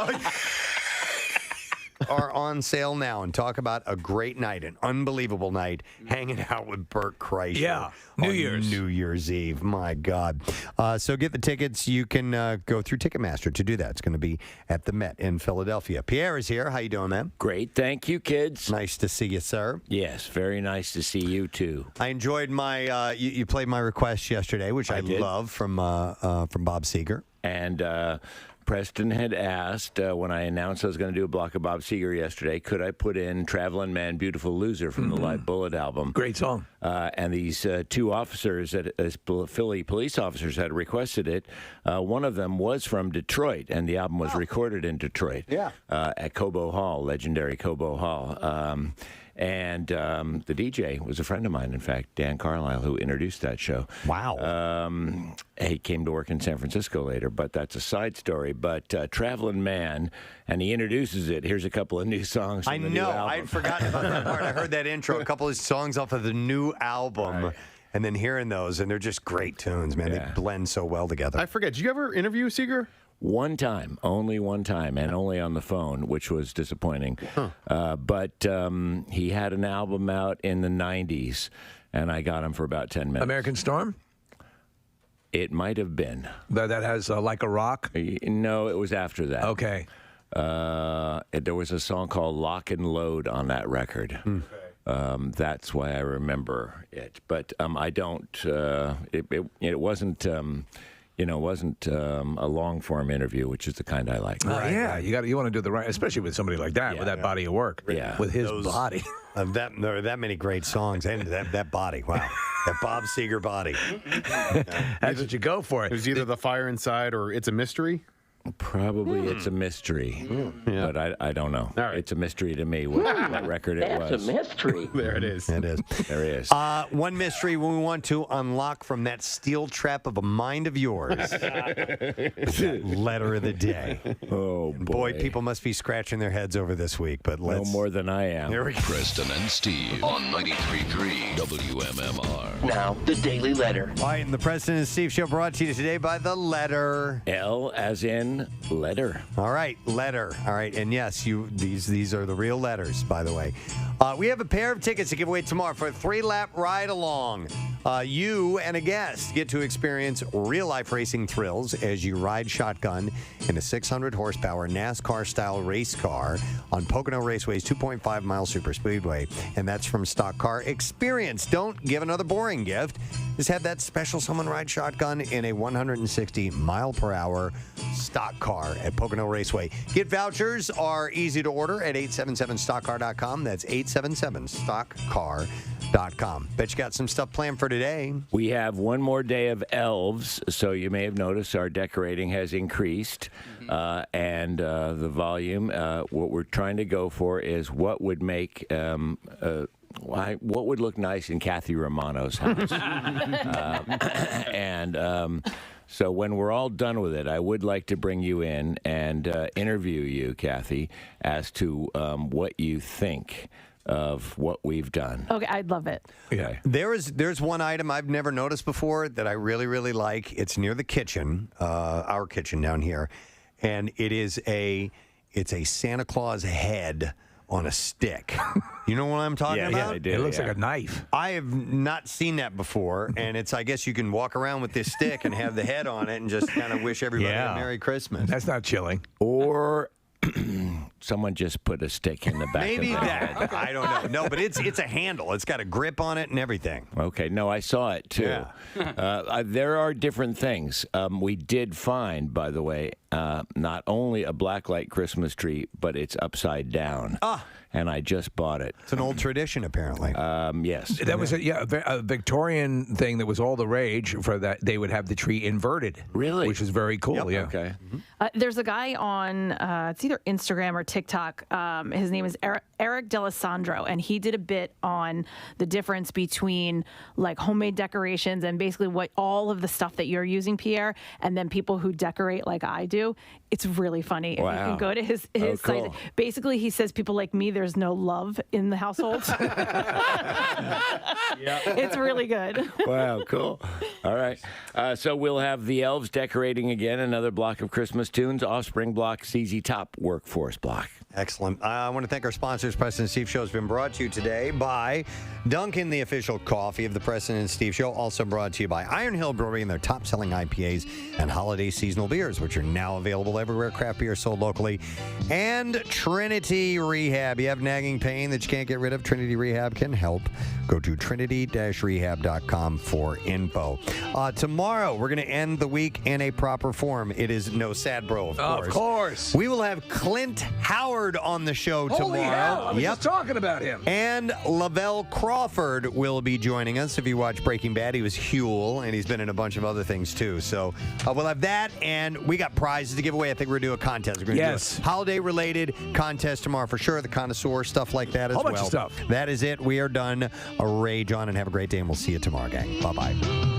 Are on sale now, and talk about a great night, an unbelievable night, hanging out with Bert Kreischer. Yeah, New Year's Eve. My God. So get the tickets. You can go through Ticketmaster to do that. It's going to be at the Met in Philadelphia. Pierre is here. How you doing, man? Great. Thank you, kids. Nice to see you, sir. Yes, very nice to see you, too. I enjoyed my, you played my request yesterday, which I love, from Bob Seger. And Preston had asked, when I announced I was going to do a block of Bob Seger yesterday, could I put in Travelin' Man, Beautiful Loser from the Live Bullet album? Great song. And these 2 officers, Philly police officers, had requested it. One of them was from Detroit, and the album was recorded in Detroit. Yeah. At Cobo Hall, legendary Cobo Hall. And the DJ was a friend of mine, in fact, Dan Carlisle, who introduced that show. Wow. He came to work in San Francisco later, but that's a side story. But Traveling Man, and he introduces it. Here's a couple of new songs from the new album. I'd forgotten about that part. I heard that intro, a couple of songs off of the new album. Right. And then hearing those, and they're just great tunes, man. They blend so well together. I forget. Did you ever interview Seger? One time, only one time, and only on the phone, which was disappointing. But he had an album out in the 90s, and I got him for about 10 minutes. American Storm? It might have been. That has Like a Rock? No, it was after that. Okay. There was a song called Lock and Load on that record. That's why I remember it. But I don't. It wasn't. Wasn't a long form interview, which is the kind I like. Yeah, you want to do the right, especially with somebody like that, with that body of work, with his body. There are that many great songs and that body. Wow. That Bob Seger body. That's what you go for. It was either The Fire Inside or It's a Mystery. Probably It's a Mystery, but I don't know. All right. It's a mystery to me what record it was. That's a mystery. There it is. It is. There it is. One mystery we want to unlock from that steel trap of a mind of yours. That letter of the day. Oh, boy, people must be scratching their heads over this week, but no more than I am. Here we go. Preston and Steve on 93.3 WMMR. Now, the Daily Letter. All right, and the Preston and Steve Show brought to you today by the letter. L as in letter. All right, letter. All right, and yes, these are the real letters, by the way. We have a pair of tickets to give away tomorrow for a 3-lap ride along. You and a guest get to experience real-life racing thrills as you ride shotgun in a 600-horsepower NASCAR-style race car on Pocono Raceway's 2.5-mile superspeedway, and that's from Stock Car Experience. Don't give another boring gift. Just have that special someone ride shotgun in a 160-mile-per-hour stock car at Pocono Raceway. Get vouchers are easy to order at 877stockcar.com. That's 877stockcar.com. Bet you got some stuff planned for today. We have one more day of elves, so you may have noticed our decorating has increased, and the volume. What we're trying to go for is what would make what would look nice in Kathy Romano's house. So when we're all done with it, I would like to bring you in and interview you, Kathy, as to what you think of what we've done. Okay, I'd love it. Okay. There's one item I've never noticed before that I really, really like. It's near the kitchen, our kitchen down here, and it's a Santa Claus head on a stick. You know what I'm talking about? Yeah, I do. It looks like a knife. I have not seen that before, and I guess you can walk around with this stick and have the head on it and just kind of wish everybody a Merry Christmas. That's not chilling. Or someone just put a stick in the back Maybe of the that. head. I don't know. No, but it's a handle. It's got a grip on it and everything. Okay. No, I saw it, too. Yeah. There are different things. We did find, by the way, not only a blacklight Christmas tree, but it's upside down. And I just bought it. It's an old tradition, apparently. Yes. That was a Victorian thing that was all the rage for that. They would have the tree inverted. Really? Which is very cool. Yep. Yeah. Okay. There's a guy on, it's either Instagram or TikTok. His name is Eric D'Alessandro, and he did a bit on the difference between like homemade decorations and basically what all of the stuff that you're using, Pierre, and then people who decorate like I do. It's really funny. Wow. If you can go to his cool. site. Basically, he says people like me, there's no love in the household. It's really good. Wow, cool. All right. So we'll have the elves decorating again, another block of Christmas tunes, Offspring block, ZZ Top Workforce block. Excellent. I want to thank our sponsors. Preston and Steve Show has been brought to you today by Dunkin', the official coffee of the Preston and Steve Show. Also brought to you by Iron Hill Brewery and their top-selling IPAs and holiday seasonal beers, which are now available everywhere craft beer is sold locally. And Trinity Rehab. You have nagging pain that you can't get rid of? Trinity Rehab can help. Go to trinity-rehab.com for info. Tomorrow, we're going to end the week in a proper form. It is no sad bro, of course. Of course. We will have Clint Howard on the show tomorrow. Holy hell, I was just talking about him. And Lavelle Crawford will be joining us. If you watch Breaking Bad, he was Huel, and he's been in a bunch of other things, too. So we'll have that, and we got prizes to give away. I think we're going to do a contest. We're going to do a holiday-related contest tomorrow for sure, the connoisseur, stuff like that as well. Whole bunch of stuff. That is it. We are done. Rage on and have a great day, and we'll see you tomorrow, gang. Bye-bye.